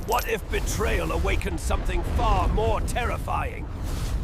What if betrayal awakened something far more terrifying?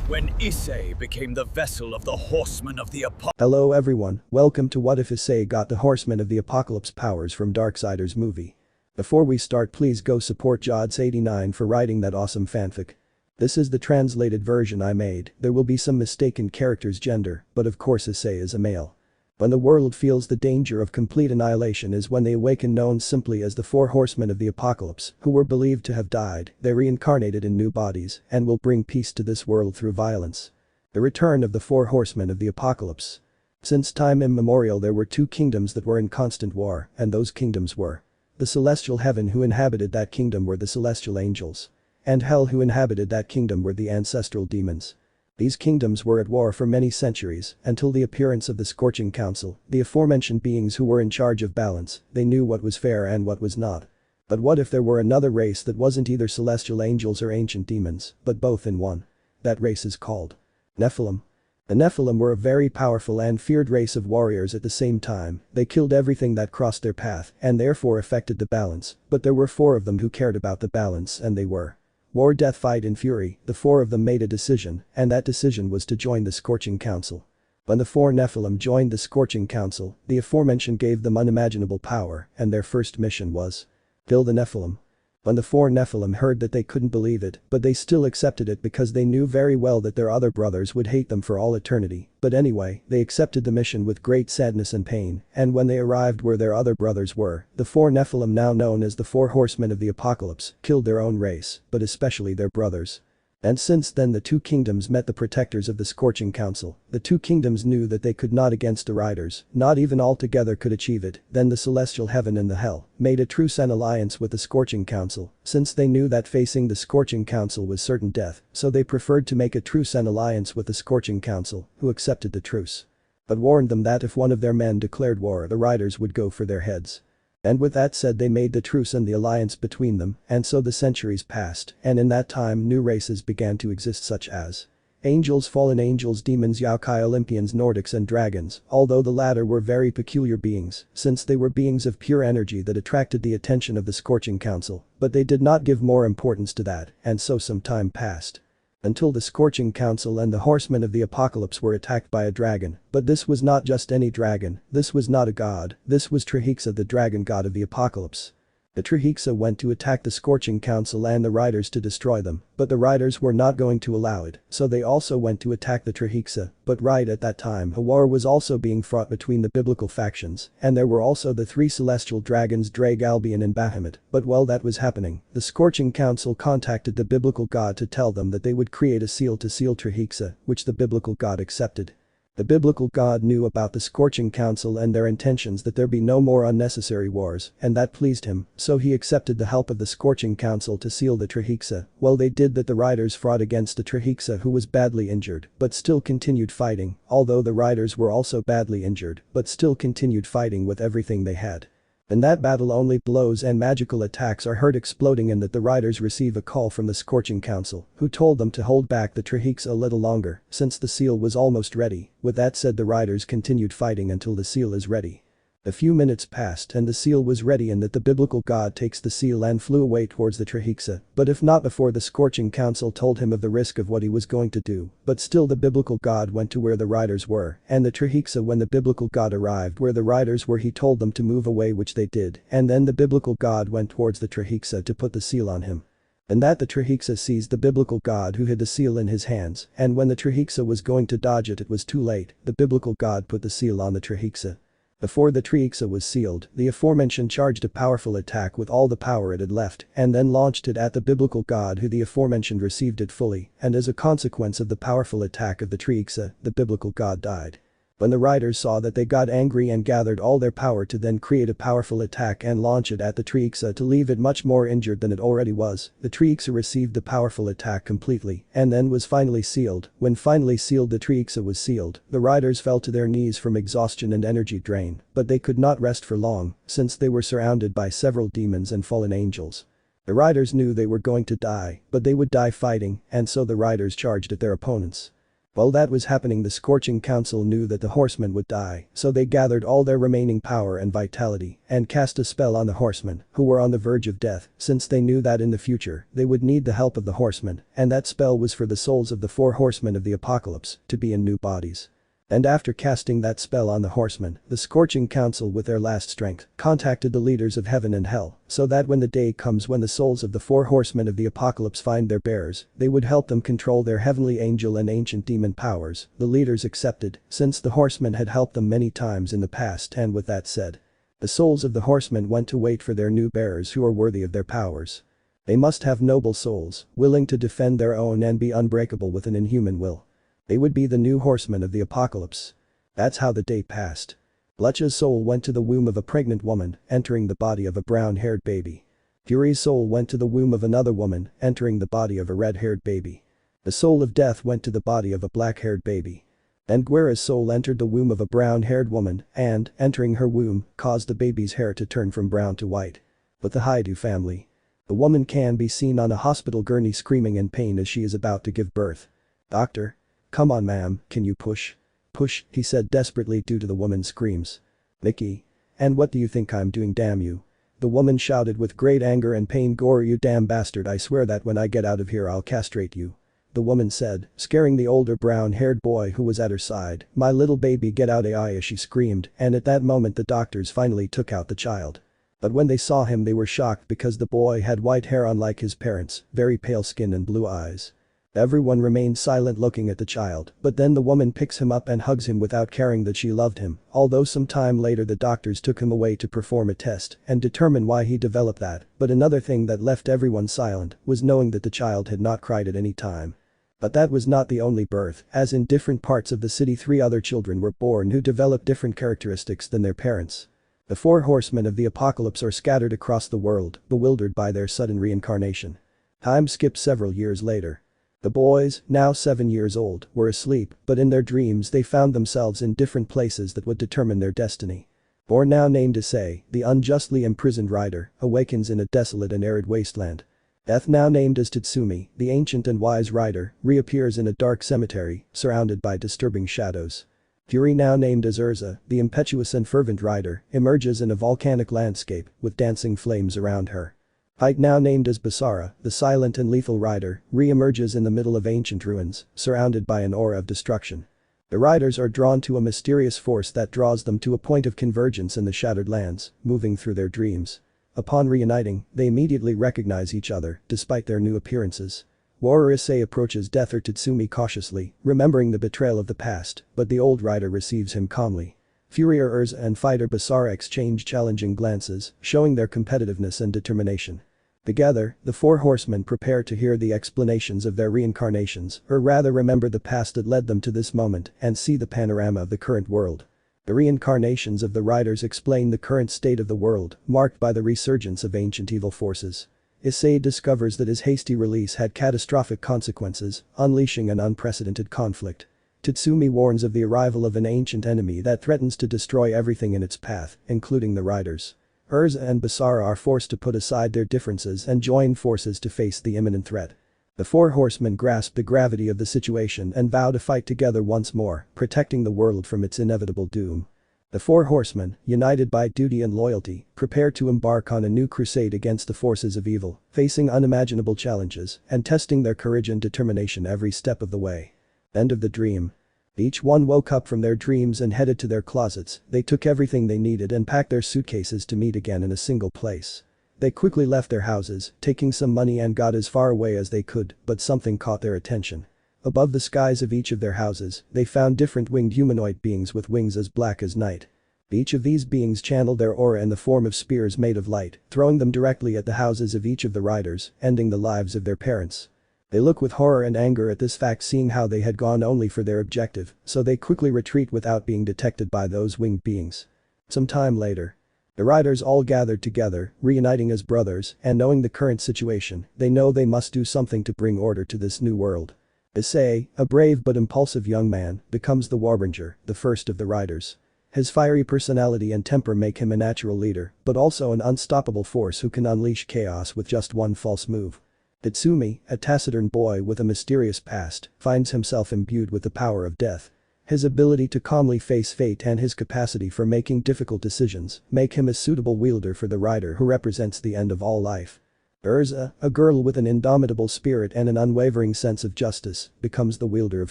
When Issei became the vessel of the Horseman of the Apocalypse. Hello everyone, welcome to What If Issei got the Horseman of the Apocalypse powers from Darksiders movie. Before we start, please go support Jinetes89 for writing that awesome fanfic. This is the translated version I made. There will be some mistaken character's gender, but of course Issei is a male. When the world feels the danger of complete annihilation is when they awaken, known simply as the four horsemen of the apocalypse, who were believed to have died. They reincarnated in new bodies and will bring peace to this world through violence. The return of the four horsemen of the apocalypse. Since time immemorial there were two kingdoms that were in constant war, and those kingdoms were the celestial heaven. Who inhabited that kingdom were the celestial angels. And hell. Who inhabited that kingdom were the ancestral demons. These kingdoms were at war for many centuries, until the appearance of the Scorching Council, the aforementioned beings who were in charge of balance. They knew what was fair and what was not. But what if there were another race that wasn't either celestial angels or ancient demons, but both in one? That race is called Nephilim. The Nephilim were a very powerful and feared race of warriors. At the same time, they killed everything that crossed their path and therefore affected the balance, but there were four of them who cared about the balance, and they were War, Death, Fight and Fury. The four of them made a decision, and that decision was to join the Scorching Council. When the four Nephilim joined the Scorching Council, the aforementioned gave them unimaginable power, and their first mission was kill the Nephilim. When the four Nephilim heard that, they couldn't believe it, but they still accepted it because they knew very well that their other brothers would hate them for all eternity. But anyway, they accepted the mission with great sadness and pain, and when they arrived where their other brothers were, the four Nephilim, now known as the four horsemen of the apocalypse, killed their own race, but especially their brothers. And since then the two kingdoms met the protectors of the Scorching Council. The two kingdoms knew that they could not against the riders, not even all together could achieve it. Then the celestial heaven and the hell made a truce and alliance with the Scorching Council, since they knew that facing the Scorching Council was certain death, so they preferred to make a truce and alliance with the Scorching Council, who accepted the truce. But warned them that if one of their men declared war, the riders would go for their heads. And with that said, they made the truce and the alliance between them, and so the centuries passed, and in that time new races began to exist, such as angels, fallen angels, demons, yokai, Olympians, Nordics and dragons, although the latter were very peculiar beings, since they were beings of pure energy that attracted the attention of the Scorching Council, but they did not give more importance to that, and so some time passed. Until the Scorching Council and the Horsemen of the Apocalypse were attacked by a dragon, but this was not just any dragon, this was not a god, this was Trihexa, the dragon god of the Apocalypse. The Trihexa went to attack the Scorching Council and the riders to destroy them, but the riders were not going to allow it, so they also went to attack the Trihexa. But right at that time a war was also being fought between the biblical factions, and there were also the three celestial dragons, Drag, Albion and Bahamut. But while that was happening, the Scorching Council contacted the biblical god to tell them that they would create a seal to seal Trihexa, which the biblical god accepted. The biblical god knew about the Scorching Council and their intentions, that there be no more unnecessary wars, and that pleased him, so he accepted the help of the Scorching Council to seal the Trihexa. Well, they did that. The riders fought against the Trihexa, who was badly injured, but still continued fighting, although the riders were also badly injured, but still continued fighting with everything they had. In that battle only blows and magical attacks are heard exploding, and that the riders receive a call from the Scorching Council, who told them to hold back the Trihexa a little longer, since the seal was almost ready. With that said, the riders continued fighting until the seal is ready. A few minutes passed and the seal was ready, and that the biblical god takes the seal and flew away towards the Trihexa, but if not before the Scorching Council told him of the risk of what he was going to do. But still the biblical god went to where the riders were, and the Trihexa, when the biblical god arrived where the riders were, he told them to move away, which they did, and then the biblical god went towards the Trihexa to put the seal on him. And that the Trihexa seized the biblical god, who had the seal in his hands, and when the Trihexa was going to dodge it, it was too late. The biblical god put the seal on the Trihexa. Before the Trihexa was sealed, the aforementioned charged a powerful attack with all the power it had left, and then launched it at the biblical god, who the aforementioned received it fully, and as a consequence of the powerful attack of the Trihexa, the biblical god died. When the riders saw that, they got angry and gathered all their power to then create a powerful attack and launch it at the Trihexa to leave it much more injured than it already was. The Trihexa received the powerful attack completely and then was finally sealed. When finally sealed, the Trihexa was sealed, the riders fell to their knees from exhaustion and energy drain, but they could not rest for long, since they were surrounded by several demons and fallen angels. The riders knew they were going to die, but they would die fighting, and so the riders charged at their opponents. While that was happening, the Scorching Council knew that the horsemen would die, so they gathered all their remaining power and vitality and cast a spell on the horsemen, who were on the verge of death, since they knew that in the future they would need the help of the horsemen, and that spell was for the souls of the 4 horsemen of the apocalypse to be in new bodies. And after casting that spell on the horsemen, the Scorching Council with their last strength contacted the leaders of heaven and hell, so that when the day comes when the souls of the 4 horsemen of the apocalypse find their bearers, they would help them control their heavenly angel and ancient demon powers. The leaders accepted, since the horsemen had helped them many times in the past, and with that said, the souls of the horsemen went to wait for their new bearers who are worthy of their powers. They must have noble souls, willing to defend their own and be unbreakable with an inhuman will. They would be the new horsemen of the apocalypse. That's how the day passed. Bluch's soul went to the womb of a pregnant woman, entering the body of a brown-haired baby. Fury's soul went to the womb of another woman, entering the body of a red-haired baby. The soul of death went to the body of a black-haired baby. Then Guerra's soul entered the womb of a brown-haired woman and, entering her womb, caused the baby's hair to turn from brown to white. With the Haidu family. The woman can be seen on a hospital gurney screaming in pain as she is about to give birth. "Doctor? Come on ma'am, can you push? Push," he said desperately due to the woman's screams. "Mickey. And what do you think I'm doing, damn you?" The woman shouted with great anger and pain. "Gore, you damn bastard, I swear that when I get out of here I'll castrate you," the woman said, scaring the older brown-haired boy who was at her side. "My little baby, get out AI," as she screamed, and at that moment the doctors finally took out the child. But when they saw him they were shocked because the boy had white hair unlike his parents, very pale skin and blue eyes. Everyone remained silent looking at the child, but then the woman picks him up and hugs him without caring that she loved him, although some time later the doctors took him away to perform a test and determine why he developed that. But another thing that left everyone silent was knowing that the child had not cried at any time. But that was not the only birth, as in different parts of the city 3 other children were born who developed different characteristics than their parents. The 4 horsemen of the apocalypse are scattered across the world, bewildered by their sudden reincarnation. Time skips several years later. The boys, now 7 years old, were asleep, but in their dreams they found themselves in different places that would determine their destiny. Born now named Issei, the unjustly imprisoned rider, awakens in a desolate and arid wasteland. Death, now named as Tatsumi, the ancient and wise rider, reappears in a dark cemetery, surrounded by disturbing shadows. Fury, now named as Urza, the impetuous and fervent rider, emerges in a volcanic landscape, with dancing flames around her. Height, now named as Basara, the silent and lethal rider, re-emerges in the middle of ancient ruins, surrounded by an aura of destruction. The riders are drawn to a mysterious force that draws them to a point of convergence in the shattered lands, moving through their dreams. Upon reuniting, they immediately recognize each other, despite their new appearances. Warrior Issei approaches Death or Tatsumi cautiously, remembering the betrayal of the past, but the old rider receives him calmly. Fury Urza and fighter Basara exchange challenging glances, showing their competitiveness and determination. Together, the 4 horsemen prepare to hear the explanations of their reincarnations, or rather remember the past that led them to this moment and see the panorama of the current world. The reincarnations of the riders explain the current state of the world, marked by the resurgence of ancient evil forces. Issei discovers that his hasty release had catastrophic consequences, unleashing an unprecedented conflict. Tatsumi warns of the arrival of an ancient enemy that threatens to destroy everything in its path, including the riders. Urza and Basara are forced to put aside their differences and join forces to face the imminent threat. The 4 horsemen grasp the gravity of the situation and vow to fight together once more, protecting the world from its inevitable doom. The 4 horsemen, united by duty and loyalty, prepare to embark on a new crusade against the forces of evil, facing unimaginable challenges and testing their courage and determination every step of the way. End of the dream. Each one woke up from their dreams and headed to their closets. They took everything they needed and packed their suitcases to meet again in a single place. They quickly left their houses, taking some money, and got as far away as they could, but something caught their attention. Above the skies of each of their houses, they found different winged humanoid beings with wings as black as night. Each of these beings channeled their aura in the form of spears made of light, throwing them directly at the houses of each of the riders, ending the lives of their parents. They look with horror and anger at this fact, seeing how they had gone only for their objective, so they quickly retreat without being detected by those winged beings. Some time later, the riders all gathered together, reuniting as brothers, and knowing the current situation, they know they must do something to bring order to this new world. Issei, a brave but impulsive young man, becomes the Warbringer, the first of the riders. His fiery personality and temper make him a natural leader, but also an unstoppable force who can unleash chaos with just one false move. Itsumi, a taciturn boy with a mysterious past, finds himself imbued with the power of death. His ability to calmly face fate and his capacity for making difficult decisions make him a suitable wielder for the rider who represents the end of all life. Urza, a girl with an indomitable spirit and an unwavering sense of justice, becomes the wielder of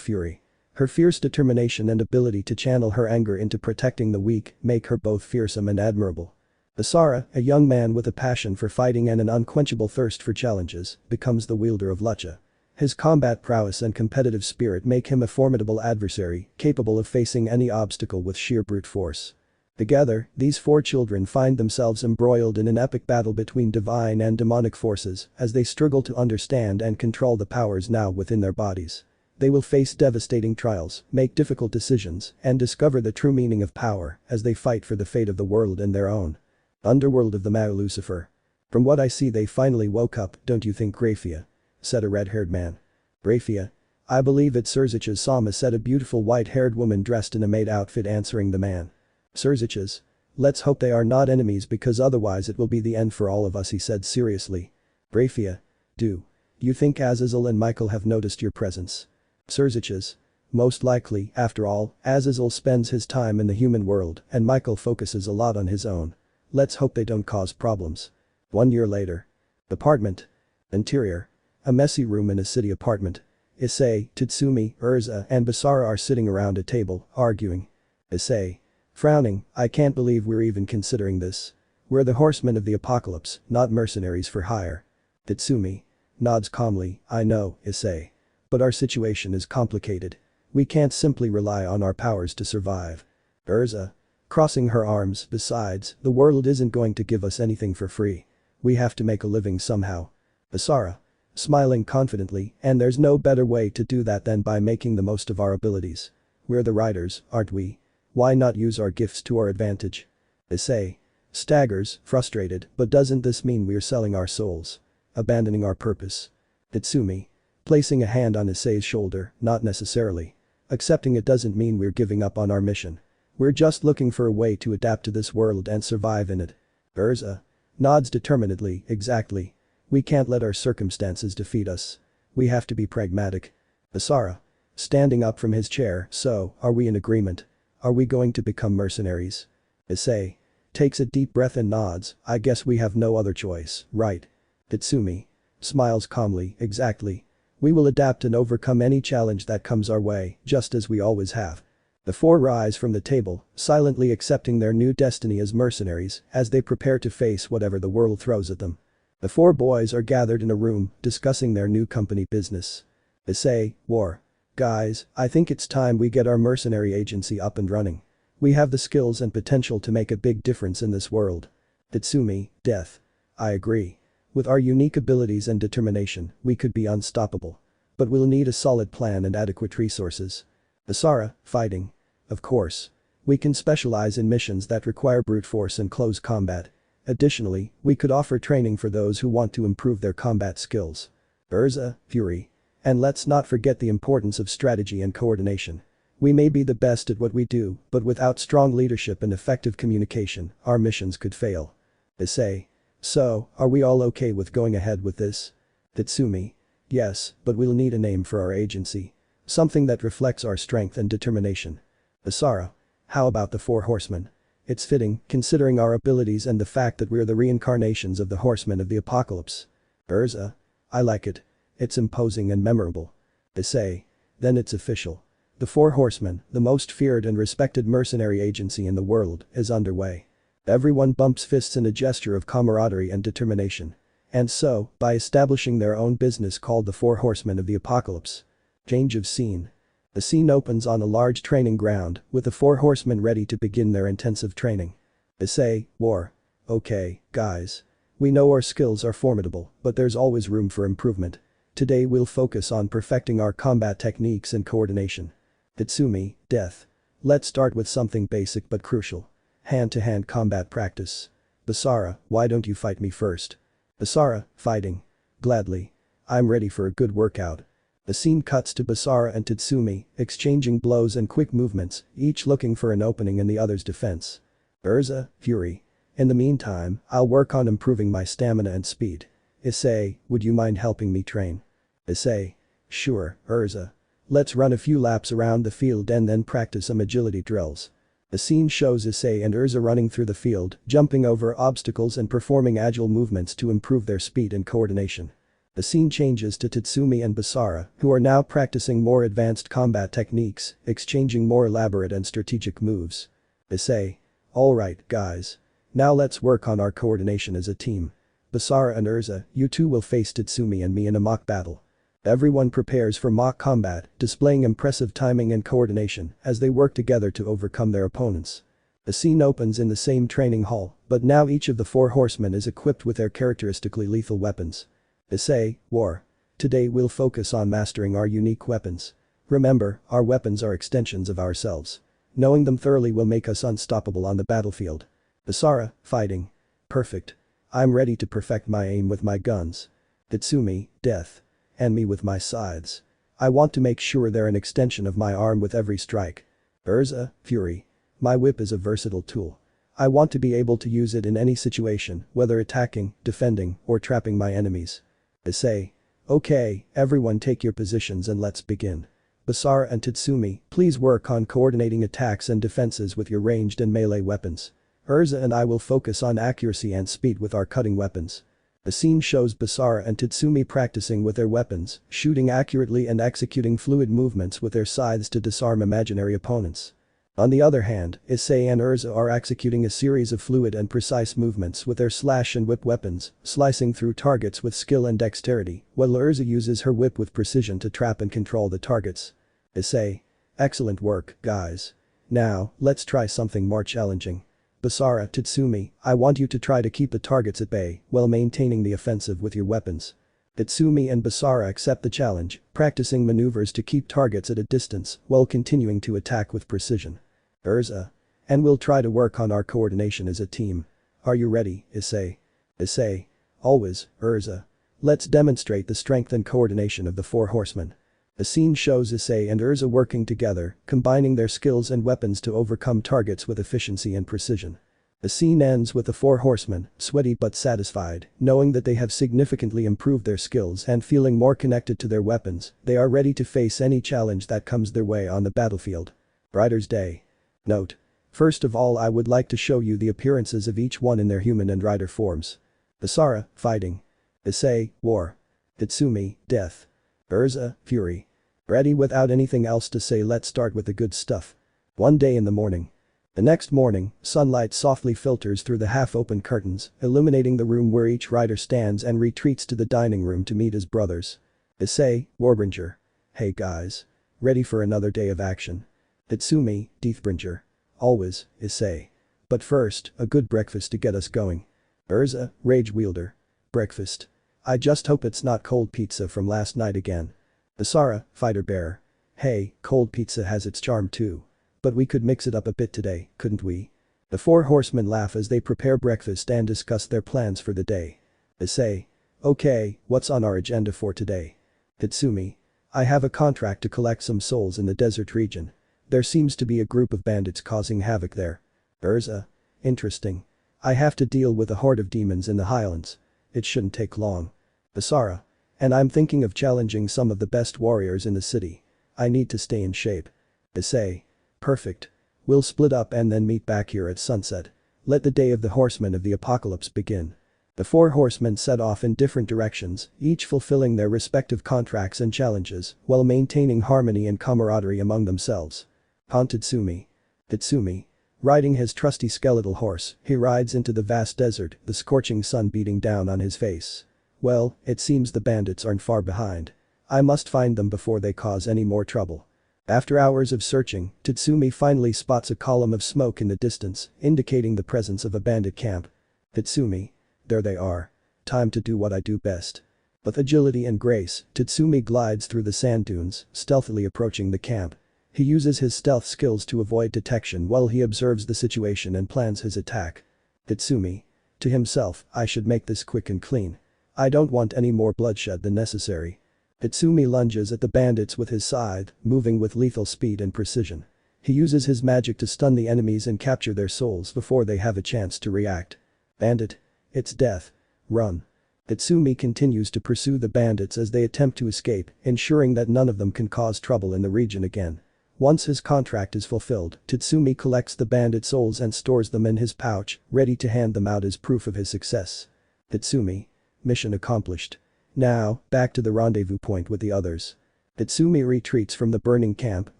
fury. Her fierce determination and ability to channel her anger into protecting the weak make her both fearsome and admirable. Asara, a young man with a passion for fighting and an unquenchable thirst for challenges, becomes the wielder of Lucha. His combat prowess and competitive spirit make him a formidable adversary, capable of facing any obstacle with sheer brute force. Together, these four children find themselves embroiled in an epic battle between divine and demonic forces as they struggle to understand and control the powers now within their bodies. They will face devastating trials, make difficult decisions, and discover the true meaning of power as they fight for the fate of the world and their own. Underworld of the Mao Lucifer. From what I see they finally woke up, don't you think, Grafiya? Said a red-haired man. Grafiya? I believe it's Surzich's Sama, said a beautiful white-haired woman dressed in a maid outfit, answering the man. Surzich's? Let's hope they are not enemies, because otherwise it will be the end for all of us, he said seriously. Grafiya? Do you think Azazel and Michael have noticed your presence? Surzich's? Most likely, after all, Azazel spends his time in the human world and Michael focuses a lot on his own. Let's hope they don't cause problems. 1 year later. Apartment. Interior. A messy room in a city apartment. Issei, Tatsumi, Urza and Basara are sitting around a table, arguing. Issei. Frowning, I can't believe we're even considering this. We're the horsemen of the apocalypse, not mercenaries for hire. Tatsumi. Nods calmly, I know, Issei. But our situation is complicated. We can't simply rely on our powers to survive. Urza. Crossing her arms, besides, the world isn't going to give us anything for free. We have to make a living somehow. Basara. Smiling confidently, and there's no better way to do that than by making the most of our abilities. We're the riders, aren't we? Why not use our gifts to our advantage? Issei. Staggers, frustrated, but doesn't this mean we're selling our souls? Abandoning our purpose? Tatsumi. Placing a hand on Issei's shoulder, not necessarily. Accepting it doesn't mean we're giving up on our mission. We're just looking for a way to adapt to this world and survive in it. Urza. Nods determinedly, exactly. We can't let our circumstances defeat us. We have to be pragmatic. Basara. Standing up from his chair, so, are we in agreement? Are we going to become mercenaries? Issei. Takes a deep breath and nods, I guess we have no other choice, right? Tatsumi. Smiles calmly, exactly. We will adapt and overcome any challenge that comes our way, just as we always have. The four rise from the table, silently accepting their new destiny as mercenaries as they prepare to face whatever the world throws at them. The four boys are gathered in a room, discussing their new company business. Issei, War. Guys, I think it's time we get our mercenary agency up and running. We have the skills and potential to make a big difference in this world. Tatsumi, Death. I agree. With our unique abilities and determination, we could be unstoppable. But we'll need a solid plan and adequate resources. Basara, Fighting. Of course. We can specialize in missions that require brute force and close combat. Additionally, we could offer training for those who want to improve their combat skills. Urza, Fury. And let's not forget the importance of strategy and coordination. We may be the best at what we do, but without strong leadership and effective communication, our missions could fail. Issei. So, are we all okay with going ahead with this? Tatsumi. Yes, but we'll need a name for our agency. Something that reflects our strength and determination. Basara. How about the Four Horsemen? It's fitting, considering our abilities and the fact that we're the reincarnations of the horsemen of the apocalypse. Urza. I like it. It's imposing and memorable. Issei. Then it's official. The Four Horsemen, the most feared and respected mercenary agency in the world, is underway. Everyone bumps fists in a gesture of camaraderie and determination. And so, by establishing their own business called the Four Horsemen of the Apocalypse. Change of scene. The scene opens on a large training ground, with the Four Horsemen ready to begin their intensive training. Issei, War. Okay, guys. We know our skills are formidable, but there's always room for improvement. Today we'll focus on perfecting our combat techniques and coordination. Tatsumi, Death. Let's start with something basic but crucial. Hand-to-hand combat practice. Basara, why don't you fight me first? Basara, Fighting. Gladly. I'm ready for a good workout. The scene cuts to Basara and Tatsumi, exchanging blows and quick movements, each looking for an opening in the other's defense. Urza, Fury. In the meantime, I'll work on improving my stamina and speed. Issei, would you mind helping me train? Issei. Sure, Urza. Let's run a few laps around the field and then practice some agility drills. The scene shows Issei and Urza running through the field, jumping over obstacles and performing agile movements to improve their speed and coordination. The scene changes to Tatsumi and Basara, who are now practicing more advanced combat techniques, exchanging more elaborate and strategic moves. Issei. Alright, guys. Now let's work on our coordination as a team. Basara and Urza, you two will face Tatsumi and me in a mock battle. Everyone prepares for mock combat, displaying impressive timing and coordination as they work together to overcome their opponents. The scene opens in the same training hall, but now each of the 4 horsemen is equipped with their characteristically lethal weapons. Issei, War. Today we'll focus on mastering our unique weapons. Remember, our weapons are extensions of ourselves. Knowing them thoroughly will make us unstoppable on the battlefield. Basara, Fighting. Perfect. I'm ready to perfect my aim with my guns. Tatsumi, Death. And me with my scythes. I want to make sure they're an extension of my arm with every strike. Urza, Fury. My whip is a versatile tool. I want to be able to use it in any situation, whether attacking, defending, or trapping my enemies. Issei. Okay, everyone take your positions and let's begin. Basara and Tatsumi, please work on coordinating attacks and defenses with your ranged and melee weapons. Urza and I will focus on accuracy and speed with our cutting weapons. The scene shows Basara and Tatsumi practicing with their weapons, shooting accurately and executing fluid movements with their scythes to disarm imaginary opponents. On the other hand, Issei and Urza are executing a series of fluid and precise movements with their slash and whip weapons, slicing through targets with skill and dexterity, while Urza uses her whip with precision to trap and control the targets. Issei. Excellent work, guys. Now, let's try something more challenging. Basara, Tatsumi, I want you to try to keep the targets at bay while maintaining the offensive with your weapons. Tatsumi and Basara accept the challenge, practicing maneuvers to keep targets at a distance while continuing to attack with precision. Urza. And we'll try to work on our coordination as a team. Are you ready, Issei? Issei. Always, Urza. Let's demonstrate the strength and coordination of the 4 horsemen. The scene shows Issei and Urza working together, combining their skills and weapons to overcome targets with efficiency and precision. The scene ends with the 4 horsemen, sweaty but satisfied, knowing that they have significantly improved their skills and feeling more connected to their weapons, they are ready to face any challenge that comes their way on the battlefield. Rider's Day. Note. First of all, I would like to show you the appearances of each one in their human and rider forms. Basara, Fighting. Issei, War. Tatsumi, Death. Urza, Fury. Ready? Without anything else to say, let's start with the good stuff. One day in the morning. The next morning, sunlight softly filters through the half-open curtains, illuminating the room where each rider stands and retreats to the dining room to meet his brothers. Issei, Warbringer. Hey guys. Ready for another day of action? Tatsumi, Deathbringer. Always, Issei. But first, a good breakfast to get us going. Urza, Rage Wielder. Breakfast. I just hope it's not cold pizza from last night again. Basara, Fighter Bear. Hey, cold pizza has its charm too. But we could mix it up a bit today, couldn't we? The 4 horsemen laugh as they prepare breakfast and discuss their plans for the day. Issei. Okay, what's on our agenda for today? Tatsumi. I have a contract to collect some souls in the desert region. There seems to be a group of bandits causing havoc there. Urza. Interesting. I have to deal with a horde of demons in the highlands. It shouldn't take long. Basara. And I'm thinking of challenging some of the best warriors in the city. I need to stay in shape. Issei. Perfect. We'll split up and then meet back here at sunset. Let the day of the horsemen of the apocalypse begin. The 4 horsemen set off in different directions, each fulfilling their respective contracts and challenges, while maintaining harmony and camaraderie among themselves. Tatsumi. Tatsumi. Riding his trusty skeletal horse, he rides into the vast desert, the scorching sun beating down on his face. Well, it seems the bandits aren't far behind. I must find them before they cause any more trouble. After hours of searching, Tatsumi finally spots a column of smoke in the distance, indicating the presence of a bandit camp. Tatsumi. There they are. Time to do what I do best. With agility and grace, Tatsumi glides through the sand dunes, stealthily approaching the camp. He uses his stealth skills to avoid detection while he observes the situation and plans his attack. Tatsumi. To himself, I should make this quick and clean. I don't want any more bloodshed than necessary. Tatsumi lunges at the bandits with his scythe, moving with lethal speed and precision. He uses his magic to stun the enemies and capture their souls before they have a chance to react. Bandit. It's death. Run. Tatsumi continues to pursue the bandits as they attempt to escape, ensuring that none of them can cause trouble in the region again. Once his contract is fulfilled, Tatsumi collects the bandit souls and stores them in his pouch, ready to hand them out as proof of his success. Tatsumi. Mission accomplished. Now, back to the rendezvous point with the others. Tatsumi retreats from the burning camp,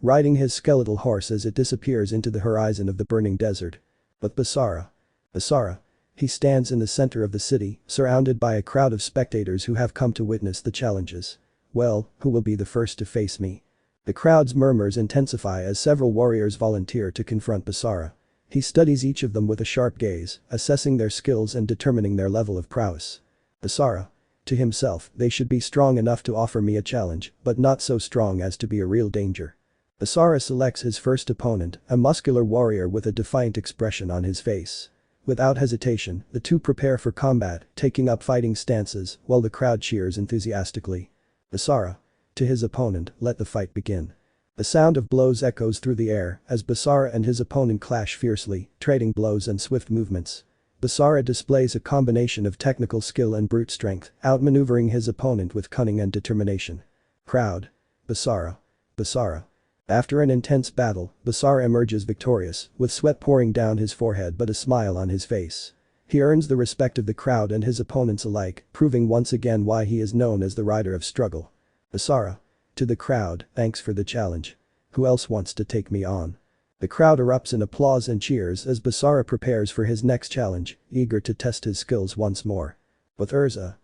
riding his skeletal horse as it disappears into the horizon of the burning desert. But Basara. He stands in the center of the city, surrounded by a crowd of spectators who have come to witness the challenges. Well, who will be the first to face me? The crowd's murmurs intensify as several warriors volunteer to confront Basara. He studies each of them with a sharp gaze, assessing their skills and determining their level of prowess. Basara. To himself, they should be strong enough to offer me a challenge, but not so strong as to be a real danger. Basara selects his first opponent, a muscular warrior with a defiant expression on his face. Without hesitation, the two prepare for combat, taking up fighting stances, while the crowd cheers enthusiastically. Basara. To his opponent, let the fight begin. The sound of blows echoes through the air as Basara and his opponent clash fiercely, trading blows and swift movements. Basara displays a combination of technical skill and brute strength, outmaneuvering his opponent with cunning and determination. Crowd. Basara. After an intense battle, Basara emerges victorious, with sweat pouring down his forehead but a smile on his face. He earns the respect of the crowd and his opponents alike, proving once again why he is known as the rider of struggle. Basara. To the crowd, thanks for the challenge. Who else wants to take me on? The crowd erupts in applause and cheers as Basara prepares for his next challenge, eager to test his skills once more. But Urza.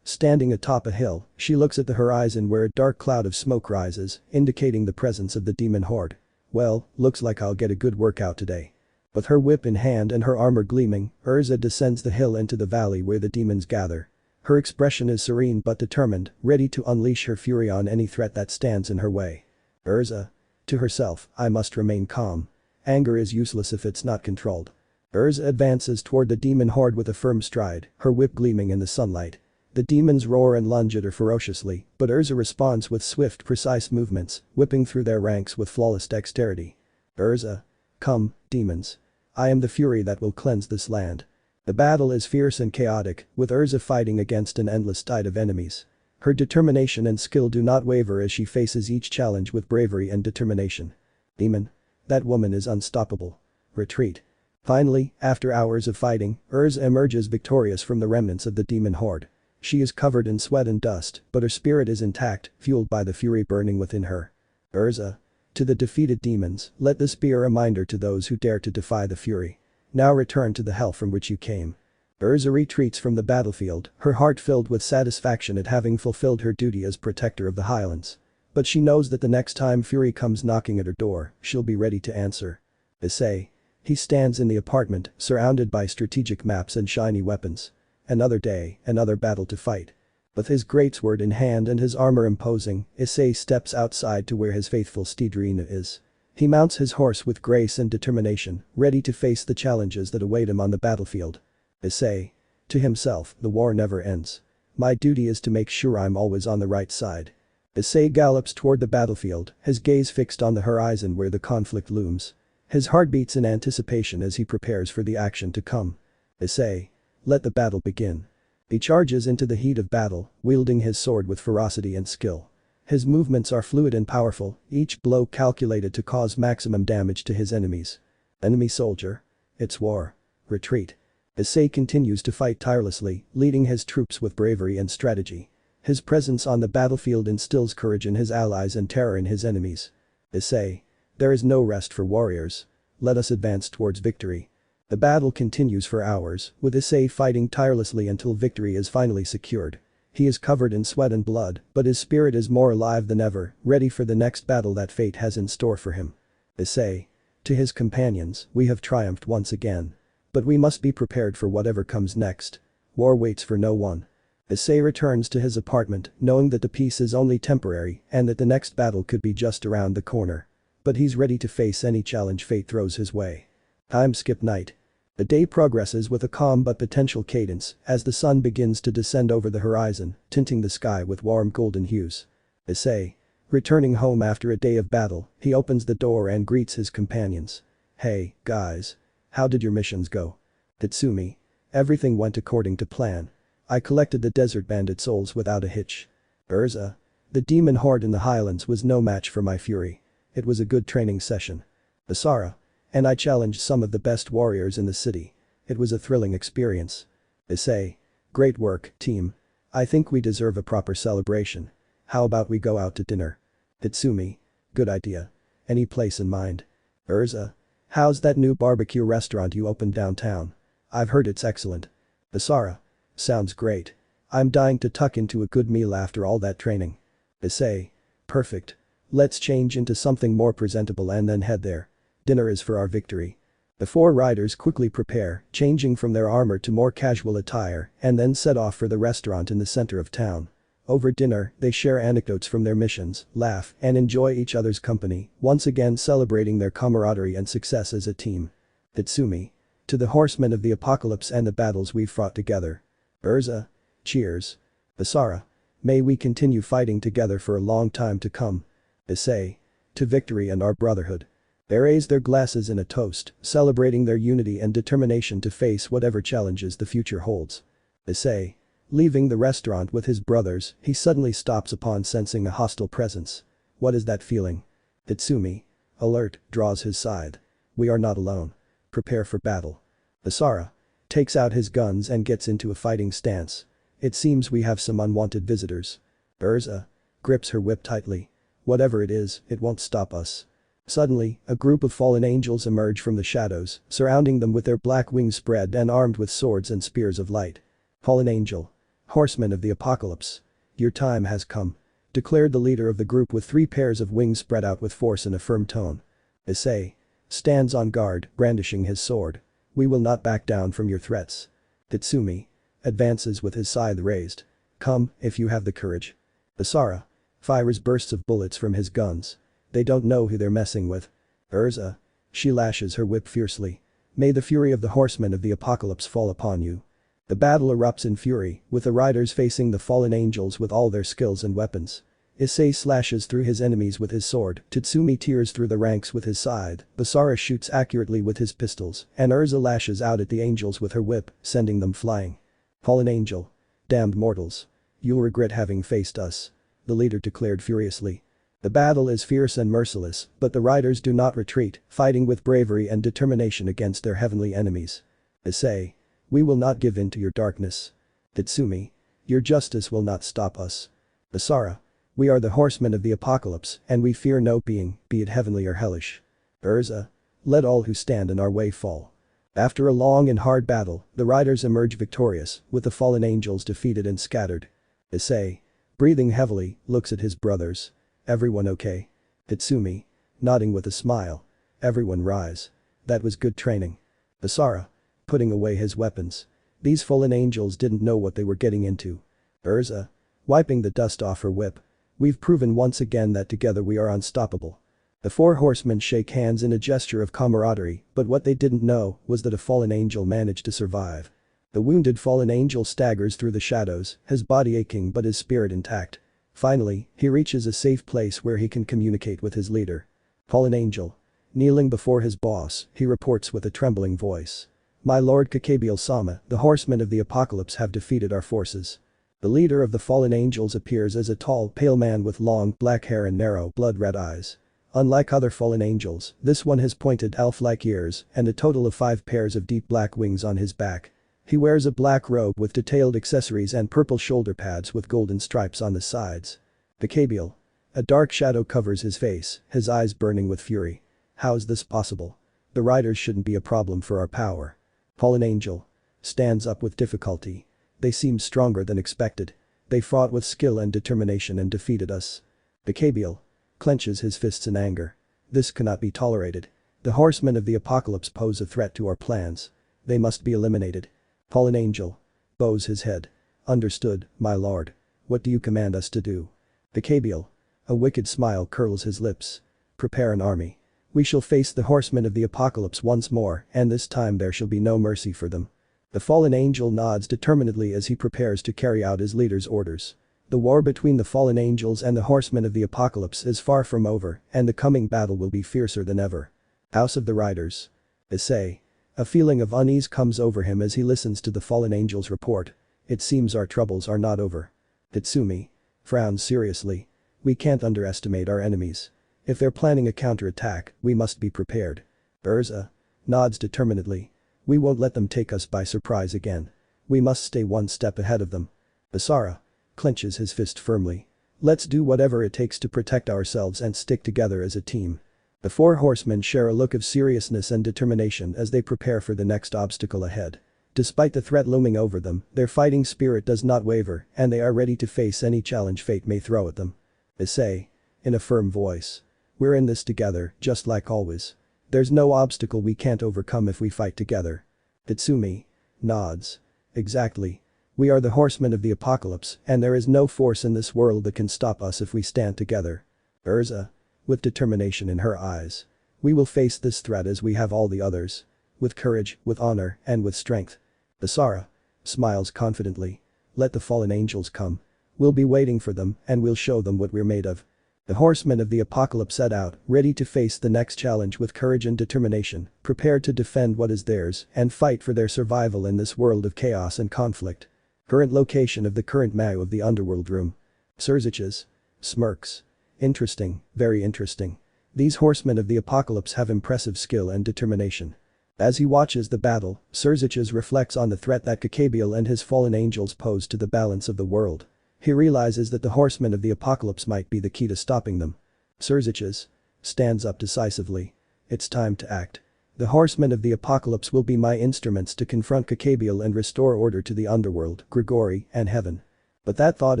Standing atop a hill, she looks at the horizon where a dark cloud of smoke rises, indicating the presence of the demon horde. Well, looks like I'll get a good workout today. With her whip in hand and her armor gleaming, Urza descends the hill into the valley where the demons gather. Her expression is serene but determined, ready to unleash her fury on any threat that stands in her way. Urza. To herself, I must remain calm. Anger is useless if it's not controlled. Urza advances toward the demon horde with a firm stride, her whip gleaming in the sunlight. The demons roar and lunge at her ferociously, but Urza responds with swift, precise movements, whipping through their ranks with flawless dexterity. Urza. Come, demons. I am the fury that will cleanse this land. The battle is fierce and chaotic, with Urza fighting against an endless tide of enemies. Her determination and skill do not waver as she faces each challenge with bravery and determination. Demon. That woman is unstoppable. Retreat. Finally, after hours of fighting, Urza emerges victorious from the remnants of the demon horde. She is covered in sweat and dust, but her spirit is intact, fueled by the fury burning within her. Urza. To the defeated demons, let this be a reminder to those who dare to defy the fury. Now return to the hell from which you came. Urza retreats from the battlefield, her heart filled with satisfaction at having fulfilled her duty as protector of the highlands. But she knows that the next time fury comes knocking at her door, she'll be ready to answer. Issei. He stands in the apartment, surrounded by strategic maps and shiny weapons. Another day, another battle to fight. With his greatsword in hand and his armor imposing, Issei steps outside to where his faithful steed Rina is. He mounts his horse with grace and determination, ready to face the challenges that await him on the battlefield. Issei. To himself, the war never ends. My duty is to make sure I'm always on the right side. Issei gallops toward the battlefield, his gaze fixed on the horizon where the conflict looms. His heart beats in anticipation as he prepares for the action to come. Issei. Let the battle begin. He charges into the heat of battle, wielding his sword with ferocity and skill. His movements are fluid and powerful, each blow calculated to cause maximum damage to his enemies. Enemy soldier. It's war. Retreat. Issei continues to fight tirelessly, leading his troops with bravery and strategy. His presence on the battlefield instills courage in his allies and terror in his enemies. Issei. There is no rest for warriors. Let us advance towards victory. The battle continues for hours, with Issei fighting tirelessly until victory is finally secured. He is covered in sweat and blood, but his spirit is more alive than ever, ready for the next battle that fate has in store for him. Issei. To his companions, we have triumphed once again. But we must be prepared for whatever comes next. War waits for no one. Issei returns to his apartment, knowing that the peace is only temporary and that the next battle could be just around the corner. But he's ready to face any challenge fate throws his way. Time skip night. The day progresses with a calm but potential cadence as the sun begins to descend over the horizon, tinting the sky with warm golden hues. Issei. Returning home after a day of battle, he opens the door and greets his companions. Hey, guys. How did your missions go? Tatsumi. Everything went according to plan. I collected the desert bandit souls without a hitch. Urza. The demon horde in the highlands was no match for my fury. It was a good training session. Basara. And I challenged some of the best warriors in the city. It was a thrilling experience. Issei. Great work, team. I think we deserve a proper celebration. How about we go out to dinner? Hitsumi. Good idea. Any place in mind? Urza. How's that new barbecue restaurant you opened downtown? I've heard it's excellent. Basara. Sounds great. I'm dying to tuck into a good meal after all that training. Issei. Perfect. Let's change into something more presentable and then head there. Dinner is for our victory. The four riders quickly prepare, changing from their armor to more casual attire, and then set off for the restaurant in the center of town. Over dinner, they share anecdotes from their missions, laugh, and enjoy each other's company, once again celebrating their camaraderie and success as a team. Hitsumi. To the horsemen of the apocalypse and the battles we've fought together. Urza. Cheers. Basara. May we continue fighting together for a long time to come. Issei. To victory and our brotherhood. They raise their glasses in a toast, celebrating their unity and determination to face whatever challenges the future holds. Issei. Leaving the restaurant with his brothers, he suddenly stops upon sensing a hostile presence. What is that feeling? Hitsumi. Alert, draws his side. We are not alone. Prepare for battle. Basara. Takes out his guns and gets into a fighting stance. It seems we have some unwanted visitors. Urza. Grips her whip tightly. Whatever it is, it won't stop us. Suddenly, a group of fallen angels emerge from the shadows, surrounding them with their black wings spread and armed with swords and spears of light. Fallen angel. Horsemen of the apocalypse. Your time has come. Declared the leader of the group with 3 pairs of wings spread out with force in a firm tone. Issei. Stands on guard, brandishing his sword. We will not back down from your threats. Hitsumi. Advances with his scythe raised. Come, if you have the courage. Basara. Fires bursts of bullets from his guns. They don't know who they're messing with. Urza. She lashes her whip fiercely. May the fury of the horsemen of the apocalypse fall upon you. The battle erupts in fury, with the riders facing the fallen angels with all their skills and weapons. Issei slashes through his enemies with his sword, Hitsumi tears through the ranks with his scythe, Basara shoots accurately with his pistols, and Urza lashes out at the angels with her whip, sending them flying. Fallen angel. Damned mortals. You'll regret having faced us. The leader declared furiously. The battle is fierce and merciless, but the riders do not retreat, fighting with bravery and determination against their heavenly enemies. Issei. We will not give in to your darkness. Hitsumi. Your justice will not stop us. Basara. We are the horsemen of the apocalypse, and we fear no being, be it heavenly or hellish. Urza. Let all who stand in our way fall. After a long and hard battle, the riders emerge victorious, with the fallen angels defeated and scattered. Issei. Breathing heavily, looks at his brothers. Everyone okay? Hitsumi. Nodding with a smile. Everyone rise. That was good training. Basara. Putting away his weapons. These fallen angels didn't know what they were getting into. Urza. Wiping the dust off her whip. We've proven once again that together we are unstoppable. The 4 horsemen shake hands in a gesture of camaraderie, but what they didn't know was that a fallen angel managed to survive. The wounded fallen angel staggers through the shadows, his body aching but his spirit intact. Finally, he reaches a safe place where he can communicate with his leader. Fallen angel. Kneeling before his boss, he reports with a trembling voice. My lord Kakabiel-sama, the horsemen of the apocalypse have defeated our forces. The leader of the fallen angels appears as a tall, pale man with long, black hair and narrow, blood-red eyes. Unlike other fallen angels, this one has pointed elf-like ears and a total of 5 pairs of deep black wings on his back. He wears a black robe with detailed accessories and purple shoulder pads with golden stripes on the sides. Kakabiel. A dark shadow covers his face, his eyes burning with fury. How is this possible? The riders shouldn't be a problem for our power. Fallen angel. Stands up with difficulty. They seem stronger than expected. They fought with skill and determination and defeated us. Kakabiel. Clenches his fists in anger. This cannot be tolerated. The horsemen of the apocalypse pose a threat to our plans. They must be eliminated. Fallen angel. Bows his head. Understood, my lord. What do you command us to do? Kakabiel. A wicked smile curls his lips. Prepare an army. We shall face the horsemen of the apocalypse once more, and this time there shall be no mercy for them. The fallen angel nods determinedly as he prepares to carry out his leader's orders. The war between the fallen angels and the horsemen of the apocalypse is far from over, and the coming battle will be fiercer than ever. House of the Riders. Issei. A feeling of unease comes over him as he listens to the fallen angel's report. It seems our troubles are not over. Tatsumi frowns seriously. We can't underestimate our enemies. If they're planning a counterattack, we must be prepared. Urza nods determinedly. We won't let them take us by surprise again. We must stay one step ahead of them. Basara clenches his fist firmly. Let's do whatever it takes to protect ourselves and stick together as a team. The four horsemen share a look of seriousness and determination as they prepare for the next obstacle ahead. Despite the threat looming over them, their fighting spirit does not waver and they are ready to face any challenge fate may throw at them. Issei in a firm voice. We're in this together, just like always. There's no obstacle we can't overcome if we fight together. Tatsumi nods. Exactly. We are the horsemen of the apocalypse and there is no force in this world that can stop us if we stand together. Urza with determination in her eyes. We will face this threat as we have all the others. With courage, with honor, and with strength. Basara smiles confidently. Let the fallen angels come. We'll be waiting for them and we'll show them what we're made of. The horsemen of the apocalypse set out, ready to face the next challenge with courage and determination, prepared to defend what is theirs and fight for their survival in this world of chaos and conflict. Current location of the current Mao of the underworld room. Surziches smirks. Interesting, very interesting. These horsemen of the apocalypse have impressive skill and determination. As he watches the battle, Surziches reflects on the threat that Kakabiel and his fallen angels pose to the balance of the world. He realizes that the horsemen of the apocalypse might be the key to stopping them. Surziches stands up decisively. It's time to act. The horsemen of the apocalypse will be my instruments to confront Kakabiel and restore order to the underworld, Gregory, and heaven. But that thought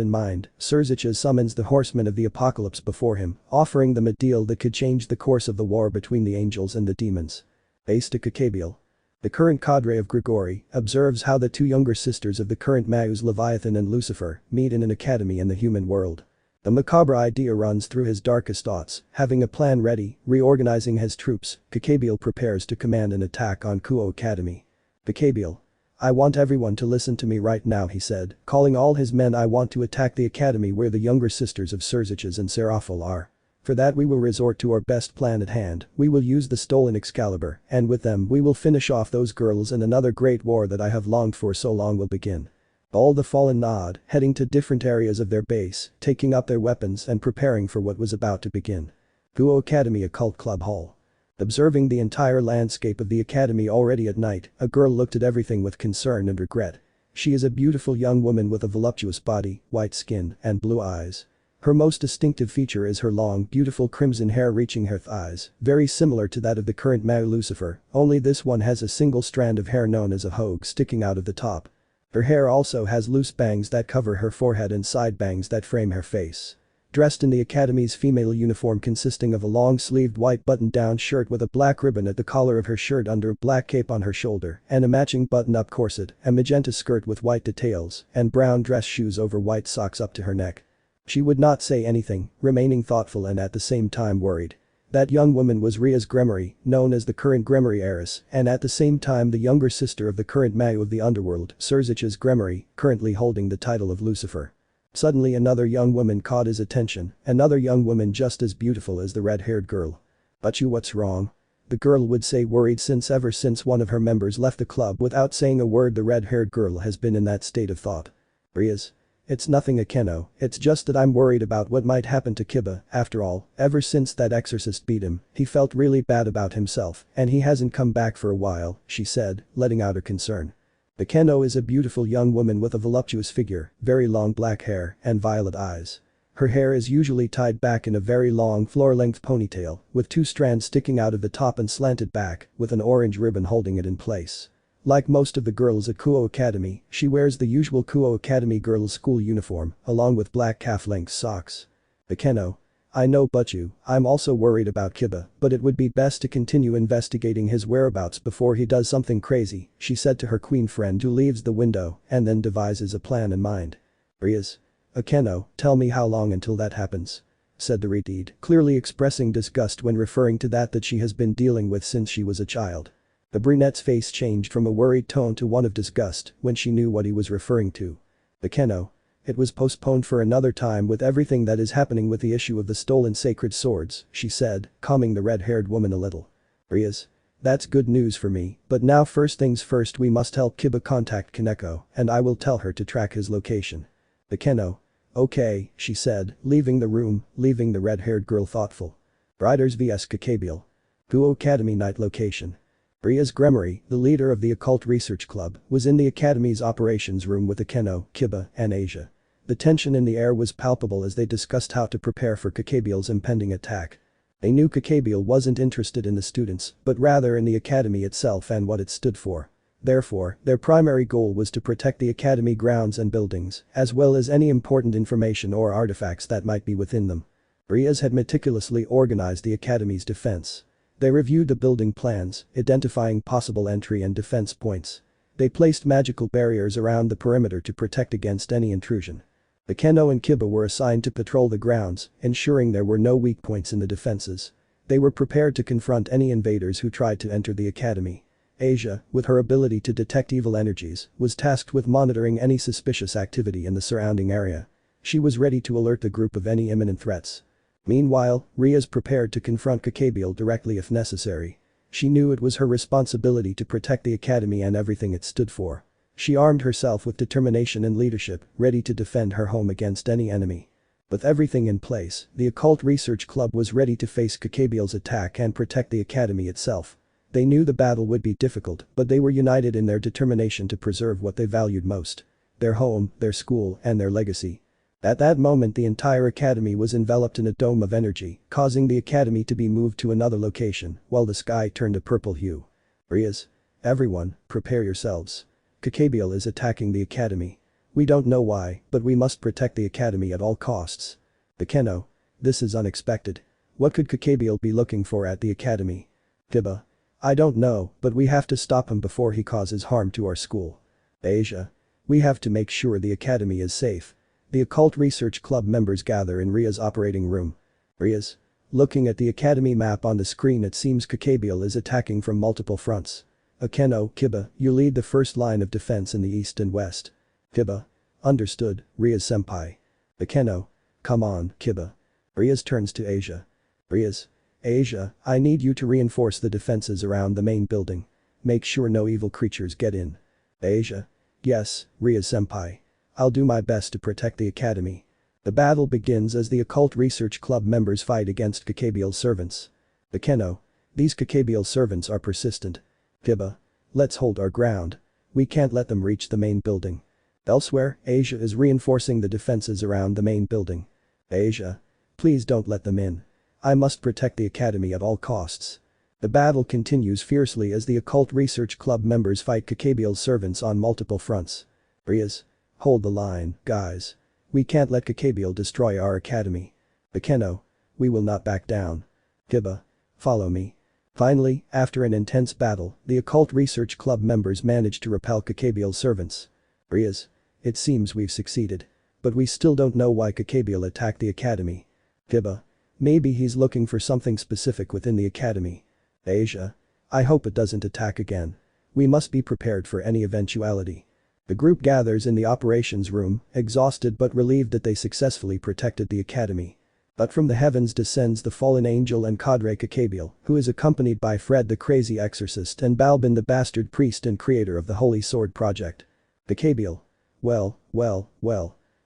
in mind, Surziches summons the horsemen of the apocalypse before him, offering them a deal that could change the course of the war between the angels and the demons. Base to Kakabiel. The current cadre of Gregory observes how the two younger sisters of the current Maus Leviathan and Lucifer meet in an academy in the human world. The macabre idea runs through his darkest thoughts, having a plan ready, reorganizing his troops, Kakabiel prepares to command an attack on Kuo Academy. Kakabiel. I want everyone to listen to me right now, he said, calling all his men. I want to attack the academy where the younger sisters of Surziches and Seraphil are. For that we will resort to our best plan at hand, we will use the stolen Excalibur, and with them we will finish off those girls and another great war that I have longed for so long will begin. All the fallen nod, heading to different areas of their base, taking up their weapons and preparing for what was about to begin. Kuo Academy Occult Club Hall. Observing the entire landscape of the academy already at night, a girl looked at everything with concern and regret. She is a beautiful young woman with a voluptuous body, white skin, and blue eyes. Her most distinctive feature is her long, beautiful crimson hair reaching her thighs, very similar to that of the current Mao Lucifer, only this one has a single strand of hair known as a hogue sticking out of the top. Her hair also has loose bangs that cover her forehead and side bangs that frame her face. Dressed in the academy's female uniform consisting of a long-sleeved white button-down shirt with a black ribbon at the collar of her shirt under a black cape on her shoulder, and a matching button-up corset, a magenta skirt with white details, and brown dress shoes over white socks up to her neck. She would not say anything, remaining thoughtful and at the same time worried. That young woman was Rias Gremory, known as the current Gremory heiress, and at the same time the younger sister of the current Mao of the underworld, Surziches Gremory, currently holding the title of Lucifer. Suddenly another young woman caught his attention, another young woman just as beautiful as the red-haired girl. "But you, what's wrong?" the girl would say, worried since ever since one of her members left the club without saying a word. The red-haired girl has been in that state of thought. "Rias. It's nothing, Akeno, it's just that I'm worried about what might happen to Kiba. After all, ever since that exorcist beat him, he felt really bad about himself and he hasn't come back for a while," she said, letting out her concern. Akeno is a beautiful young woman with a voluptuous figure, very long black hair, and violet eyes. Her hair is usually tied back in a very long floor-length ponytail, with two strands sticking out of the top and slanted back, with an orange ribbon holding it in place. Like most of the girls at Kuo Academy, she wears the usual Kuo Academy girls' school uniform, along with black calf-length socks. Akeno. I know, but I'm also worried about Kiba, but it would be best to continue investigating his whereabouts before he does something crazy, she said to her queen friend who leaves the window and then devises a plan in mind. Rias. Akeno, tell me how long until that happens? Said the redhead, clearly expressing disgust when referring to that she has been dealing with since she was a child. The brunette's face changed from a worried tone to one of disgust when she knew what he was referring to. Akeno. It was postponed for another time with everything that is happening with the issue of the stolen sacred swords, she said, calming the red-haired woman a little. Rias. That's good news for me, but now first things first, we must help Kiba contact Kaneko, and I will tell her to track his location. Akeno. Okay, she said, leaving the room, leaving the red-haired girl thoughtful. Riders vs Kakabiel. Kuo Academy night location. Rias Gremory, the leader of the Occult Research Club, was in the Academy's operations room with Akeno, Kiba, and Asia. The tension in the air was palpable as they discussed how to prepare for Kakabiel's impending attack. They knew Kakabiel wasn't interested in the students, but rather in the Academy itself and what it stood for. Therefore, their primary goal was to protect the Academy grounds and buildings, as well as any important information or artifacts that might be within them. Rias had meticulously organized the Academy's defense. They reviewed the building plans, identifying possible entry and defense points. They placed magical barriers around the perimeter to protect against any intrusion. Akeno and Kiba were assigned to patrol the grounds, ensuring there were no weak points in the defenses. They were prepared to confront any invaders who tried to enter the Academy. Asia, with her ability to detect evil energies, was tasked with monitoring any suspicious activity in the surrounding area. She was ready to alert the group of any imminent threats. Meanwhile, Rias prepared to confront Kakabiel directly if necessary. She knew it was her responsibility to protect the Academy and everything it stood for. She armed herself with determination and leadership, ready to defend her home against any enemy. With everything in place, the Occult Research Club was ready to face Kakabiel's attack and protect the Academy itself. They knew the battle would be difficult, but they were united in their determination to preserve what they valued most. Their home, their school, and their legacy. At that moment, the entire Academy was enveloped in a dome of energy, causing the Academy to be moved to another location, while the sky turned a purple hue. Rias. Everyone, prepare yourselves. Kakabiel is attacking the Academy. We don't know why, but we must protect the Academy at all costs. Akeno. This is unexpected. What could Kakabiel be looking for at the Academy? Kiba. I don't know, but we have to stop him before he causes harm to our school. Asia. We have to make sure the Academy is safe. The Occult Research Club members gather in Ria's operating room. Rias. Looking at the Academy map on the screen, it seems Kakabiel is attacking from multiple fronts. Akeno, Kiba, you lead the first line of defense in the east and west. Kiba. Understood, Rias-senpai. Akeno. Come on, Kiba. Rias turns to Asia. Rias. Asia, I need you to reinforce the defenses around the main building. Make sure no evil creatures get in. Asia. Yes, Rias-senpai. I'll do my best to protect the Academy. The battle begins as the Occult Research Club members fight against Kakabiel's servants. Akeno. These Kakabiel servants are persistent. Kiba. Let's hold our ground. We can't let them reach the main building. Elsewhere, Asia is reinforcing the defenses around the main building. Asia. Please don't let them in. I must protect the Academy at all costs. The battle continues fiercely as the Occult Research Club members fight Kakabiel's servants on multiple fronts. Rias. Hold the line, guys. We can't let Kakabiel destroy our Academy. Akeno. We will not back down. Kiba. Follow me. Finally, after an intense battle, the Occult Research Club members managed to repel Kakabiel's servants. Rias. It seems we've succeeded. But we still don't know why Kakabiel attacked the Academy. Kiba. Maybe he's looking for something specific within the Academy. Asia. I hope it doesn't attack again. We must be prepared for any eventuality. The group gathers in the operations room, exhausted but relieved that they successfully protected the Academy. But from the heavens descends the fallen angel and cadre Kakabiel, who is accompanied by Fred the crazy exorcist and Balbin the bastard priest and creator of the Holy Sword Project. Kakabiel. Well.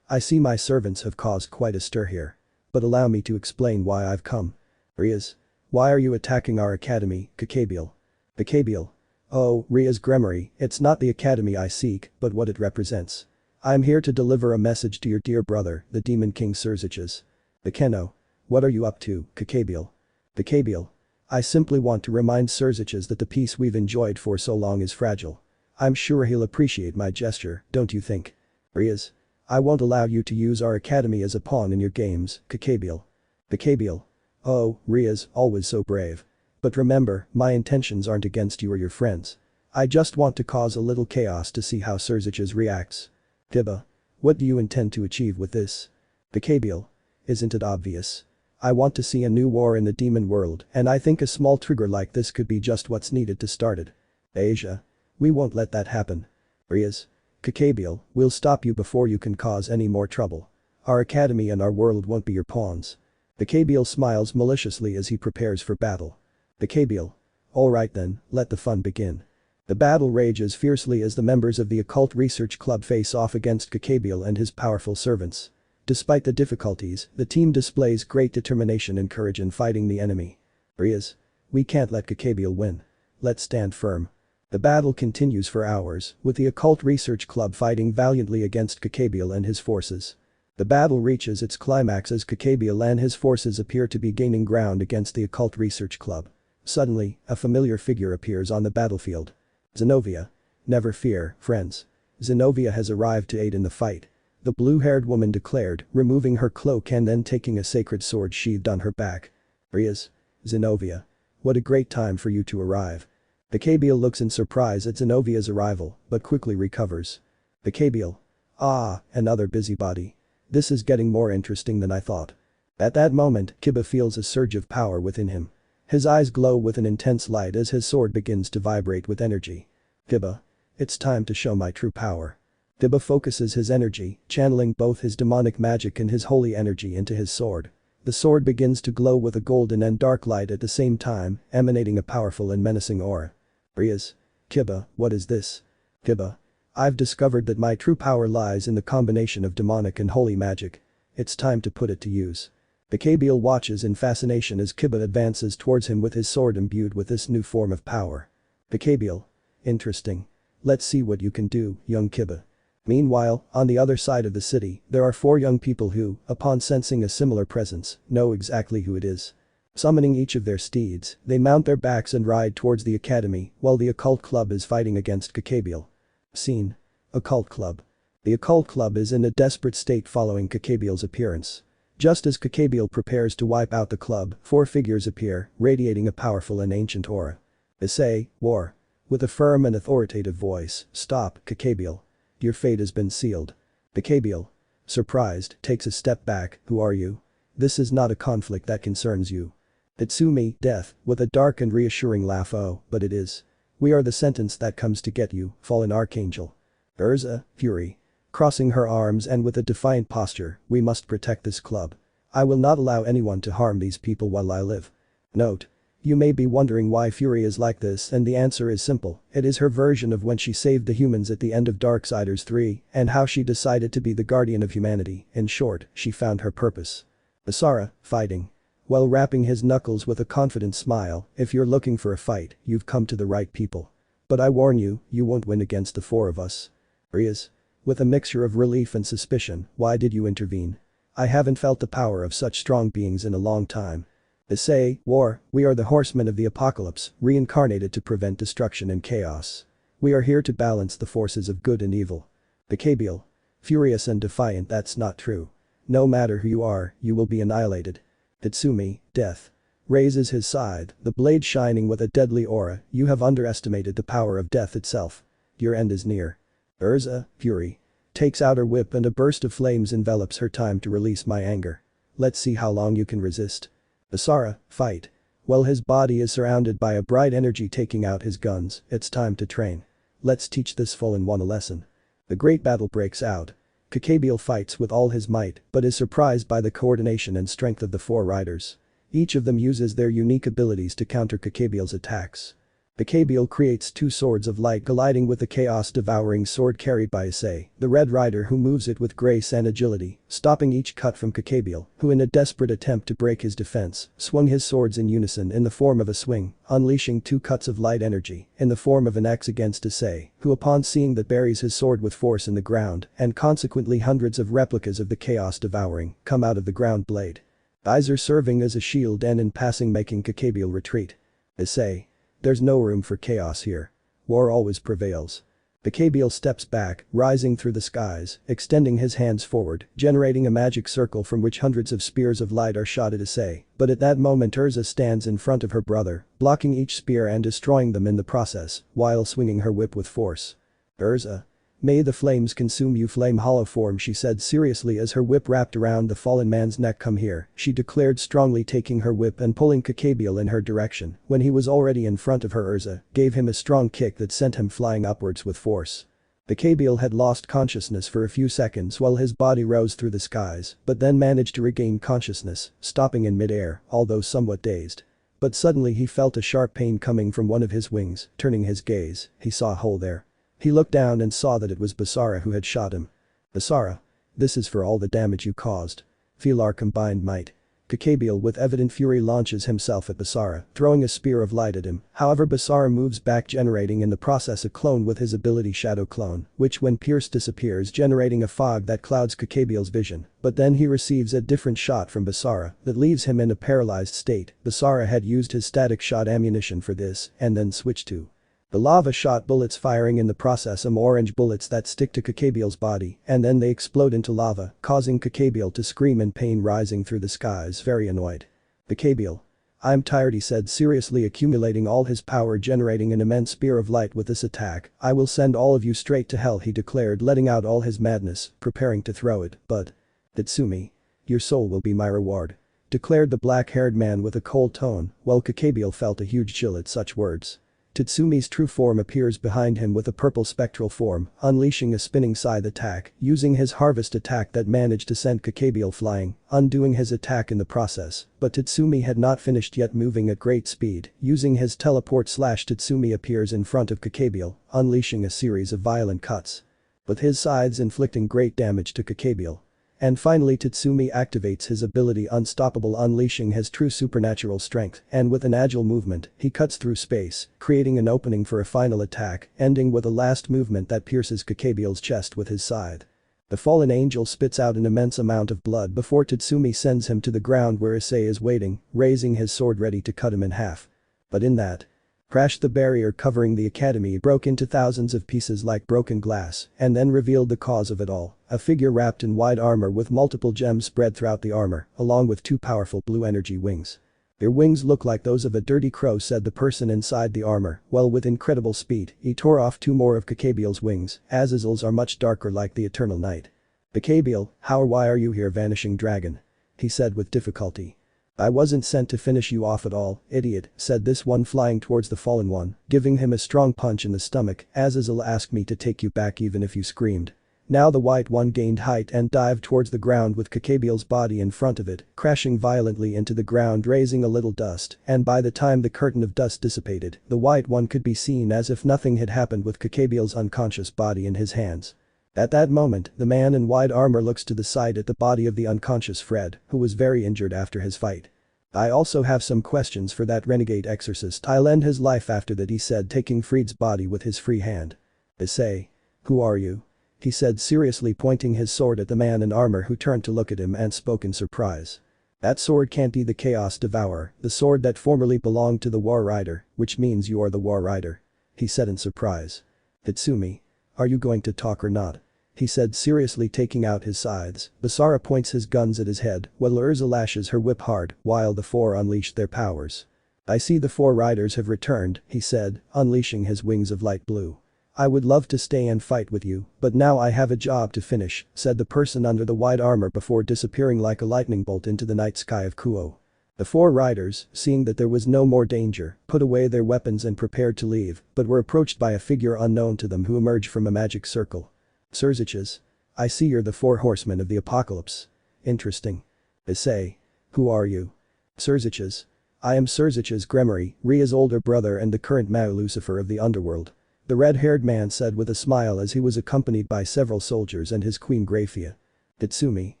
I see my servants have caused quite a stir here. But allow me to explain why I've come. Rias. Why are you attacking our Academy, Kakabiel? Kakabiel. Oh, Rias Gremory, it's not the Academy I seek, but what it represents. I'm here to deliver a message to your dear brother, the Demon King Serziches. Akeno. What are you up to, Kakabiel? Kakabiel. I simply want to remind Serziches that the peace we've enjoyed for so long is fragile. I'm sure he'll appreciate my gesture, don't you think? Rias. I won't allow you to use our Academy as a pawn in your games, Kakabiel. Kakabiel. Oh, Rias, always so brave. But remember, my intentions aren't against you or your friends. I just want to cause a little chaos to see how Serziches reacts. Kiba. What do you intend to achieve with this? Kakabiel. Isn't it obvious? I want to see a new war in the demon world, and I think a small trigger like this could be just what's needed to start it. Asia. We won't let that happen. Rias. Kakabiel, we'll stop you before you can cause any more trouble. Our Academy and our world won't be your pawns. Kakabiel smiles maliciously as he prepares for battle. Kakabiel. Alright then, let the fun begin. The battle rages fiercely as the members of the Occult Research Club face off against Kakabiel and his powerful servants. Despite the difficulties, the team displays great determination and courage in fighting the enemy. Rias. We can't let Kakabiel win. Let's stand firm. The battle continues for hours, with the Occult Research Club fighting valiantly against Kakabiel and his forces. The battle reaches its climax as Kakabiel and his forces appear to be gaining ground against the Occult Research Club. Suddenly, a familiar figure appears on the battlefield. Zenobia. Never fear, friends. Zenobia has arrived to aid in the fight. The blue-haired woman declared, removing her cloak and then taking a sacred sword sheathed on her back. Rias. Zenobia. What a great time for you to arrive. Kakabiel looks in surprise at Zenovia's arrival, but quickly recovers. Kakabiel. Ah, another busybody. This is getting more interesting than I thought. At that moment, Kiba feels a surge of power within him. His eyes glow with an intense light as his sword begins to vibrate with energy. Kiba. It's time to show my true power. Kiba focuses his energy, channeling both his demonic magic and his holy energy into his sword. The sword begins to glow with a golden and dark light at the same time, emanating a powerful and menacing aura. Rias. Kiba, what is this? Kiba. I've discovered that my true power lies in the combination of demonic and holy magic. It's time to put it to use. Kakabiel watches in fascination as Kiba advances towards him with his sword imbued with this new form of power. Kakabiel. Interesting. Let's see what you can do, young Kiba. Meanwhile, on the other side of the city, there are 4 young people who, upon sensing a similar presence, know exactly who it is. Summoning each of their steeds, they mount their backs and ride towards the academy while the Occult Club is fighting against Kakabiel. Scene. Occult Club. The Occult Club is in a desperate state following Kakabiel's appearance. Just as Kakabiel prepares to wipe out the club, 4 figures appear, radiating a powerful and ancient aura. Issei, war. With a firm and authoritative voice, stop, Kakabiel. Your fate has been sealed. Kakabiel. Surprised, takes a step back, who are you? This is not a conflict that concerns you. Itsumi, death, with a dark and reassuring laugh, oh, but it is. We are the sentence that comes to get you, fallen archangel. Urza, fury. Crossing her arms and with a defiant posture, we must protect this club. I will not allow anyone to harm these people while I live. Note. You may be wondering why Fury is like this, and the answer is simple. It is her version of when she saved the humans at the end of Darksiders 3 and how she decided to be the guardian of humanity. In short, she found her purpose. Asara, fighting. While wrapping his knuckles with a confident smile, if you're looking for a fight, you've come to the right people. But I warn you, you won't win against the 4 of us. Rias. With a mixture of relief and suspicion, why did you intervene? I haven't felt the power of such strong beings in a long time. Issei, war, we are the horsemen of the apocalypse, reincarnated to prevent destruction and chaos. We are here to balance the forces of good and evil. Kakabiel. Furious and defiant, that's not true. No matter who you are, you will be annihilated. Itsumi, death. Raises his scythe, the blade shining with a deadly aura. You have underestimated the power of death itself. Your end is near. Urza, fury. Takes out her whip and a burst of flames envelops her. Time to release my anger. Let's see how long you can resist. Asara, fight. While his body is surrounded by a bright energy taking out his guns, it's time to train. Let's teach this fallen one a lesson. The great battle breaks out. Kakabiel fights with all his might, but is surprised by the coordination and strength of the 4 riders. Each of them uses their unique abilities to counter Kakabiel's attacks. Kakabiel creates 2 swords of light colliding with the chaos-devouring sword carried by Issei, the Red Rider, who moves it with grace and agility, stopping each cut from Kakabiel, who in a desperate attempt to break his defense, swung his swords in unison in the form of a swing, unleashing 2 cuts of light energy in the form of an axe against Issei, who upon seeing that buries his sword with force in the ground, and consequently hundreds of replicas of the chaos-devouring come out of the ground blade. Eyes are serving as a shield and in passing making Kakabiel retreat. Issei. There's no room for chaos here. War always prevails. Kakabiel steps back, rising through the skies, extending his hands forward, generating a magic circle from which hundreds of spears of light are shot at Issei, but at that moment Urza stands in front of her brother, blocking each spear and destroying them in the process, while swinging her whip with force. Urza. May the flames consume you, flame hollow form, she said seriously as her whip wrapped around the fallen man's neck. Come here, she declared strongly, taking her whip and pulling Kakabiel in her direction. When he was already in front of her, Urza gave him a strong kick that sent him flying upwards with force. Kakabiel had lost consciousness for a few seconds while his body rose through the skies, but then managed to regain consciousness, stopping in mid-air, although somewhat dazed. But suddenly he felt a sharp pain coming from one of his wings, turning his gaze, he saw a hole there. He looked down and saw that it was Basara who had shot him. Basara. This is for all the damage you caused. Feel our combined might. Kakabiel with evident fury launches himself at Basara, throwing a spear of light at him. However, Basara moves back, generating in the process a clone with his ability Shadow Clone, which when pierced disappears, generating a fog that clouds Kakabiel's vision. But then he receives a different shot from Basara that leaves him in a paralyzed state. Basara had used his static shot ammunition for this and then switched to the lava shot bullets, firing in the process some orange bullets that stick to Kakabiel's body and then they explode into lava, causing Kakabiel to scream in pain, rising through the skies, very annoyed. Kakabiel. I'm tired, he said, seriously accumulating all his power, generating an immense spear of light with this attack. I will send all of you straight to hell, he declared, letting out all his madness, preparing to throw it, but Tatsumi. Your soul will be my reward, declared the black-haired man with a cold tone, while Kakabiel felt a huge chill at such words. Tatsumi's true form appears behind him with a purple spectral form, unleashing a spinning scythe attack, using his harvest attack that managed to send Kakabiel flying, undoing his attack in the process, but Tatsumi had not finished yet, moving at great speed, using his teleport slash Tatsumi appears in front of Kakabiel, unleashing a series of violent cuts, with his scythes inflicting great damage to Kakabiel. And finally Tatsumi activates his ability Unstoppable, unleashing his true supernatural strength, and with an agile movement, he cuts through space, creating an opening for a final attack, ending with a last movement that pierces Kakabiel's chest with his scythe. The fallen angel spits out an immense amount of blood before Tatsumi sends him to the ground where Issei is waiting, raising his sword ready to cut him in half. But in that crash, the barrier covering the academy broke into thousands of pieces like broken glass and then revealed the cause of it all, a figure wrapped in white armor with multiple gems spread throughout the armor, along with two powerful blue energy wings. Their wings look like those of a dirty crow, said the person inside the armor, while with incredible speed, he tore off two more of Kakabiel's wings. Azazel's are much darker like the eternal night. Kakabiel, how or why are you here, vanishing dragon? He said with difficulty. I wasn't sent to finish you off at all, idiot, said this one, flying towards the fallen one, giving him a strong punch in the stomach. Azazel asked me to take you back even if you screamed. Now the white one gained height and dived towards the ground with Kakabiel's body in front of it, crashing violently into the ground, raising a little dust, and by the time the curtain of dust dissipated, the white one could be seen as if nothing had happened with Kakabiel's unconscious body in his hands. At that moment, the man in white armor looks to the side at the body of the unconscious Fred, who was very injured after his fight. I also have some questions for that renegade exorcist. I'll end his life after that, he said, taking Fred's body with his free hand. Issei. Who are you? He said seriously, pointing his sword at the man in armor, who turned to look at him and spoke in surprise. That sword can't be the Chaos Devourer, the sword that formerly belonged to the War Rider, which means you are the War Rider, he said in surprise. Tatsumi. Are you going to talk or not? He said seriously, taking out his scythes. Basara points his guns at his head, while Urza lashes her whip hard, while the four unleashed their powers. I see the four riders have returned, he said, unleashing his wings of light blue. I would love to stay and fight with you, but now I have a job to finish, said the person under the white armor before disappearing like a lightning bolt into the night sky of Kuo. The four riders, seeing that there was no more danger, put away their weapons and prepared to leave, but were approached by a figure unknown to them who emerged from a magic circle. Surziches. I see you're the four horsemen of the apocalypse. Interesting. Issei. Who are you? Surziches. I am Surziches Gremory, Ria's older brother and the current Mao Lucifer of the underworld. The red-haired man said with a smile as he was accompanied by several soldiers and his queen Grafiya. Tatsumi.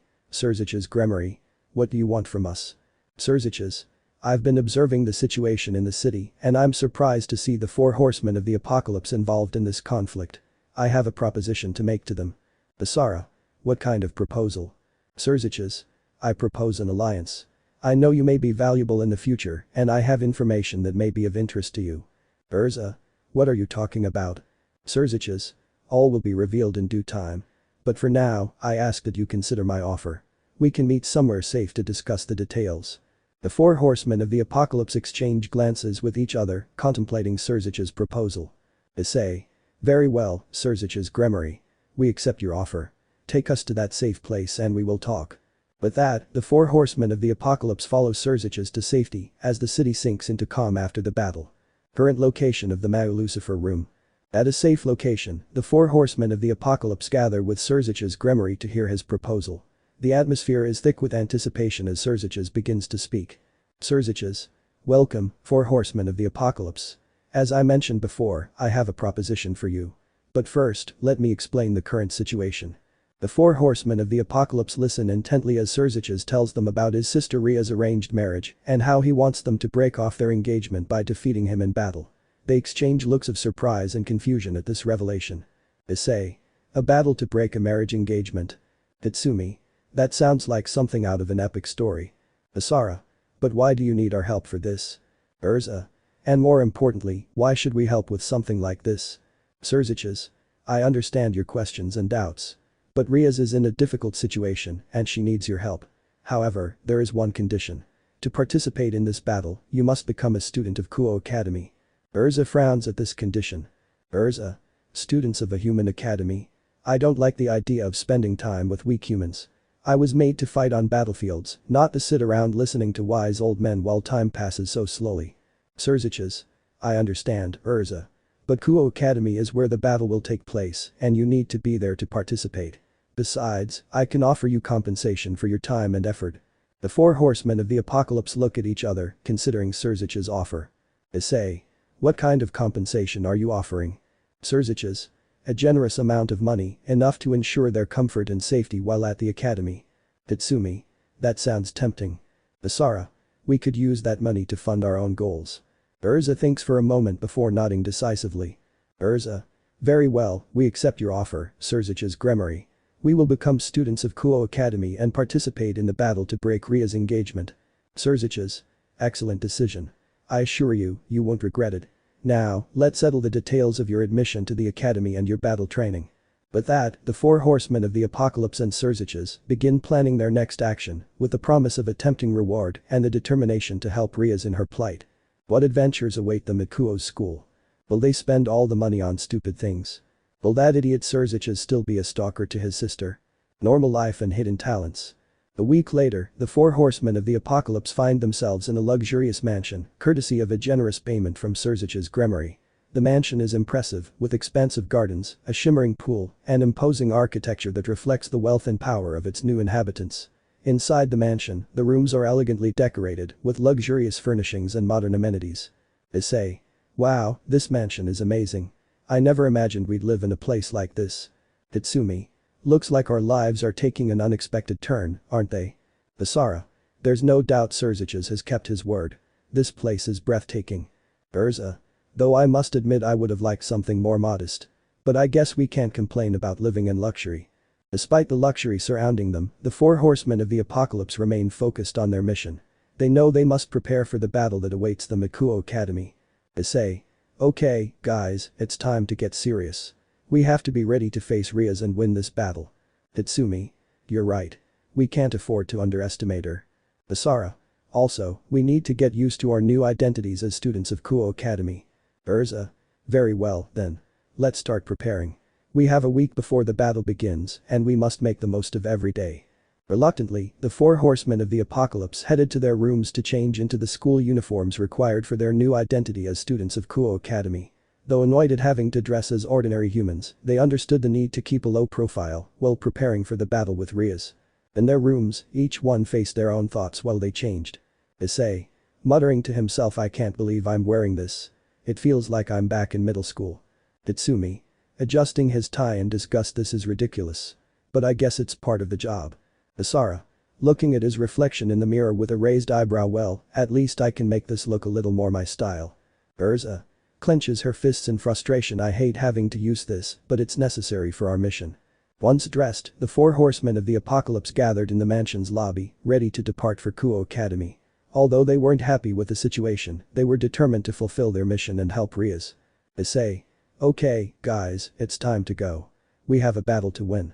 Surziches Gremory. What do you want from us? Surziches. I've been observing the situation in the city and I'm surprised to see the four horsemen of the apocalypse involved in this conflict. I have a proposition to make to them. Basara. What kind of proposal? Surziches. I propose an alliance. I know you may be valuable in the future and I have information that may be of interest to you. Urza. What are you talking about? Surziches. All will be revealed in due time. But for now, I ask that you consider my offer. We can meet somewhere safe to discuss the details. The four horsemen of the apocalypse exchange glances with each other, contemplating Surziches' proposal. Issei. Very well, Surziches Gremory. We accept your offer. Take us to that safe place and we will talk. With that, the four horsemen of the apocalypse follow Surziches to safety as the city sinks into calm after the battle. Current location of the Mao Lucifer room. At a safe location, the four horsemen of the apocalypse gather with Surziches Gremory to hear his proposal. The atmosphere is thick with anticipation as Surziches begins to speak. Surziches. Welcome, four horsemen of the apocalypse. As I mentioned before, I have a proposition for you. But first, let me explain the current situation. The four horsemen of the apocalypse listen intently as Serziches tells them about his sister Ria's arranged marriage and how he wants them to break off their engagement by defeating him in battle. They exchange looks of surprise and confusion at this revelation. Issei. A battle to break a marriage engagement. Hitsumi. That sounds like something out of an epic story. Asara. But why do you need our help for this? Urza. And more importantly, why should we help with something like this? Serziches. I understand your questions and doubts. But Rias is in a difficult situation and she needs your help. However, there is one condition. To participate in this battle, you must become a student of Kuo Academy. Urza frowns at this condition. Urza. Students of a human academy? I don't like the idea of spending time with weak humans. I was made to fight on battlefields, not to sit around listening to wise old men while time passes so slowly. Serziches. I understand, Urza. But Kuo Academy is where the battle will take place and you need to be there to participate. Besides, I can offer you compensation for your time and effort. The four horsemen of the apocalypse look at each other, considering Serziches' offer. Issei. What kind of compensation are you offering? Serziches. A generous amount of money, enough to ensure their comfort and safety while at the academy. Hitsumi. That sounds tempting. Asara. We could use that money to fund our own goals. Urza thinks for a moment before nodding decisively. Urza. Very well, we accept your offer, Serziches Gremory. We will become students of Kuo Academy and participate in the battle to break Ria's engagement. Serziches. Excellent decision. I assure you, you won't regret it. Now, let's settle the details of your admission to the academy and your battle training. With that, the four horsemen of the apocalypse and Serziches begin planning their next action, with the promise of a tempting reward and the determination to help Rias in her plight. What adventures await them at Kuo's school? Will they spend all the money on stupid things? Will that idiot Serziches still be a stalker to his sister? Normal life and hidden talents. A week later, the four horsemen of the apocalypse find themselves in a luxurious mansion, courtesy of a generous payment from Serziches Gremory. The mansion is impressive, with expansive gardens, a shimmering pool, and imposing architecture that reflects the wealth and power of its new inhabitants. Inside the mansion, the rooms are elegantly decorated, with luxurious furnishings and modern amenities. Issei. Wow, this mansion is amazing. I never imagined we'd live in a place like this. Hitsumi. Looks like our lives are taking an unexpected turn, aren't they? Asara. There's no doubt Serziches has kept his word. This place is breathtaking. Urza. Though I must admit I would have liked something more modest. But I guess we can't complain about living in luxury. Despite the luxury surrounding them, the four horsemen of the apocalypse remain focused on their mission. They know they must prepare for the battle that awaits them at Kuo Academy. Issei. Okay, guys, it's time to get serious. We have to be ready to face Rias and win this battle. Hitsumi. You're right. We can't afford to underestimate her. Asara. Also, we need to get used to our new identities as students of Kuo Academy. Urza. Very well, then. Let's start preparing. We have a week before the battle begins and we must make the most of every day. Reluctantly, the four horsemen of the apocalypse headed to their rooms to change into the school uniforms required for their new identity as students of Kuo Academy. Though annoyed at having to dress as ordinary humans, they understood the need to keep a low profile while preparing for the battle with Rias. In their rooms, each one faced their own thoughts while they changed. Issei. Muttering to himself, I can't believe I'm wearing this. It feels like I'm back in middle school. Hitsumi. Adjusting his tie in disgust, this is ridiculous. But I guess it's part of the job. Asara. Looking at his reflection in the mirror with a raised eyebrow, well, at least I can make this look a little more my style. Urza. Clenches her fists in frustration, I hate having to use this, but it's necessary for our mission. Once dressed, the four horsemen of the apocalypse gathered in the mansion's lobby, ready to depart for Kuo Academy. Although they weren't happy with the situation, they were determined to fulfill their mission and help Rias. Issei. Okay, guys, it's time to go. We have a battle to win.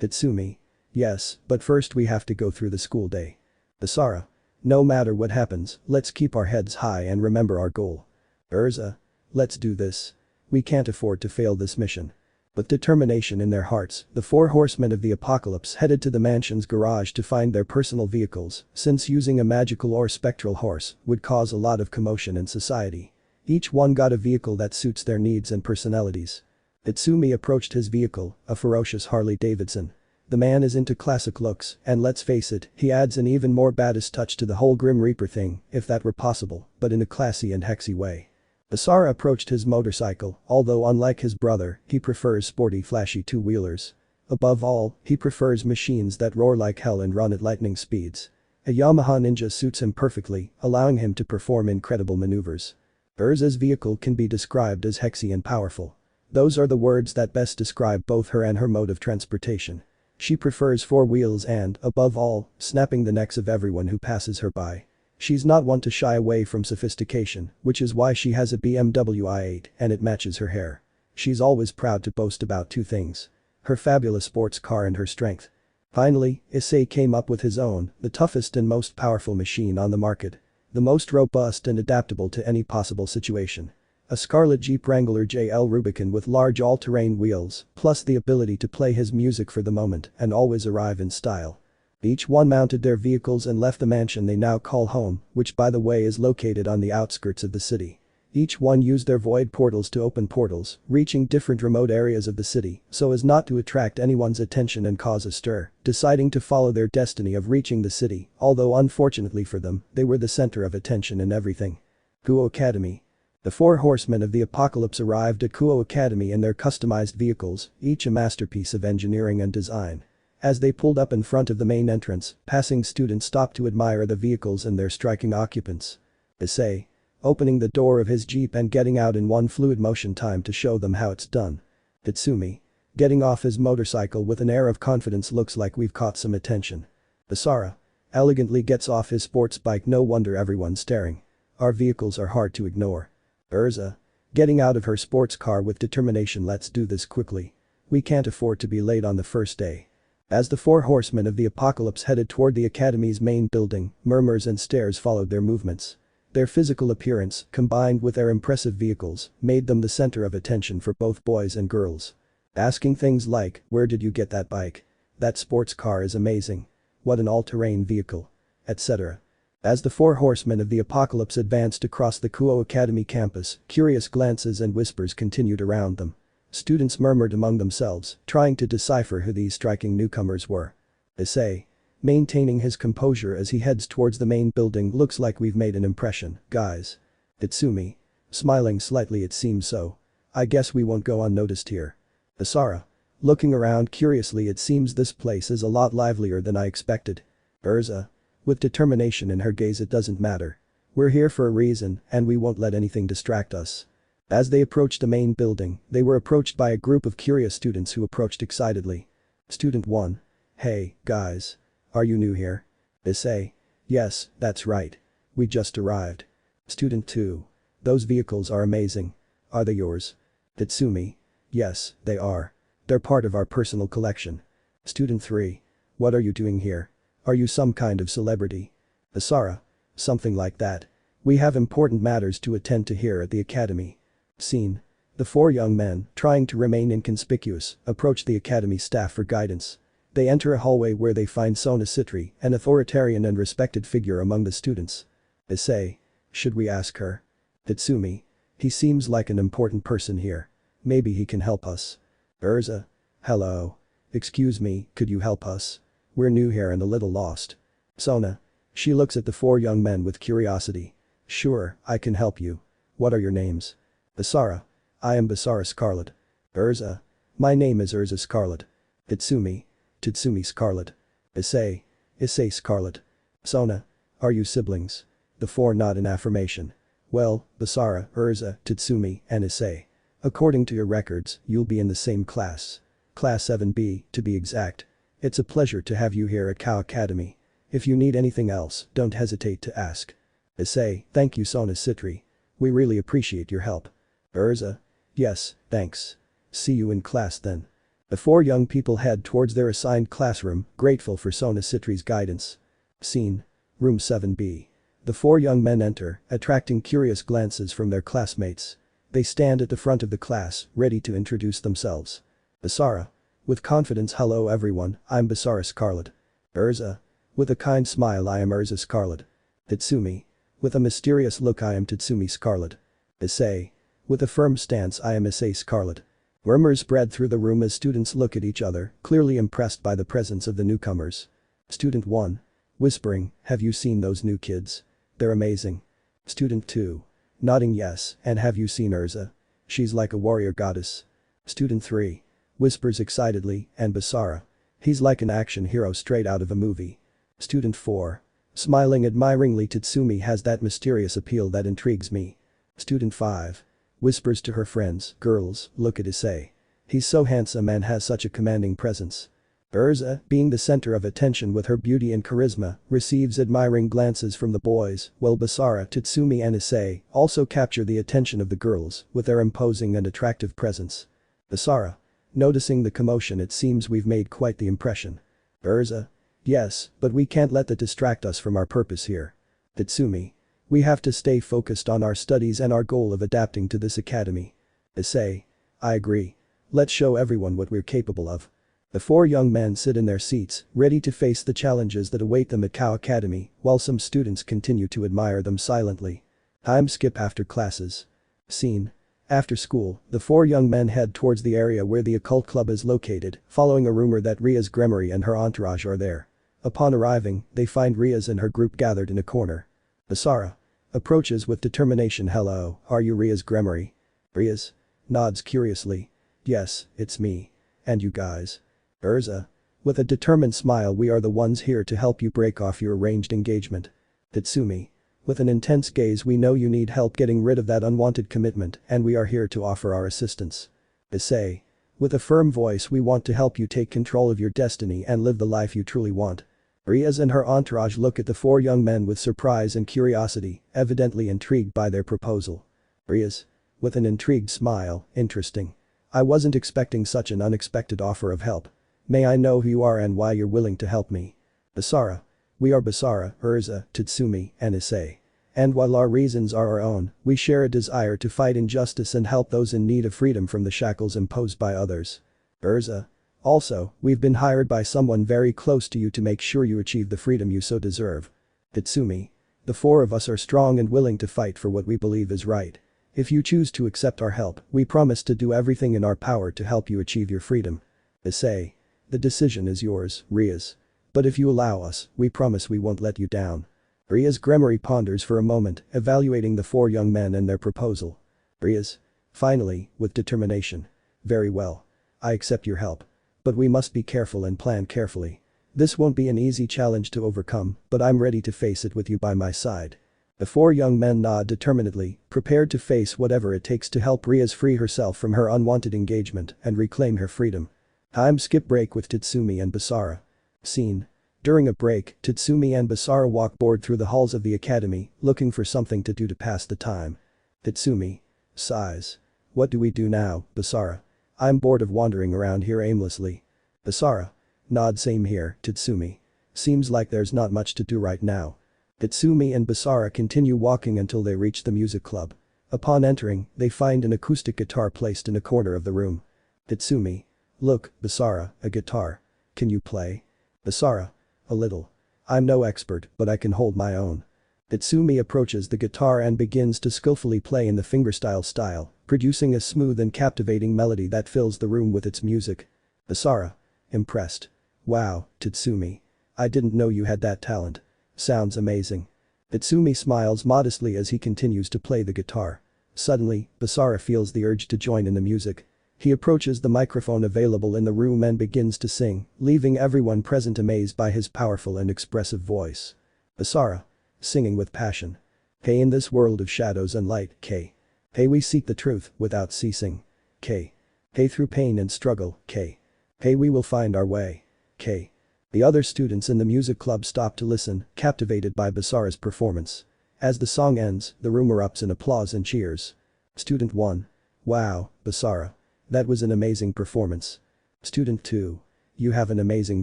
Hitsumi. Yes, but first we have to go through the school day. Asara. No matter what happens, let's keep our heads high and remember our goal. Urza. Let's do this. We can't afford to fail this mission. With determination in their hearts, the four horsemen of the apocalypse headed to the mansion's garage to find their personal vehicles, since using a magical or spectral horse would cause a lot of commotion in society. Each one got a vehicle that suits their needs and personalities. Hitsumi approached his vehicle, a ferocious Harley Davidson. The man is into classic looks, and let's face it, he adds an even more badass touch to the whole Grim Reaper thing, if that were possible, but in a classy and hexy way. Basara approached his motorcycle, although unlike his brother, he prefers sporty flashy two-wheelers. Above all, he prefers machines that roar like hell and run at lightning speeds. A Yamaha Ninja suits him perfectly, allowing him to perform incredible maneuvers. Urza's vehicle can be described as hexy and powerful. Those are the words that best describe both her and her mode of transportation. She prefers four wheels and, above all, snapping the necks of everyone who passes her by. She's not one to shy away from sophistication, which is why she has a BMW i8 and it matches her hair. She's always proud to boast about two things: her fabulous sports car and her strength. Finally, Issei came up with his own, the toughest and most powerful machine on the market. The most robust and adaptable to any possible situation. A Scarlet Jeep Wrangler JL Rubicon with large all-terrain wheels, plus the ability to play his music for the moment and always arrive in style. Each one mounted their vehicles and left the mansion they now call home, which by the way is located on the outskirts of the city. Each one used their void portals to open portals, reaching different remote areas of the city so as not to attract anyone's attention and cause a stir, deciding to follow their destiny of reaching the city, although unfortunately for them, they were the center of attention and everything. Kuo Academy. The four horsemen of the apocalypse arrived at Kuo Academy in their customized vehicles, each a masterpiece of engineering and design. As they pulled up in front of the main entrance, passing students stopped to admire the vehicles and their striking occupants. Issei. Opening the door of his jeep and getting out in one fluid motion time to show them how it's done. Tatsumi. Getting off his motorcycle with an air of confidence. Looks like we've caught some attention. Basara. Elegantly gets off his sports bike. No wonder everyone's staring. Our vehicles are hard to ignore. Urza. Getting out of her sports car with determination. Let's do this quickly. We can't afford to be late on the first day. As the four horsemen of the apocalypse headed toward the academy's main building, murmurs and stares followed their movements. Their physical appearance, combined with their impressive vehicles, made them the center of attention for both boys and girls. Asking things like, "Where did you get that bike? That sports car is amazing. What an all-terrain vehicle," etc. As the four horsemen of the apocalypse advanced across the Kuo Academy campus, curious glances and whispers continued around them. Students murmured among themselves, trying to decipher who these striking newcomers were. Issei. Maintaining his composure as he heads towards the main building. Looks like we've made an impression, guys. Tatsumi. Smiling slightly. It seems so. I guess we won't go unnoticed here. Basara. Looking around curiously. It seems this place is a lot livelier than I expected. Urza. With determination in her gaze. It doesn't matter. We're here for a reason and we won't let anything distract us. As they approached the main building, they were approached by a group of curious students who approached excitedly. Student 1. Hey, guys. Are you new here? Issei. Yes, that's right. We just arrived. Student 2. Those vehicles are amazing. Are they yours? Tatsumi. Yes, they are. They're part of our personal collection. Student 3. What are you doing here? Are you some kind of celebrity? Basara. Something like that. We have important matters to attend to here at the academy. Scene. The four young men, trying to remain inconspicuous, approach the academy staff for guidance. They enter a hallway where they find Sona Citri, an authoritarian and respected figure among the students. Issei. Should we ask her? Tatsumi. He seems like an important person here. Maybe he can help us. Urza. Hello. Excuse me, could you help us? We're new here and a little lost. Sona. She looks at the four young men with curiosity. Sure, I can help you. What are your names? Basara. I am Basara Scarlet. Urza. My name is Urza Scarlet. Tatsumi. Tatsumi Scarlet. Issei. Issei Scarlet. Sona. Are you siblings? The four nod in affirmation. Well, Basara, Urza, Tatsumi, and Issei. According to your records, you'll be in the same class. Class 7B, to be exact. It's a pleasure to have you here at Kuo Academy. If you need anything else, don't hesitate to ask. Issei. Thank you Sona Citri. We really appreciate your help. Urza. Yes, thanks. See you in class then. The four young people head towards their assigned classroom, grateful for Sona Citri's guidance. Scene. Room 7B. The four young men enter, attracting curious glances from their classmates. They stand at the front of the class, ready to introduce themselves. Basara. With confidence. Hello everyone, I'm Basara Scarlet. Urza. With a kind smile. I am Urza Scarlet. Tatsumi. With a mysterious look. I am Tatsumi Scarlet. Issei. With a firm stance. I am Issei Scarlet. Murmurs spread through the room as students look at each other, clearly impressed by the presence of the newcomers. Student 1. Whispering, have you seen those new kids? They're amazing. Student 2. Nodding yes, and have you seen Urza? She's like a warrior goddess. Student 3. Whispers excitedly, and Basara. He's like an action hero straight out of a movie. Student 4. Smiling admiringly, Tatsumi has that mysterious appeal that intrigues me. Student 5. Whispers to her friends, girls, look at Issei. He's so handsome and has such a commanding presence. Urza, being the center of attention with her beauty and charisma, receives admiring glances from the boys, while Basara, Tatsumi and Issei also capture the attention of the girls with their imposing and attractive presence. Basara. Noticing the commotion, it seems we've made quite the impression. Urza. Yes, but we can't let that distract us from our purpose here. Tatsumi. We have to stay focused on our studies and our goal of adapting to this academy. Issei. I agree. Let's show everyone what we're capable of. The four young men sit in their seats, ready to face the challenges that await them at Kao Academy, while some students continue to admire them silently. Time skip after classes. Scene. After school, the four young men head towards the area where the occult club is located, following a rumor that Rias Gremory and her entourage are there. Upon arriving, they find Rias and her group gathered in a corner. Basara. Approaches with determination. Hello, are you Rias Gremory? Rias. Nods curiously. Yes, it's me. And you guys? Urza. With a determined smile, we are the ones here to help you break off your arranged engagement. Tatsumi. With an intense gaze, we know you need help getting rid of that unwanted commitment and we are here to offer our assistance. Issei. With a firm voice, we want to help you take control of your destiny and live the life you truly want. Rias and her entourage look at the four young men with surprise and curiosity, evidently intrigued by their proposal. Rias. With an intrigued smile, interesting. I wasn't expecting such an unexpected offer of help. May I know who you are and why you're willing to help me? Basara. We are Basara, Urza, Tatsumi, and Issei. And while our reasons are our own, we share a desire to fight injustice and help those in need of freedom from the shackles imposed by others. Urza. Also, we've been hired by someone very close to you to make sure you achieve the freedom you so deserve. Tatsumi. The four of us are strong and willing to fight for what we believe is right. If you choose to accept our help, we promise to do everything in our power to help you achieve your freedom. Issei. The decision is yours, Rias. But if you allow us, we promise we won't let you down. Rias Gremory ponders for a moment, evaluating the four young men and their proposal. Rias. Finally, with determination. Very well. I accept your help. But we must be careful and plan carefully. This won't be an easy challenge to overcome, but I'm ready to face it with you by my side. The four young men nod determinedly, prepared to face whatever it takes to help Rias free herself from her unwanted engagement and reclaim her freedom. Time skip break with Tatsumi and Basara. Scene. During a break, Tatsumi and Basara walk bored through the halls of the academy, looking for something to do to pass the time. Tatsumi. Sighs. What do we do now, Basara? I'm bored of wandering around here aimlessly. Basara. Nod same here, Tatsumi. Seems like there's not much to do right now. Tatsumi and Basara continue walking until they reach the music club. Upon entering, they find an acoustic guitar placed in a corner of the room. Tatsumi. Look, Basara, a guitar. Can you play? Basara. A little. I'm no expert, but I can hold my own. Tatsumi approaches the guitar and begins to skillfully play in the fingerstyle style, producing a smooth and captivating melody that fills the room with its music. Basara. Impressed. Wow, Tatsumi. I didn't know you had that talent. Sounds amazing. Tatsumi smiles modestly as he continues to play the guitar. Suddenly, Basara feels the urge to join in the music. He approaches the microphone available in the room and begins to sing, leaving everyone present amazed by his powerful and expressive voice. Basara. Singing with passion. Hey, in this world of shadows and light, K. Hey, we seek the truth without ceasing. K. Hey, through pain and struggle, K. Hey, we will find our way. K. The other students in the music club stop to listen, captivated by Basara's performance. As the song ends, the room erupts in applause and cheers. Student 1. Wow, Basara. That was an amazing performance. Student 2. You have an amazing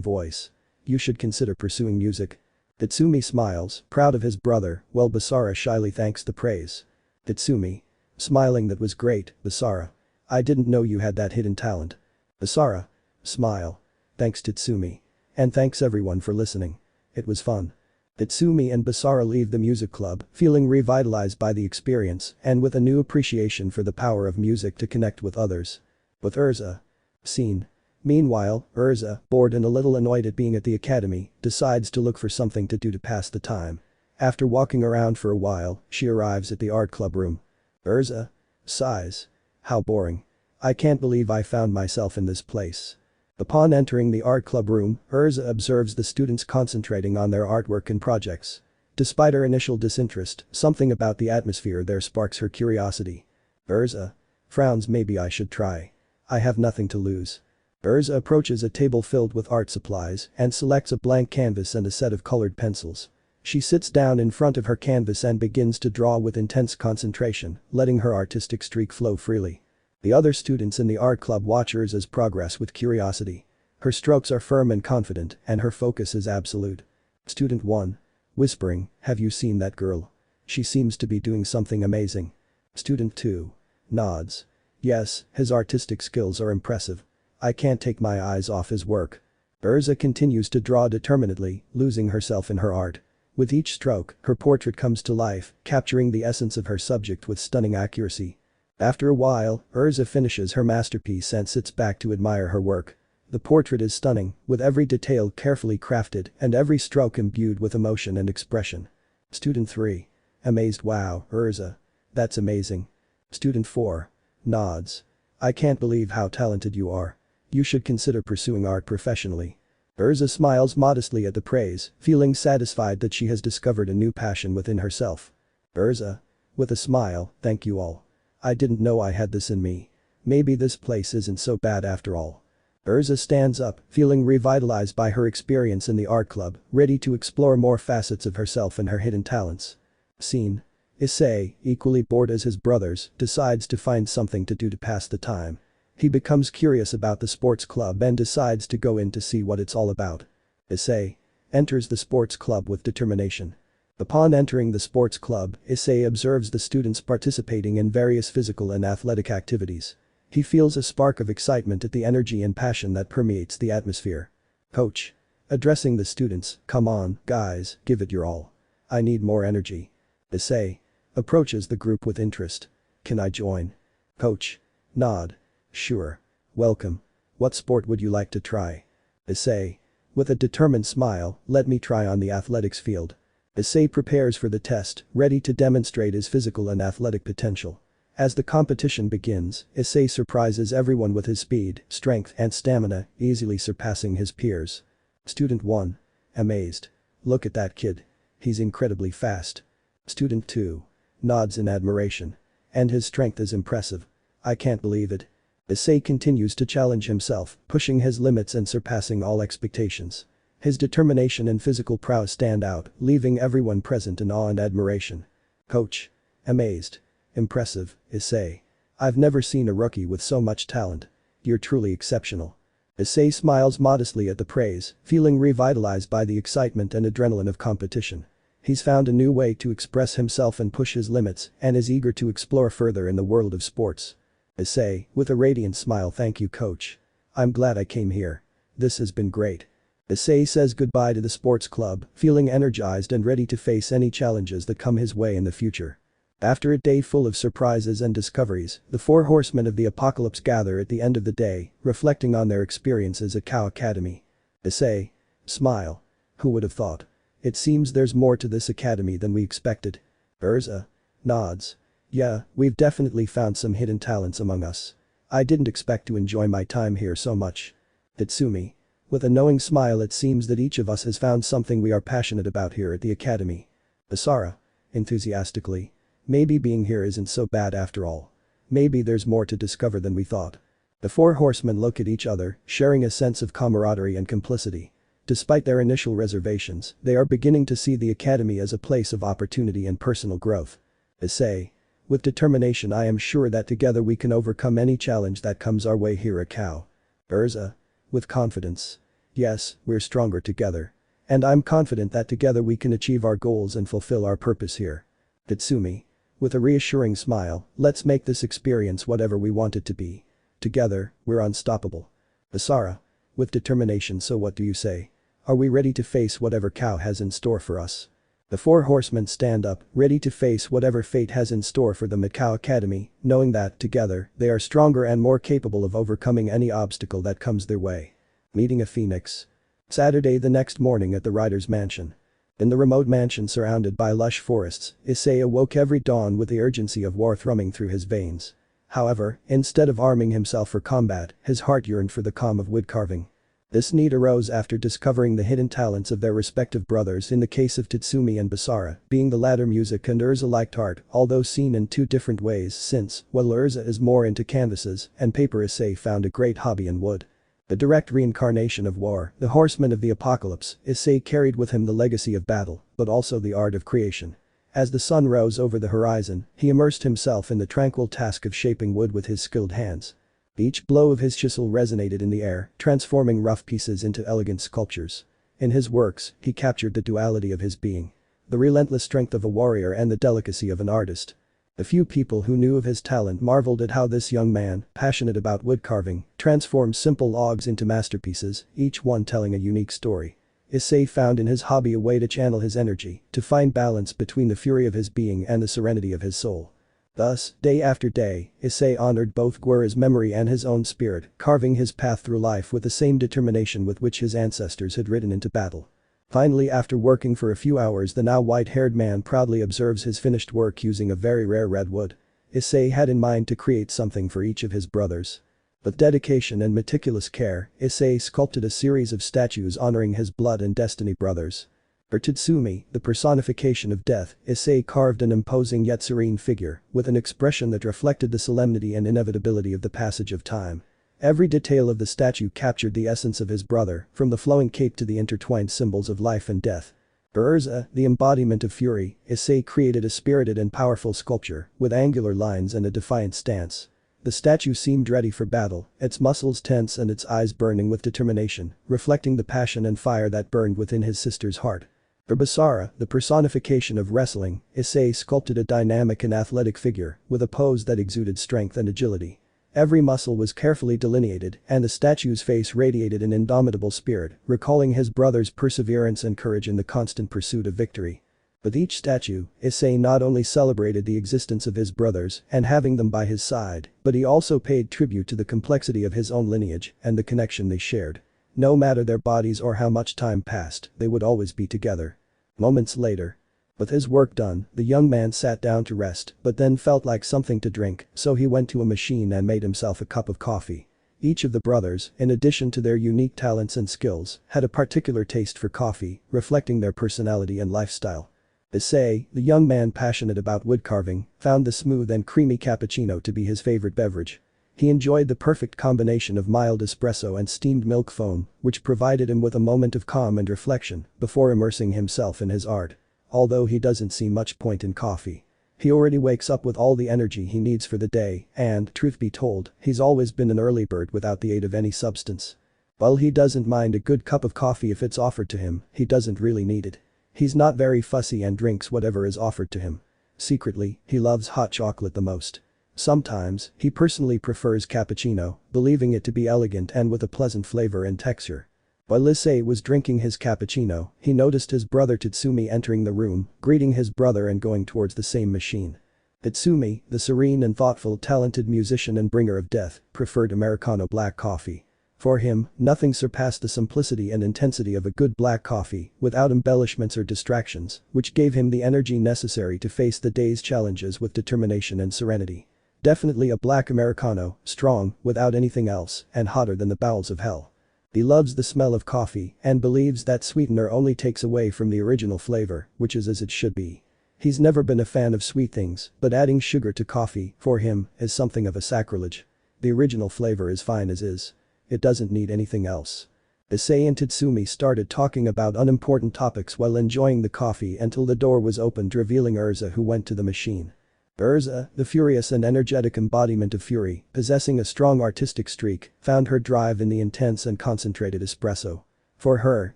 voice. You should consider pursuing music. Tatsumi smiles, proud of his brother, while Basara shyly thanks the praise. Tatsumi. Smiling, that was great, Basara. I didn't know you had that hidden talent. Basara. Smile. Thanks Tatsumi. And thanks everyone for listening. It was fun. Tatsumi and Basara leave the music club, feeling revitalized by the experience and with a new appreciation for the power of music to connect with others. With Urza. Scene. Meanwhile, Urza, bored and a little annoyed at being at the academy, decides to look for something to do to pass the time. After walking around for a while, she arrives at the art club room. Urza. Sighs. How boring. I can't believe I found myself in this place. Upon entering the art club room, Urza observes the students concentrating on their artwork and projects. Despite her initial disinterest, something about the atmosphere there sparks her curiosity. Urza. Frowns. Maybe I should try. I have nothing to lose. Urza approaches a table filled with art supplies and selects a blank canvas and a set of colored pencils. She sits down in front of her canvas and begins to draw with intense concentration, letting her artistic streak flow freely. The other students in the art club watch Urza's progress with curiosity. Her strokes are firm and confident, and her focus is absolute. Student 1. Whispering, have you seen that girl? She seems to be doing something amazing. Student 2. Nods. Yes, his artistic skills are impressive. I can't take my eyes off his work. Urza continues to draw determinedly, losing herself in her art. With each stroke, her portrait comes to life, capturing the essence of her subject with stunning accuracy. After a while, Urza finishes her masterpiece and sits back to admire her work. The portrait is stunning, with every detail carefully crafted and every stroke imbued with emotion and expression. Student 3. Amazed. Wow, Urza. That's amazing. Student 4. Nods. I can't believe how talented you are. You should consider pursuing art professionally. Urza smiles modestly at the praise, feeling satisfied that she has discovered a new passion within herself. Urza. With a smile, thank you all. I didn't know I had this in me. Maybe this place isn't so bad after all. Urza stands up, feeling revitalized by her experience in the art club, ready to explore more facets of herself and her hidden talents. Scene. Issei, equally bored as his brothers, decides to find something to do to pass the time. He becomes curious about the sports club and decides to go in to see what it's all about. Issei enters the sports club with determination. Upon entering the sports club, Issei observes the students participating in various physical and athletic activities. He feels a spark of excitement at the energy and passion that permeates the atmosphere. Coach. Addressing the students, come on, guys, give it your all. I need more energy. Issei approaches the group with interest. Can I join? Coach. Nod. Sure. Welcome. What sport would you like to try? Issei. With a determined smile, let me try on the athletics field. Issei prepares for the test, ready to demonstrate his physical and athletic potential. As the competition begins, Issei surprises everyone with his speed, strength and stamina, easily surpassing his peers. Student 1. Amazed. Look at that kid. He's incredibly fast. Student 2. Nods in admiration. And his strength is impressive. I can't believe it. Issei continues to challenge himself, pushing his limits and surpassing all expectations. His determination and physical prowess stand out, leaving everyone present in awe and admiration. Coach. Amazed. Impressive, Issei. I've never seen a rookie with so much talent. You're truly exceptional. Issei smiles modestly at the praise, feeling revitalized by the excitement and adrenaline of competition. He's found a new way to express himself and push his limits, and is eager to explore further in the world of sports. Issei, with a radiant smile, thank you, coach. I'm glad I came here. This has been great. Issei says goodbye to the sports club, feeling energized and ready to face any challenges that come his way in the future. After a day full of surprises and discoveries, the 4 horsemen of the apocalypse gather at the end of the day, reflecting on their experiences at Kao Academy. Issei. Smile. Who would have thought? It seems there's more to this academy than we expected. Urza. Nods. Yeah, we've definitely found some hidden talents among us. I didn't expect to enjoy my time here so much. Hitsumi. With a knowing smile, it seems that each of us has found something we are passionate about here at the academy. Basara. Enthusiastically. Maybe being here isn't so bad after all. Maybe there's more to discover than we thought. The 4 horsemen look at each other, sharing a sense of camaraderie and complicity. Despite their initial reservations, they are beginning to see the academy as a place of opportunity and personal growth. Issei. With determination, I am sure that together we can overcome any challenge that comes our way here at Kao. Urza. With confidence. Yes, we're stronger together. And I'm confident that together we can achieve our goals and fulfill our purpose here. Hitsumi. With a reassuring smile, let's make this experience whatever we want it to be. Together, we're unstoppable. Basara. With determination, so what do you say? Are we ready to face whatever Kao has in store for us? The four horsemen stand up, ready to face whatever fate has in store for them at Kao Academy, knowing that, together, they are stronger and more capable of overcoming any obstacle that comes their way. Meeting a phoenix. Saturday the next morning at the Rider's mansion. In the remote mansion surrounded by lush forests, Issei awoke every dawn with the urgency of war thrumming through his veins. However, instead of arming himself for combat, his heart yearned for the calm of woodcarving. This need arose after discovering the hidden talents of their respective brothers in the case of Tatsumi and Basara, being the latter music and Urza liked art, although seen in two different ways since, while Urza is more into canvases and paper, Issei found a great hobby in wood. The direct reincarnation of war, the horseman of the apocalypse, Issei carried with him the legacy of battle, but also the art of creation. As the sun rose over the horizon, he immersed himself in the tranquil task of shaping wood with his skilled hands. Each blow of his chisel resonated in the air, transforming rough pieces into elegant sculptures. In his works, he captured the duality of his being. The relentless strength of a warrior and the delicacy of an artist. The few people who knew of his talent marveled at how this young man, passionate about woodcarving, transformed simple logs into masterpieces, each one telling a unique story. Issei found in his hobby a way to channel his energy, to find balance between the fury of his being and the serenity of his soul. Thus, day after day, Issei honored both Guerra's memory and his own spirit, carving his path through life with the same determination with which his ancestors had ridden into battle. Finally, after working for a few hours, the now white-haired man proudly observes his finished work using a very rare red wood. Issei had in mind to create something for each of his brothers. With dedication and meticulous care, Issei sculpted a series of statues honoring his blood and destiny brothers. For Tatsumi, the personification of death, Issei carved an imposing yet serene figure, with an expression that reflected the solemnity and inevitability of the passage of time. Every detail of the statue captured the essence of his brother, from the flowing cape to the intertwined symbols of life and death. For Urza, the embodiment of fury, Issei created a spirited and powerful sculpture, with angular lines and a defiant stance. The statue seemed ready for battle, its muscles tense and its eyes burning with determination, reflecting the passion and fire that burned within his sister's heart. For Basara, the personification of wrestling, Issei sculpted a dynamic and athletic figure, with a pose that exuded strength and agility. Every muscle was carefully delineated, and the statue's face radiated an indomitable spirit, recalling his brother's perseverance and courage in the constant pursuit of victory. With each statue, Issei not only celebrated the existence of his brothers and having them by his side, but he also paid tribute to the complexity of his own lineage and the connection they shared. No matter their bodies or how much time passed, they would always be together. Moments later. With his work done, the young man sat down to rest, but then felt like something to drink, so he went to a machine and made himself a cup of coffee. Each of the brothers, in addition to their unique talents and skills, had a particular taste for coffee, reflecting their personality and lifestyle. Issei, the young man passionate about woodcarving, found the smooth and creamy cappuccino to be his favorite beverage. He enjoyed the perfect combination of mild espresso and steamed milk foam, which provided him with a moment of calm and reflection before immersing himself in his art. Although he doesn't see much point in coffee. He already wakes up with all the energy he needs for the day and, truth be told, he's always been an early bird without the aid of any substance. While he doesn't mind a good cup of coffee if it's offered to him, he doesn't really need it. He's not very fussy and drinks whatever is offered to him. Secretly, he loves hot chocolate the most. Sometimes, he personally prefers cappuccino, believing it to be elegant and with a pleasant flavor and texture. While Issei was drinking his cappuccino, he noticed his brother Tatsumi entering the room, greeting his brother and going towards the same machine. Tatsumi, the serene and thoughtful talented musician and bringer of death, preferred Americano black coffee. For him, nothing surpassed the simplicity and intensity of a good black coffee, without embellishments or distractions, which gave him the energy necessary to face the day's challenges with determination and serenity. Definitely a black Americano, strong, without anything else, and hotter than the bowels of hell. He loves the smell of coffee and believes that sweetener only takes away from the original flavor, which is as it should be. He's never been a fan of sweet things, but adding sugar to coffee, for him, is something of a sacrilege. The original flavor is fine as is. It doesn't need anything else. Issei and Tatsumi started talking about unimportant topics while enjoying the coffee until the door was opened, revealing Urza, who went to the machine. Urza, the furious and energetic embodiment of fury, possessing a strong artistic streak, found her drive in the intense and concentrated espresso. For her,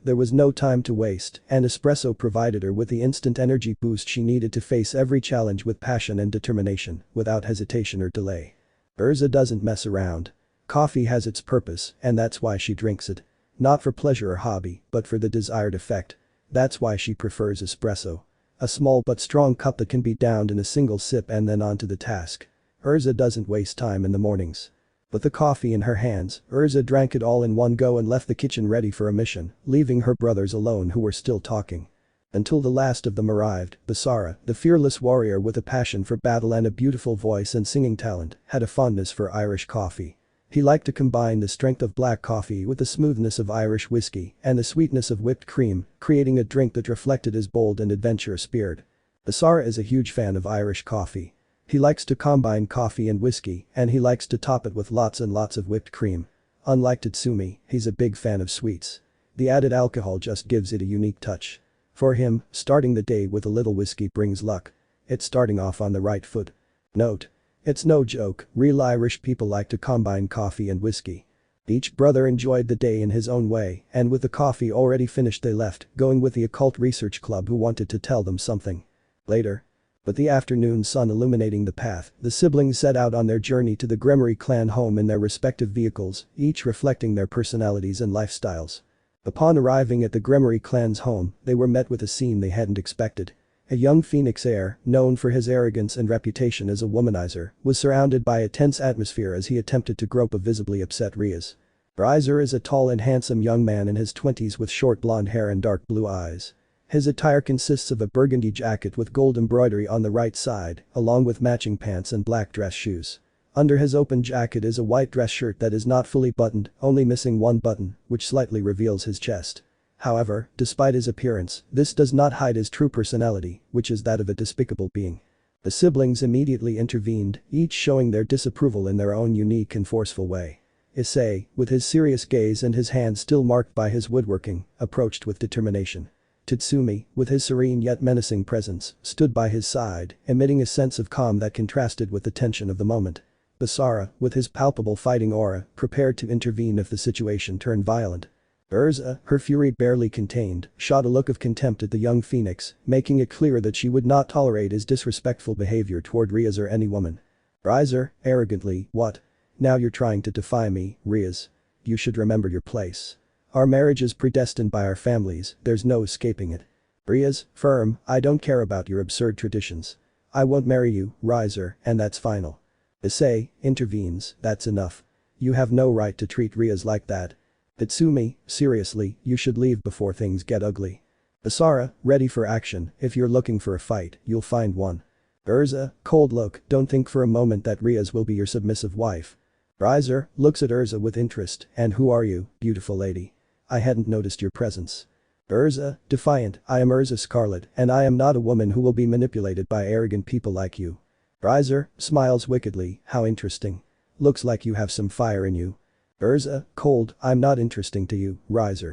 there was no time to waste, and espresso provided her with the instant energy boost she needed to face every challenge with passion and determination, without hesitation or delay. Urza doesn't mess around. Coffee has its purpose, and that's why she drinks it. Not for pleasure or hobby, but for the desired effect. That's why she prefers espresso. A small but strong cup that can be downed in a single sip and then on to the task. Urza doesn't waste time in the mornings. With the coffee in her hands, Urza drank it all in one go and left the kitchen ready for a mission, leaving her brothers alone who were still talking. Until the last of them arrived, Basara, the fearless warrior with a passion for battle and a beautiful voice and singing talent, had a fondness for Irish coffee. He liked to combine the strength of black coffee with the smoothness of Irish whiskey and the sweetness of whipped cream, creating a drink that reflected his bold and adventurous spirit. Basara is a huge fan of Irish coffee. He likes to combine coffee and whiskey, and he likes to top it with lots and lots of whipped cream. Unlike Tatsumi, he's a big fan of sweets. The added alcohol just gives it a unique touch. For him, starting the day with a little whiskey brings luck. It's starting off on the right foot. Note. It's no joke, real Irish people like to combine coffee and whiskey. Each brother enjoyed the day in his own way, and with the coffee already finished they left, going with the occult research club who wanted to tell them something. Later. With the afternoon sun illuminating the path, the siblings set out on their journey to the Gremory clan home in their respective vehicles, each reflecting their personalities and lifestyles. Upon arriving at the Gremory clan's home, they were met with a scene they hadn't expected. A young Phoenix heir, known for his arrogance and reputation as a womanizer, was surrounded by a tense atmosphere as he attempted to grope a visibly upset Rias. Rias is a tall and handsome young man in his 20s with short blonde hair and dark blue eyes. His attire consists of a burgundy jacket with gold embroidery on the right side, along with matching pants and black dress shoes. Under his open jacket is a white dress shirt that is not fully buttoned, only missing one button, which slightly reveals his chest. However, despite his appearance, this does not hide his true personality, which is that of a despicable being. The siblings immediately intervened, each showing their disapproval in their own unique and forceful way. Issei, with his serious gaze and his hands still marked by his woodworking, approached with determination. Tatsumi, with his serene yet menacing presence, stood by his side, emitting a sense of calm that contrasted with the tension of the moment. Basara, with his palpable fighting aura, prepared to intervene if the situation turned violent. Urza, her fury barely contained, shot a look of contempt at the young Phoenix, making it clear that she would not tolerate his disrespectful behavior toward Rias or any woman. Rias, arrogantly, what? Now you're trying to defy me, Rias. You should remember your place. Our marriage is predestined by our families, there's no escaping it. Rias, firm, I don't care about your absurd traditions. I won't marry you, Rias, and that's final. Issei, intervenes, that's enough. You have no right to treat Rias like that. Tatsumi, seriously, you should leave before things get ugly. Basara, ready for action, if you're looking for a fight, you'll find one. Urza, cold look, don't think for a moment that Rias will be your submissive wife. Rias looks at Urza with interest, and who are you, beautiful lady? I hadn't noticed your presence. Urza, defiant, I am Urza Scarlet, and I am not a woman who will be manipulated by arrogant people like you. Rias smiles wickedly, how interesting. Looks like you have some fire in you. Urza, cold, I'm not interesting to you, Rias.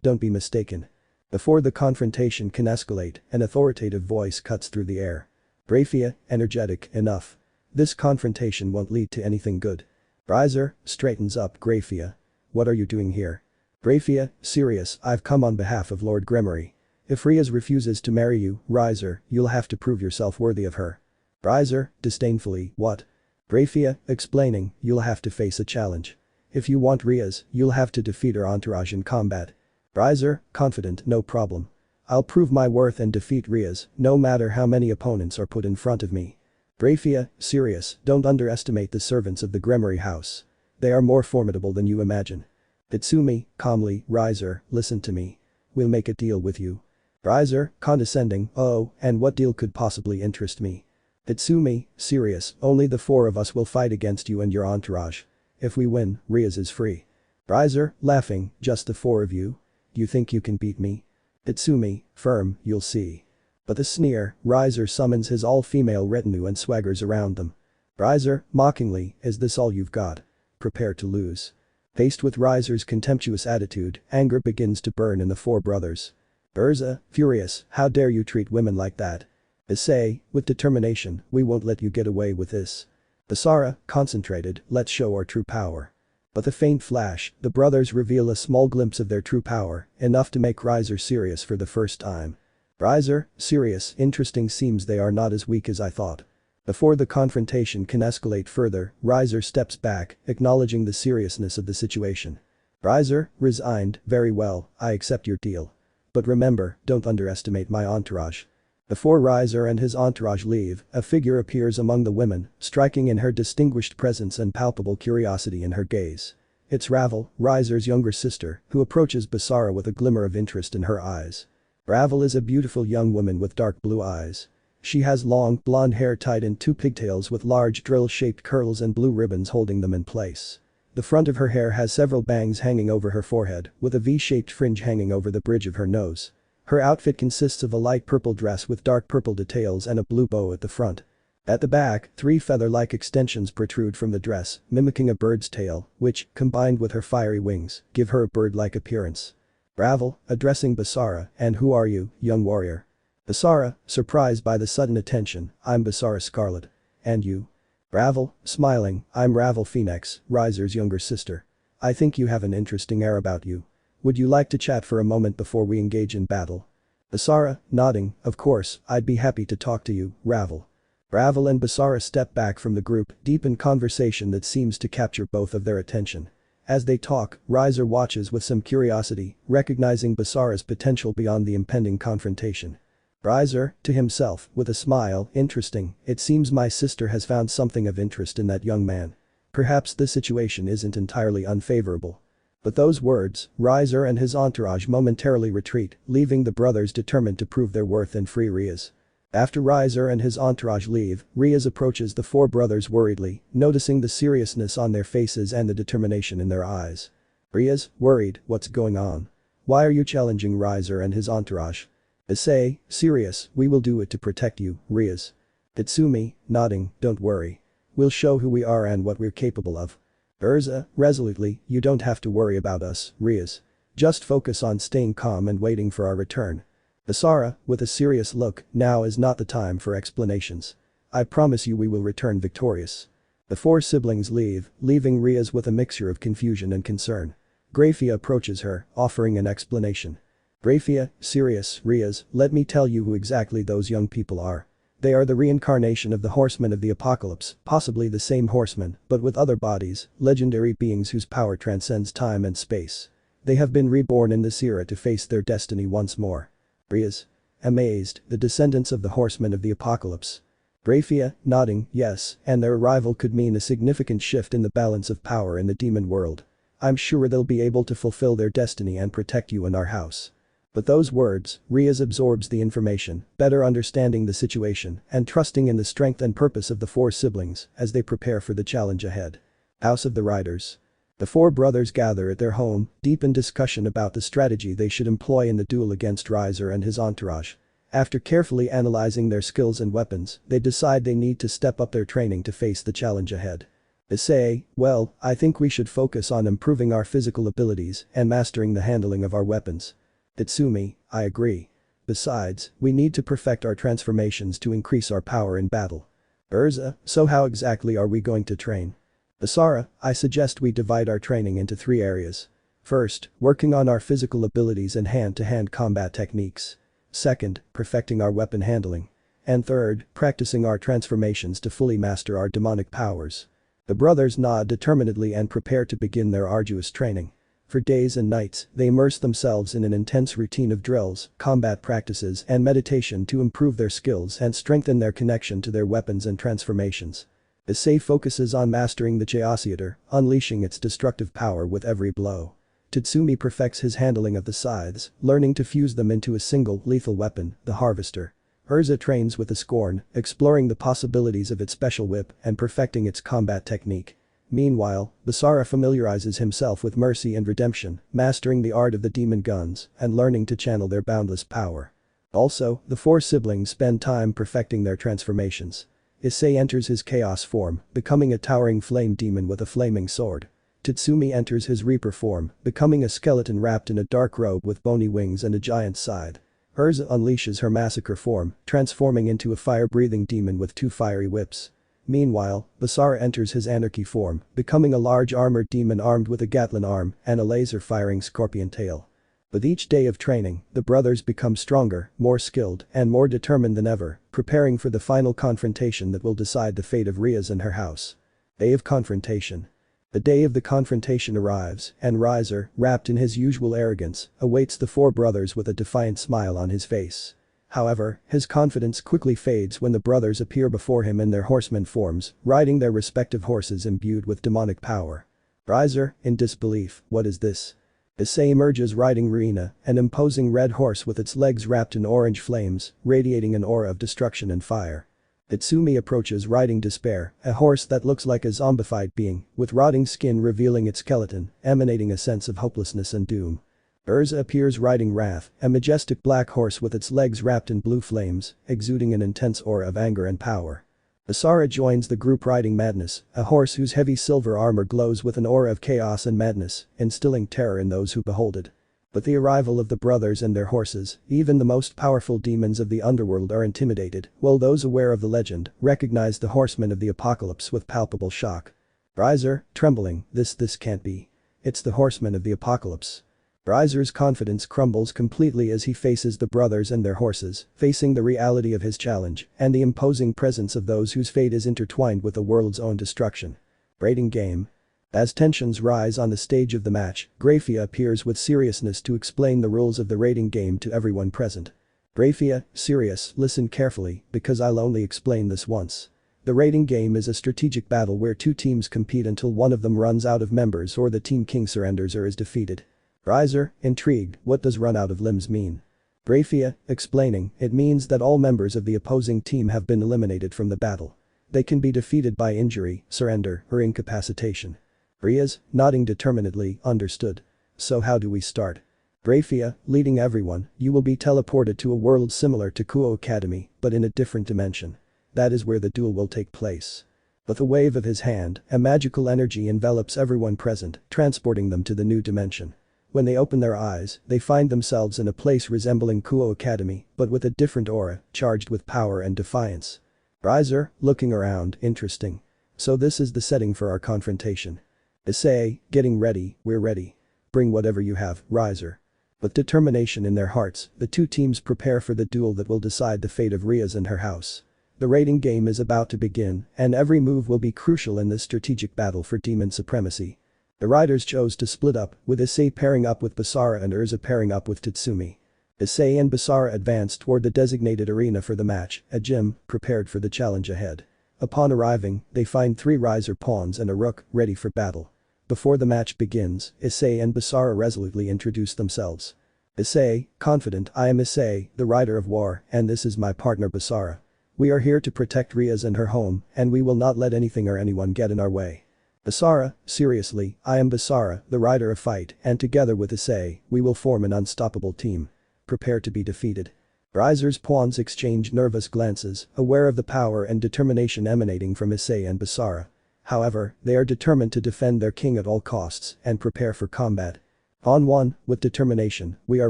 Don't be mistaken. Before the confrontation can escalate, an authoritative voice cuts through the air. Grafiya, energetic, enough. This confrontation won't lead to anything good. Rias straightens up, Grafiya. What are you doing here? Grafiya, serious, I've come on behalf of Lord Gremory. If Rias refuses to marry you, Rias, you'll have to prove yourself worthy of her. Rias, disdainfully, what? Grafiya, explaining, you'll have to face a challenge. If you want Rias, you'll have to defeat her entourage in combat. Rias, confident, no problem. I'll prove my worth and defeat Rias, no matter how many opponents are put in front of me. Grafiya, serious, don't underestimate the servants of the Gremory house. They are more formidable than you imagine. Tatsumi, calmly, Rias, listen to me. We'll make a deal with you. Rias, condescending, oh, and what deal could possibly interest me? Tatsumi, serious, only the four of us will fight against you and your entourage. If we win, Rias is free. Rias, laughing, just the four of you? You think you can beat me? Tatsumi, firm, you'll see. But a sneer, Rias summons his all-female retinue and swaggers around them. Rias, mockingly, is this all you've got? Prepare to lose. Faced with Rias's contemptuous attitude, anger begins to burn in the four brothers. Urza, furious, how dare you treat women like that? Issei, with determination, we won't let you get away with this. Basara, concentrated, let's show our true power. With a faint flash, the brothers reveal a small glimpse of their true power, enough to make Rias serious for the first time. Rias, serious, interesting, seems they are not as weak as I thought. Before the confrontation can escalate further, Rias steps back, acknowledging the seriousness of the situation. Rias, resigned, very well, I accept your deal. But remember, don't underestimate my entourage. Before Riser and his entourage leave, a figure appears among the women, striking in her distinguished presence and palpable curiosity in her gaze. It's Ravel, Riser's younger sister, who approaches Basara with a glimmer of interest in her eyes. Ravel is a beautiful young woman with dark blue eyes. She has long, blonde hair tied in two pigtails with large drill-shaped curls and blue ribbons holding them in place. The front of her hair has several bangs hanging over her forehead, with a V-shaped fringe hanging over the bridge of her nose. Her outfit consists of a light purple dress with dark purple details and a blue bow at the front. At the back, 3 feather-like extensions protrude from the dress, mimicking a bird's tail, which, combined with her fiery wings, give her a bird-like appearance. Ravel, addressing Basara, and who are you, young warrior? Basara, surprised by the sudden attention, I'm Basara Scarlet. And you? Ravel, smiling, I'm Ravel Phoenix, Riser's younger sister. I think you have an interesting air about you. Would you like to chat for a moment before we engage in battle? Basara, nodding, of course, I'd be happy to talk to you, Ravel. Ravel and Basara step back from the group, deep in conversation that seems to capture both of their attention. As they talk, Riser watches with some curiosity, recognizing Basara's potential beyond the impending confrontation. Riser, to himself, with a smile, interesting, it seems my sister has found something of interest in that young man. Perhaps the situation isn't entirely unfavorable. With those words, Riser and his entourage momentarily retreat, leaving the brothers determined to prove their worth and free Rias. After Riser and his entourage leave, Rias approaches the 4 brothers worriedly, noticing the seriousness on their faces and the determination in their eyes. Rias, worried, what's going on? Why are you challenging Riser and his entourage? Issei, serious, we will do it to protect you, Rias. Itsumi, nodding, don't worry. We'll show who we are and what we're capable of. Urza, resolutely, you don't have to worry about us, Rias. Just focus on staying calm and waiting for our return. Basara, with a serious look, now is not the time for explanations. I promise you we will return victorious. The 4 siblings leave, leaving Rias with a mixture of confusion and concern. Grafiya approaches her, offering an explanation. Grafiya, serious, Rias, let me tell you who exactly those young people are. They are the reincarnation of the horsemen of the apocalypse, possibly the same horsemen, but with other bodies, legendary beings whose power transcends time and space. They have been reborn in this era to face their destiny once more. Rias. Amazed, the descendants of the horsemen of the apocalypse. Grafiya, nodding, yes, and their arrival could mean a significant shift in the balance of power in the demon world. I'm sure they'll be able to fulfill their destiny and protect you and our house. With those words, Rias absorbs the information, better understanding the situation and trusting in the strength and purpose of the 4 siblings as they prepare for the challenge ahead. House of the Riders. The 4 brothers gather at their home, deep in discussion about the strategy they should employ in the duel against Riser and his entourage. After carefully analyzing their skills and weapons, they decide they need to step up their training to face the challenge ahead. Issei, well, I think we should focus on improving our physical abilities and mastering the handling of our weapons. Itsumi, I agree. Besides, we need to perfect our transformations to increase our power in battle. Urza, so how exactly are we going to train? Basara, I suggest we divide our training into 3 areas. First, working on our physical abilities and hand-to-hand combat techniques. Second, perfecting our weapon handling. And third, practicing our transformations to fully master our demonic powers. The brothers nod determinedly and prepare to begin their arduous training. For days and nights, they immerse themselves in an intense routine of drills, combat practices and meditation to improve their skills and strengthen their connection to their weapons and transformations. Issei focuses on mastering the Chaosiator, unleashing its destructive power with every blow. Tatsumi perfects his handling of the scythes, learning to fuse them into a single, lethal weapon, the Harvester. Urza trains with the Scorn, exploring the possibilities of its special whip and perfecting its combat technique. Meanwhile, Basara familiarizes himself with mercy and redemption, mastering the art of the demon guns and learning to channel their boundless power. Also, the 4 siblings spend time perfecting their transformations. Issei enters his chaos form, becoming a towering flame demon with a flaming sword. Tatsumi enters his Reaper form, becoming a skeleton wrapped in a dark robe with bony wings and a giant scythe. Urza unleashes her Massacre form, transforming into a fire-breathing demon with 2 fiery whips. Meanwhile, Basara enters his Anarchy form, becoming a large armored demon armed with a Gatling arm and a laser-firing scorpion tail. With each day of training, the brothers become stronger, more skilled, and more determined than ever, preparing for the final confrontation that will decide the fate of Rias and her house. Day of Confrontation. The day of the confrontation arrives, and Riser, wrapped in his usual arrogance, awaits the 4 brothers with a defiant smile on his face. However, his confidence quickly fades when the brothers appear before him in their horseman forms, riding their respective horses imbued with demonic power. Riser, in disbelief, what is this? Issei emerges riding Rina, an imposing red horse with its legs wrapped in orange flames, radiating an aura of destruction and fire. Itsumi approaches riding Despair, a horse that looks like a zombified being, with rotting skin revealing its skeleton, emanating a sense of hopelessness and doom. Urza appears riding Wrath, a majestic black horse with its legs wrapped in blue flames, exuding an intense aura of anger and power. Basara joins the group riding Madness, a horse whose heavy silver armor glows with an aura of chaos and madness, instilling terror in those who behold it. With the arrival of the brothers and their horses, even the most powerful demons of the underworld are intimidated, while those aware of the legend recognize the horsemen of the apocalypse with palpable shock. Riser, trembling, this can't be. It's the horsemen of the apocalypse. Riser's confidence crumbles completely as he faces the brothers and their horses, facing the reality of his challenge and the imposing presence of those whose fate is intertwined with the world's own destruction. Rating game. As tensions rise on the stage of the match, Grafiya appears with seriousness to explain the rules of the rating game to everyone present. Grafiya, serious, listen carefully, because I'll only explain this once. The rating game is a strategic battle where two teams compete until one of them runs out of members or the team king surrenders or is defeated. Riser, intrigued, what does run out of limbs mean? Grafiya, explaining, it means that all members of the opposing team have been eliminated from the battle. They can be defeated by injury, surrender, or incapacitation. Rias, nodding determinedly, understood. So how do we start? Grafiya, leading everyone, you will be teleported to a world similar to Kuo Academy, but in a different dimension. That is where the duel will take place. With a wave of his hand, a magical energy envelops everyone present, transporting them to the new dimension. When they open their eyes, they find themselves in a place resembling Kuo Academy, but with a different aura, charged with power and defiance. Riser, looking around, interesting. So this is the setting for our confrontation. Issei, getting ready, we're ready. Bring whatever you have, Riser. With determination in their hearts, the two teams prepare for the duel that will decide the fate of Rias and her house. The rating game is about to begin, and every move will be crucial in this strategic battle for demon supremacy. The riders chose to split up, with Issei pairing up with Basara and Urza pairing up with Tatsumi. Issei and Basara advanced toward the designated arena for the match, a gym, prepared for the challenge ahead. Upon arriving, they find 3 riser pawns and a rook, ready for battle. Before the match begins, Issei and Basara resolutely introduce themselves. Issei, confident, I am Issei, the rider of war, and this is my partner Basara. We are here to protect Rias and her home, and we will not let anything or anyone get in our way. Basara, seriously, I am Basara, the rider of fight, and together with Issei, we will form an unstoppable team. Prepare to be defeated. Riser's pawns exchange nervous glances, aware of the power and determination emanating from Issei and Basara. However, they are determined to defend their king at all costs and prepare for combat. Pawn 1, with determination, we are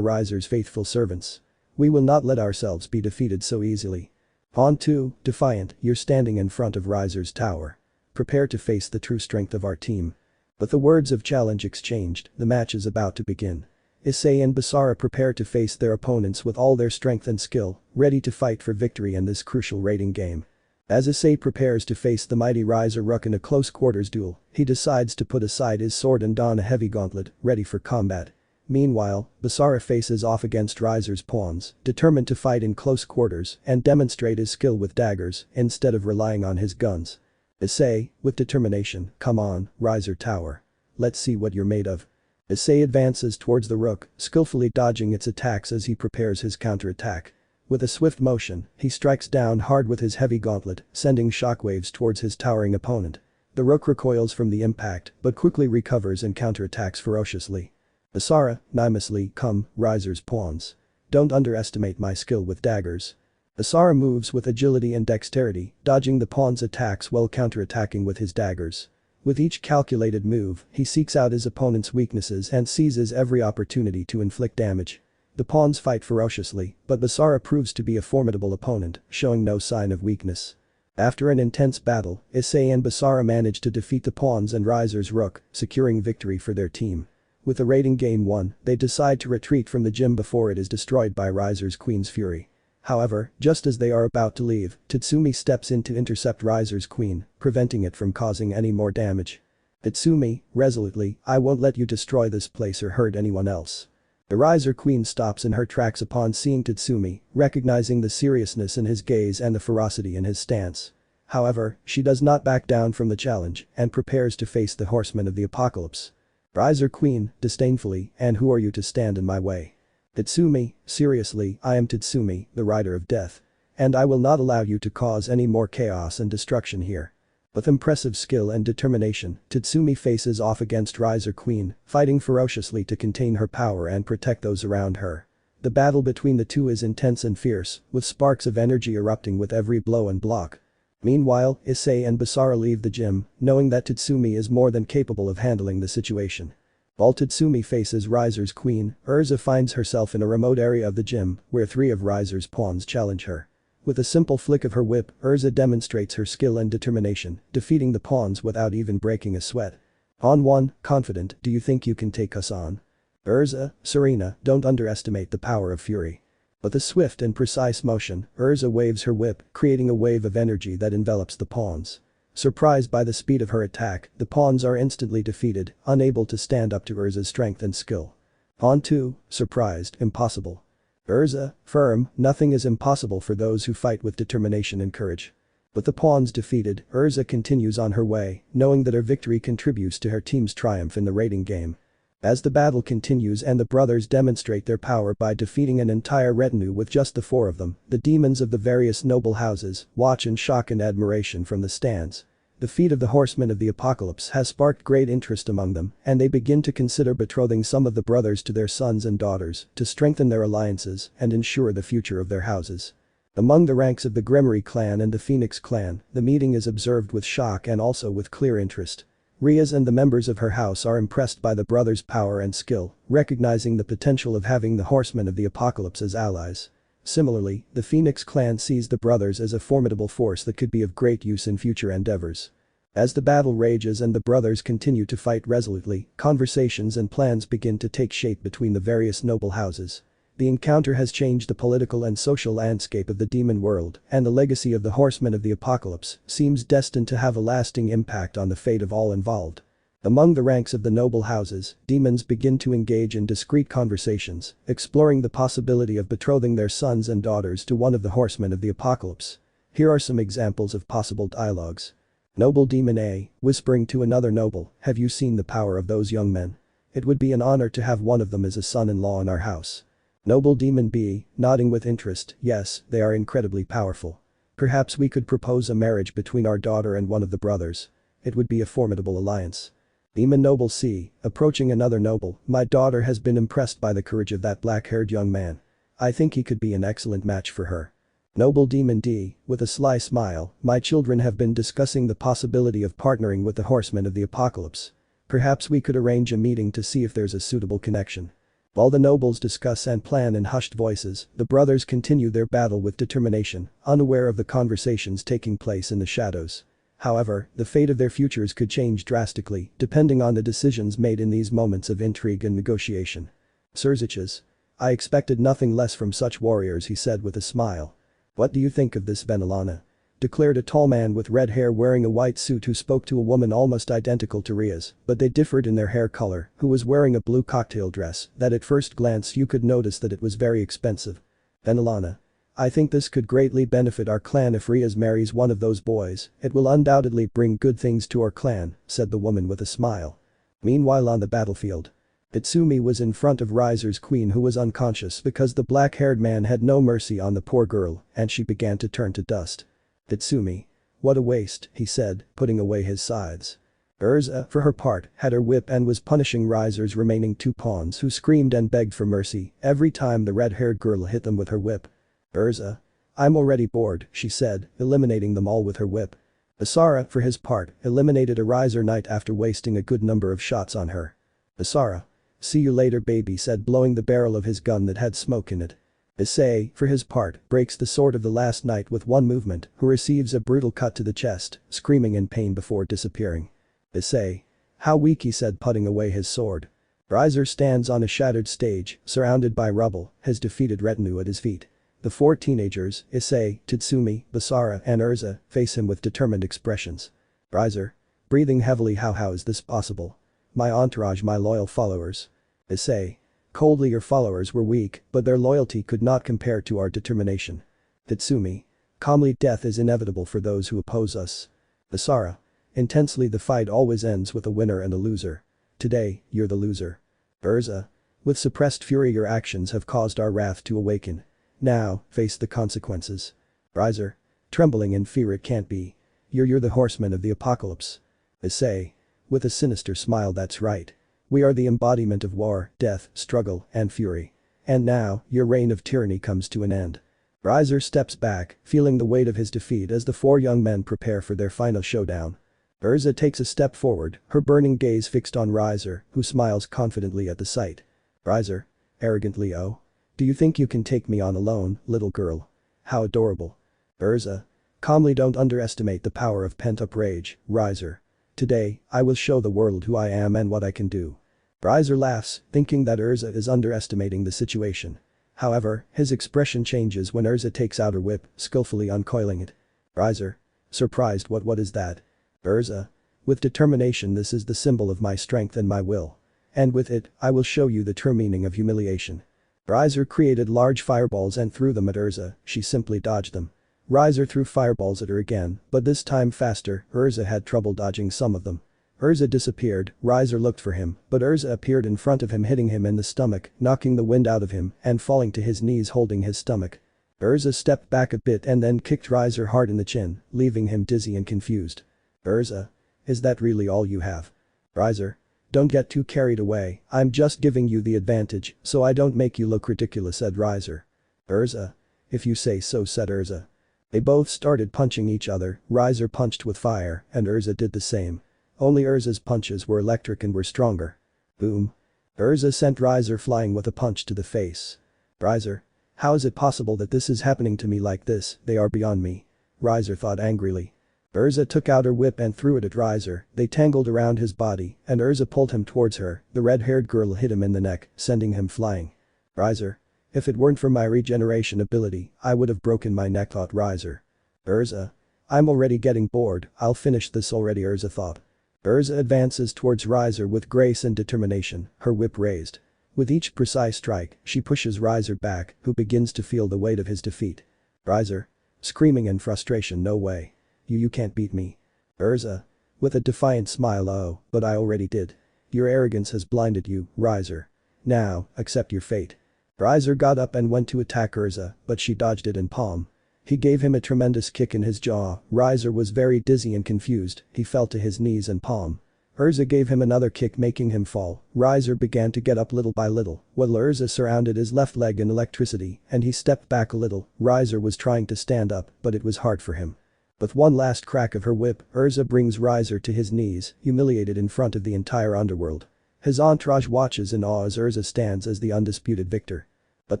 Riser's faithful servants. We will not let ourselves be defeated so easily. Pawn 2, defiant, you're standing in front of Riser's tower. Prepare to face the true strength of our team. With the words of challenge exchanged, the match is about to begin. Issei and Basara prepare to face their opponents with all their strength and skill, ready to fight for victory in this crucial rating game. As Issei prepares to face the mighty Riser Rook in a close quarters duel, he decides to put aside his sword and don a heavy gauntlet, ready for combat. Meanwhile, Basara faces off against Riser's pawns, determined to fight in close quarters and demonstrate his skill with daggers instead of relying on his guns. Issei, with determination, come on, Riser Tower. Let's see what you're made of. Issei advances towards the rook, skillfully dodging its attacks as he prepares his counterattack. With a swift motion, he strikes down hard with his heavy gauntlet, sending shockwaves towards his towering opponent. The rook recoils from the impact, but quickly recovers and counterattacks ferociously. Basara, Nimusly, come, Riser's pawns. Don't underestimate my skill with daggers. Basara moves with agility and dexterity, dodging the pawn's attacks while counterattacking with his daggers. With each calculated move, he seeks out his opponent's weaknesses and seizes every opportunity to inflict damage. The pawns fight ferociously, but Basara proves to be a formidable opponent, showing no sign of weakness. After an intense battle, Issei and Basara manage to defeat the pawns and Riser's rook, securing victory for their team. With the rating game won, they decide to retreat from the gym before it is destroyed by Riser's Queen's fury. However, just as they are about to leave, Tatsumi steps in to intercept Riser's queen, preventing it from causing any more damage. Tatsumi, resolutely, I won't let you destroy this place or hurt anyone else. The Riser Queen stops in her tracks upon seeing Tatsumi, recognizing the seriousness in his gaze and the ferocity in his stance. However, she does not back down from the challenge and prepares to face the Horsemen of the Apocalypse. Riser Queen, disdainfully, and who are you to stand in my way? Tatsumi, seriously, I am Tatsumi, the Rider of Death. And I will not allow you to cause any more chaos and destruction here. With impressive skill and determination, Tatsumi faces off against Riser Queen, fighting ferociously to contain her power and protect those around her. The battle between the two is intense and fierce, with sparks of energy erupting with every blow and block. Meanwhile, Issei and Basara leave the gym, knowing that Tatsumi is more than capable of handling the situation. While Tatsumi faces Riser's Queen, Urza finds herself in a remote area of the gym, where 3 of Riser's pawns challenge her. With a simple flick of her whip, Urza demonstrates her skill and determination, defeating the pawns without even breaking a sweat. Pawn 1, confident, do you think you can take us on? Urza, Serena, don't underestimate the power of fury. With a swift and precise motion, Urza waves her whip, creating a wave of energy that envelops the pawns. Surprised by the speed of her attack, the pawns are instantly defeated, unable to stand up to Urza's strength and skill. Pawn 2, surprised, impossible. Urza, firm, nothing is impossible for those who fight with determination and courage. With the pawns defeated, Urza continues on her way, knowing that her victory contributes to her team's triumph in the raiding game. As the battle continues and the brothers demonstrate their power by defeating an entire retinue with just the 4 of them, the demons of the various noble houses watch in shock and admiration from the stands. The feat of the Horsemen of the Apocalypse has sparked great interest among them, and they begin to consider betrothing some of the brothers to their sons and daughters to strengthen their alliances and ensure the future of their houses. Among the ranks of the Gremory clan and the Phoenix clan, the meeting is observed with shock and also with clear interest. Rias and the members of her house are impressed by the brothers' power and skill, recognizing the potential of having the Horsemen of the Apocalypse as allies. Similarly, the Phoenix clan sees the brothers as a formidable force that could be of great use in future endeavors. As the battle rages and the brothers continue to fight resolutely, conversations and plans begin to take shape between the various noble houses. The encounter has changed the political and social landscape of the demon world, and the legacy of the Horsemen of the Apocalypse seems destined to have a lasting impact on the fate of all involved. Among the ranks of the noble houses, demons begin to engage in discreet conversations, exploring the possibility of betrothing their sons and daughters to one of the Horsemen of the Apocalypse. Here are some examples of possible dialogues. Noble Demon A, whispering to another noble, have you seen the power of those young men? It would be an honor to have one of them as a son-in-law in our house. Noble Demon B, nodding with interest, yes, they are incredibly powerful. Perhaps we could propose a marriage between our daughter and one of the brothers. It would be a formidable alliance. Demon Noble C, approaching another noble, my daughter has been impressed by the courage of that black-haired young man. I think he could be an excellent match for her. Noble Demon D, with a sly smile, my children have been discussing the possibility of partnering with the Horsemen of the Apocalypse. Perhaps we could arrange a meeting to see if there's a suitable connection. While the nobles discuss and plan in hushed voices, the brothers continue their battle with determination, unaware of the conversations taking place in the shadows. However, the fate of their futures could change drastically, depending on the decisions made in these moments of intrigue and negotiation. Surziches. I expected nothing less from such warriors, he said with a smile. What do you think of this, Venelana? Declared a tall man with red hair wearing a white suit who spoke to a woman almost identical to Rias, but they differed in their hair color, who was wearing a blue cocktail dress that at first glance you could notice that it was very expensive. Venelana. I think this could greatly benefit our clan if Rias marries one of those boys, it will undoubtedly bring good things to our clan, said the woman with a smile. Meanwhile on the battlefield. Itsumi was in front of Riser's queen who was unconscious because the black-haired man had no mercy on the poor girl and she began to turn to dust. Itsumi. What a waste, he said, putting away his scythes. Urza, for her part, had her whip and was punishing Riser's remaining 2 pawns who screamed and begged for mercy every time the red-haired girl hit them with her whip. Urza. I'm already bored, she said, eliminating them all with her whip. Basara, for his part, eliminated a Riser knight after wasting a good number of shots on her. Basara. See you later baby, said, blowing the barrel of his gun that had smoke in it. Issei, for his part, breaks the sword of the last knight with one movement, who receives a brutal cut to the chest, screaming in pain before disappearing. Issei. How weak, he said, putting away his sword. Riser stands on a shattered stage, surrounded by rubble, his defeated retinue at his feet. The 4 teenagers, Issei, Tatsumi, Basara and Urza, face him with determined expressions. Riser. Breathing heavily, how is this possible? My entourage, my loyal followers. Issei. Coldly your followers were weak, but their loyalty could not compare to our determination. Tatsumi. Calmly, death is inevitable for those who oppose us. Basara. Intensely, the fight always ends with a winner and a loser. Today, you're the loser. Urza. With suppressed fury, your actions have caused our wrath to awaken. Now, face the consequences. Riser. Trembling in fear, it can't be. You're the horseman of the apocalypse. Issei. With a sinister smile, that's right. We are the embodiment of war, death, struggle, and fury. And now, your reign of tyranny comes to an end. Riser steps back, feeling the weight of his defeat as the four young men prepare for their final showdown. Urza takes a step forward, her burning gaze fixed on Riser, who smiles confidently at the sight. Riser. Arrogantly, oh. Do you think you can take me on alone, little girl? How adorable. Urza. Calmly, don't underestimate the power of pent-up rage, Riser. Today, I will show the world who I am and what I can do. Riser laughs, thinking that Urza is underestimating the situation. However, his expression changes when Urza takes out her whip, skillfully uncoiling it. Riser. Surprised, what is that? Urza. With determination, this is the symbol of my strength and my will. And with it, I will show you the true meaning of humiliation. Riser created large fireballs and threw them at Urza, she simply dodged them. Riser threw fireballs at her again, but this time faster, Urza had trouble dodging some of them. Urza disappeared, Riser looked for him, but Urza appeared in front of him, hitting him in the stomach, knocking the wind out of him, and falling to his knees holding his stomach. Urza stepped back a bit and then kicked Riser hard in the chin, leaving him dizzy and confused. Urza. Is that really all you have? Riser. Don't get too carried away, I'm just giving you the advantage, so I don't make you look ridiculous, said Riser. Urza. If you say so, said Urza. They both started punching each other, Riser punched with fire, and Urza did the same. Only Urza's punches were electric and were stronger. Boom. Urza sent Riser flying with a punch to the face. Riser. How is it possible that this is happening to me like this? They are beyond me. Riser thought angrily. Urza took out her whip and threw it at Riser, they tangled around his body, and Urza pulled him towards her, the red-haired girl hit him in the neck, sending him flying. Riser. If it weren't for my regeneration ability, I would have broken my neck, thought Riser. Urza. I'm already getting bored, I'll finish this already, Urza thought. Urza advances towards Riser with grace and determination, her whip raised. With each precise strike, she pushes Riser back, who begins to feel the weight of his defeat. Riser. Screaming in frustration, no way. You can't beat me. Urza. With a defiant smile, oh, but I already did. Your arrogance has blinded you, Riser. Now, accept your fate. Riser got up and went to attack Urza, but she dodged it in palm. He gave him a tremendous kick in his jaw, Riser was very dizzy and confused, he fell to his knees and palm. Urza gave him another kick making him fall, Riser began to get up little by little, while Urza surrounded his left leg in electricity, and he stepped back a little, Riser was trying to stand up, but it was hard for him. With one last crack of her whip, Urza brings Riser to his knees, humiliated in front of the entire underworld. His entourage watches in awe as Urza stands as the undisputed victor. But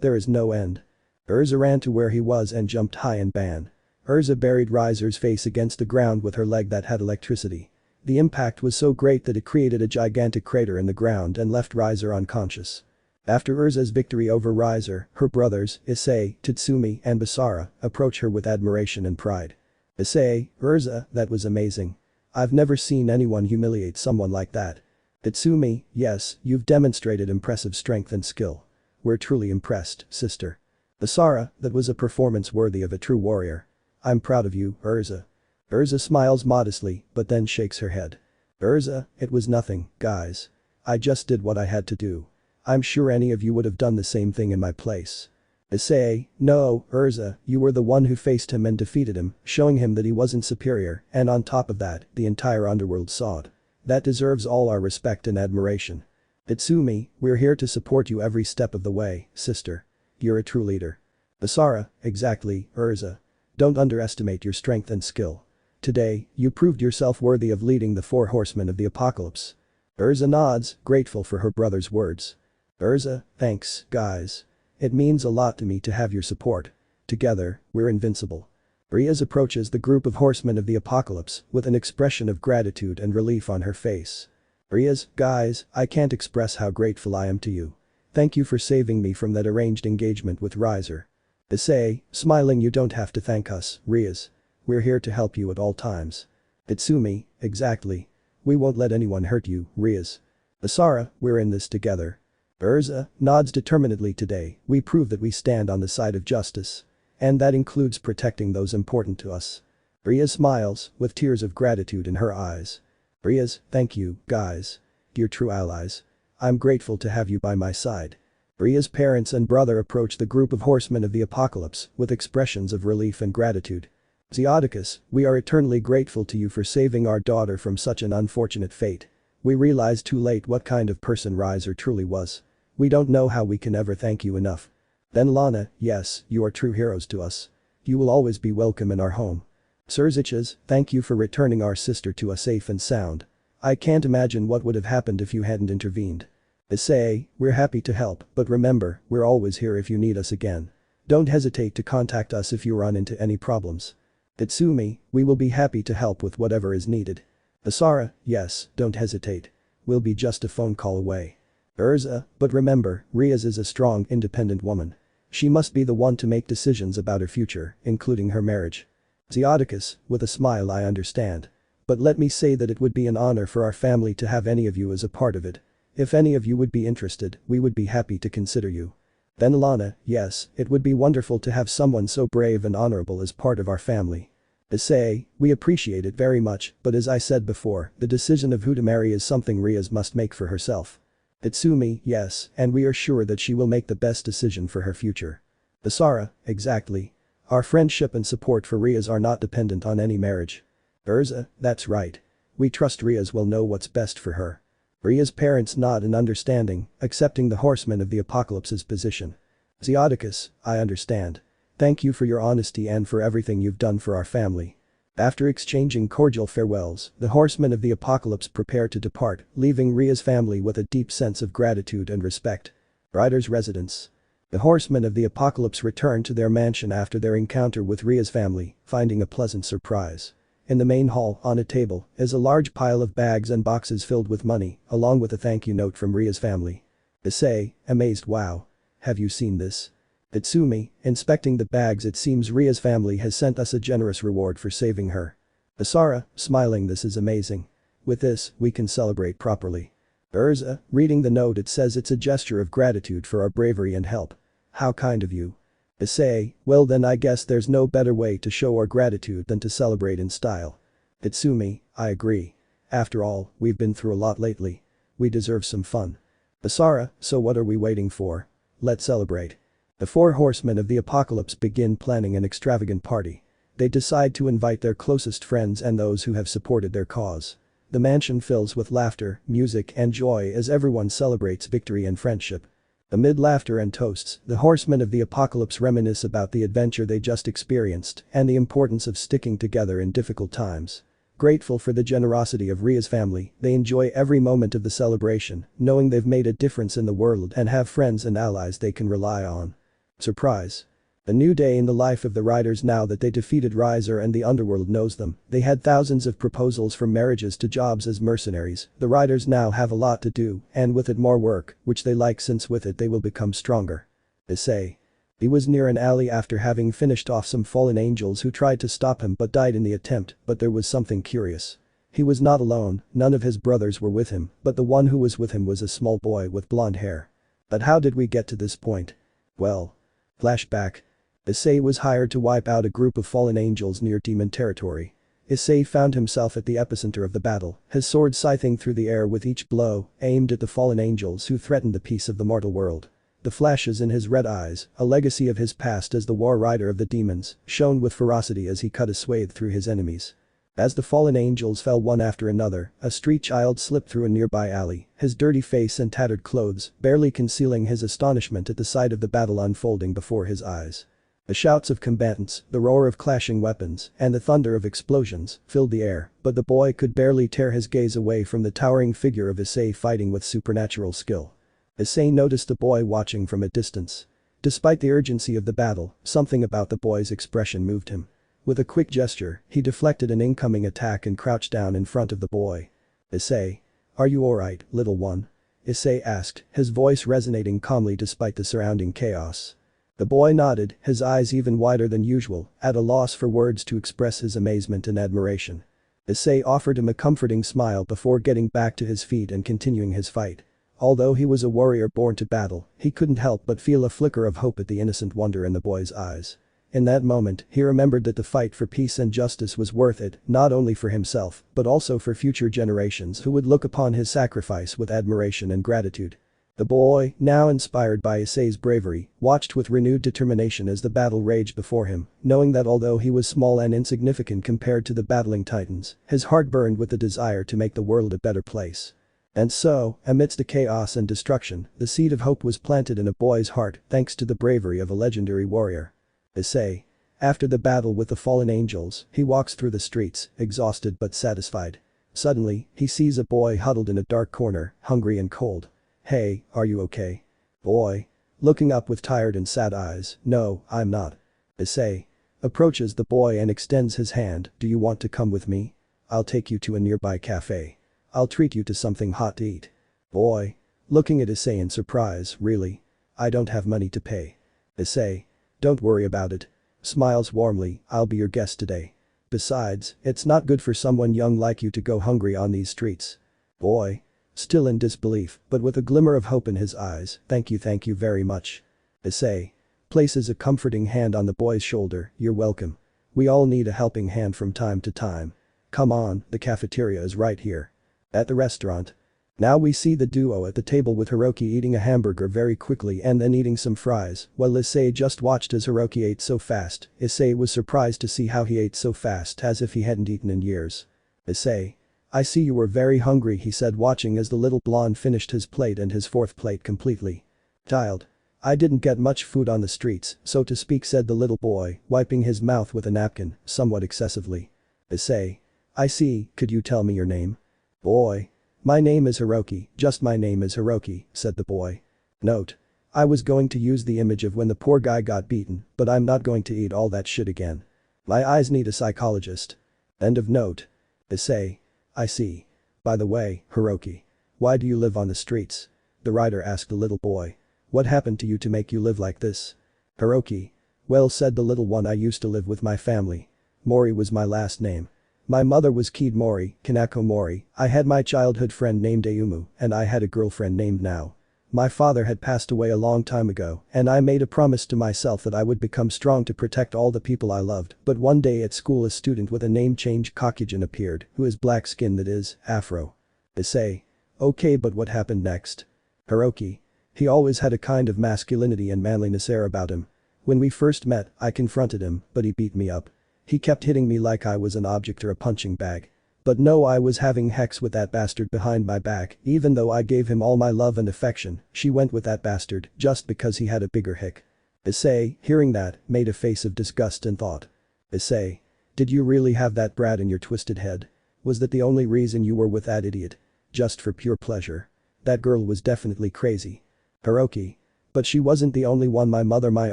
there is no end. Urza ran to where he was and jumped high and ban. Urza buried Riser's face against the ground with her leg that had electricity. The impact was so great that it created a gigantic crater in the ground and left Riser unconscious. After Urza's victory over Riser, her brothers, Issei, Tatsumi, and Basara, approach her with admiration and pride. Issei, Urza, that was amazing. I've never seen anyone humiliate someone like that. Tatsumi, yes, you've demonstrated impressive strength and skill. We're truly impressed, sister. Basara, that was a performance worthy of a true warrior. I'm proud of you, Urza. Urza smiles modestly, but then shakes her head. Urza, it was nothing, guys. I just did what I had to do. I'm sure any of you would have done the same thing in my place. Issei, no, Urza, you were the one who faced him and defeated him, showing him that he wasn't superior, and on top of that, the entire underworld saw it. That deserves all our respect and admiration. Tatsumi, we're here to support you every step of the way, sister. You're a true leader. Basara, exactly, Urza. Don't underestimate your strength and skill. Today, you proved yourself worthy of leading the four horsemen of the apocalypse. Urza nods, grateful for her brother's words. Urza, thanks, guys. It means a lot to me to have your support. Together, we're invincible. Rias approaches the group of horsemen of the apocalypse with an expression of gratitude and relief on her face. Rias, guys, I can't express how grateful I am to you. Thank you for saving me from that arranged engagement with Riser. Issei, smiling, you don't have to thank us, Rias. We're here to help you at all times. Tatsumi, exactly. We won't let anyone hurt you, Rias. Basara, we're in this together. Urza nods determinedly. Today, we prove that we stand on the side of justice. And that includes protecting those important to us. Rias smiles, with tears of gratitude in her eyes. Rias, thank you, guys. You're true allies. I'm grateful to have you by my side. Ria's parents and brother approach the group of horsemen of the apocalypse with expressions of relief and gratitude. Zeodicus, we are eternally grateful to you for saving our daughter from such an unfortunate fate. We realized too late what kind of person Riser truly was. We don't know how we can ever thank you enough. Venelana, yes, you are true heroes to us. You will always be welcome in our home. Surziches, thank you for returning our sister to us safe and sound. I can't imagine what would have happened if you hadn't intervened. Issei, we're happy to help, but remember, we're always here if you need us again. Don't hesitate to contact us if you run into any problems. Itsumi, we will be happy to help with whatever is needed. Asara, yes, don't hesitate. We'll be just a phone call away. Urza, but remember, Rias is a strong, independent woman. She must be the one to make decisions about her future, including her marriage. Zeodicus, with a smile. I understand. But let me say that it would be an honor for our family to have any of you as a part of it. If any of you would be interested, we would be happy to consider you. Venelana, yes, it would be wonderful to have someone so brave and honorable as part of our family. Issei, we appreciate it very much, but as I said before, the decision of who to marry is something Rias must make for herself. Itsumi, yes, and we are sure that she will make the best decision for her future. Asara, exactly. Our friendship and support for Rias are not dependent on any marriage. Urza, that's right. We trust Rias will know what's best for her. Ria's parents nod in understanding, accepting the horsemen of the apocalypse's position. Zeodicus, I understand. Thank you for your honesty and for everything you've done for our family. After exchanging cordial farewells, the horsemen of the apocalypse prepare to depart, leaving Ria's family with a deep sense of gratitude and respect. Rider's residence. The horsemen of the apocalypse return to their mansion after their encounter with Ria's family, finding a pleasant surprise. In the main hall, on a table, is a large pile of bags and boxes filled with money, along with a thank you note from Ria's family. Issei, amazed. Wow. Have you seen this? Itsumi, inspecting the bags. It seems Ria's family has sent us a generous reward for saving her. Asara, smiling. This is amazing. With this, we can celebrate properly. Urza, reading the note. It says it's a gesture of gratitude for our bravery and help. How kind of you. Issei, well then I guess there's no better way to show our gratitude than to celebrate in style. Itsumi, I agree. After all, we've been through a lot lately. We deserve some fun. Asara, so what are we waiting for? Let's celebrate. The four horsemen of the apocalypse begin planning an extravagant party. They decide to invite their closest friends and those who have supported their cause. The mansion fills with laughter, music and joy as everyone celebrates victory and friendship. Amid laughter and toasts, the horsemen of the apocalypse reminisce about the adventure they just experienced and the importance of sticking together in difficult times. Grateful for the generosity of Ria's family, they enjoy every moment of the celebration, knowing they've made a difference in the world and have friends and allies they can rely on. Surprise. A new day in the life of the riders. Now that they defeated Riser and the underworld knows them, they had thousands of proposals from marriages to jobs as mercenaries. The riders now have a lot to do, and with it more work, which they like since with it they will become stronger. Issei. He was near an alley after having finished off some fallen angels who tried to stop him but died in the attempt, but there was something curious. He was not alone, none of his brothers were with him, but the one who was with him was a small boy with blonde hair. But how did we get to this point? Well. Flashback. Issei was hired to wipe out a group of fallen angels near demon territory. Issei found himself at the epicenter of the battle, his sword scything through the air with each blow, aimed at the fallen angels who threatened the peace of the mortal world. The flashes in his red eyes, a legacy of his past as the war rider of the demons, shone with ferocity as he cut a swathe through his enemies. As the fallen angels fell one after another, a street child slipped through a nearby alley, his dirty face and tattered clothes barely concealing his astonishment at the sight of the battle unfolding before his eyes. The shouts of combatants, the roar of clashing weapons, and the thunder of explosions filled the air, but the boy could barely tear his gaze away from the towering figure of Issei fighting with supernatural skill. Issei noticed the boy watching from a distance. Despite the urgency of the battle, something about the boy's expression moved him. With a quick gesture, he deflected an incoming attack and crouched down in front of the boy. Issei. Are you alright, little one? Issei asked, his voice resonating calmly despite the surrounding chaos. The boy nodded, his eyes even wider than usual, at a loss for words to express his amazement and admiration. Issei offered him a comforting smile before getting back to his feet and continuing his fight. Although he was a warrior born to battle, he couldn't help but feel a flicker of hope at the innocent wonder in the boy's eyes. In that moment, he remembered that the fight for peace and justice was worth it, not only for himself, but also for future generations who would look upon his sacrifice with admiration and gratitude. The boy, now inspired by Issei's bravery, watched with renewed determination as the battle raged before him, knowing that although he was small and insignificant compared to the battling titans, his heart burned with the desire to make the world a better place. And so, amidst the chaos and destruction, the seed of hope was planted in a boy's heart thanks to the bravery of a legendary warrior. Issei. After the battle with the fallen angels, he walks through the streets, exhausted but satisfied. Suddenly, he sees a boy huddled in a dark corner, hungry and cold. "Hey, are you okay?" Boy. Looking up with tired and sad eyes, "No, I'm not." Issei. Approaches the boy and extends his hand, "Do you want to come with me? I'll take you to a nearby cafe. I'll treat you to something hot to eat." Boy. Looking at Issei in surprise, "Really? I don't have money to pay." Issei. "Don't worry about it." Smiles warmly, "I'll be your guest today. Besides, it's not good for someone young like you to go hungry on these streets." Boy. Still in disbelief, but with a glimmer of hope in his eyes, thank you very much." Issei. Places a comforting hand on the boy's shoulder, "You're welcome. We all need a helping hand from time to time. Come on, the cafeteria is right here." At the restaurant. Now we see the duo at the table with Hiroki eating a hamburger very quickly and then eating some fries, while Issei just watched as Hiroki ate so fast. Issei was surprised to see how he ate so fast, as if he hadn't eaten in years. Issei. "I see you were very hungry," he said, watching as the little blonde finished his plate and his fourth plate completely. "Child. I didn't get much food on the streets, so to speak," said the little boy, wiping his mouth with a napkin, somewhat excessively. Issei. "I see, could you tell me your name?" Boy. "My name is Hiroki, just my name is Hiroki," said the boy. Note. I was going to use the image of when the poor guy got beaten, but I'm not going to eat all that shit again. My eyes need a psychologist. End of note. Issei. "I see. By the way, Hiroki. Why do you live on the streets?" the writer asked the little boy. "What happened to you to make you live like this?" Hiroki. "Well," said the little one, "I used to live with my family. Mori was my last name. My mother was Mori, Kanako Mori, I had my childhood friend named Ayumu, and I had a girlfriend named Nao. My father had passed away a long time ago, and I made a promise to myself that I would become strong to protect all the people I loved, but one day at school a student with a name change Kakujin appeared, who is black skin, that is, afro." Issei. "Okay, but what happened next?" Hiroki. "He always had a kind of masculinity and manliness air about him. When we first met, I confronted him, but he beat me up. He kept hitting me like I was an object or a punching bag. But no, I was having hex with that bastard behind my back, even though I gave him all my love and affection, she went with that bastard just because he had a bigger hick." Issei, hearing that, made a face of disgust and thought. Issei. "Did you really have that brat in your twisted head? Was that the only reason you were with that idiot? Just for pure pleasure? That girl was definitely crazy." Hiroki. "But she wasn't the only one. My mother, my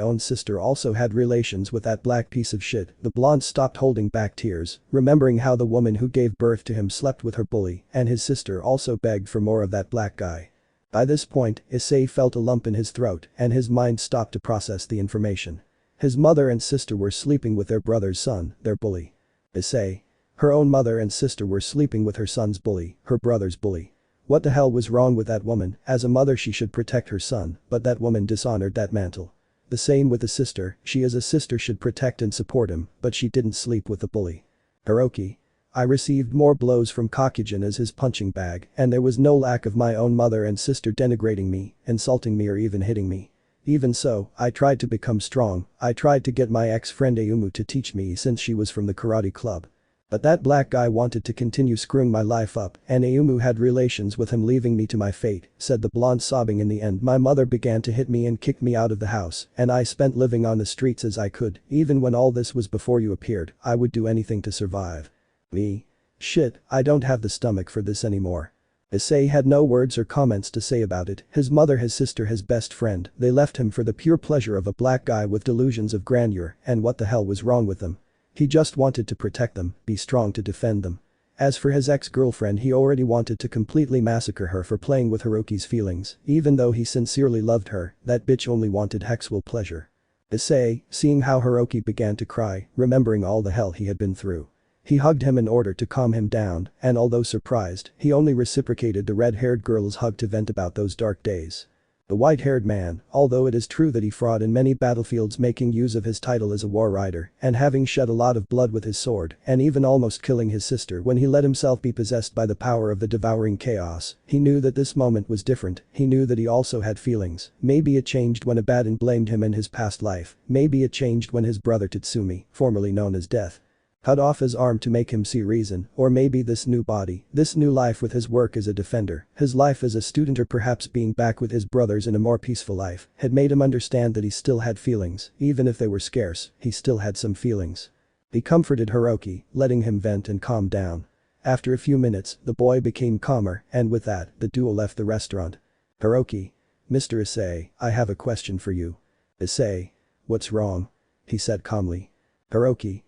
own sister, also had relations with that black piece of shit." The blonde stopped holding back tears, remembering how the woman who gave birth to him slept with her bully, and his sister also begged for more of that black guy. By this point, Issei felt a lump in his throat and his mind stopped to process the information. His mother and sister were sleeping with their brother's son, their bully. Issei. Her own mother and sister were sleeping with her son's bully, her brother's bully. What the hell was wrong with that woman? As a mother she should protect her son, but that woman dishonored that mantle. The same with the sister, she as a sister should protect and support him, but she didn't sleep with the bully. Hiroki. "I received more blows from Kakujin as his punching bag, and there was no lack of my own mother and sister denigrating me, insulting me or even hitting me. Even so, I tried to become strong. I tried to get my ex-friend Ayumu to teach me since she was from the karate club. But that black guy wanted to continue screwing my life up, and Ayumu had relations with him, leaving me to my fate," said the blonde, sobbing. "In the end, my mother began to hit me and kick me out of the house, and I spent living on the streets as I could. Even when all this was before you appeared, I would do anything to survive." Me. "Shit, I don't have the stomach for this anymore." Issei had no words or comments to say about it. His mother, his sister, his best friend, they left him for the pure pleasure of a black guy with delusions of grandeur, and what the hell was wrong with them? He just wanted to protect them, be strong to defend them. As for his ex-girlfriend, he already wanted to completely massacre her for playing with Hiroki's feelings, even though he sincerely loved her, that bitch only wanted sexual pleasure. Issei, seeing how Hiroki began to cry, remembering all the hell he had been through. He hugged him in order to calm him down, and although surprised, he only reciprocated the red-haired girl's hug to vent about those dark days. The white-haired man, although it is true that he fought in many battlefields making use of his title as a war rider and having shed a lot of blood with his sword and even almost killing his sister when he let himself be possessed by the power of the devouring chaos, he knew that this moment was different. He knew that he also had feelings. Maybe it changed when Abaddon blamed him in his past life, maybe it changed when his brother Tatsumi, formerly known as Death, cut off his arm to make him see reason, or maybe this new body, this new life with his work as a defender, his life as a student, or perhaps being back with his brothers in a more peaceful life, had made him understand that he still had feelings, even if they were scarce, he still had some feelings. He comforted Hiroki, letting him vent and calm down. After a few minutes, the boy became calmer, and with that, the duo left the restaurant. Hiroki. Mr. Issei, I have a question for you. Issei. What's wrong? He said calmly. Hiroki.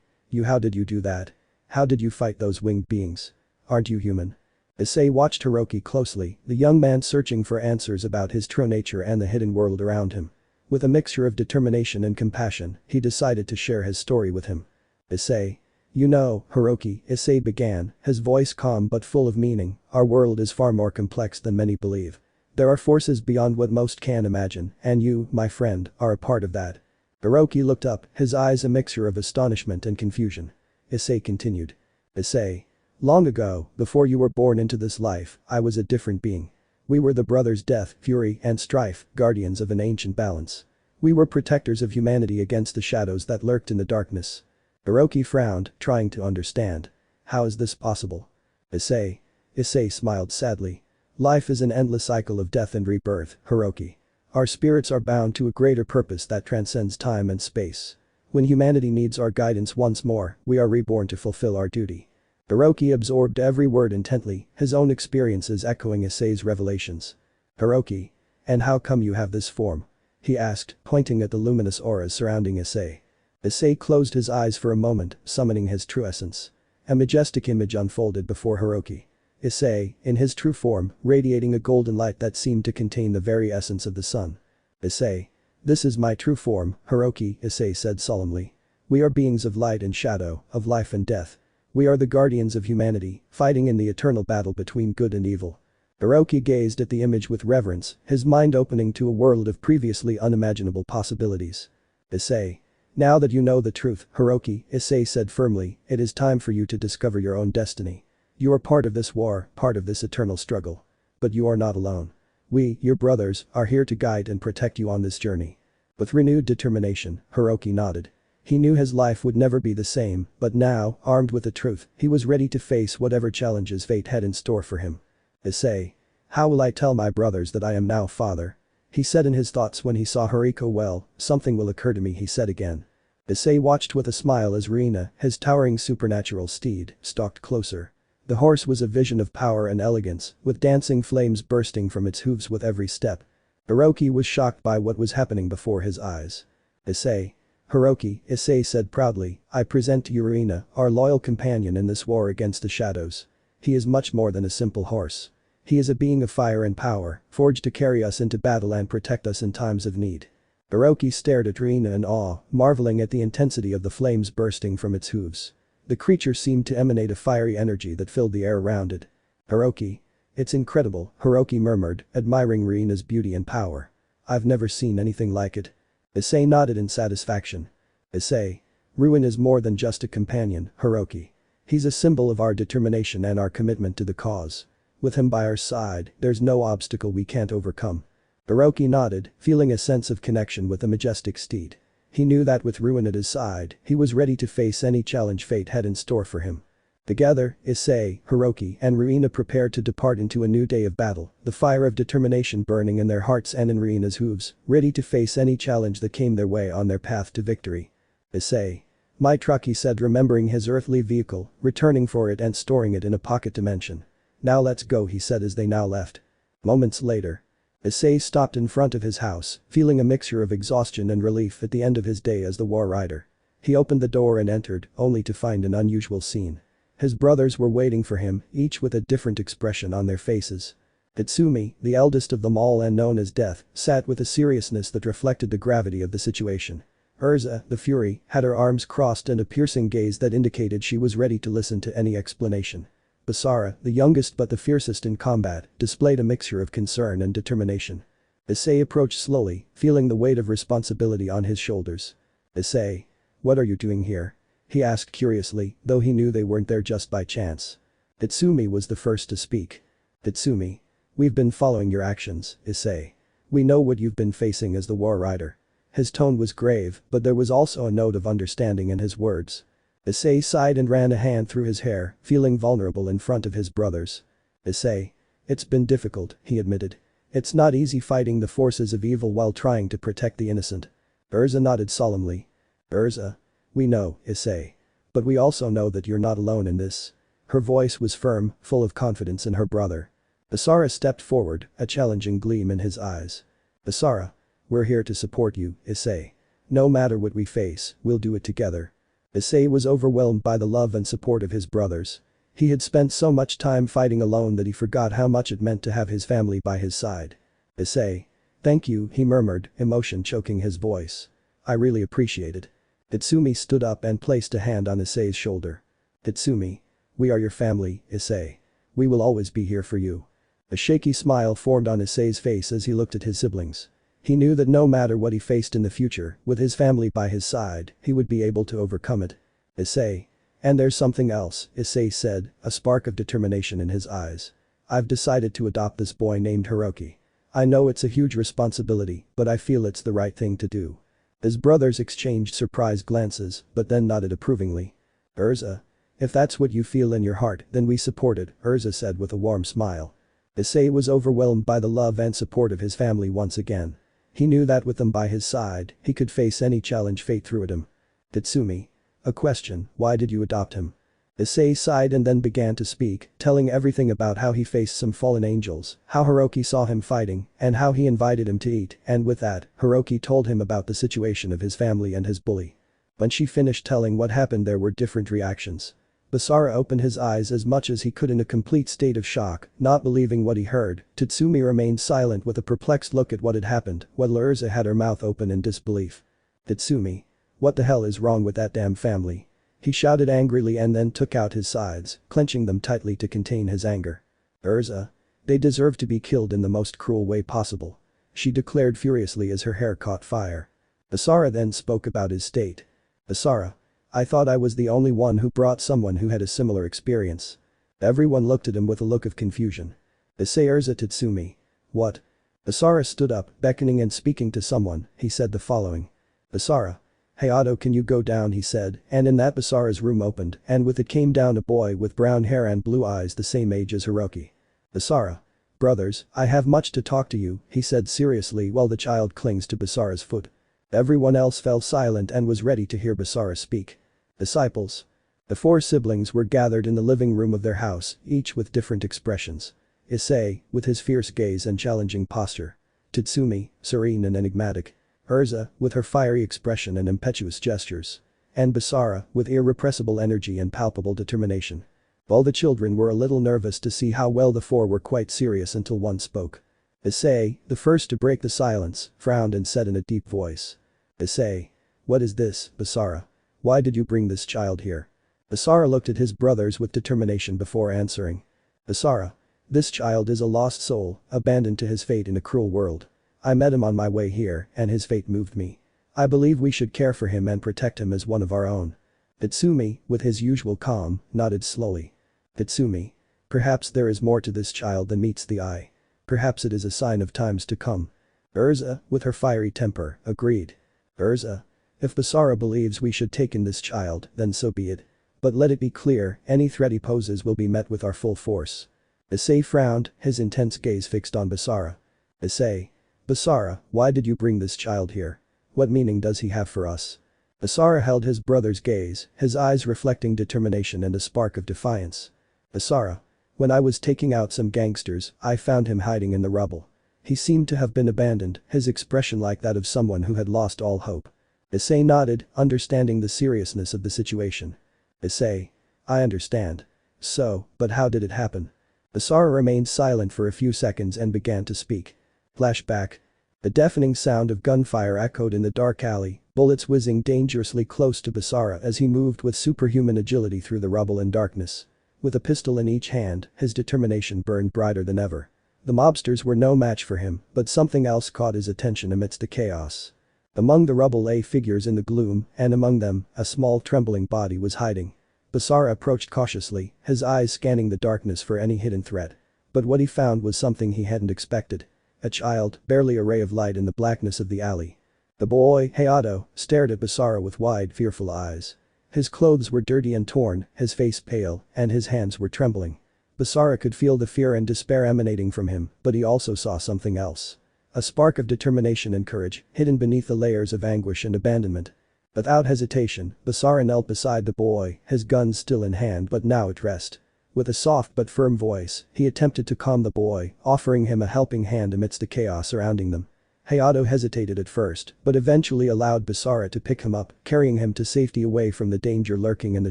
How did you do that? How did you fight those winged beings? Aren't you human? Issei watched Hiroki closely, the young man searching for answers about his true nature and the hidden world around him. With a mixture of determination and compassion, he decided to share his story with him. Issei. You know, Hiroki, Issei began, his voice calm but full of meaning, our world is far more complex than many believe. There are forces beyond what most can imagine, and you, my friend, are a part of that. Hiroki looked up, his eyes a mixture of astonishment and confusion. Issei continued. Issei. Long ago, before you were born into this life, I was a different being. We were the brothers Death, Fury, and Strife, guardians of an ancient balance. We were protectors of humanity against the shadows that lurked in the darkness. Hiroki frowned, trying to understand. How is this possible? Issei. Issei smiled sadly. Life is an endless cycle of death and rebirth, Hiroki. Our spirits are bound to a greater purpose that transcends time and space. When humanity needs our guidance once more, we are reborn to fulfill our duty. Hiroki absorbed every word intently, his own experiences echoing Issei's revelations. Hiroki. And how come you have this form? He asked, pointing at the luminous auras surrounding Issei. Issei closed his eyes for a moment, summoning his true essence. A majestic image unfolded before Hiroki. Issei, in his true form, radiating a golden light that seemed to contain the very essence of the sun. Issei. This is my true form, Hiroki, Issei said solemnly. We are beings of light and shadow, of life and death. We are the guardians of humanity, fighting in the eternal battle between good and evil. Hiroki gazed at the image with reverence, his mind opening to a world of previously unimaginable possibilities. Issei. Now that you know the truth, Hiroki, Issei said firmly, it is time for you to discover your own destiny. You are part of this war, part of this eternal struggle. But you are not alone. We, your brothers, are here to guide and protect you on this journey. With renewed determination, Hiroki nodded. He knew his life would never be the same, but now, armed with the truth, he was ready to face whatever challenges fate had in store for him. Issei. How will I tell my brothers that I am now father? He said in his thoughts when he saw Hiriko. Well, something will occur to me, he said again. Issei watched with a smile as Rina, his towering supernatural steed, stalked closer. The horse was a vision of power and elegance, with dancing flames bursting from its hooves with every step. Hiroki was shocked by what was happening before his eyes. Issei. Hiroki, Issei said proudly, I present to you Rina, our loyal companion in this war against the shadows. He is much more than a simple horse. He is a being of fire and power, forged to carry us into battle and protect us in times of need. Hiroki stared at Rina in awe, marveling at the intensity of the flames bursting from its hooves. The creature seemed to emanate a fiery energy that filled the air around it. Hiroki. It's incredible, Hiroki murmured, admiring Rina's beauty and power. I've never seen anything like it. Issei nodded in satisfaction. Issei. Ruin is more than just a companion, Hiroki. He's a symbol of our determination and our commitment to the cause. With him by our side, there's no obstacle we can't overcome. Hiroki nodded, feeling a sense of connection with the majestic steed. He knew that with Ruin at his side, he was ready to face any challenge fate had in store for him. Together, Issei, Hiroki, and Rina prepared to depart into a new day of battle, the fire of determination burning in their hearts and in Rina's hooves, ready to face any challenge that came their way on their path to victory. Issei. My truck, he said, remembering his earthly vehicle, returning for it and storing it in a pocket dimension. Now let's go, he said as they now left. Moments later. Issei stopped in front of his house, feeling a mixture of exhaustion and relief at the end of his day as the war rider. He opened the door and entered, only to find an unusual scene. His brothers were waiting for him, each with a different expression on their faces. Tatsumi, the eldest of them all and known as Death, sat with a seriousness that reflected the gravity of the situation. Urza, the Fury, had her arms crossed and a piercing gaze that indicated she was ready to listen to any explanation. Basara, the youngest but the fiercest in combat, displayed a mixture of concern and determination. Issei approached slowly, feeling the weight of responsibility on his shoulders. Issei. What are you doing here? He asked curiously, though he knew they weren't there just by chance. Itsumi was the first to speak. Itsumi. We've been following your actions, Issei. We know what you've been facing as the War Rider. His tone was grave, but there was also a note of understanding in his words. Issei sighed and ran a hand through his hair, feeling vulnerable in front of his brothers. Issei. It's been difficult, he admitted. It's not easy fighting the forces of evil while trying to protect the innocent. Urza nodded solemnly. Urza. We know, Issei. But we also know that you're not alone in this. Her voice was firm, full of confidence in her brother. Basara stepped forward, a challenging gleam in his eyes. Basara. We're here to support you, Issei. No matter what we face, we'll do it together. Issei was overwhelmed by the love and support of his brothers. He had spent so much time fighting alone that he forgot how much it meant to have his family by his side. Issei. Thank you, he murmured, emotion choking his voice. I really appreciate it. Itsumi stood up and placed a hand on Issei's shoulder. Itsumi. We are your family, Issei. We will always be here for you. A shaky smile formed on Issei's face as he looked at his siblings. He knew that no matter what he faced in the future, with his family by his side, he would be able to overcome it. Issei. And there's something else, Issei said, a spark of determination in his eyes. I've decided to adopt this boy named Hiroki. I know it's a huge responsibility, but I feel it's the right thing to do. His brothers exchanged surprised glances, but then nodded approvingly. Urza. If that's what you feel in your heart, then we support it, Urza said with a warm smile. Issei was overwhelmed by the love and support of his family once again. He knew that with them by his side, he could face any challenge fate threw at him. Itsumi. A question, why did you adopt him? Issei sighed and then began to speak, telling everything about how he faced some fallen angels, how Hiroki saw him fighting, and how he invited him to eat, and with that, Hiroki told him about the situation of his family and his bully. When she finished telling what happened there were different reactions. Basara opened his eyes as much as he could in a complete state of shock, not believing what he heard. Tatsumi remained silent with a perplexed look at what had happened, while Urza had her mouth open in disbelief. Tatsumi. What the hell is wrong with that damn family? He shouted angrily and then took out his sides, clenching them tightly to contain his anger. Urza. They deserve to be killed in the most cruel way possible. She declared furiously as her hair caught fire. Basara then spoke about his state. Basara. I thought I was the only one who brought someone who had a similar experience. Everyone looked at him with a look of confusion. Issei Urza Tatsumi. What? Basara stood up, beckoning and speaking to someone, he said the following. Basara. Hey Otto, can you go down, he said, and in that Basara's room opened, and with it came down a boy with brown hair and blue eyes the same age as Hiroki. Basara. Brothers, I have much to talk to you, he said seriously while the child clings to Basara's foot. Everyone else fell silent and was ready to hear Basara speak. Disciples. The four siblings were gathered in the living room of their house, each with different expressions. Issei, with his fierce gaze and challenging posture. Tatsumi, serene and enigmatic. Urza, with her fiery expression and impetuous gestures. And Basara, with irrepressible energy and palpable determination. All the children were a little nervous to see how well the four were quite serious until one spoke. Issei, the first to break the silence, frowned and said in a deep voice. Issei. What is this, Basara? Why did you bring this child here? Basara looked at his brothers with determination before answering. Basara. This child is a lost soul, abandoned to his fate in a cruel world. I met him on my way here, and his fate moved me. I believe we should care for him and protect him as one of our own. Itsumi, with his usual calm, nodded slowly. Itsumi. Perhaps there is more to this child than meets the eye. Perhaps it is a sign of times to come. Urza, with her fiery temper, agreed. Urza. If Basara believes we should take in this child, then so be it. But let it be clear, any threat he poses will be met with our full force. Issei frowned, his intense gaze fixed on Basara. Issei. Basara, why did you bring this child here? What meaning does he have for us? Basara held his brother's gaze, his eyes reflecting determination and a spark of defiance. Basara. When I was taking out some gangsters, I found him hiding in the rubble. He seemed to have been abandoned, his expression like that of someone who had lost all hope. Issei nodded, understanding the seriousness of the situation. Issei. I understand. So, but how did it happen? Basara remained silent for a few seconds and began to speak. Flashback. A deafening sound of gunfire echoed in the dark alley, bullets whizzing dangerously close to Basara as he moved with superhuman agility through the rubble and darkness. With a pistol in each hand, his determination burned brighter than ever. The mobsters were no match for him, but something else caught his attention amidst the chaos. Among the rubble lay figures in the gloom, and among them, a small trembling body was hiding. Basara approached cautiously, his eyes scanning the darkness for any hidden threat. But what he found was something he hadn't expected. A child, barely a ray of light in the blackness of the alley. The boy, Hayato, stared at Basara with wide, fearful eyes. His clothes were dirty and torn, his face pale, and his hands were trembling. Basara could feel the fear and despair emanating from him, but he also saw something else. A spark of determination and courage, hidden beneath the layers of anguish and abandonment. Without hesitation, Basara knelt beside the boy, his gun still in hand but now at rest. With a soft but firm voice, he attempted to calm the boy, offering him a helping hand amidst the chaos surrounding them. Hayato hesitated at first, but eventually allowed Basara to pick him up, carrying him to safety away from the danger lurking in the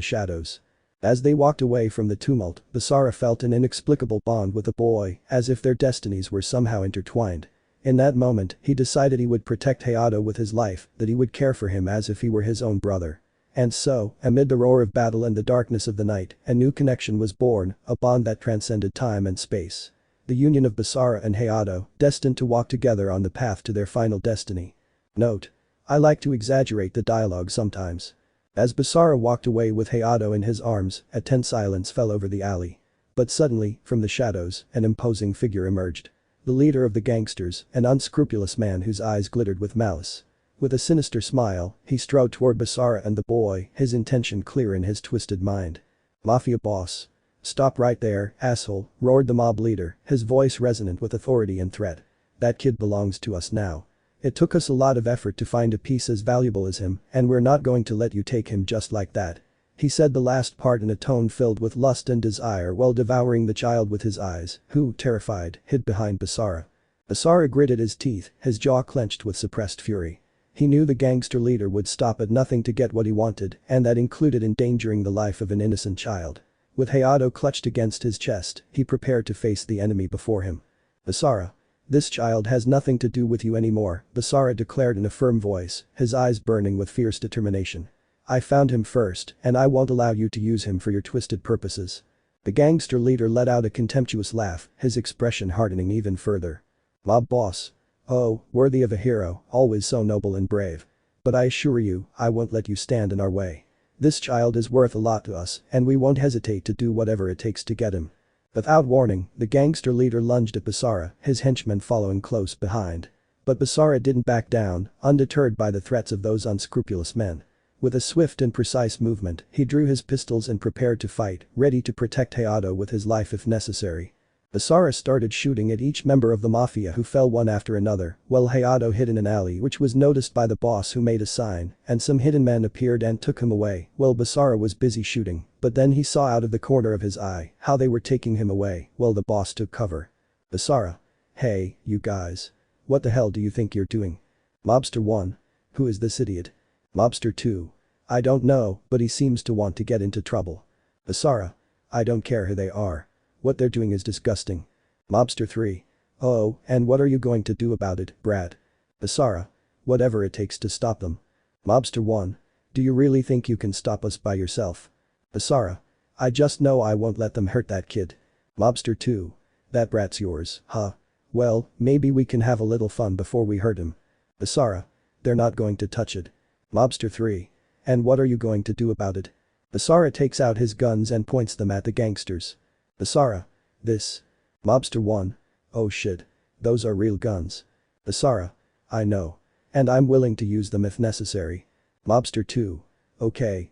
shadows. As they walked away from the tumult, Basara felt an inexplicable bond with the boy, as if their destinies were somehow intertwined. In that moment, he decided he would protect Hayato with his life, that he would care for him as if he were his own brother. And so, amid the roar of battle and the darkness of the night, a new connection was born, a bond that transcended time and space. The union of Basara and Hayato, destined to walk together on the path to their final destiny. Note: I like to exaggerate the dialogue sometimes. As Basara walked away with Hayato in his arms, a tense silence fell over the alley. But suddenly, from the shadows, an imposing figure emerged. The leader of the gangsters, an unscrupulous man whose eyes glittered with malice. With a sinister smile, he strode toward Basara and the boy, his intention clear in his twisted mind. "Mafia boss. Stop right there, asshole," roared the mob leader, his voice resonant with authority and threat. "That kid belongs to us now. It took us a lot of effort to find a piece as valuable as him, and we're not going to let you take him just like that." He said the last part in a tone filled with lust and desire while devouring the child with his eyes, who, terrified, hid behind Basara. Basara gritted his teeth, his jaw clenched with suppressed fury. He knew the gangster leader would stop at nothing to get what he wanted, and that included endangering the life of an innocent child. With Hayato clutched against his chest, he prepared to face the enemy before him. "Basara. This child has nothing to do with you anymore," Basara declared in a firm voice, his eyes burning with fierce determination. "I found him first, and I won't allow you to use him for your twisted purposes." The gangster leader let out a contemptuous laugh, his expression hardening even further. "Mob boss. Oh, worthy of a hero, always so noble and brave. But I assure you, I won't let you stand in our way. This child is worth a lot to us, and we won't hesitate to do whatever it takes to get him." Without warning, the gangster leader lunged at Basara, his henchmen following close behind. But Basara didn't back down, undeterred by the threats of those unscrupulous men. With a swift and precise movement, he drew his pistols and prepared to fight, ready to protect Hayato with his life if necessary. Basara started shooting at each member of the mafia who fell one after another, while Hayato hid in an alley which was noticed by the boss who made a sign, and some hidden men appeared and took him away while Basara was busy shooting, but then he saw out of the corner of his eye how they were taking him away while the boss took cover. Basara. "Hey, you guys. What the hell do you think you're doing?" Mobster 1. "Who is this idiot?" Mobster 2. "I don't know, but he seems to want to get into trouble." Basara. "I don't care who they are. What they're doing is disgusting." Mobster 3. "Oh, and what are you going to do about it, brat?" Basara. "Whatever it takes to stop them." Mobster 1. "Do you really think you can stop us by yourself?" Basara. "I just know I won't let them hurt that kid." Mobster 2. "That brat's yours, huh? Well, maybe we can have a little fun before we hurt him." Basara. "They're not going to touch it." Mobster 3. "And what are you going to do about it?" Basara takes out his guns and points them at the gangsters. Basara. "This." Mobster 1. "Oh shit. Those are real guns." Basara. "I know. And I'm willing to use them if necessary." Mobster 2. Okay,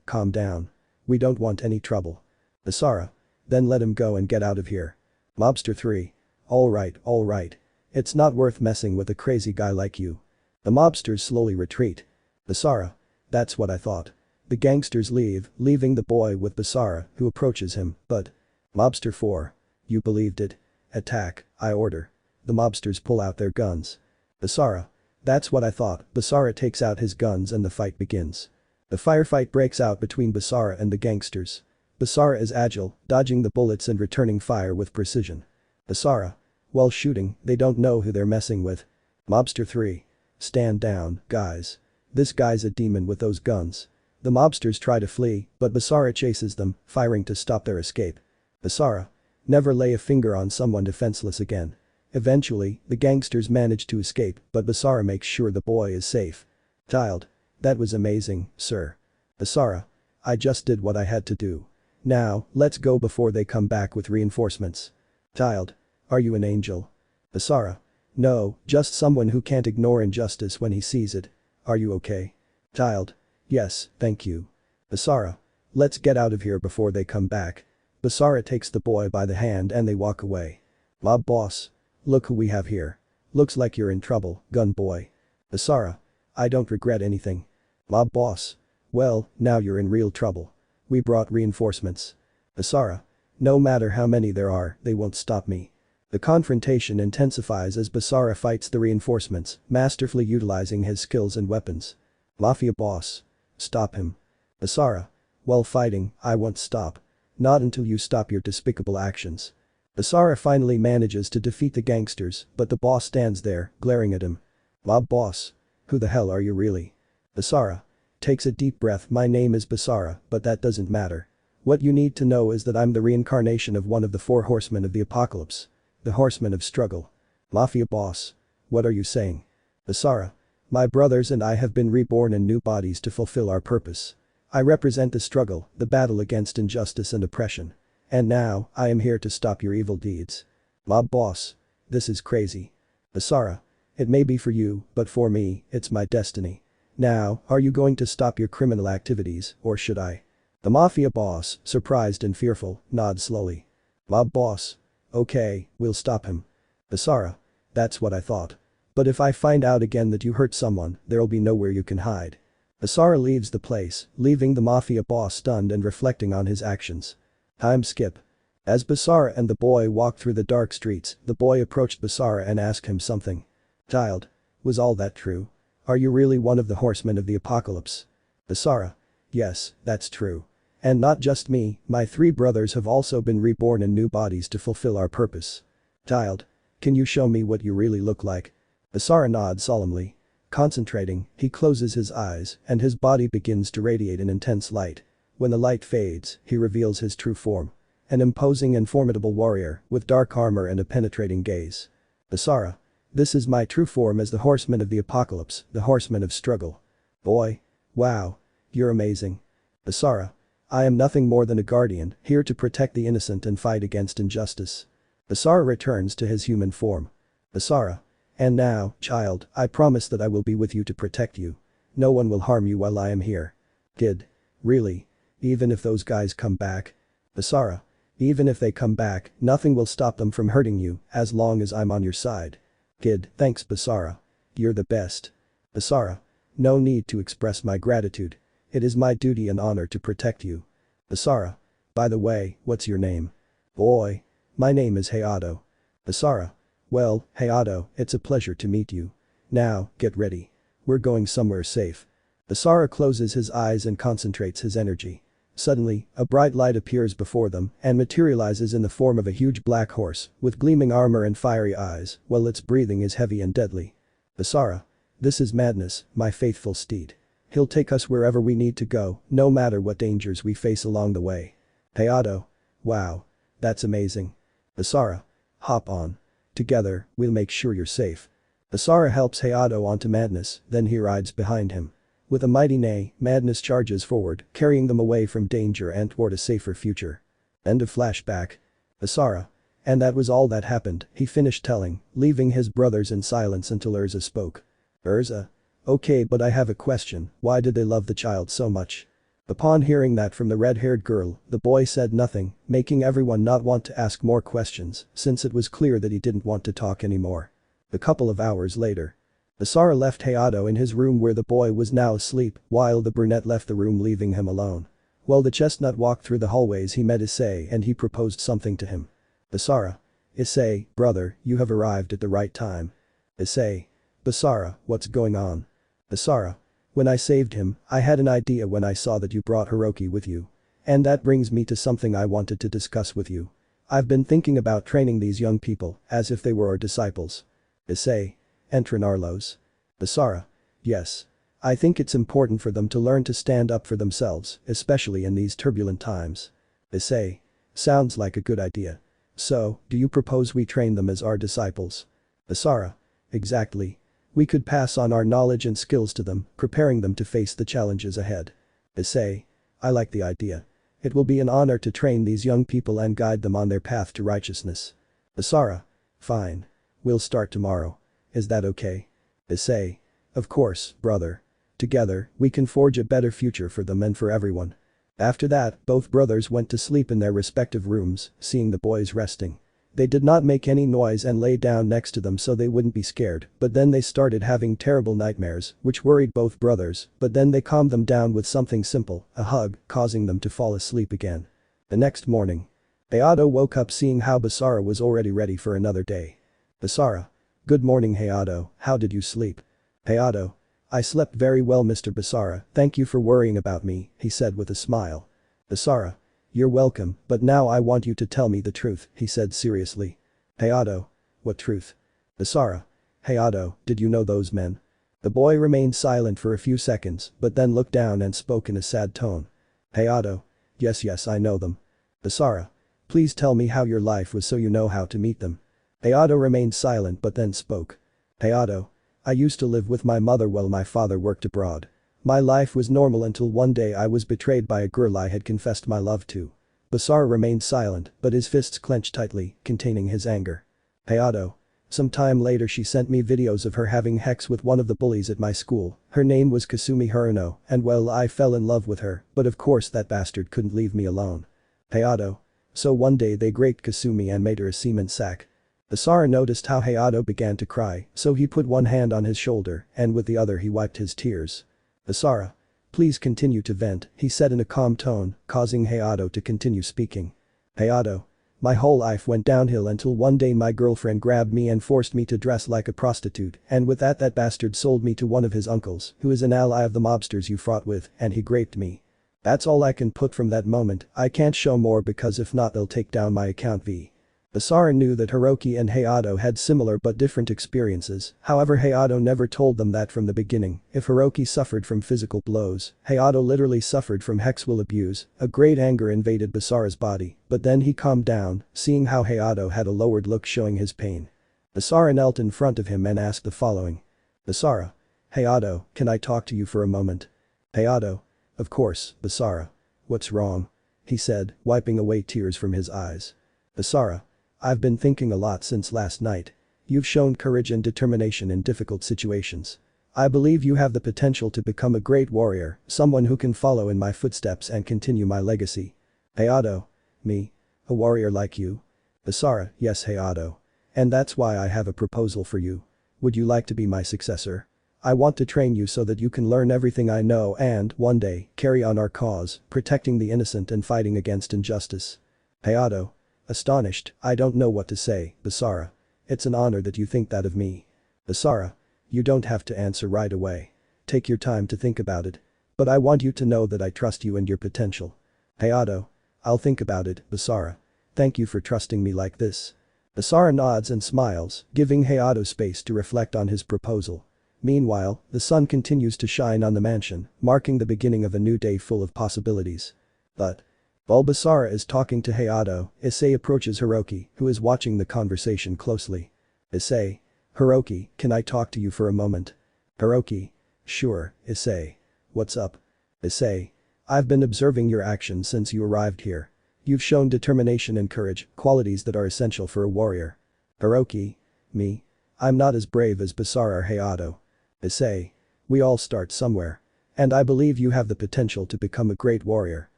calm down. We don't want any trouble." Basara. "Then let him go and get out of here." Mobster 3. Alright. It's not worth messing with a crazy guy like you." The mobsters slowly retreat. Basara. "That's what I thought." The gangsters leave, leaving the boy with Basara, who approaches him, but. Mobster 4. "You believed it. Attack, I order." The mobsters pull out their guns. Basara. "That's what I thought." Basara takes out his guns and the fight begins. The firefight breaks out between Basara and the gangsters. Basara is agile, dodging the bullets and returning fire with precision. Basara. While shooting, they don't know who they're messing with. Mobster 3. Stand down, guys. This guy's a demon with those guns. The mobsters try to flee, but Basara chases them, firing to stop their escape. Basara. Never lay a finger on someone defenseless again. Eventually, the gangsters manage to escape, but Basara makes sure the boy is safe. Child. That was amazing, sir. Basara. I just did what I had to do. Now, let's go before they come back with reinforcements. Child. Are you an angel? Basara. No, just someone who can't ignore injustice when he sees it. Are you okay? Child. Yes, thank you. Basara. Let's get out of here before they come back. Basara takes the boy by the hand and they walk away. Mob boss. Look who we have here. Looks like you're in trouble, gun boy. Basara. I don't regret anything. Mob boss. Well, now you're in real trouble. We brought reinforcements. Basara. No matter how many there are, they won't stop me. The confrontation intensifies as Basara fights the reinforcements, masterfully utilizing his skills and weapons. Mafia boss. Stop him. Basara. While fighting, I won't stop. Not until you stop your despicable actions. Basara finally manages to defeat the gangsters, but the boss stands there, glaring at him. Mob boss. Who the hell are you really? Basara. Takes a deep breath. My name is Basara, but that doesn't matter. What you need to know is that I'm the reincarnation of one of the 4 horsemen of the apocalypse. The horsemen of struggle. Mafia boss. What are you saying? Basara. My brothers and I have been reborn in new bodies to fulfill our purpose. I represent the struggle, the battle against injustice and oppression. And now, I am here to stop your evil deeds. Mob boss. This is crazy. Basara. It may be for you, but for me, it's my destiny. Now, are you going to stop your criminal activities, or should I? The mafia boss, surprised and fearful, nods slowly. Mob boss. Okay, we'll stop him. Basara. That's what I thought. But if I find out again that you hurt someone, there'll be nowhere you can hide. Basara leaves the place, leaving the mafia boss stunned and reflecting on his actions. Time skip. As Basara and the boy walk through the dark streets, the boy approached Basara and asked him something. Child. Was all that true? Are you really one of the horsemen of the apocalypse? Basara. Yes, that's true. And not just me, my 3 brothers have also been reborn in new bodies to fulfill our purpose. Child. Can you show me what you really look like? Basara nods solemnly. Concentrating, he closes his eyes, and his body begins to radiate an intense light. When the light fades, he reveals his true form. An imposing and formidable warrior, with dark armor and a penetrating gaze. Basara. This is my true form as the horseman of the apocalypse, the horseman of struggle. Boy. Wow. You're amazing. Basara. I am nothing more than a guardian, here to protect the innocent and fight against injustice. Basara returns to his human form. Basara. And now, child, I promise that I will be with you to protect you. No one will harm you while I am here. Kid. Really? Even if those guys come back? Basara. Even if they come back, nothing will stop them from hurting you, as long as I'm on your side. Kid. Thanks Basara. You're the best. Basara. No need to express my gratitude. It is my duty and honor to protect you. Basara. By the way, what's your name? Boy. My name is Hayato. Basara. Well, Hayato, it's a pleasure to meet you. Now, get ready. We're going somewhere safe. Basara closes his eyes and concentrates his energy. Suddenly, a bright light appears before them and materializes in the form of a huge black horse with gleaming armor and fiery eyes, while its breathing is heavy and deadly. Basara. This is madness, my faithful steed. He'll take us wherever we need to go, no matter what dangers we face along the way. Hayato. Wow. That's amazing. Basara. Hop on. Together, we'll make sure you're safe. Basara helps Hayato onto Madness, then he rides behind him. With a mighty neigh, Madness charges forward, carrying them away from danger and toward a safer future. End of flashback. Basara. And that was all that happened, he finished telling, leaving his brothers in silence until Urza spoke. Urza. Okay, but I have a question, why did they love the child so much? Upon hearing that from the red-haired girl, the boy said nothing, making everyone not want to ask more questions, since it was clear that he didn't want to talk anymore. A couple of hours later. Basara left Hayato in his room where the boy was now asleep, while the brunette left the room leaving him alone. While the chestnut walked through the hallways he met Issei and he proposed something to him. Basara. Issei, brother, you have arrived at the right time. Issei. Basara, what's going on? Basara. When I saved him, I had an idea when I saw that you brought Hiroki with you. And that brings me to something I wanted to discuss with you. I've been thinking about training these young people, as if they were our disciples. Issei. Entran Arlos. Basara. Yes. I think it's important for them to learn to stand up for themselves, especially in these turbulent times. Issei. Sounds like a good idea. So, do you propose we train them as our disciples? Basara. Exactly. We could pass on our knowledge and skills to them, preparing them to face the challenges ahead. Issei. I like the idea. It will be an honor to train these young people and guide them on their path to righteousness. Basara. Fine. We'll start tomorrow. Is that okay? Issei. Of course, brother. Together, we can forge a better future for them and for everyone. After that, both brothers went to sleep in their respective rooms, seeing the boys resting. They did not make any noise and lay down next to them so they wouldn't be scared, but then they started having terrible nightmares, which worried both brothers, but then they calmed them down with something simple, a hug, causing them to fall asleep again. The next morning. Hayato woke up seeing how Basara was already ready for another day. Basara. Good morning Hayato, how did you sleep? Hayato. I slept very well Mr. Basara, thank you for worrying about me, he said with a smile. Basara. You're welcome, but now I want you to tell me the truth, he said seriously. Hayato. What truth? Basara. Hayato, did you know those men? The boy remained silent for a few seconds, but then looked down and spoke in a sad tone. Hayato. Yes I know them. Basara. Please tell me how your life was so you know how to meet them. Hayato remained silent but then spoke. Hayato. I used to live with my mother while my father worked abroad. My life was normal until one day I was betrayed by a girl I had confessed my love to. Basara remained silent, but his fists clenched tightly, containing his anger. Hayato. Some time later she sent me videos of her having sex with one of the bullies at my school. Her name was Kasumi Haruno, and well I fell in love with her, but of course that bastard couldn't leave me alone. Hayato. So one day they raped Kasumi and made her a cement sack. Basara noticed how Hayato began to cry, so he put one hand on his shoulder, and with the other he wiped his tears. Basara. Please continue to vent, he said in a calm tone, causing Hayato to continue speaking. Hayato. My whole life went downhill until one day my girlfriend grabbed me and forced me to dress like a prostitute, and with that bastard sold me to one of his uncles, who is an ally of the mobsters you fought with, and he raped me. That's all I can put from that moment, I can't show more because if not they'll take down my account v. Basara knew that Hiroki and Hayato had similar but different experiences, however Hayato never told them that from the beginning. If Hiroki suffered from physical blows, Hayato literally suffered from sexual abuse. A great anger invaded Basara's body, but then he calmed down, seeing how Hayato had a lowered look showing his pain. Basara knelt in front of him and asked the following. Basara. Hayato, can I talk to you for a moment? Hayato. Of course, Basara. What's wrong? He said, wiping away tears from his eyes. Basara. I've been thinking a lot since last night. You've shown courage and determination in difficult situations. I believe you have the potential to become a great warrior, someone who can follow in my footsteps and continue my legacy. Hayato. Me? A warrior like you? Basara. Yes Hayato. And that's why I have a proposal for you. Would you like to be my successor? I want to train you so that you can learn everything I know and, one day, carry on our cause, protecting the innocent and fighting against injustice. Hayato. Astonished, I don't know what to say, Basara. It's an honor that you think that of me. Basara. You don't have to answer right away. Take your time to think about it. But I want you to know that I trust you and your potential. Hayato. I'll think about it, Basara. Thank you for trusting me like this. Basara nods and smiles, giving Hayato space to reflect on his proposal. Meanwhile, the sun continues to shine on the mansion, marking the beginning of a new day full of possibilities. But while Basara is talking to Hayato, Issei approaches Hiroki, who is watching the conversation closely. Issei. Hiroki, can I talk to you for a moment? Hiroki. Sure, Issei. What's up? Issei. I've been observing your actions since you arrived here. You've shown determination and courage, qualities that are essential for a warrior. Hiroki. Me? I'm not as brave as Basara or Hayato. Issei. We all start somewhere. And I believe you have the potential to become a great warrior.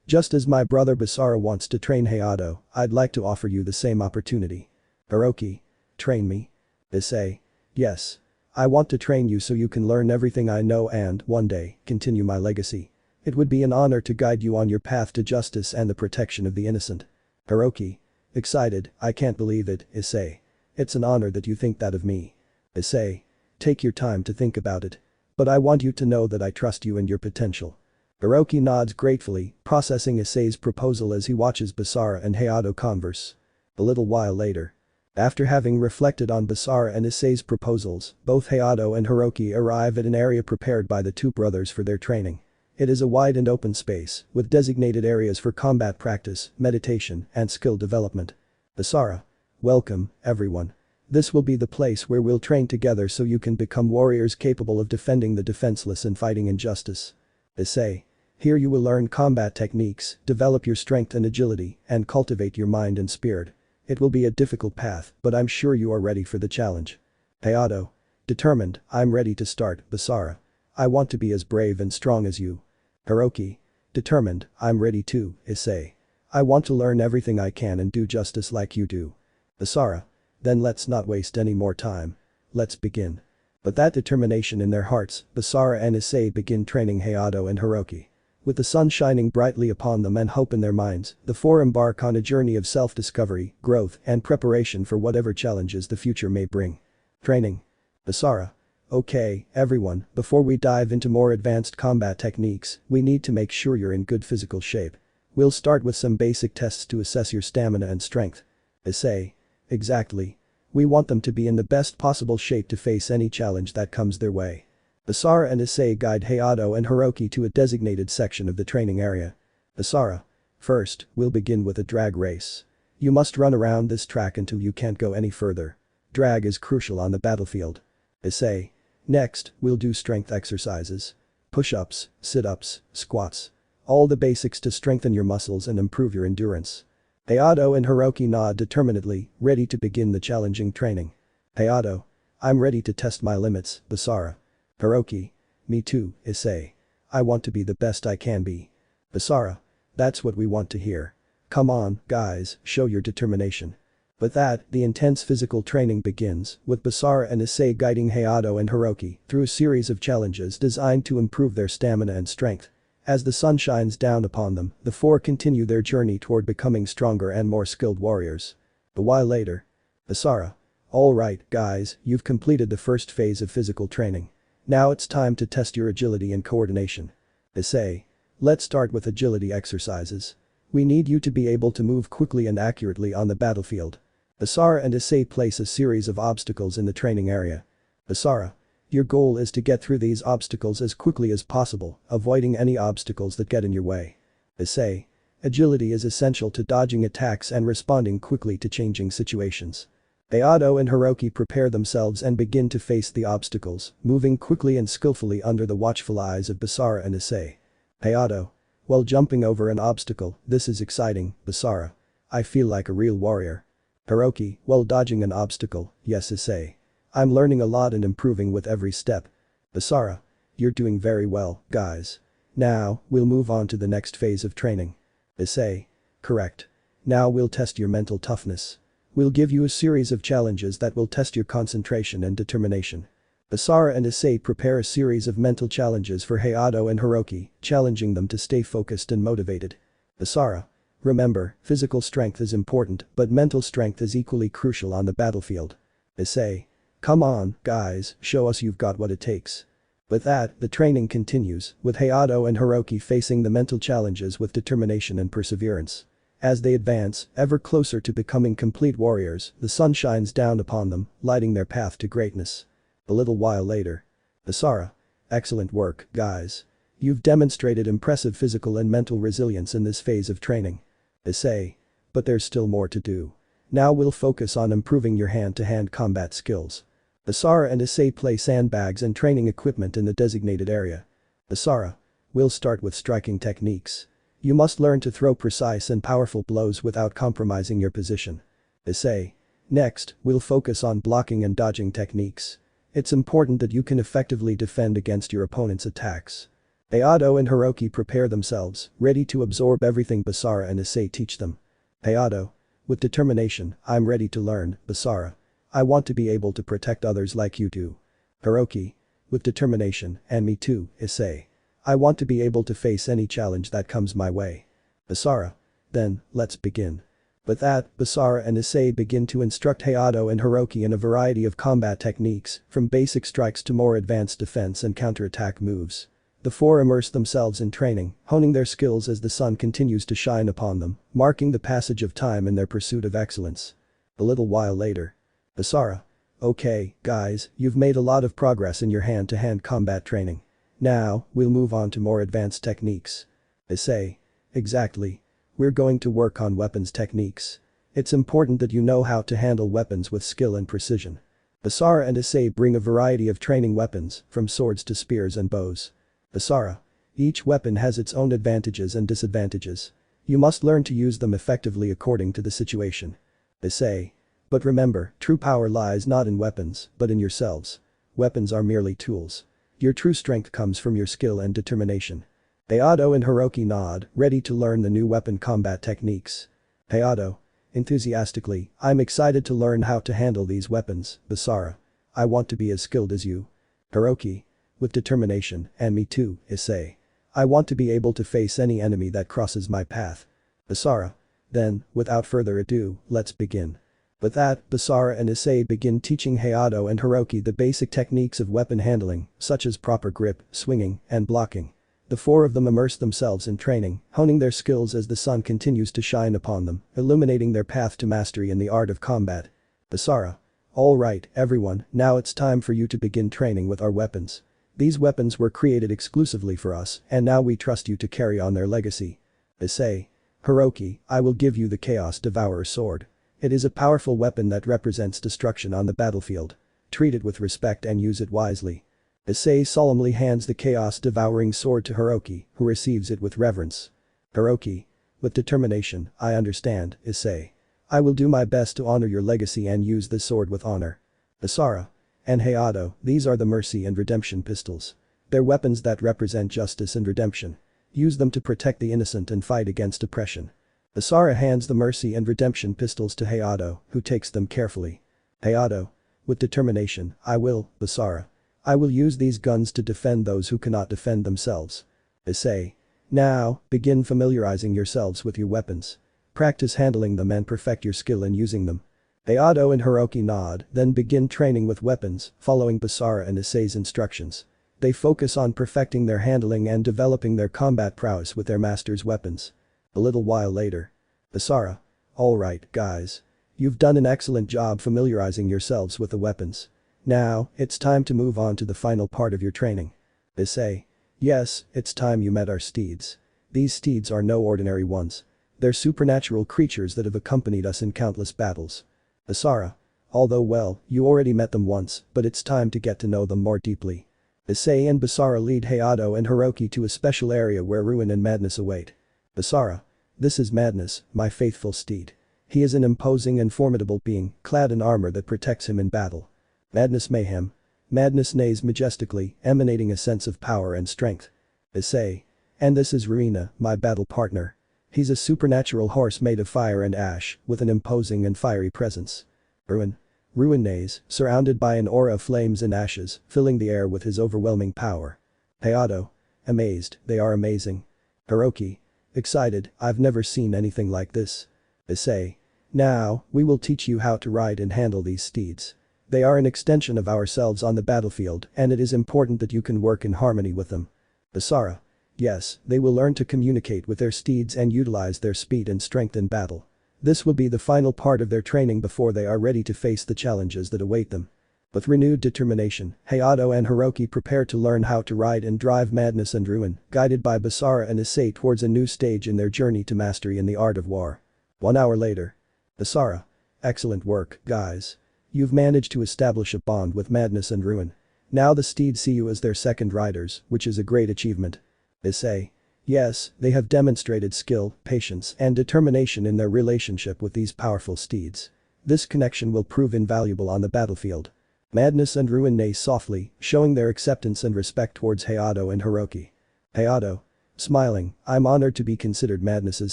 Just as my brother Basara wants to train Hayato, I'd like to offer you the same opportunity. Hiroki. Train me? Issei. Yes. I want to train you so you can learn everything I know and, one day, continue my legacy. It would be an honor to guide you on your path to justice and the protection of the innocent. Hiroki. Excited, I can't believe it, Issei. It's an honor that you think that of me. Issei. Take your time to think about it. But I want you to know that I trust you and your potential. Hiroki nods gratefully, processing Issei's proposal as he watches Basara and Hayato converse. A little while later. After having reflected on Basara and Issei's proposals, both Hayato and Hiroki arrive at an area prepared by the two brothers for their training. It is a wide and open space, with designated areas for combat practice, meditation, and skill development. Basara. Welcome, everyone. This will be the place where we'll train together so you can become warriors capable of defending the defenseless and fighting injustice. Issei. Here you will learn combat techniques, develop your strength and agility, and cultivate your mind and spirit. It will be a difficult path, but I'm sure you are ready for the challenge. Hayato. Determined, I'm ready to start, Basara. I want to be as brave and strong as you. Hiroki. Determined, I'm ready too, Issei. I want to learn everything I can and do justice like you do. Basara. Then let's not waste any more time. Let's begin. But that determination in their hearts, Basara and Issei begin training Hayato and Hiroki. With the sun shining brightly upon them and hope in their minds, the four embark on a journey of self-discovery, growth, and preparation for whatever challenges the future may bring. Training. Basara. Okay, everyone, before we dive into more advanced combat techniques, we need to make sure you're in good physical shape. We'll start with some basic tests to assess your stamina and strength. Issei. Exactly. We want them to be in the best possible shape to face any challenge that comes their way. Basara and Issei guide Hayato and Hiroki to a designated section of the training area. Basara. First, we'll begin with a drag race. You must run around this track until you can't go any further. Drag is crucial on the battlefield. Issei. Next, we'll do strength exercises. Push-ups, sit-ups, squats. All the basics to strengthen your muscles and improve your endurance. Hayato and Hiroki nod determinedly, ready to begin the challenging training. Hayato. I'm ready to test my limits, Basara. Hiroki. Me too, Issei. I want to be the best I can be. Basara. That's what we want to hear. Come on, guys, show your determination. With that, the intense physical training begins, with Basara and Issei guiding Hayato and Hiroki through a series of challenges designed to improve their stamina and strength. As the sun shines down upon them, the four continue their journey toward becoming stronger and more skilled warriors. A while later. Basara. Alright, guys, you've completed the first phase of physical training. Now it's time to test your agility and coordination. Issei. Let's start with agility exercises. We need you to be able to move quickly and accurately on the battlefield. Basara and Issei place a series of obstacles in the training area. Basara. Your goal is to get through these obstacles as quickly as possible, avoiding any obstacles that get in your way. Issei. Agility is essential to dodging attacks and responding quickly to changing situations. Hayato and Hiroki prepare themselves and begin to face the obstacles, moving quickly and skillfully under the watchful eyes of Basara and Issei. Hayato. While jumping over an obstacle, this is exciting, Basara. I feel like a real warrior. Hiroki. While dodging an obstacle, yes, Issei. I'm learning a lot and improving with every step. Basara. You're doing very well, guys. Now, we'll move on to the next phase of training. Issei. Correct. Now we'll test your mental toughness. We'll give you a series of challenges that will test your concentration and determination. Basara and Issei prepare a series of mental challenges for Hayato and Hiroki, challenging them to stay focused and motivated. Basara. Remember, physical strength is important, but mental strength is equally crucial on the battlefield. Issei. Come on, guys, show us you've got what it takes. With that, the training continues, with Hayato and Hiroki facing the mental challenges with determination and perseverance. As they advance, ever closer to becoming complete warriors, the sun shines down upon them, lighting their path to greatness. A little while later. Basara. Excellent work, guys. You've demonstrated impressive physical and mental resilience in this phase of training. Issei. But there's still more to do. Now we'll focus on improving your hand-to-hand combat skills. Basara and Issei place sandbags and training equipment in the designated area. Basara. We'll start with striking techniques. You must learn to throw precise and powerful blows without compromising your position. Issei. Next, we'll focus on blocking and dodging techniques. It's important that you can effectively defend against your opponent's attacks. Hayato and Hiroki prepare themselves, ready to absorb everything Basara and Issei teach them. Hayato. With determination, I'm ready to learn, Basara. I want to be able to protect others like you do. Hiroki. With determination, and me too, Issei. I want to be able to face any challenge that comes my way. Basara. Then, let's begin. With that, Basara and Issei begin to instruct Hayato and Hiroki in a variety of combat techniques, from basic strikes to more advanced defense and counterattack moves. The four immerse themselves in training, honing their skills as the sun continues to shine upon them, marking the passage of time in their pursuit of excellence. A little while later. Basara. Okay, guys, you've made a lot of progress in your hand-to-hand combat training. Now, we'll move on to more advanced techniques. Issei. Exactly. We're going to work on weapons techniques. It's important that you know how to handle weapons with skill and precision. Basara and Issei bring a variety of training weapons, from swords to spears and bows. Basara. Each weapon has its own advantages and disadvantages. You must learn to use them effectively according to the situation. Issei. But remember, true power lies not in weapons, but in yourselves. Weapons are merely tools. Your true strength comes from your skill and determination. Hayato and Hiroki nod, ready to learn the new weapon combat techniques. Hayato. Enthusiastically, I'm excited to learn how to handle these weapons, Basara. I want to be as skilled as you. Hiroki. With determination, and me too, Issei. I want to be able to face any enemy that crosses my path. Basara. Then, without further ado, let's begin. With that, Basara and Issei begin teaching Hayato and Hiroki the basic techniques of weapon handling, such as proper grip, swinging, and blocking. The four of them immerse themselves in training, honing their skills as the sun continues to shine upon them, illuminating their path to mastery in the art of combat. Basara. Alright, everyone, now it's time for you to begin training with our weapons. These weapons were created exclusively for us, and now we trust you to carry on their legacy. Issei. Hiroki, I will give you the Chaos Devourer sword. It is a powerful weapon that represents destruction on the battlefield. Treat it with respect and use it wisely. Issei solemnly hands the Chaos Devouring sword to Hiroki, who receives it with reverence. Hiroki. With determination, I understand, Issei. I will do my best to honor your legacy and use this sword with honor. Basara. And Hayato, these are the Mercy and Redemption pistols. They're weapons that represent justice and redemption. Use them to protect the innocent and fight against oppression. Basara hands the Mercy and Redemption pistols to Hayato, who takes them carefully. Hayato. With determination, I will, Basara. I will use these guns to defend those who cannot defend themselves. Issei. Now, begin familiarizing yourselves with your weapons. Practice handling them and perfect your skill in using them. Hayato and Hiroki nod, then begin training with weapons, following Basara and Issei's instructions. They focus on perfecting their handling and developing their combat prowess with their master's weapons. A little while later. Basara. Alright, guys. You've done an excellent job familiarizing yourselves with the weapons. Now, it's time to move on to the final part of your training. Issei. Yes, it's time you met our steeds. These steeds are no ordinary ones. They're supernatural creatures that have accompanied us in countless battles. Basara. Although well, you already met them once, but it's time to get to know them more deeply. Issei and Basara lead Hayato and Hiroki to a special area where ruin and madness await. Basara. This is Madness, my faithful steed. He is an imposing and formidable being, clad in armor that protects him in battle. Madness mayhem. Madness neighs majestically, emanating a sense of power and strength. Issei. And this is Ruina, my battle partner. He's a supernatural horse made of fire and ash, with an imposing and fiery presence. Ruin. Ruin neighs, surrounded by an aura of flames and ashes, filling the air with his overwhelming power. Hayato. Amazed, they are amazing. Hiroki. Excited, I've never seen anything like this. Issei. Now, we will teach you how to ride and handle these steeds. They are an extension of ourselves on the battlefield, and it is important that you can work in harmony with them. Basara. Yes, they will learn to communicate with their steeds and utilize their speed and strength in battle. This will be the final part of their training before they are ready to face the challenges that await them. With renewed determination, Hayato and Hiroki prepare to learn how to ride and drive madness and ruin, guided by Basara and Issei towards a new stage in their journey to mastery in the art of war. 1 hour later. Basara. Excellent work, guys. You've managed to establish a bond with madness and ruin. Now the steeds see you as their second riders, which is a great achievement. Issei. Yes, they have demonstrated skill, patience, and determination in their relationship with these powerful steeds. This connection will prove invaluable on the battlefield. Madness and ruin neigh softly, showing their acceptance and respect towards Hayato and Hiroki. Hayato. Smiling, I'm honored to be considered Madness's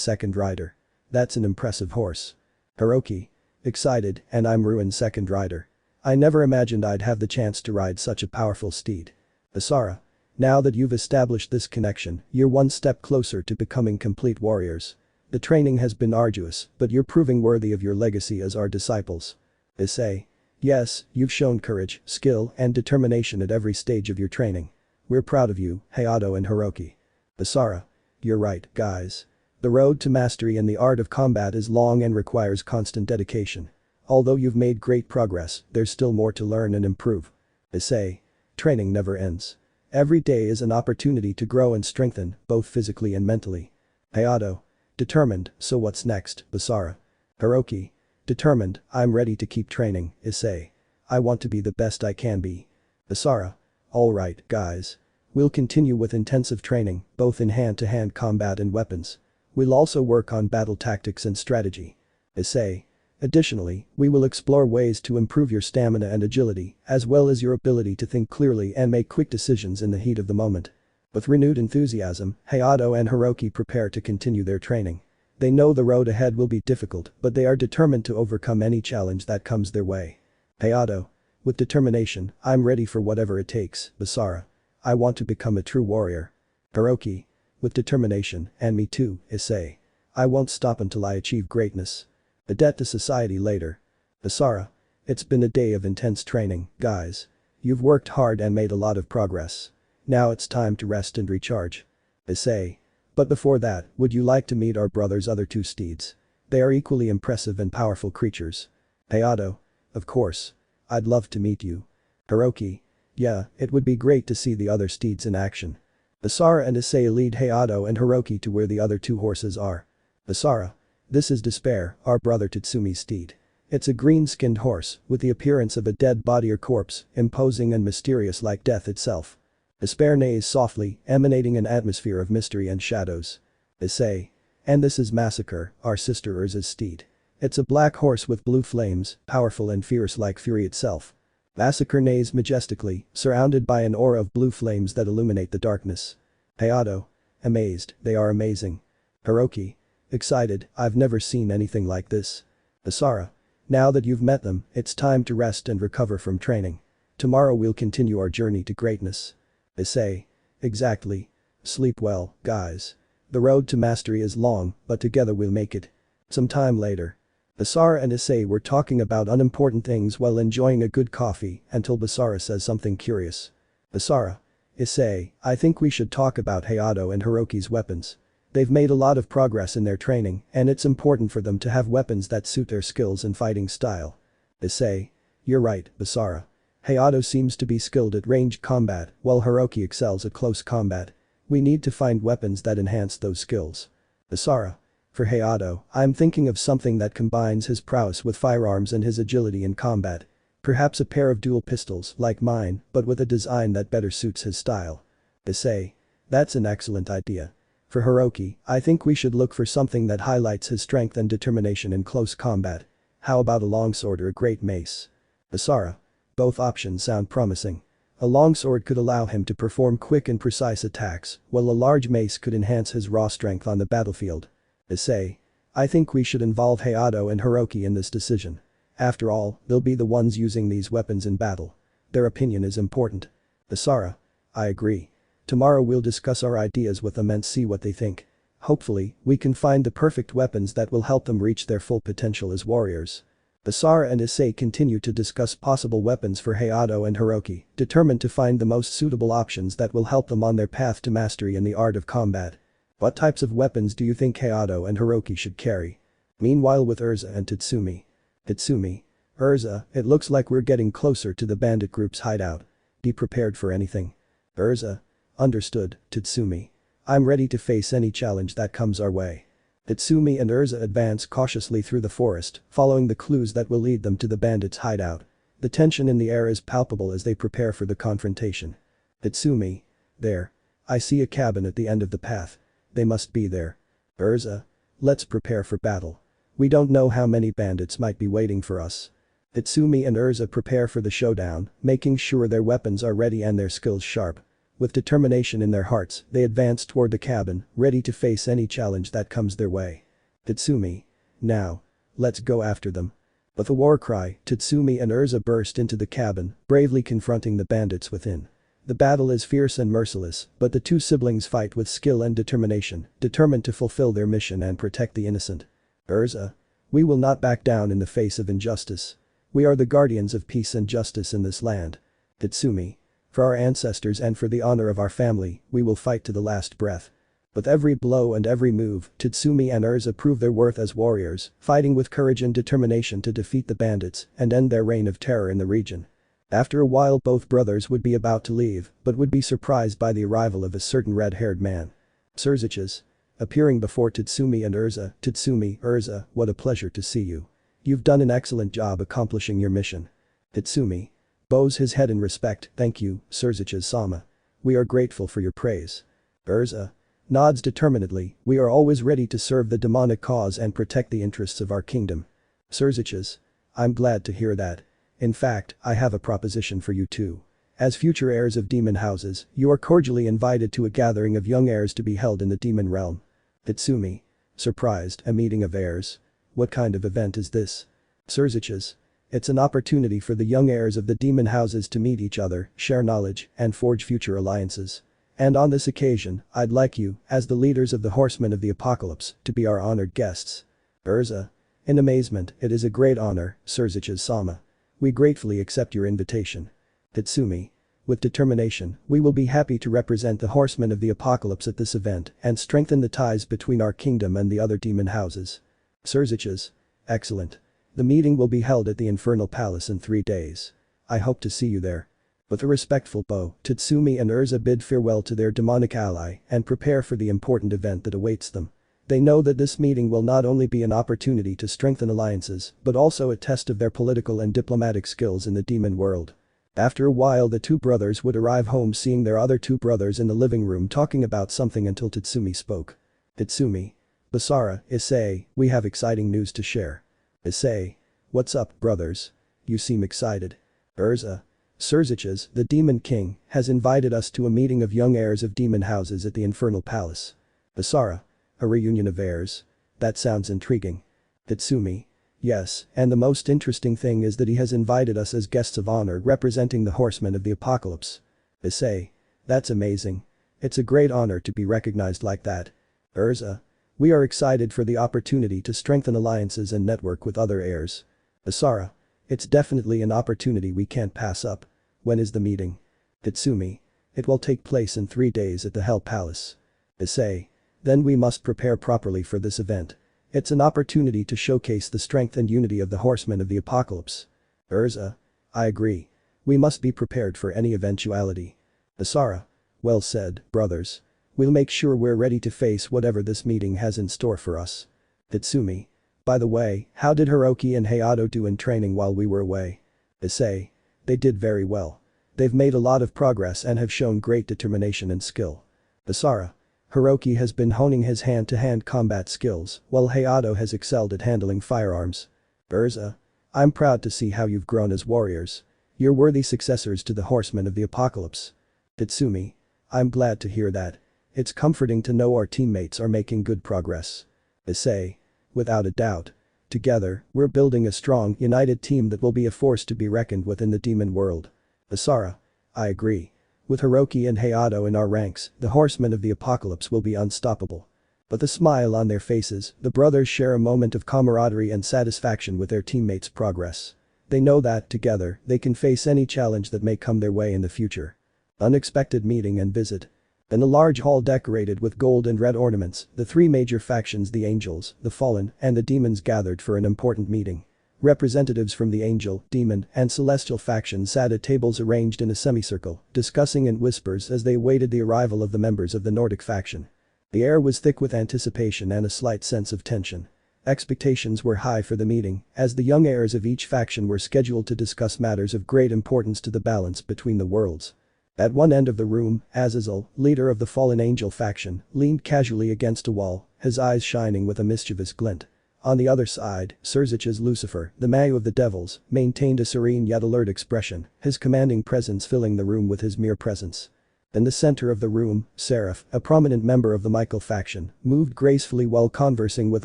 second rider. That's an impressive horse. Hiroki. Excited, and I'm Ruin's second rider. I never imagined I'd have the chance to ride such a powerful steed. Basara. Now that you've established this connection, you're one step closer to becoming complete warriors. The training has been arduous, but you're proving worthy of your legacy as our disciples. Issei. Yes, you've shown courage, skill, and determination at every stage of your training. We're proud of you, Hayato and Hiroki. Basara. You're right, guys. The road to mastery in the art of combat is long and requires constant dedication. Although you've made great progress, there's still more to learn and improve. Issei. Training never ends. Every day is an opportunity to grow and strengthen, both physically and mentally. Hayato. Determined, so what's next, Basara? Hiroki. Determined, I'm ready to keep training, Issei. I want to be the best I can be. Basara. Alright, guys. We'll continue with intensive training, both in hand-to-hand combat and weapons. We'll also work on battle tactics and strategy. Issei. Additionally, we will explore ways to improve your stamina and agility, as well as your ability to think clearly and make quick decisions in the heat of the moment. With renewed enthusiasm, Hayato and Hiroki prepare to continue their training. They know the road ahead will be difficult, but they are determined to overcome any challenge that comes their way. Hayato. With determination, I'm ready for whatever it takes, Basara. I want to become a true warrior. Hiroki. With determination, and me too, Issei. I won't stop until I achieve greatness. A debt to society later. Basara. It's been a day of intense training, guys. You've worked hard and made a lot of progress. Now it's time to rest and recharge. Issei. But before that, would you like to meet our brother's other two steeds? They are equally impressive and powerful creatures. Hayato. Of course. I'd love to meet you. Hiroki. Yeah, it would be great to see the other steeds in action. Basara and Issei lead Hayato and Hiroki to where the other two horses are. Basara. This is Despair, our brother Tatsumi's steed. It's a green-skinned horse, with the appearance of a dead body or corpse, imposing and mysterious like death itself. Despair neighs softly, emanating an atmosphere of mystery and shadows. Issei. And this is Massacre, our sister Urza's steed. It's a black horse with blue flames, powerful and fierce like fury itself. Massacre neighs majestically, surrounded by an aura of blue flames that illuminate the darkness. Hayato. Amazed, they are amazing. Hiroki. Excited, I've never seen anything like this. Basara. Now that you've met them, it's time to rest and recover from training. Tomorrow we'll continue our journey to greatness. Issei. Exactly. Sleep well, guys. The road to mastery is long, but together we'll make it. Some time later. Basara and Issei were talking about unimportant things while enjoying a good coffee until Basara says something curious. Basara. Issei, I think we should talk about Hayato and Hiroki's weapons. They've made a lot of progress in their training, and it's important for them to have weapons that suit their skills and fighting style. Issei. You're right, Basara. Hayato seems to be skilled at ranged combat, while Hiroki excels at close combat. We need to find weapons that enhance those skills. Basara. For Hayato, I'm thinking of something that combines his prowess with firearms and his agility in combat. Perhaps a pair of dual pistols, like mine, but with a design that better suits his style. Issei. That's an excellent idea. For Hiroki, I think we should look for something that highlights his strength and determination in close combat. How about a longsword or a great mace? Basara. Both options sound promising. A longsword could allow him to perform quick and precise attacks, while a large mace could enhance his raw strength on the battlefield. Issei. I think we should involve Hayato and Hiroki in this decision. After all, they'll be the ones using these weapons in battle. Their opinion is important. Basara. I agree. Tomorrow we'll discuss our ideas with them and see what they think. Hopefully, we can find the perfect weapons that will help them reach their full potential as warriors. Basara and Issei continue to discuss possible weapons for Hayato and Hiroki, determined to find the most suitable options that will help them on their path to mastery in the art of combat. What types of weapons do you think Hayato and Hiroki should carry? Meanwhile with Urza and Tatsumi. Tatsumi. Urza, it looks like we're getting closer to the bandit group's hideout. Be prepared for anything. Urza. Understood, Tatsumi. I'm ready to face any challenge that comes our way. Tatsumi and Urza advance cautiously through the forest, following the clues that will lead them to the bandits' hideout. The tension in the air is palpable as they prepare for the confrontation. Tatsumi. There. I see a cabin at the end of the path. They must be there. Urza. Let's prepare for battle. We don't know how many bandits might be waiting for us. Tatsumi and Urza prepare for the showdown, making sure their weapons are ready and their skills sharp. With determination in their hearts, they advance toward the cabin, ready to face any challenge that comes their way. Tatsumi. Now. Let's go after them. With a war cry, Tatsumi and Urza burst into the cabin, bravely confronting the bandits within. The battle is fierce and merciless, but the two siblings fight with skill and determination, determined to fulfill their mission and protect the innocent. Urza. We will not back down in the face of injustice. We are the guardians of peace and justice in this land. Tatsumi. For our ancestors and for the honor of our family, we will fight to the last breath. With every blow and every move, Tatsumi and Urza prove their worth as warriors, fighting with courage and determination to defeat the bandits and end their reign of terror in the region. After a while both brothers would be about to leave, but would be surprised by the arrival of a certain red-haired man. Surziches. Appearing before Tatsumi and Urza. Tatsumi, Urza, what a pleasure to see you. You've done an excellent job accomplishing your mission. Tatsumi. Bows his head in respect, thank you, Surziches-sama. We are grateful for your praise. Urza. Nods determinedly, we are always ready to serve the demonic cause and protect the interests of our kingdom. Surziches. I'm glad to hear that. In fact, I have a proposition for you too. As future heirs of demon houses, you are cordially invited to a gathering of young heirs to be held in the demon realm. Tatsumi. Surprised, a meeting of heirs? What kind of event is this? Surziches. It's an opportunity for the young heirs of the demon houses to meet each other, share knowledge, and forge future alliances. And on this occasion, I'd like you, as the leaders of the Horsemen of the Apocalypse, to be our honored guests. Urza. In amazement, it is a great honor, Surziches-sama. We gratefully accept your invitation. Tatsumi. With determination, we will be happy to represent the Horsemen of the Apocalypse at this event and strengthen the ties between our kingdom and the other demon houses. Surziches. Excellent. The meeting will be held at the Infernal Palace in 3 days. I hope to see you there. With a respectful bow, Tatsumi and Urza bid farewell to their demonic ally and prepare for the important event that awaits them. They know that this meeting will not only be an opportunity to strengthen alliances, but also a test of their political and diplomatic skills in the demon world. After a while the two brothers would arrive home seeing their other two brothers in the living room talking about something until Tatsumi spoke. Tatsumi. Basara, Issei, we have exciting news to share. Issei. What's up, brothers? You seem excited. Urza. Surziches, the Demon King, has invited us to a meeting of young heirs of demon houses at the Infernal Palace. Basara. A reunion of heirs? That sounds intriguing. Tatsumi. Yes, and the most interesting thing is that he has invited us as guests of honor representing the Horsemen of the Apocalypse. Issei. That's amazing. It's a great honor to be recognized like that. Urza. We are excited for the opportunity to strengthen alliances and network with other heirs. Basara. It's definitely an opportunity we can't pass up. When is the meeting? Tatsumi. It will take place in 3 days at the Hell Palace. Issei. Then we must prepare properly for this event. It's an opportunity to showcase the strength and unity of the Horsemen of the Apocalypse. Urza. I agree. We must be prepared for any eventuality. Basara. Well said, brothers. We'll make sure we're ready to face whatever this meeting has in store for us. Tatsumi. By the way, how did Hiroki and Hayato do in training while we were away? Issei. They did very well. They've made a lot of progress and have shown great determination and skill. Basara. Hiroki has been honing his hand-to-hand combat skills, while Hayato has excelled at handling firearms. Urza. I'm proud to see how you've grown as warriors. You're worthy successors to the Horsemen of the Apocalypse. Tatsumi. I'm glad to hear that. It's comforting to know our teammates are making good progress. Issei. Without a doubt. Together, we're building a strong, united team that will be a force to be reckoned with in the demon world. Basara. I agree. With Hiroki and Hayato in our ranks, the Horsemen of the Apocalypse will be unstoppable. With a smile on their faces, the brothers share a moment of camaraderie and satisfaction with their teammates' progress. They know that, together, they can face any challenge that may come their way in the future. Unexpected meeting and visit. In a large hall decorated with gold and red ornaments, the 3 major factions, the Angels, the Fallen, and the Demons, gathered for an important meeting. Representatives from the Angel, Demon, and Celestial factions sat at tables arranged in a semicircle, discussing in whispers as they awaited the arrival of the members of the Nordic faction. The air was thick with anticipation and a slight sense of tension. Expectations were high for the meeting, as the young heirs of each faction were scheduled to discuss matters of great importance to the balance between the worlds. At one end of the room, Azazel, leader of the Fallen Angel faction, leaned casually against a wall, his eyes shining with a mischievous glint. On the other side, Surziches Lucifer, the Mayu of the Devils, maintained a serene yet alert expression, his commanding presence filling the room with his mere presence. In the center of the room, Seraph, a prominent member of the Michael faction, moved gracefully while conversing with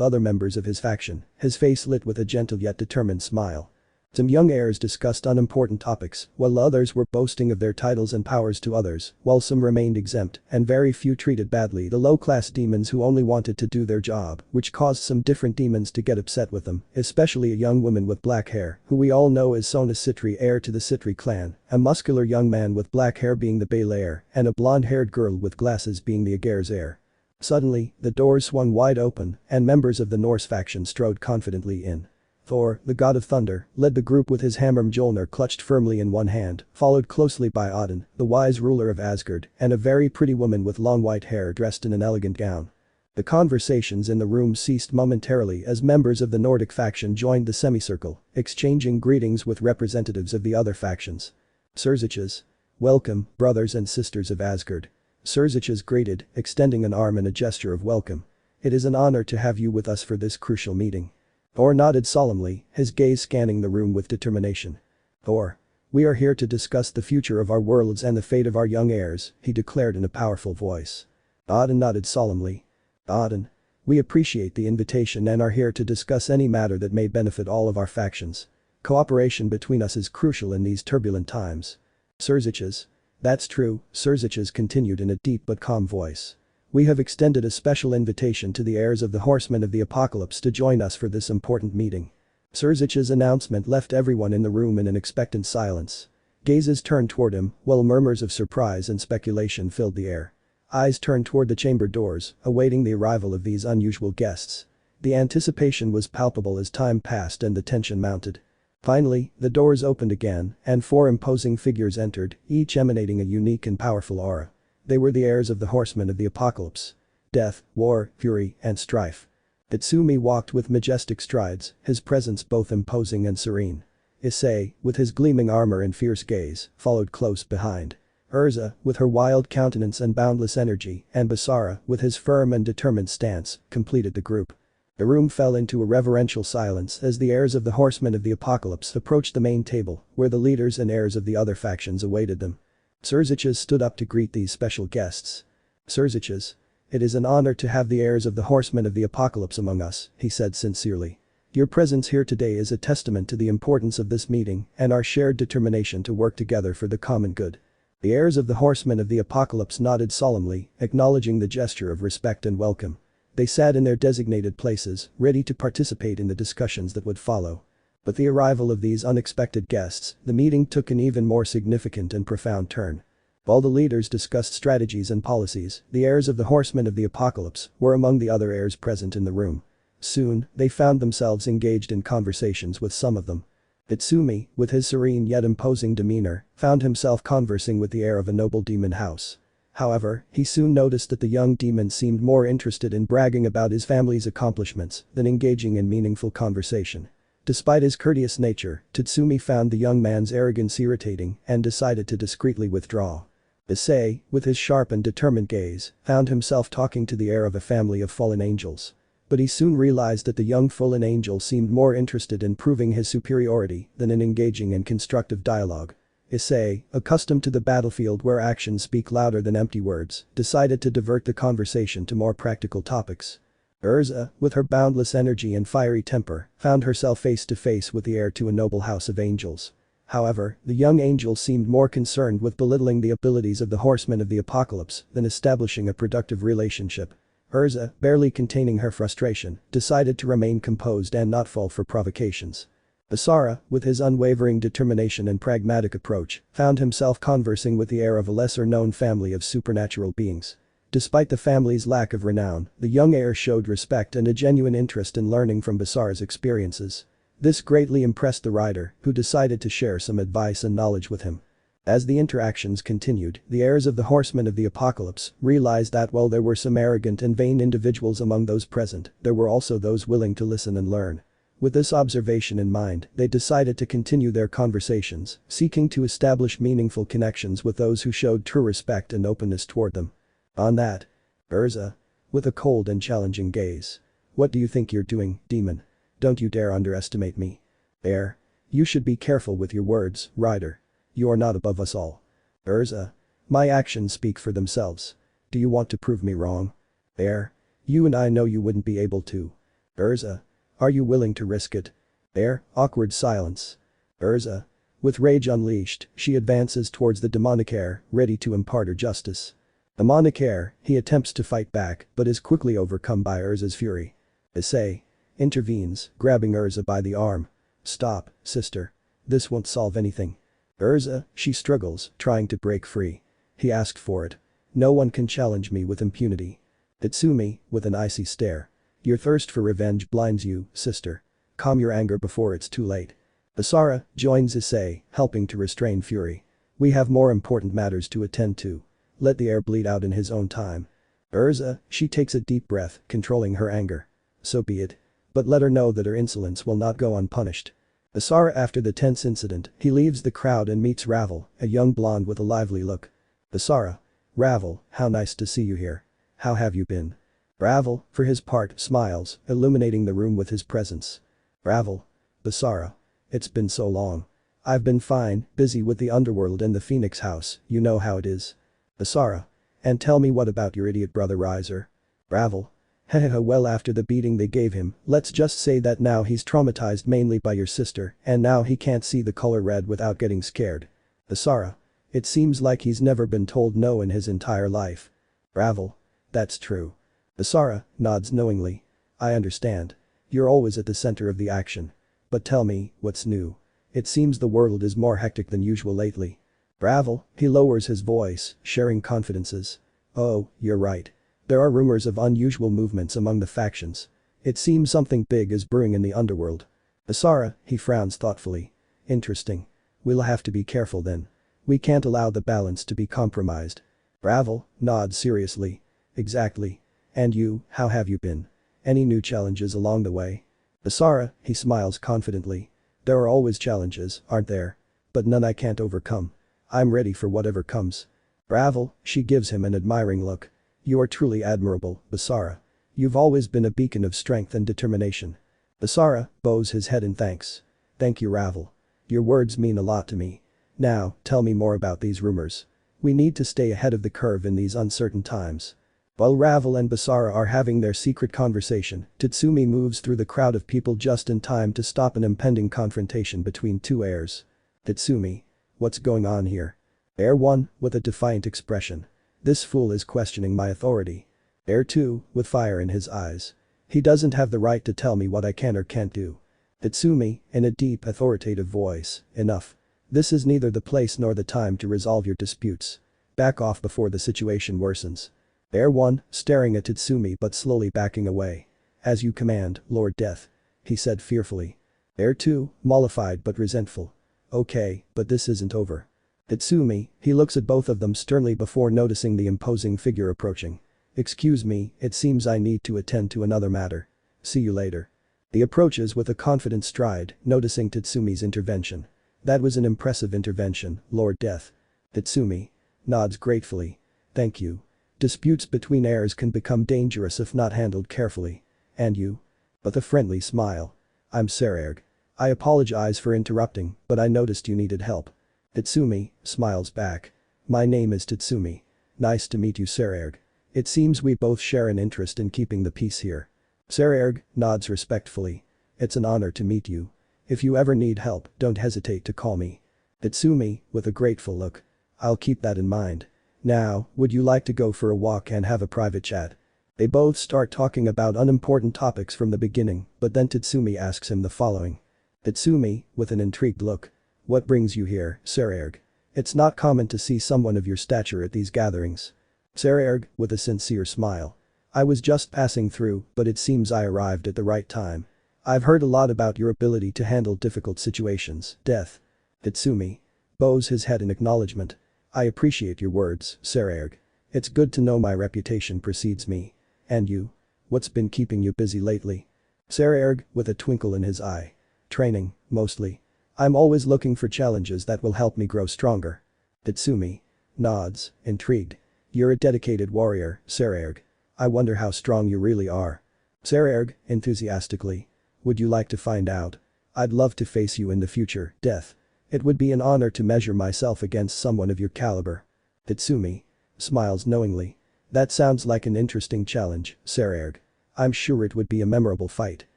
other members of his faction, his face lit with a gentle yet determined smile. Some young heirs discussed unimportant topics, while others were boasting of their titles and powers to others, while some remained exempt, and very few treated badly the low-class demons who only wanted to do their job, which caused some different demons to get upset with them, especially a young woman with black hair, who we all know as Sona Citri, heir to the Citri clan, a muscular young man with black hair being the Bale heir, and a blonde-haired girl with glasses being the Aguirre's heir. Suddenly, the doors swung wide open, and members of the Norse faction strode confidently in. Thor, the god of thunder, led the group with his hammer Mjolnir clutched firmly in one hand, followed closely by Odin, the wise ruler of Asgard, and a very pretty woman with long white hair dressed in an elegant gown. The conversations in the room ceased momentarily as members of the Nordic faction joined the semicircle, exchanging greetings with representatives of the other factions. Surziches. Welcome, brothers and sisters of Asgard. Surziches greeted, extending an arm in a gesture of welcome. It is an honor to have you with us for this crucial meeting. Thor nodded solemnly, his gaze scanning the room with determination. Thor. We are here to discuss the future of our worlds and the fate of our young heirs, he declared in a powerful voice. Odin nodded solemnly. Odin. We appreciate the invitation and are here to discuss any matter that may benefit all of our factions. Cooperation between us is crucial in these turbulent times. Surziches. That's true, Surziches continued in a deep but calm voice. We have extended a special invitation to the heirs of the Horsemen of the Apocalypse to join us for this important meeting. Surziches' announcement left everyone in the room in an expectant silence. Gazes turned toward him, while murmurs of surprise and speculation filled the air. Eyes turned toward the chamber doors, awaiting the arrival of these unusual guests. The anticipation was palpable as time passed and the tension mounted. Finally, the doors opened again, and 4 imposing figures entered, each emanating a unique and powerful aura. They were the heirs of the Horsemen of the Apocalypse. Death, war, fury, and strife. Itsumi walked with majestic strides, his presence both imposing and serene. Issei, with his gleaming armor and fierce gaze, followed close behind. Urza, with her wild countenance and boundless energy, and Basara, with his firm and determined stance, completed the group. The room fell into a reverential silence as the heirs of the Horsemen of the Apocalypse approached the main table, where the leaders and heirs of the other factions awaited them. Surziches stood up to greet these special guests. Surziches. It is an honor to have the heirs of the Horsemen of the Apocalypse among us, he said sincerely. Your presence here today is a testament to the importance of this meeting and our shared determination to work together for the common good. The heirs of the Horsemen of the Apocalypse nodded solemnly, acknowledging the gesture of respect and welcome. They sat in their designated places, ready to participate in the discussions that would follow. With the arrival of these unexpected guests, the meeting took an even more significant and profound turn. While the leaders discussed strategies and policies, the heirs of the Horsemen of the Apocalypse were among the other heirs present in the room. Soon, they found themselves engaged in conversations with some of them. Itsumi, with his serene yet imposing demeanor, found himself conversing with the heir of a noble demon house. However, he soon noticed that the young demon seemed more interested in bragging about his family's accomplishments than engaging in meaningful conversation. Despite his courteous nature, Tatsumi found the young man's arrogance irritating and decided to discreetly withdraw. Issei, with his sharp and determined gaze, found himself talking to the heir of a family of fallen angels. But he soon realized that the young fallen angel seemed more interested in proving his superiority than in engaging in constructive dialogue. Issei, accustomed to the battlefield where actions speak louder than empty words, decided to divert the conversation to more practical topics. Urza, with her boundless energy and fiery temper, found herself face to face with the heir to a noble house of angels. However, the young angel seemed more concerned with belittling the abilities of the Horsemen of the Apocalypse than establishing a productive relationship. Urza, barely containing her frustration, decided to remain composed and not fall for provocations. Basara, with his unwavering determination and pragmatic approach, found himself conversing with the heir of a lesser-known family of supernatural beings. Despite the family's lack of renown, the young heir showed respect and a genuine interest in learning from Basara's experiences. This greatly impressed the writer, who decided to share some advice and knowledge with him. As the interactions continued, the heirs of the Horsemen of the Apocalypse realized that while there were some arrogant and vain individuals among those present, there were also those willing to listen and learn. With this observation in mind, they decided to continue their conversations, seeking to establish meaningful connections with those who showed true respect and openness toward them. On that, Urza, with a cold and challenging gaze. What do you think you're doing, demon? Don't you dare underestimate me. Heir. You should be careful with your words, Rider. You are not above us all. Urza. My actions speak for themselves. Do you want to prove me wrong? Heir. You and I know you wouldn't be able to. Urza. Are you willing to risk it? Heir. Awkward silence. Urza. With rage unleashed, she advances towards the demonic heir, ready to impart her justice. Demonic heir, he attempts to fight back, but is quickly overcome by Urza's fury. Issei intervenes, grabbing Urza by the arm. Stop, sister. This won't solve anything. Urza, she struggles, trying to break free. He asked for it. No one can challenge me with impunity. Tatsumi, with an icy stare. Your thirst for revenge blinds you, sister. Calm your anger before it's too late. Basara joins Issei, helping to restrain fury. We have more important matters to attend to. Let the heir bleed out in his own time. Urza, she takes a deep breath, controlling her anger. So be it. But let her know that her insolence will not go unpunished. Basara, after the tense incident, he leaves the crowd and meets Ravel, a young blonde with a lively look. Basara. Ravel, how nice to see you here. How have you been? Ravel, for his part, smiles, illuminating the room with his presence. Ravel. Basara. It's been so long. I've been fine, busy with the underworld and the Phoenix house, you know how it is. Basara. And tell me, what about your idiot brother Riser? Ravel. Haha, well, after the beating they gave him, let's just say that now he's traumatized mainly by your sister, and now he can't see the color red without getting scared. Basara. It seems like he's never been told no in his entire life. Ravel. That's true. Basara nods knowingly. I understand. You're always at the center of the action. But tell me, what's new? It seems the world is more hectic than usual lately. Ravel, he lowers his voice, sharing confidences. Oh, you're right. There are rumors of unusual movements among the factions. It seems something big is brewing in the underworld. Basara, he frowns thoughtfully. Interesting. We'll have to be careful then. We can't allow the balance to be compromised. Ravel nods seriously. Exactly. And you, how have you been? Any new challenges along the way? Basara, he smiles confidently. There are always challenges, aren't there? But none I can't overcome. I'm ready for whatever comes. Ravel, she gives him an admiring look. You are truly admirable, Basara. You've always been a beacon of strength and determination. Basara bows his head in thanks. Thank you, Ravel. Your words mean a lot to me. Now, tell me more about these rumors. We need to stay ahead of the curve in these uncertain times. While Ravel and Basara are having their secret conversation, Tatsumi moves through the crowd of people just in time to stop an impending confrontation between two heirs. Tatsumi. What's going on here? Heir 1, with a defiant expression. This fool is questioning my authority. Heir 2, with fire in his eyes. He doesn't have the right to tell me what I can or can't do. Tatsumi, in a deep, authoritative voice. Enough. This is neither the place nor the time to resolve your disputes. Back off before the situation worsens. Heir 1, staring at Tatsumi but slowly backing away. As you command, Lord Death. He said fearfully. Heir 2, mollified but resentful. Okay, but this isn't over. Tatsumi, he looks at both of them sternly before noticing the imposing figure approaching. Excuse me, it seems I need to attend to another matter. See you later. He approaches with a confident stride, noticing Tatsumi's intervention. That was an impressive intervention, Lord Death. Tatsumi nods gratefully. Thank you. Disputes between heirs can become dangerous if not handled carefully. And you? With a friendly smile. I'm Sekiryuutei. I apologize for interrupting, but I noticed you needed help. Tatsumi smiles back. My name is Tatsumi. Nice to meet you, Sekiryuutei. It seems we both share an interest in keeping the peace here. Sekiryuutei nods respectfully. It's an honor to meet you. If you ever need help, don't hesitate to call me. Tatsumi, with a grateful look. I'll keep that in mind. Now, would you like to go for a walk and have a private chat? They both start talking about unimportant topics from the beginning, but then Tatsumi asks him the following. Tatsumi, with an intrigued look. What brings you here, Sekiryuutei? It's not common to see someone of your stature at these gatherings. Sekiryuutei, with a sincere smile. I was just passing through, but it seems I arrived at the right time. I've heard a lot about your ability to handle difficult situations, Death. Tatsumi bows his head in acknowledgement. I appreciate your words, Sekiryuutei. It's good to know my reputation precedes me. And you? What's been keeping you busy lately? Sekiryuutei, with a twinkle in his eye. Training, mostly. I'm always looking for challenges that will help me grow stronger. Tatsumi nods, intrigued. You're a dedicated warrior, Sekiryuutei. I wonder how strong you really are. Sekiryuutei, enthusiastically. Would you like to find out? I'd love to face you in the future, Death. It would be an honor to measure myself against someone of your caliber. Tatsumi smiles knowingly. That sounds like an interesting challenge, Sekiryuutei. I'm sure it would be a memorable fight.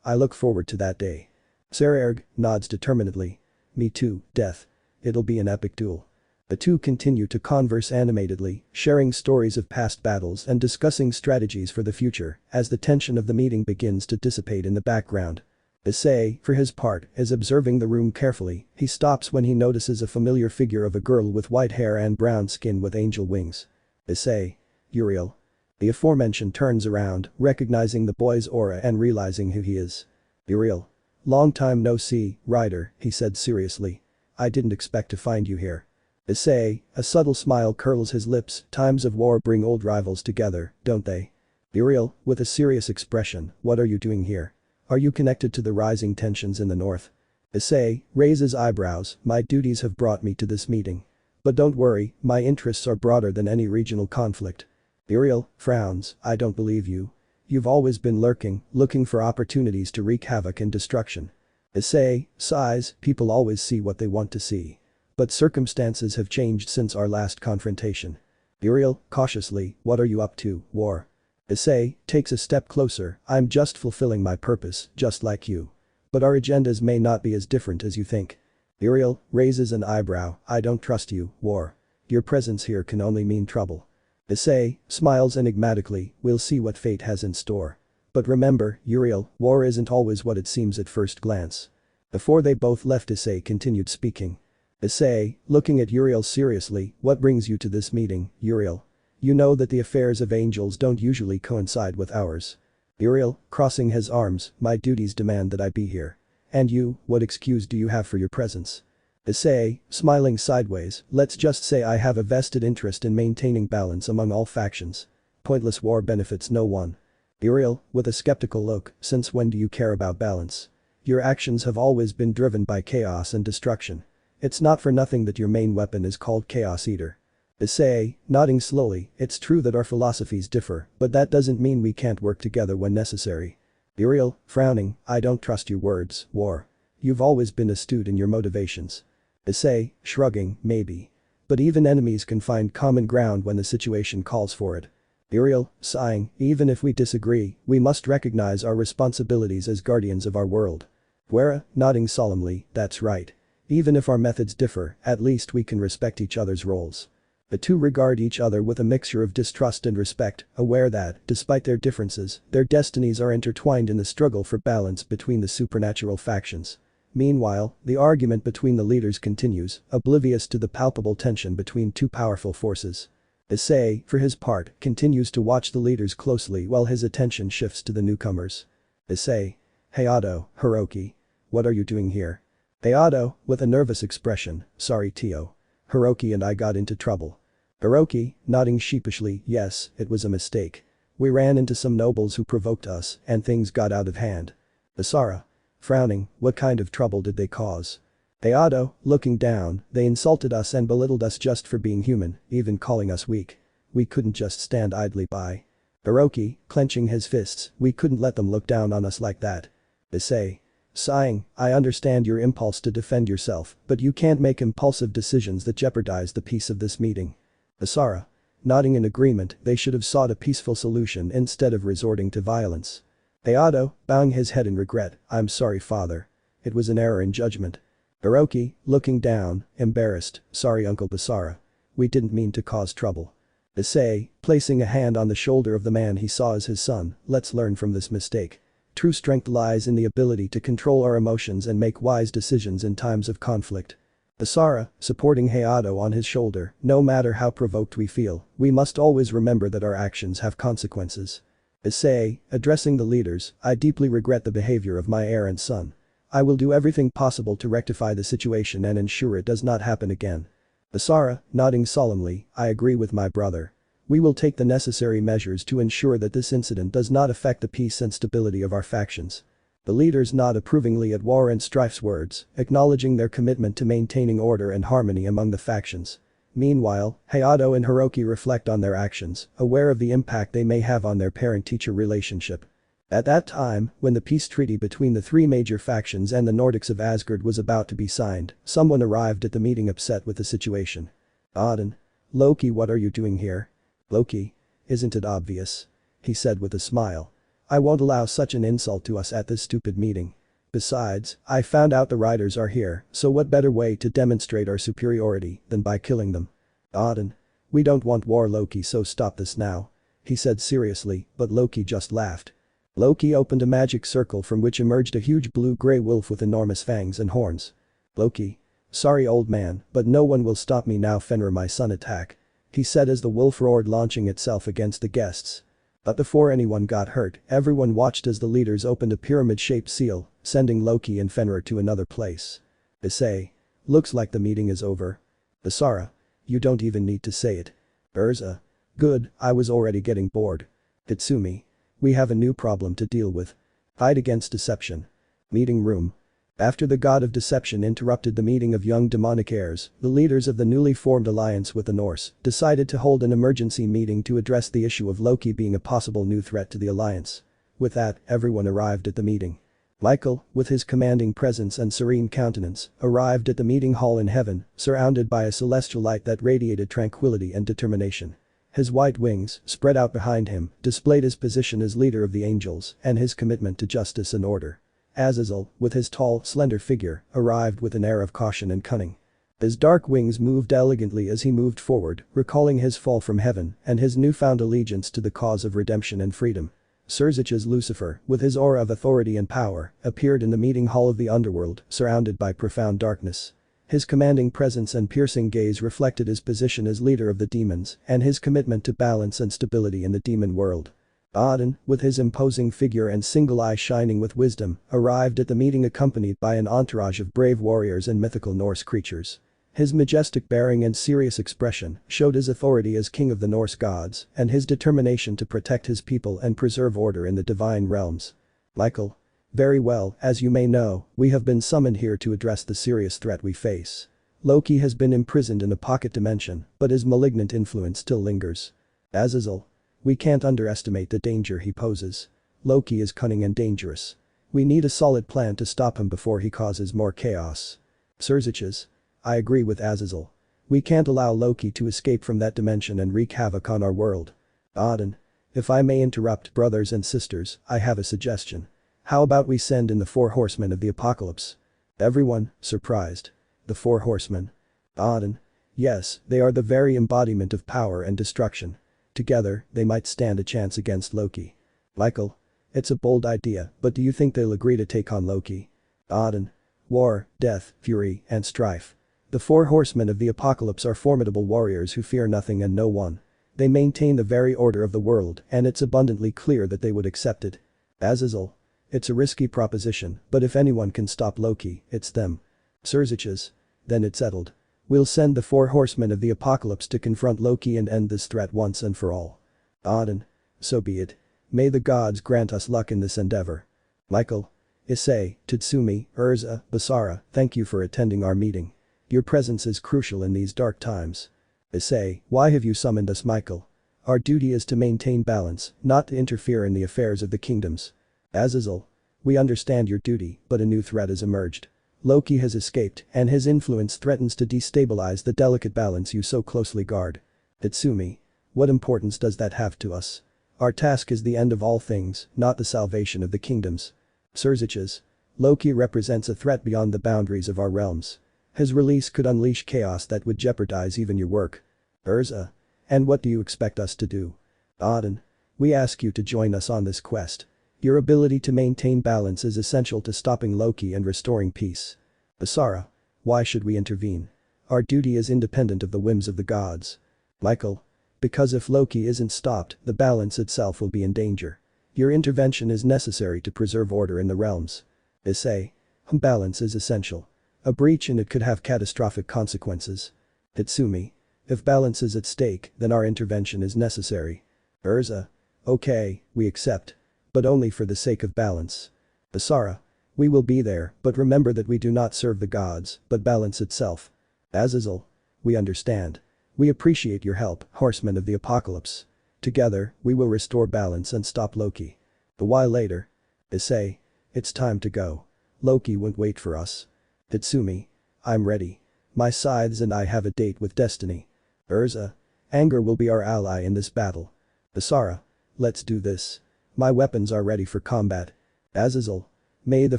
I look forward to that day. Sekiryuutei nods determinedly. Me too, Death. It'll be an epic duel. The two continue to converse animatedly, sharing stories of past battles and discussing strategies for the future as the tension of the meeting begins to dissipate in the background. Issei, for his part, is observing the room carefully. He stops when he notices a familiar figure of a girl with white hair and brown skin with angel wings. Issei. Uriel. The aforementioned turns around, recognizing the boy's aura and realizing who he is. Be real. Long time no see, Ryder, he said seriously. I didn't expect to find you here. Issei, a subtle smile curls his lips, times of war bring old rivals together, don't they? Be real, with a serious expression, what are you doing here? Are you connected to the rising tensions in the north? Issei raises eyebrows, my duties have brought me to this meeting. But don't worry, my interests are broader than any regional conflict. Be real, frowns, I don't believe you. You've always been lurking, looking for opportunities to wreak havoc and destruction. Issei sighs, people always see what they want to see. But circumstances have changed since our last confrontation. Be real, cautiously, what are you up to, war? Issei takes a step closer, I'm just fulfilling my purpose, just like you. But our agendas may not be as different as you think. Uriel raises an eyebrow, I don't trust you, war. Your presence here can only mean trouble. Issei smiles enigmatically, we'll see what fate has in store. But remember, Uriel, war isn't always what it seems at first glance. Before they both left, Issei continued speaking. Issei, looking at Uriel seriously, what brings you to this meeting, Uriel? You know that the affairs of angels don't usually coincide with ours. Uriel, crossing his arms, my duties demand that I be here. And you, what excuse do you have for your presence? Issei, smiling sideways, let's just say I have a vested interest in maintaining balance among all factions. Pointless war benefits no one. Uriel, with a skeptical look, since when do you care about balance? Your actions have always been driven by chaos and destruction. It's not for nothing that your main weapon is called Chaos Eater. Issei, nodding slowly, it's true that our philosophies differ, but that doesn't mean we can't work together when necessary. Uriel, frowning, I don't trust your words, war. You've always been astute in your motivations. Issei, shrugging, maybe. But even enemies can find common ground when the situation calls for it. Uriel, sighing, even if we disagree, we must recognize our responsibilities as guardians of our world. Guerra, nodding solemnly, that's right. Even if our methods differ, at least we can respect each other's roles. The two regard each other with a mixture of distrust and respect, aware that, despite their differences, their destinies are intertwined in the struggle for balance between the supernatural factions. Meanwhile, the argument between the leaders continues, oblivious to the palpable tension between two powerful forces. Issei, for his part, continues to watch the leaders closely while his attention shifts to the newcomers. Issei. Hayato, Hiroki. What are you doing here? Hayato, with a nervous expression, sorry Tio. Hiroki and I got into trouble. Hiroki, nodding sheepishly, yes, it was a mistake. We ran into some nobles who provoked us, and things got out of hand. Basara. Frowning, what kind of trouble did they cause? Hayato, looking down, they insulted us and belittled us just for being human, even calling us weak. We couldn't just stand idly by. Hiroki, clenching his fists, we couldn't let them look down on us like that. Issei. Sighing, I understand your impulse to defend yourself, but you can't make impulsive decisions that jeopardize the peace of this meeting. Basara. Nodding in agreement, they should have sought a peaceful solution instead of resorting to violence. Hayato, bowing his head in regret, I'm sorry father. It was an error in judgment. Hiroki, looking down, embarrassed, sorry Uncle Basara. We didn't mean to cause trouble. Issei, placing a hand on the shoulder of the man he saw as his son, let's learn from this mistake. True strength lies in the ability to control our emotions and make wise decisions in times of conflict. Basara, supporting Hayato on his shoulder, no matter how provoked we feel, we must always remember that our actions have consequences. Issei, addressing the leaders, I deeply regret the behavior of my heir and son. I will do everything possible to rectify the situation and ensure it does not happen again. Basara, nodding solemnly, I agree with my brother. We will take the necessary measures to ensure that this incident does not affect the peace and stability of our factions. The leaders nod approvingly at War and Strife's words, acknowledging their commitment to maintaining order and harmony among the factions. Meanwhile, Hayato and Hiroki reflect on their actions, aware of the impact they may have on their parent-teacher relationship. At that time, when the peace treaty between the three major factions and the Nordics of Asgard was about to be signed, someone arrived at the meeting upset with the situation. Odin. Loki, what are you doing here? Loki. Isn't it obvious? He said with a smile. I won't allow such an insult to us at this stupid meeting. Besides, I found out the riders are here, so what better way to demonstrate our superiority than by killing them? Odin. We don't want war Loki, so stop this now. He said seriously, but Loki just laughed. Loki opened a magic circle from which emerged a huge blue-gray wolf with enormous fangs and horns. Loki. Sorry old man, but no one will stop me now Fenrir my son attack. He said as the wolf roared launching itself against the guests. But before anyone got hurt, everyone watched as the leaders opened a pyramid-shaped seal, sending Loki and Fenrir to another place. Issei. Looks like the meeting is over. Basara. You don't even need to say it. Urza. Good, I was already getting bored. Hitsumi. We have a new problem to deal with. Fight against deception. Meeting room. After the god of deception interrupted the meeting of young demonic heirs, the leaders of the newly formed alliance with the Norse decided to hold an emergency meeting to address the issue of Loki being a possible new threat to the alliance. With that, everyone arrived at the meeting. Michael, with his commanding presence and serene countenance, arrived at the meeting hall in heaven, surrounded by a celestial light that radiated tranquility and determination. His white wings, spread out behind him, displayed his position as leader of the angels and his commitment to justice and order. Azazel, with his tall, slender figure, arrived with an air of caution and cunning. His dark wings moved elegantly as he moved forward, recalling his fall from heaven and his newfound allegiance to the cause of redemption and freedom. Surzich's Lucifer, with his aura of authority and power, appeared in the meeting hall of the underworld, surrounded by profound darkness. His commanding presence and piercing gaze reflected his position as leader of the demons and his commitment to balance and stability in the demon world. Odin, with his imposing figure and single eye shining with wisdom, arrived at the meeting accompanied by an entourage of brave warriors and mythical Norse creatures. His majestic bearing and serious expression showed his authority as king of the Norse gods and his determination to protect his people and preserve order in the divine realms. Michael. Very well, as you may know, we have been summoned here to address the serious threat we face. Loki has been imprisoned in a pocket dimension, but his malignant influence still lingers. Azazel. We can't underestimate the danger he poses. Loki is cunning and dangerous. We need a solid plan to stop him before he causes more chaos. Surziches. I agree with Azazel. We can't allow Loki to escape from that dimension and wreak havoc on our world. Odin. If I may interrupt, brothers and sisters, I have a suggestion. How about we send in the 4 horsemen of the apocalypse? Everyone, surprised. The 4 horsemen. Odin. Yes, they are the very embodiment of power and destruction. Together, they might stand a chance against Loki. Michael. It's a bold idea, but do you think they'll agree to take on Loki? Odin. War, death, fury, and strife. The 4 horsemen of the apocalypse are formidable warriors who fear nothing and no one. They maintain the very order of the world and it's abundantly clear that they would accept it. Azazel. It's a risky proposition, but if anyone can stop Loki, it's them. Surziches. Then it's settled. We'll send the 4 horsemen of the apocalypse to confront Loki and end this threat once and for all. Odin. So be it. May the gods grant us luck in this endeavor. Michael. Issei, Tatsumi, Urza, Basara, thank you for attending our meeting. Your presence is crucial in these dark times. Issei, why have you summoned us, Michael? Our duty is to maintain balance, not to interfere in the affairs of the kingdoms. Azazel. We understand your duty, but a new threat has emerged. Loki has escaped, and his influence threatens to destabilize the delicate balance you so closely guard. Tatsumi. What importance does that have to us? Our task is the end of all things, not the salvation of the kingdoms. Surziches. Loki represents a threat beyond the boundaries of our realms. His release could unleash chaos that would jeopardize even your work. Urza. And what do you expect us to do? Odin. We ask you to join us on this quest. Your ability to maintain balance is essential to stopping Loki and restoring peace. Basara. Why should we intervene? Our duty is independent of the whims of the gods. Michael. Because if Loki isn't stopped, the balance itself will be in danger. Your intervention is necessary to preserve order in the realms. Issei. Balance is essential. A breach in it could have catastrophic consequences. Tatsumi. If balance is at stake, then our intervention is necessary. Urza. Okay, we accept. But only for the sake of balance. Basara. We will be there, but remember that we do not serve the gods, but balance itself. Azazel. We understand. We appreciate your help, horsemen of the apocalypse. Together, we will restore balance and stop Loki. A while later. Issei. It's time to go. Loki won't wait for us. Tatsumi. I'm ready. My scythes and I have a date with destiny. Urza. Anger will be our ally in this battle. Basara. Let's do this. My weapons are ready for combat. Azazel. May the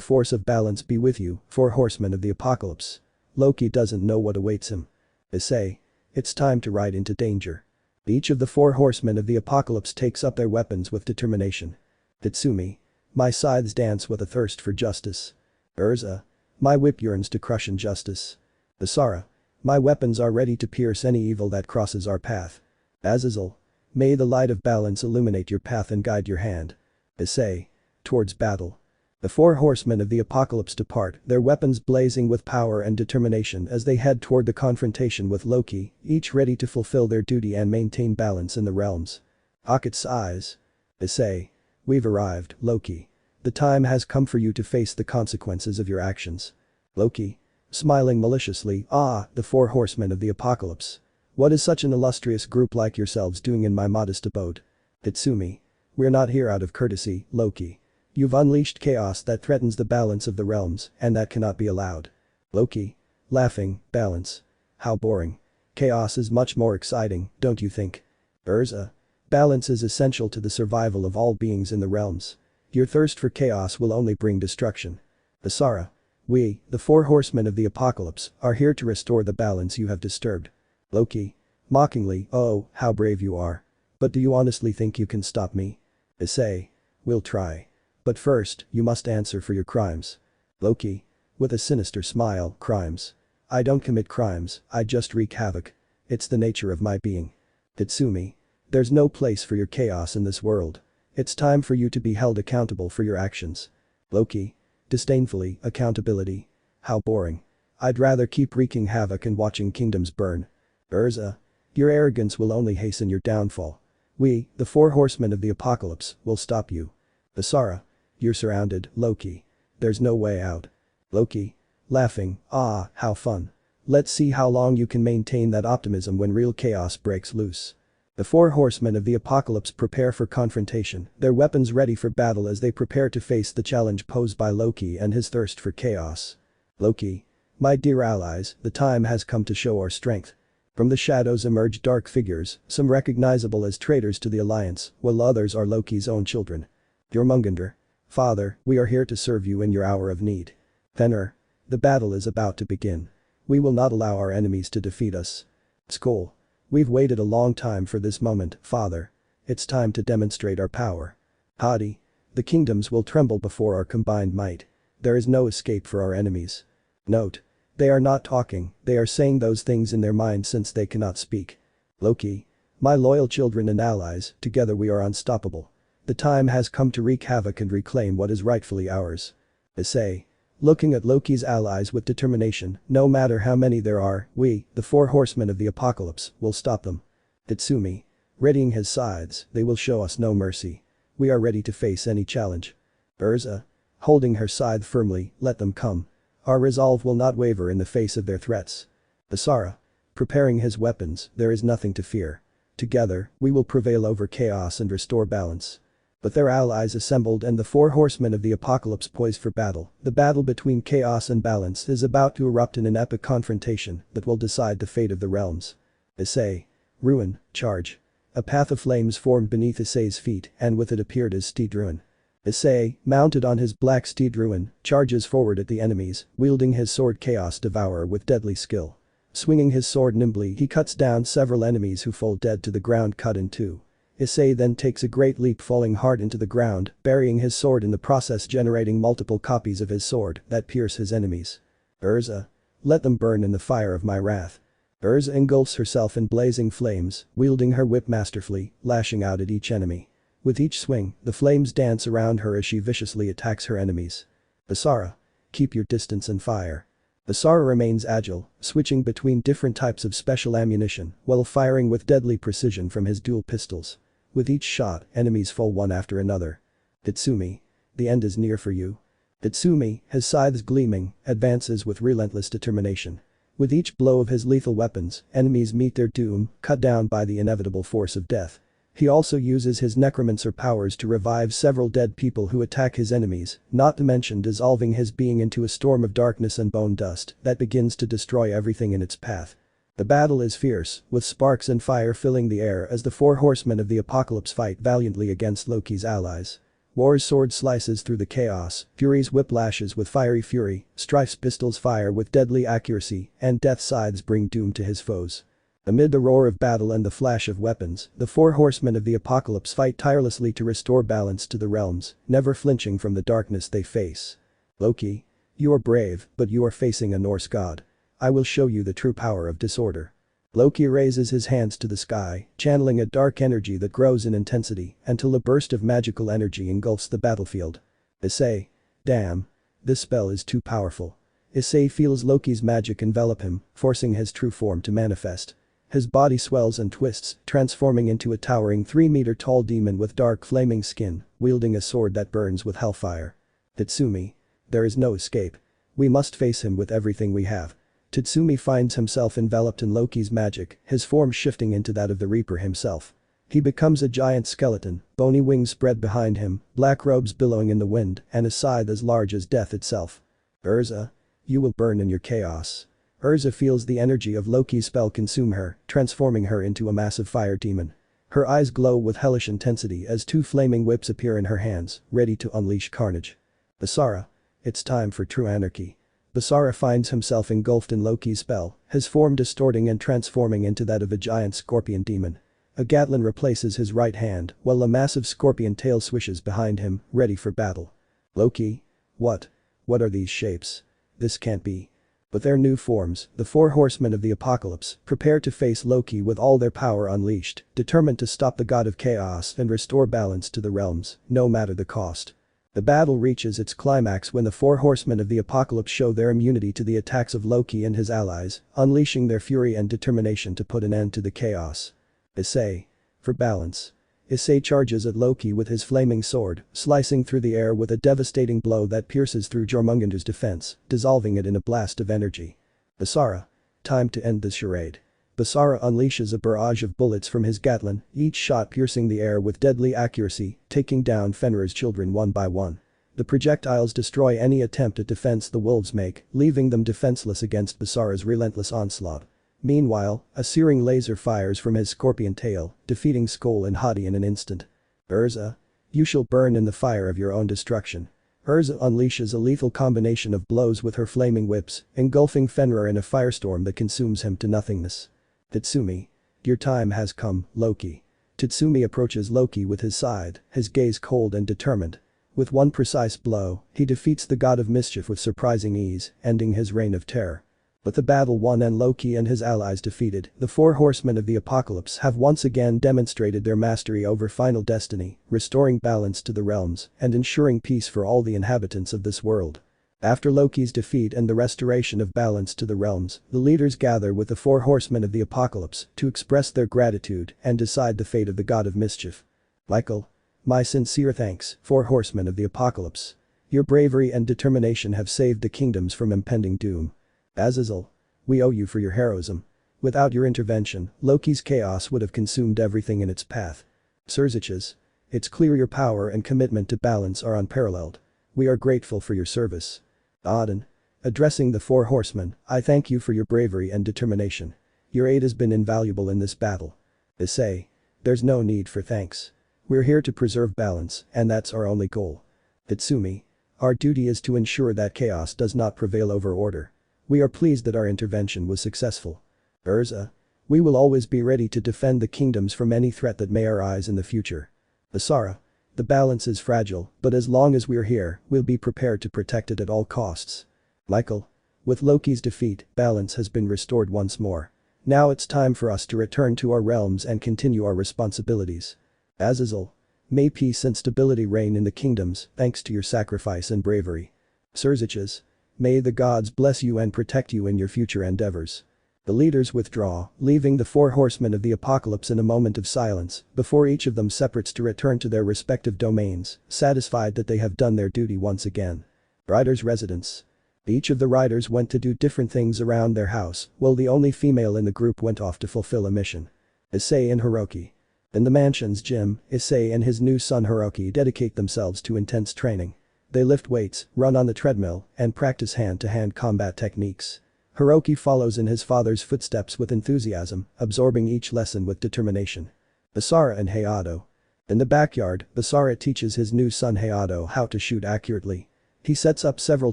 force of balance be with you, 4 horsemen of the apocalypse. Loki doesn't know what awaits him. Issei. It's time to ride into danger. Each of the 4 horsemen of the apocalypse takes up their weapons with determination. Tatsumi. My scythes dance with a thirst for justice. Urza. My whip yearns to crush injustice. Basara. My weapons are ready to pierce any evil that crosses our path. Azazel. May the light of balance illuminate your path and guide your hand. Issei. Towards battle. The four horsemen of the apocalypse depart, their weapons blazing with power and determination as they head toward the confrontation with Loki, each ready to fulfill their duty and maintain balance in the realms. Akat's eyes. Issei. We've arrived, Loki. The time has come for you to face the consequences of your actions. Loki. Smiling maliciously, the four horsemen of the apocalypse. What is such an illustrious group like yourselves doing in my modest abode? Itsumi. We're not here out of courtesy, Loki. You've unleashed chaos that threatens the balance of the realms, and that cannot be allowed. Loki. Laughing, balance. How boring. Chaos is much more exciting, don't you think? Urza. Balance is essential to the survival of all beings in the realms. Your thirst for chaos will only bring destruction. Asara. We, the four horsemen of the apocalypse, are here to restore the balance you have disturbed. Loki. Mockingly, oh, how brave you are. But do you honestly think you can stop me? Issei. We'll try. But first, you must answer for your crimes. Loki. With a sinister smile, crimes. I don't commit crimes, I just wreak havoc. It's the nature of my being. Itsumi. There's no place for your chaos in this world. It's time for you to be held accountable for your actions. Loki. Disdainfully, accountability. How boring. I'd rather keep wreaking havoc and watching kingdoms burn. Urza. Your arrogance will only hasten your downfall. We, the four horsemen of the apocalypse, will stop you. Asara. You're surrounded, Loki. There's no way out. Loki. Laughing, how fun. Let's see how long you can maintain that optimism when real chaos breaks loose. The four horsemen of the apocalypse prepare for confrontation, their weapons ready for battle as they prepare to face the challenge posed by Loki and his thirst for chaos. Loki. My dear allies, the time has come to show our strength. From the shadows emerge dark figures, some recognizable as traitors to the alliance, while others are Loki's own children. Jormungandr. Father, we are here to serve you in your hour of need. Fenrir. The battle is about to begin. We will not allow our enemies to defeat us. Skoll. We've waited a long time for this moment, Father. It's time to demonstrate our power. Hadi. The kingdoms will tremble before our combined might. There is no escape for our enemies. Note. They are not talking, they are saying those things in their mind since they cannot speak. Loki. My loyal children and allies, together we are unstoppable. The time has come to wreak havoc and reclaim what is rightfully ours. Issei. Looking at Loki's allies with determination, no matter how many there are, we, the four horsemen of the apocalypse, will stop them. Itsumi. Readying his scythes, they will show us no mercy. We are ready to face any challenge. Urza. Holding her scythe firmly, let them come. Our resolve will not waver in the face of their threats. Asara. Preparing his weapons, there is nothing to fear. Together, we will prevail over chaos and restore balance. With their allies assembled and the four horsemen of the apocalypse poised for battle, the battle between chaos and balance is about to erupt in an epic confrontation that will decide the fate of the realms. Issei. Ruin, charge. A path of flames formed beneath Issei's feet and with it appeared his steed Ruin. Issei, mounted on his black steed Ruin, charges forward at the enemies, wielding his sword Chaos Devourer with deadly skill. Swinging his sword nimbly he cuts down several enemies who fall dead to the ground cut in two. Issei then takes a great leap falling hard into the ground, burying his sword in the process generating multiple copies of his sword that pierce his enemies. Urza. Let them burn in the fire of my wrath. Urza engulfs herself in blazing flames, wielding her whip masterfully, lashing out at each enemy. With each swing, the flames dance around her as she viciously attacks her enemies. Asara. Keep your distance and fire. Asara remains agile, switching between different types of special ammunition while firing with deadly precision from his dual pistols. With each shot, enemies fall one after another. Itsumi. The end is near for you. Itsumi, his scythes gleaming, advances with relentless determination. With each blow of his lethal weapons, enemies meet their doom, cut down by the inevitable force of death. He also uses his necromancer powers to revive several dead people who attack his enemies, not to mention dissolving his being into a storm of darkness and bone dust that begins to destroy everything in its path. The battle is fierce, with sparks and fire filling the air as the four horsemen of the apocalypse fight valiantly against Loki's allies. War's sword slices through the chaos, Fury's whip lashes with fiery fury, Strife's pistols fire with deadly accuracy, and Death's scythes bring doom to his foes. Amid the roar of battle and the flash of weapons, the four horsemen of the apocalypse fight tirelessly to restore balance to the realms, never flinching from the darkness they face. Loki. You are brave, but you are facing a Norse god. I will show you the true power of disorder. Loki raises his hands to the sky, channeling a dark energy that grows in intensity until a burst of magical energy engulfs the battlefield. Issei. Damn. This spell is too powerful. Issei feels Loki's magic envelop him, forcing his true form to manifest. His body swells and twists, transforming into a towering 3-meter-tall demon with dark flaming skin, wielding a sword that burns with hellfire. Tatsumi. There is no escape. We must face him with everything we have. Tatsumi finds himself enveloped in Loki's magic, his form shifting into that of the Reaper himself. He becomes a giant skeleton, bony wings spread behind him, black robes billowing in the wind, and a scythe as large as death itself. Urza. You will burn in your chaos. Urza feels the energy of Loki's spell consume her, transforming her into a massive fire demon. Her eyes glow with hellish intensity as 2 flaming whips appear in her hands, ready to unleash carnage. Basara. It's time for true anarchy. Basara finds himself engulfed in Loki's spell, his form distorting and transforming into that of a giant scorpion demon. A Gatling replaces his right hand, while a massive scorpion tail swishes behind him, ready for battle. Loki? What? What are these shapes? This can't be. But their new forms, the 4 horsemen of the apocalypse, prepare to face Loki with all their power unleashed, determined to stop the god of chaos and restore balance to the realms, no matter the cost. The battle reaches its climax when the 4 horsemen of the apocalypse show their immunity to the attacks of Loki and his allies, unleashing their fury and determination to put an end to the chaos. Issei. For balance. Issei charges at Loki with his flaming sword, slicing through the air with a devastating blow that pierces through Jormungander's defense, dissolving it in a blast of energy. Basara. Time to end this charade. Basara unleashes a barrage of bullets from his Gatling, each shot piercing the air with deadly accuracy, taking down Fenrir's children one by one. The projectiles destroy any attempt at defense the wolves make, leaving them defenseless against Basara's relentless onslaught. Meanwhile, a searing laser fires from his scorpion tail, defeating Skoll and Hati in an instant. Urza. You shall burn in the fire of your own destruction. Urza unleashes a lethal combination of blows with her flaming whips, engulfing Fenrir in a firestorm that consumes him to nothingness. Tatsumi. Your time has come, Loki. Tatsumi approaches Loki with his scythe, his gaze cold and determined. With one precise blow, he defeats the god of mischief with surprising ease, ending his reign of terror. But the battle won and Loki and his allies defeated, the 4 horsemen of the apocalypse have once again demonstrated their mastery over final destiny, restoring balance to the realms and ensuring peace for all the inhabitants of this world. After Loki's defeat and the restoration of balance to the realms, the leaders gather with the 4 horsemen of the apocalypse to express their gratitude and decide the fate of the god of mischief. Michael. My sincere thanks, 4 horsemen of the apocalypse. Your bravery and determination have saved the kingdoms from impending doom. Azazel. We owe you for your heroism. Without your intervention, Loki's chaos would have consumed everything in its path. Surziches. It's clear your power and commitment to balance are unparalleled. We are grateful for your service. Odin. Addressing the 4 horsemen, I thank you for your bravery and determination. Your aid has been invaluable in this battle. Issei. There's no need for thanks. We're here to preserve balance, and that's our only goal. Tatsumi. Our duty is to ensure that chaos does not prevail over order. We are pleased that our intervention was successful. Urza. We will always be ready to defend the kingdoms from any threat that may arise in the future. Basara. The balance is fragile, but as long as we're here, we'll be prepared to protect it at all costs. Michael. With Loki's defeat, balance has been restored once more. Now it's time for us to return to our realms and continue our responsibilities. Azazel. May peace and stability reign in the kingdoms, thanks to your sacrifice and bravery. Surziches. May the gods bless you and protect you in your future endeavors. The leaders withdraw, leaving the 4 horsemen of the apocalypse in a moment of silence, before each of them separates to return to their respective domains, satisfied that they have done their duty once again. Riders' residence. Each of the riders went to do different things around their house, while the only female in the group went off to fulfill a mission. Issei and Hiroki. In the mansion's gym, Issei and his new son Hiroki dedicate themselves to intense training. They lift weights, run on the treadmill, and practice hand-to-hand combat techniques. Hiroki follows in his father's footsteps with enthusiasm, absorbing each lesson with determination. Basara and Hayato. In the backyard, Basara teaches his new son Hayato how to shoot accurately. He sets up several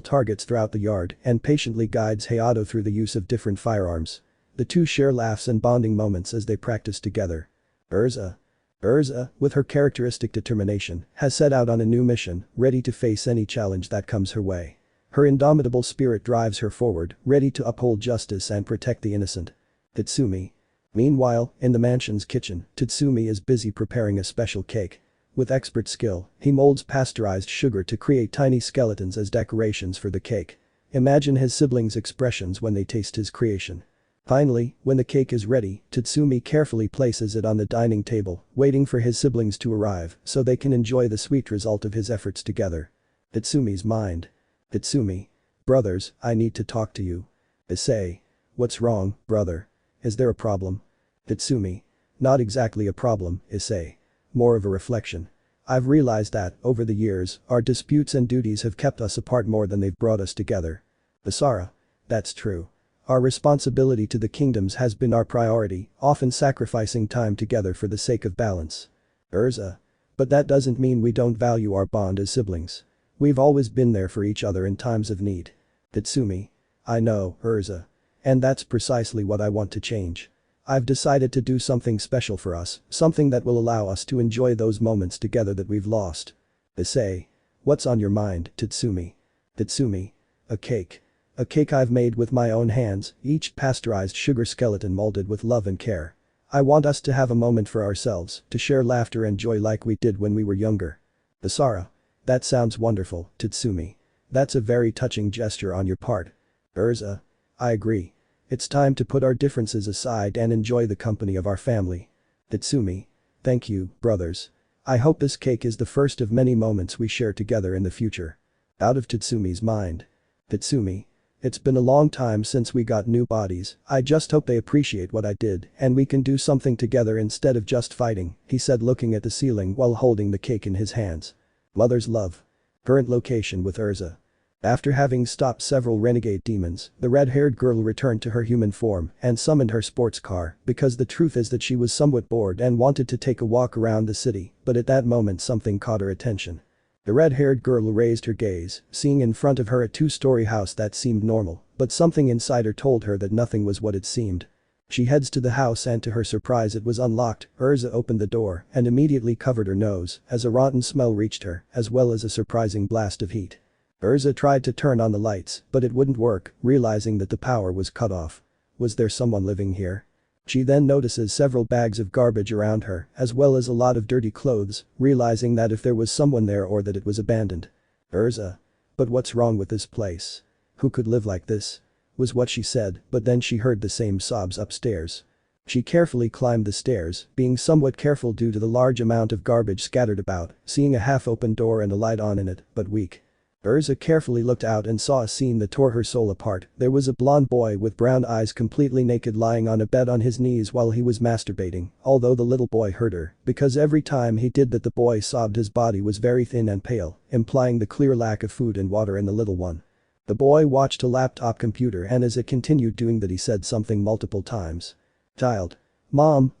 targets throughout the yard and patiently guides Hayato through the use of different firearms. The two share laughs and bonding moments as they practice together. Urza, with her characteristic determination, has set out on a new mission, ready to face any challenge that comes her way. Her indomitable spirit drives her forward, ready to uphold justice and protect the innocent. Tatsumi. Meanwhile, in the mansion's kitchen, Tatsumi is busy preparing a special cake. With expert skill, he molds pasteurized sugar to create tiny skeletons as decorations for the cake. Imagine his siblings' expressions when they taste his creation. Finally, when the cake is ready, Tatsumi carefully places it on the dining table, waiting for his siblings to arrive so they can enjoy the sweet result of his efforts together. Tatsumi's mind. Tatsumi. Brothers, I need to talk to you. Issei. What's wrong, brother? Is there a problem? Tatsumi. Not exactly a problem, Issei. More of a reflection. I've realized that, over the years, our disputes and duties have kept us apart more than they've brought us together. Basara. That's true. Our responsibility to the kingdoms has been our priority, often sacrificing time together for the sake of balance. Urza. But that doesn't mean we don't value our bond as siblings. We've always been there for each other in times of need. Tatsumi. I know, Urza. And that's precisely what I want to change. I've decided to do something special for us, something that will allow us to enjoy those moments together that we've lost. Issei. What's on your mind, Tatsumi? Tatsumi. A cake. A cake I've made with my own hands, each pasteurized sugar skeleton molded with love and care. I want us to have a moment for ourselves, to share laughter and joy like we did when we were younger. Basara. That sounds wonderful, Tatsumi. That's a very touching gesture on your part. Urza. I agree. It's time to put our differences aside and enjoy the company of our family. Tatsumi. Thank you, brothers. I hope this cake is the first of many moments we share together in the future. Out of Tatsumi's mind. Tatsumi. It's been a long time since we got new bodies, I just hope they appreciate what I did and we can do something together instead of just fighting, he said looking at the ceiling while holding the cake in his hands. Mother's love. Current location with Urza. After having stopped several renegade demons, the red-haired girl returned to her human form and summoned her sports car because the truth is that she was somewhat bored and wanted to take a walk around the city, but at that moment something caught her attention. The red-haired girl raised her gaze, seeing in front of her a two-story house that seemed normal, but something inside her told her that nothing was what it seemed. She heads to the house and to her surprise it was unlocked. Urza opened the door and immediately covered her nose as a rotten smell reached her, as well as a surprising blast of heat. Urza tried to turn on the lights, but it wouldn't work, realizing that the power was cut off. Was there someone living here? She then notices several bags of garbage around her, as well as a lot of dirty clothes, realizing that if there was someone there or that it was abandoned. Urza. But what's wrong with this place? Who could live like this? Was what she said, but then she heard the same sobs upstairs. She carefully climbed the stairs, being somewhat careful due to the large amount of garbage scattered about, seeing a half-open door and a light on in it, but weak. Urza carefully looked out and saw a scene that tore her soul apart. There was a blonde boy with brown eyes completely naked lying on a bed on his knees while he was masturbating, although the little boy hurt her, because every time he did that the boy sobbed his body was very thin and pale, implying the clear lack of food and water in the little one. The boy watched a laptop computer and as it continued doing that he said something multiple times. Child. Mom,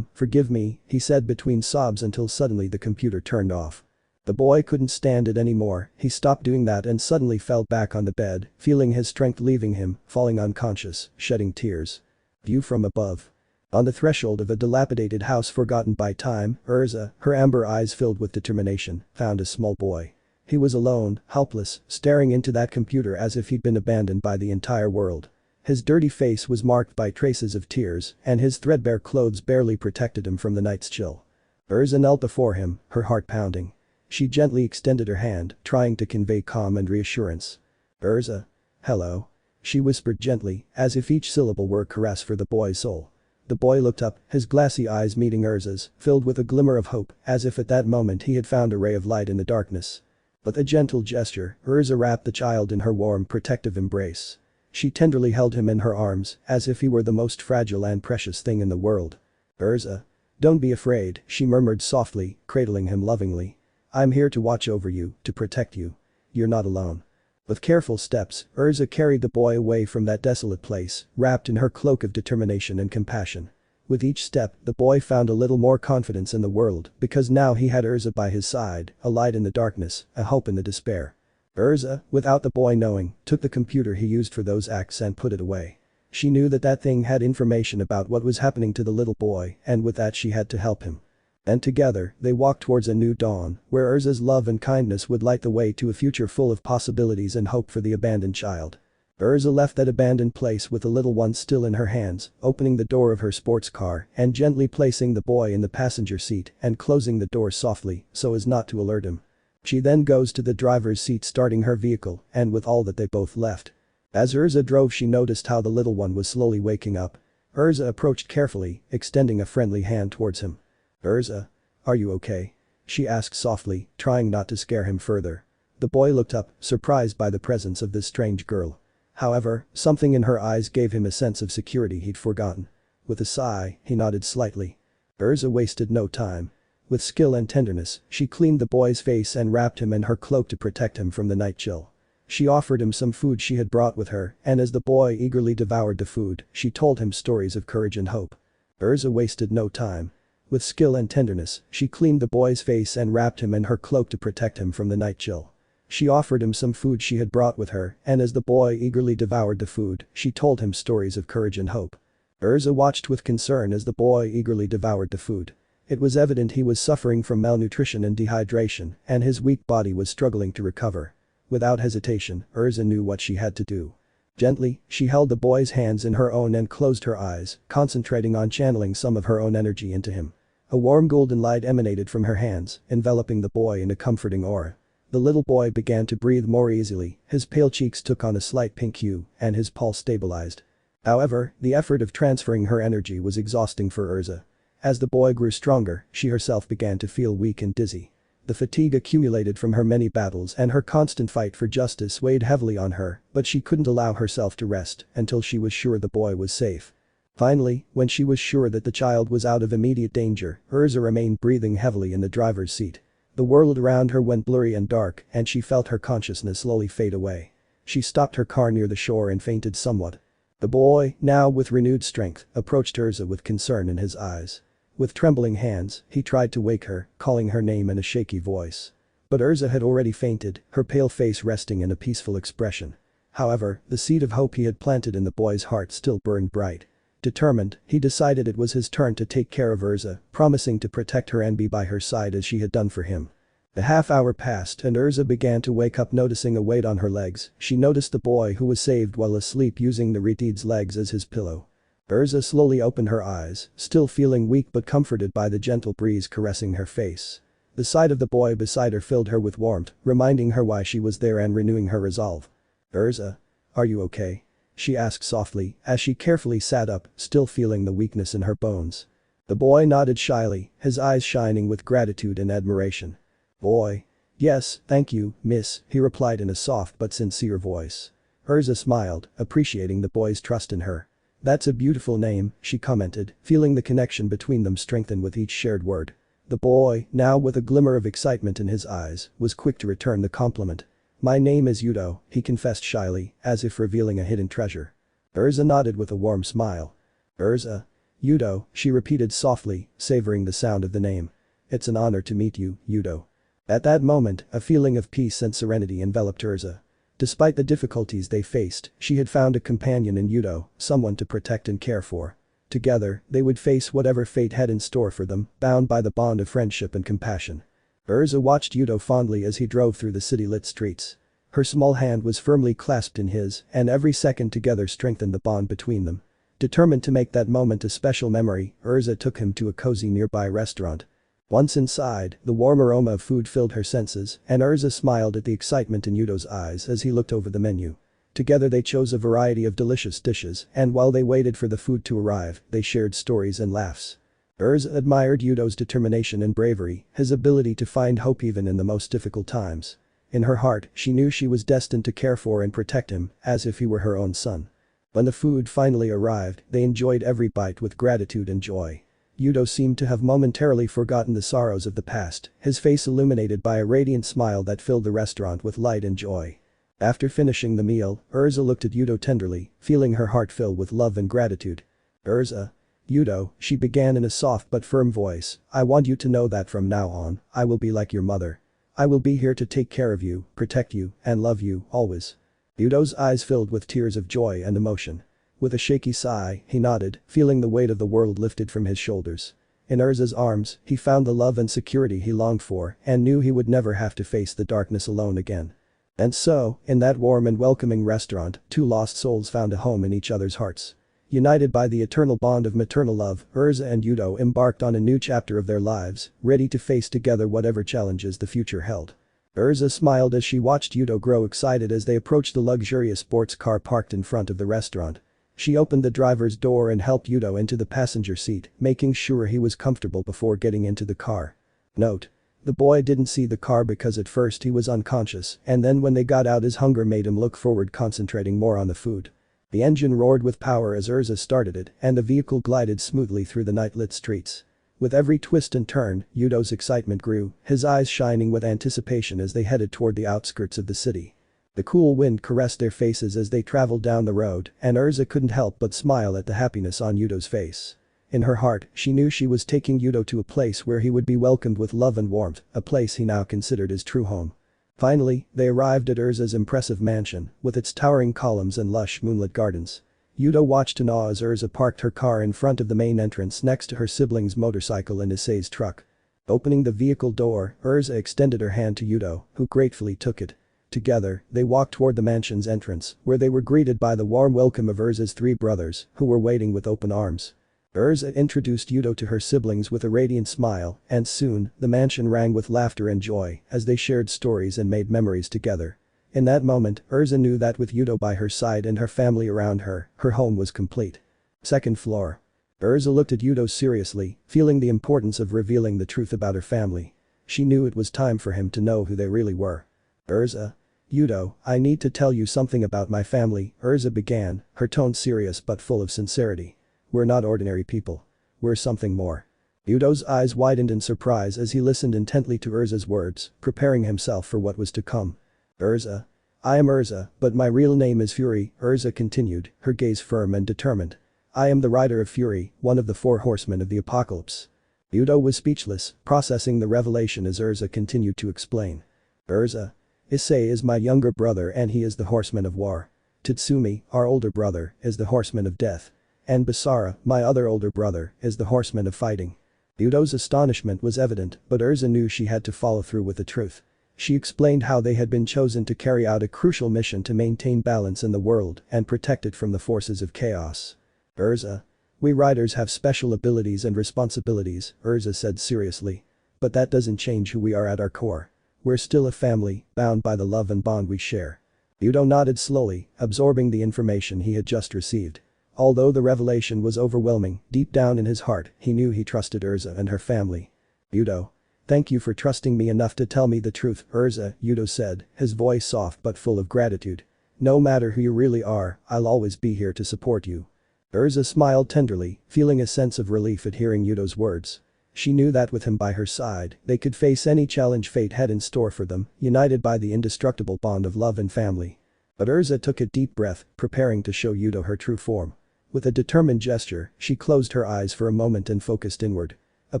forgive me, he said between sobs until suddenly the computer turned off. The boy couldn't stand it anymore, he stopped doing that and suddenly fell back on the bed, feeling his strength leaving him, falling unconscious, shedding tears. View from above. On the threshold of a dilapidated house forgotten by time, Urza, her amber eyes filled with determination, found a small boy. He was alone, helpless, staring into that computer as if he'd been abandoned by the entire world. His dirty face was marked by traces of tears, and his threadbare clothes barely protected him from the night's chill. Urza knelt before him, her heart pounding. She gently extended her hand, trying to convey calm and reassurance. Urza. Hello. She whispered gently, as if each syllable were a caress for the boy's soul. The boy looked up, his glassy eyes meeting Urza's, filled with a glimmer of hope, as if at that moment he had found a ray of light in the darkness. With a gentle gesture, Urza wrapped the child in her warm, protective embrace. She tenderly held him in her arms, as if he were the most fragile and precious thing in the world. Urza. Don't be afraid, she murmured softly, cradling him lovingly. I'm here to watch over you, to protect you. You're not alone. With careful steps, Urza carried the boy away from that desolate place, wrapped in her cloak of determination and compassion. With each step, the boy found a little more confidence in the world, because now he had Urza by his side, a light in the darkness, a hope in the despair. Urza, without the boy knowing, took the computer he used for those acts and put it away. She knew that that thing had information about what was happening to the little boy, and with that she had to help him. And together, they walked towards a new dawn, where Urza's love and kindness would light the way to a future full of possibilities and hope for the abandoned child. Urza left that abandoned place with the little one still in her hands, opening the door of her sports car and gently placing the boy in the passenger seat and closing the door softly so as not to alert him. She then goes to the driver's seat starting her vehicle and with all that they both left. As Urza drove she noticed how the little one was slowly waking up. Urza approached carefully, extending a friendly hand towards him. "Urza? Are you okay?" she asked softly, trying not to scare him further. The boy looked up, surprised by the presence of this strange girl. However, something in her eyes gave him a sense of security he'd forgotten. With a sigh, he nodded slightly. Urza wasted no time. With skill and tenderness, she cleaned the boy's face and wrapped him in her cloak to protect him from the night chill. She offered him some food she had brought with her, and as the boy eagerly devoured the food, she told him stories of courage and hope. Urza wasted no time. With skill and tenderness, she cleaned the boy's face and wrapped him in her cloak to protect him from the night chill. She offered him some food she had brought with her, and as the boy eagerly devoured the food, she told him stories of courage and hope. Urza watched with concern as the boy eagerly devoured the food. It was evident he was suffering from malnutrition and dehydration, and his weak body was struggling to recover. Without hesitation, Urza knew what she had to do. Gently, she held the boy's hands in her own and closed her eyes, concentrating on channeling some of her own energy into him. A warm golden light emanated from her hands, enveloping the boy in a comforting aura. The little boy began to breathe more easily, his pale cheeks took on a slight pink hue, and his pulse stabilized. However, the effort of transferring her energy was exhausting for Urza. As the boy grew stronger, she herself began to feel weak and dizzy. The fatigue accumulated from her many battles and her constant fight for justice weighed heavily on her, but she couldn't allow herself to rest until she was sure the boy was safe. Finally, when she was sure that the child was out of immediate danger, Urza remained breathing heavily in the driver's seat. The world around her went blurry and dark, and she felt her consciousness slowly fade away. She stopped her car near the shore and fainted somewhat. The boy, now with renewed strength, approached Urza with concern in his eyes. With trembling hands, he tried to wake her, calling her name in a shaky voice. But Urza had already fainted, her pale face resting in a peaceful expression. However, the seed of hope he had planted in the boy's heart still burned bright. Determined, he decided it was his turn to take care of Urza, promising to protect her and be by her side as she had done for him. A half hour passed and Urza began to wake up noticing a weight on her legs. She noticed the boy who was saved while asleep using the Retide's legs as his pillow. Urza slowly opened her eyes, still feeling weak but comforted by the gentle breeze caressing her face. The sight of the boy beside her filled her with warmth, reminding her why she was there and renewing her resolve. "Urza? Are you okay?" she asked softly as she carefully sat up, still feeling the weakness in her bones. The boy nodded shyly, his eyes shining with gratitude and admiration. "Boy. Yes, thank you, miss," he replied in a soft but sincere voice. Urza smiled, appreciating the boy's trust in her. "That's a beautiful name," she commented, feeling the connection between them strengthen with each shared word. The boy, now with a glimmer of excitement in his eyes, was quick to return the compliment. "My name is Yudo," he confessed shyly, as if revealing a hidden treasure. Urza nodded with a warm smile. "Urza? Yudo," she repeated softly, savoring the sound of the name. "It's an honor to meet you, Yudo." At that moment, a feeling of peace and serenity enveloped Urza. Despite the difficulties they faced, she had found a companion in Yudo, someone to protect and care for. Together, they would face whatever fate had in store for them, bound by the bond of friendship and compassion. Urza watched Yudo fondly as he drove through the city-lit streets. Her small hand was firmly clasped in his, and every second together strengthened the bond between them. Determined to make that moment a special memory, Urza took him to a cozy nearby restaurant. Once inside, the warm aroma of food filled her senses, and Urza smiled at the excitement in Yudo's eyes as he looked over the menu. Together they chose a variety of delicious dishes, and while they waited for the food to arrive, they shared stories and laughs. Urza admired Yudo's determination and bravery, his ability to find hope even in the most difficult times. In her heart, she knew she was destined to care for and protect him, as if he were her own son. When the food finally arrived, they enjoyed every bite with gratitude and joy. Yudo seemed to have momentarily forgotten the sorrows of the past, his face illuminated by a radiant smile that filled the restaurant with light and joy. After finishing the meal, Urza looked at Yudo tenderly, feeling her heart fill with love and gratitude. "Urza? Yudo," she began in a soft but firm voice, "I want you to know that from now on, I will be like your mother. I will be here to take care of you, protect you, and love you, always." Yudo's eyes filled with tears of joy and emotion. With a shaky sigh, he nodded, feeling the weight of the world lifted from his shoulders. In Urza's arms, he found the love and security he longed for and knew he would never have to face the darkness alone again. And so, in that warm and welcoming restaurant, two lost souls found a home in each other's hearts. United by the eternal bond of maternal love, Urza and Yudo embarked on a new chapter of their lives, ready to face together whatever challenges the future held. Urza smiled as she watched Yudo grow excited as they approached the luxurious sports car parked in front of the restaurant. She opened the driver's door and helped Yudo into the passenger seat, making sure he was comfortable before getting into the car. Note: the boy didn't see the car because at first he was unconscious, and then when they got out his hunger made him look forward, concentrating more on the food. The engine roared with power as Urza started it, and the vehicle glided smoothly through the night-lit streets. With every twist and turn, Yudo's excitement grew, his eyes shining with anticipation as they headed toward the outskirts of the city. The cool wind caressed their faces as they traveled down the road, and Urza couldn't help but smile at the happiness on Yudo's face. In her heart, she knew she was taking Yudo to a place where he would be welcomed with love and warmth, a place he now considered his true home. Finally, they arrived at Urza's impressive mansion, with its towering columns and lush moonlit gardens. Yudo watched in awe as Urza parked her car in front of the main entrance next to her sibling's motorcycle and Issei's truck. Opening the vehicle door, Urza extended her hand to Yudo, who gratefully took it. Together, they walked toward the mansion's entrance, where they were greeted by the warm welcome of Urza's three brothers, who were waiting with open arms. Urza introduced Yudo to her siblings with a radiant smile, and soon, the mansion rang with laughter and joy as they shared stories and made memories together. In that moment, Urza knew that with Yudo by her side and her family around her, her home was complete. Second floor. Urza looked at Yudo seriously, feeling the importance of revealing the truth about her family. She knew it was time for him to know who they really were. Urza. Yudo, I need to tell you something about my family, Urza began, her tone serious but full of sincerity. We're not ordinary people. We're something more. Yudo's eyes widened in surprise as he listened intently to Urza's words, preparing himself for what was to come. Urza. I am Urza, but my real name is Fury, Urza continued, her gaze firm and determined. I am the rider of Fury, one of the 4 horsemen of the apocalypse. Yudo was speechless, processing the revelation as Urza continued to explain. Urza. Issei is my younger brother and he is the horseman of war. Tatsumi, our older brother, is the horseman of death. And Basara, my other older brother, is the horseman of fighting. Yudo's astonishment was evident, but Urza knew she had to follow through with the truth. She explained how they had been chosen to carry out a crucial mission to maintain balance in the world and protect it from the forces of chaos. Urza. We riders have special abilities and responsibilities, Urza said seriously. But that doesn't change who we are at our core. We're still a family, bound by the love and bond we share. Yudo nodded slowly, absorbing the information he had just received. Although the revelation was overwhelming, deep down in his heart, he knew he trusted Urza and her family. Yudo. Thank you for trusting me enough to tell me the truth, Urza, Yudo said, his voice soft but full of gratitude. No matter who you really are, I'll always be here to support you. Urza smiled tenderly, feeling a sense of relief at hearing Yudo's words. She knew that with him by her side, they could face any challenge fate had in store for them, united by the indestructible bond of love and family. But Urza took a deep breath, preparing to show Yudo her true form. With a determined gesture, she closed her eyes for a moment and focused inward. A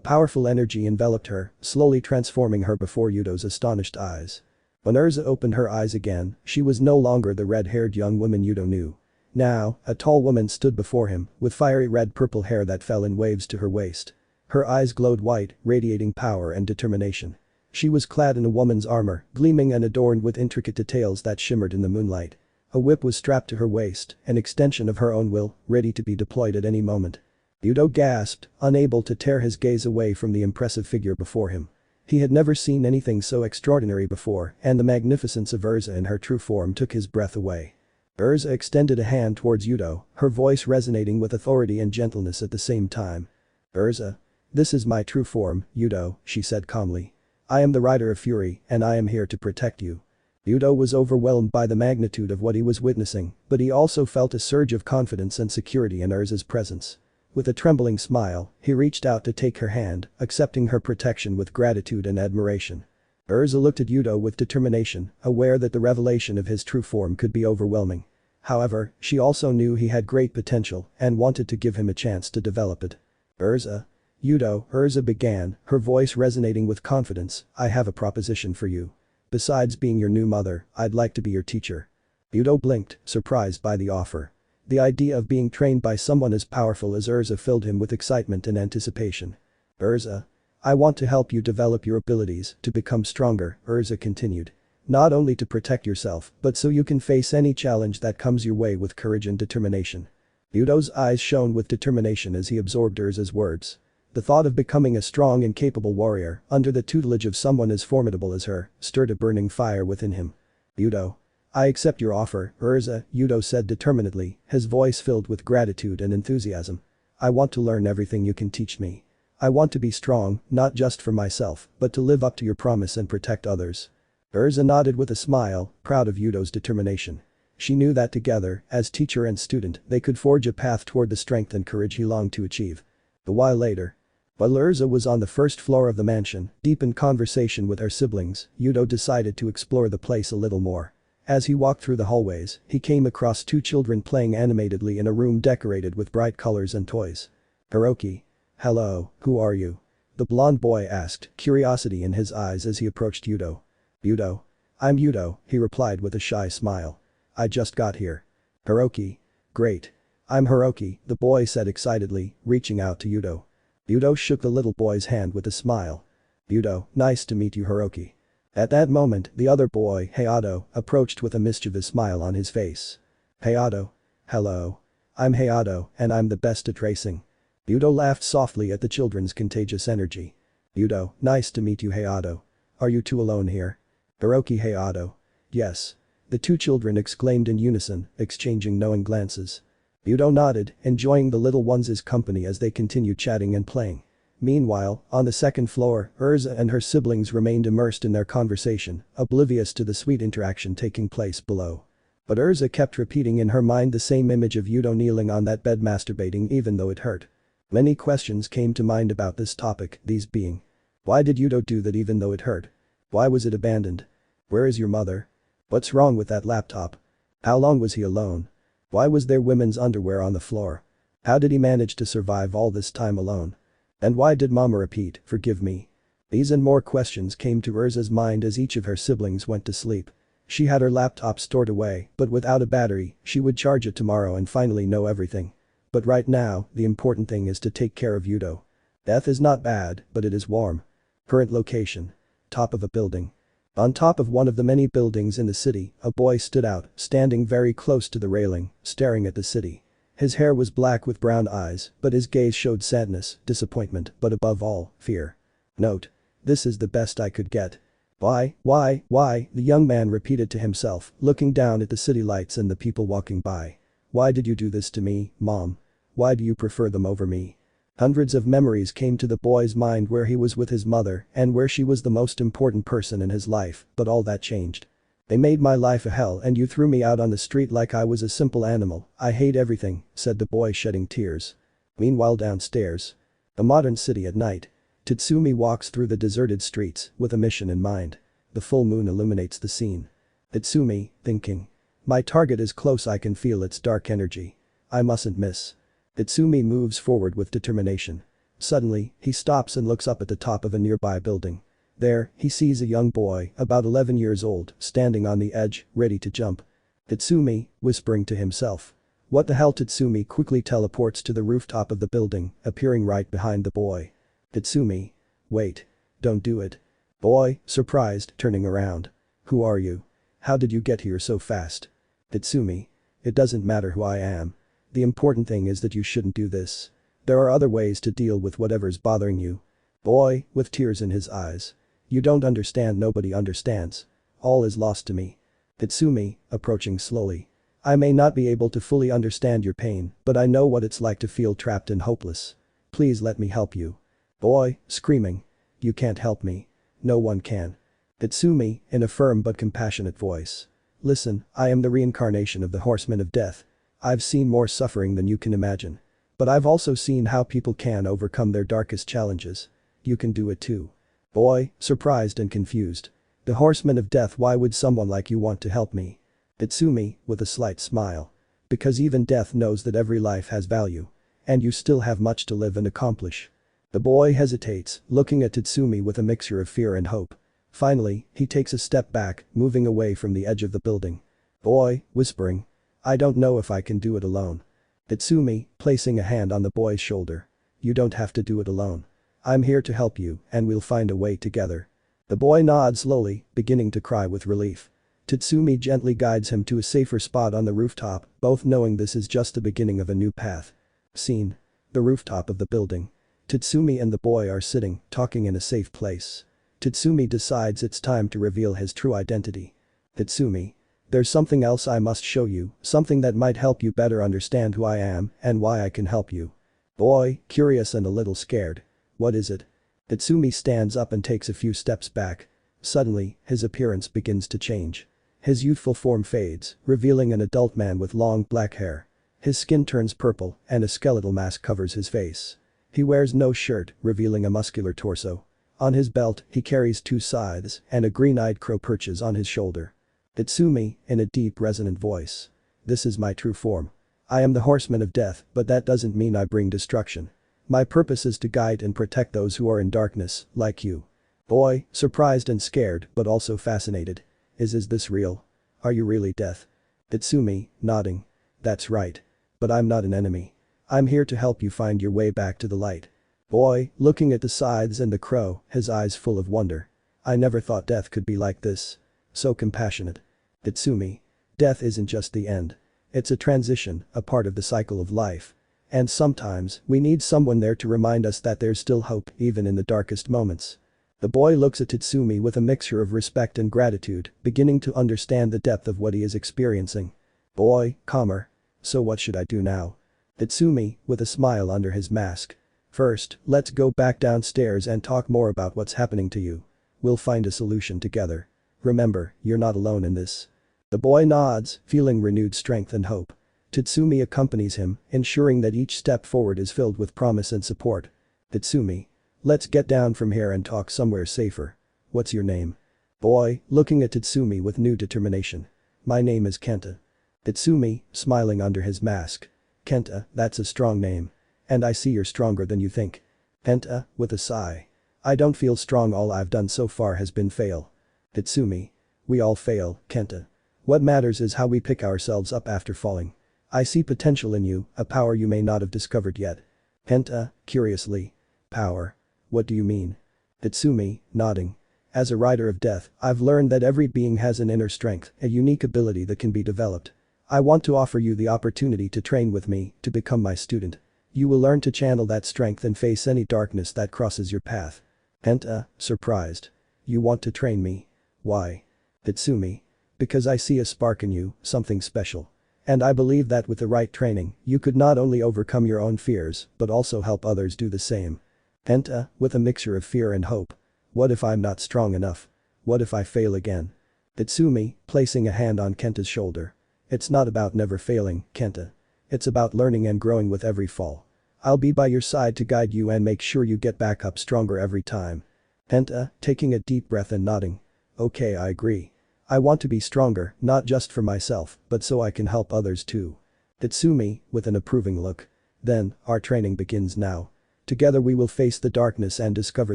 powerful energy enveloped her, slowly transforming her before Yudo's astonished eyes. When Urza opened her eyes again, she was no longer the red-haired young woman Yudo knew. Now, a tall woman stood before him, with fiery red-purple hair that fell in waves to her waist. Her eyes glowed white, radiating power and determination. She was clad in a woman's armor, gleaming and adorned with intricate details that shimmered in the moonlight. A whip was strapped to her waist, an extension of her own will, ready to be deployed at any moment. Yudo gasped, unable to tear his gaze away from the impressive figure before him. He had never seen anything so extraordinary before, and the magnificence of Urza in her true form took his breath away. Urza extended a hand towards Yudo, her voice resonating with authority and gentleness at the same time. Urza. This is my true form, Yudo, she said calmly. I am the rider of Fury, and I am here to protect you. Yudo was overwhelmed by the magnitude of what he was witnessing, but he also felt a surge of confidence and security in Urza's presence. With a trembling smile, he reached out to take her hand, accepting her protection with gratitude and admiration. Urza looked at Yudo with determination, aware that the revelation of his true form could be overwhelming. However, she also knew he had great potential and wanted to give him a chance to develop it. Urza. Yudo, Urza began, her voice resonating with confidence, I have a proposition for you. Besides being your new mother, I'd like to be your teacher. Yudo blinked, surprised by the offer. The idea of being trained by someone as powerful as Urza filled him with excitement and anticipation. Urza. I want to help you develop your abilities to become stronger, Urza continued. Not only to protect yourself, but so you can face any challenge that comes your way with courage and determination. Yudo's eyes shone with determination as he absorbed Urza's words. The thought of becoming a strong and capable warrior, under the tutelage of someone as formidable as her, stirred a burning fire within him. Yudo. I accept your offer, Urza, Yudo said determinedly, his voice filled with gratitude and enthusiasm. I want to learn everything you can teach me. I want to be strong, not just for myself, but to live up to your promise and protect others. Urza nodded with a smile, proud of Yudo's determination. She knew that together, as teacher and student, they could forge a path toward the strength and courage he longed to achieve. A while later. While Urza was on the first floor of the mansion, deep in conversation with her siblings, Yudo decided to explore the place a little more. As he walked through the hallways, he came across two children playing animatedly in a room decorated with bright colors and toys. Hiroki. Hello, who are you? The blonde boy asked, curiosity in his eyes as he approached Yudo. Yudo. I'm Yudo, he replied with a shy smile. I just got here. Hiroki. Great. I'm Hiroki, the boy said excitedly, reaching out to Yudo. Yudo shook the little boy's hand with a smile. Yudo, nice to meet you, Hiroki. At that moment, the other boy, Hayato, approached with a mischievous smile on his face. Hayato. Hello. I'm Hayato, and I'm the best at racing. Yudo laughed softly at the children's contagious energy. Yudo, nice to meet you, Hayato. Are you two alone here? Hiroki. Hayato. Yes. The two children exclaimed in unison, exchanging knowing glances. Yudo nodded, enjoying the little ones' company as they continued chatting and playing. Meanwhile, on the second floor, Urza and her siblings remained immersed in their conversation, oblivious to the sweet interaction taking place below. But Urza kept repeating in her mind the same image of Yudo kneeling on that bed masturbating even though it hurt. Many questions came to mind about this topic, these being. Why did Yudo do that even though it hurt? Why was it abandoned? Where is your mother? What's wrong with that laptop? How long was he alone? Why was there women's underwear on the floor? How did he manage to survive all this time alone? And why did Mama repeat, forgive me? These and more questions came to Urza's mind as each of her siblings went to sleep. She had her laptop stored away, but without a battery, she would charge it tomorrow and finally know everything. But right now, the important thing is to take care of Yudo. Death is not bad, but it is warm. Current location. Top of a building. On top of one of the many buildings in the city, a boy stood out, standing very close to the railing, staring at the city. His hair was black with brown eyes, but his gaze showed sadness, disappointment, but above all, fear. Note. This is the best I could get. Why, the young man repeated to himself, looking down at the city lights and the people walking by. Why did you do this to me, Mom? Why do you prefer them over me? Hundreds of memories came to the boy's mind where he was with his mother and where she was the most important person in his life, but all that changed. They made my life a hell and you threw me out on the street like I was a simple animal. I hate everything, said the boy shedding tears. Meanwhile downstairs. A modern city at night. Tatsumi walks through the deserted streets with a mission in mind. The full moon illuminates the scene. Tatsumi, thinking. My target is close, I can feel its dark energy. I mustn't miss. Tatsumi moves forward with determination. Suddenly, he stops and looks up at the top of a nearby building. There, he sees a young boy, about 11 years old, standing on the edge, ready to jump. Tatsumi, whispering to himself. What the hell? Tatsumi quickly teleports to the rooftop of the building, appearing right behind the boy. Tatsumi. Wait. Don't do it. Boy, surprised, turning around. Who are you? How did you get here so fast? Tatsumi. It doesn't matter who I am. The important thing is that you shouldn't do this. There are other ways to deal with whatever's bothering you. Boy, with tears in his eyes. You don't understand, nobody understands. All is lost to me. Tatsumi, approaching slowly. I may not be able to fully understand your pain, but I know what it's like to feel trapped and hopeless. Please let me help you. Boy, screaming. You can't help me. No one can. Tatsumi, in a firm but compassionate voice. Listen, I am the reincarnation of the Horseman of Death. I've seen more suffering than you can imagine. But I've also seen how people can overcome their darkest challenges. You can do it too. Boy, surprised and confused. The Horseman of Death, why would someone like you want to help me? Tatsumi, with a slight smile. Because even death knows that every life has value. And you still have much to live and accomplish. The boy hesitates, looking at Tatsumi with a mixture of fear and hope. Finally, he takes a step back, moving away from the edge of the building. Boy, whispering. I don't know if I can do it alone. Tatsumi, placing a hand on the boy's shoulder. You don't have to do it alone. I'm here to help you, and we'll find a way together. The boy nods slowly, beginning to cry with relief. Tatsumi gently guides him to a safer spot on the rooftop, both knowing this is just the beginning of a new path. Scene. The rooftop of the building. Tatsumi and the boy are sitting, talking in a safe place. Tatsumi decides it's time to reveal his true identity. Tatsumi. There's something else I must show you, something that might help you better understand who I am and why I can help you. Boy, curious and a little scared. What is it? Tatsumi stands up and takes a few steps back. Suddenly, his appearance begins to change. His youthful form fades, revealing an adult man with long black hair. His skin turns purple and a skeletal mask covers his face. He wears no shirt, revealing a muscular torso. On his belt, he carries 2 scythes and a green-eyed crow perches on his shoulder. Tatsumi, in a deep resonant voice. This is my true form. I am the horseman of death, but that doesn't mean I bring destruction. My purpose is to guide and protect those who are in darkness, like you. Boy, surprised and scared, but also fascinated. Is this real? Are you really death? Tatsumi, nodding. That's right. But I'm not an enemy. I'm here to help you find your way back to the light. Boy, looking at the scythes and the crow, his eyes full of wonder. I never thought death could be like this. So compassionate. Tatsumi. Death isn't just the end. It's a transition, a part of the cycle of life. And sometimes, we need someone there to remind us that there's still hope, even in the darkest moments. The boy looks at Tatsumi with a mixture of respect and gratitude, beginning to understand the depth of what he is experiencing. Boy, calmer. So what should I do now? Tatsumi, with a smile under his mask. First, let's go back downstairs and talk more about what's happening to you. We'll find a solution together. Remember, you're not alone in this. The boy nods, feeling renewed strength and hope. Tatsumi accompanies him, ensuring that each step forward is filled with promise and support. Tatsumi. Let's get down from here and talk somewhere safer. What's your name? Boy, looking at Tatsumi with new determination. My name is Kenta. Tatsumi, smiling under his mask. Kenta, that's a strong name. And I see you're stronger than you think. Kenta, with a sigh. I don't feel strong, all I've done so far has been fail. Tatsumi. We all fail, Kenta. What matters is how we pick ourselves up after falling. I see potential in you, a power you may not have discovered yet. Kenta, curiously. Power. What do you mean? Tatsumi, nodding. As a rider of death, I've learned that every being has an inner strength, a unique ability that can be developed. I want to offer you the opportunity to train with me, to become my student. You will learn to channel that strength and face any darkness that crosses your path. Kenta, surprised. You want to train me? Why? Tatsumi. Because I see a spark in you, something special. And I believe that with the right training, you could not only overcome your own fears, but also help others do the same. Kenta, with a mixture of fear and hope. What if I'm not strong enough? What if I fail again? Tatsumi, placing a hand on Kenta's shoulder. It's not about never failing, Kenta. It's about learning and growing with every fall. I'll be by your side to guide you and make sure you get back up stronger every time. Kenta, taking a deep breath and nodding. Okay, I agree. I want to be stronger, not just for myself, but so I can help others too. Tatsumi, with an approving look. Then, our training begins now. Together we will face the darkness and discover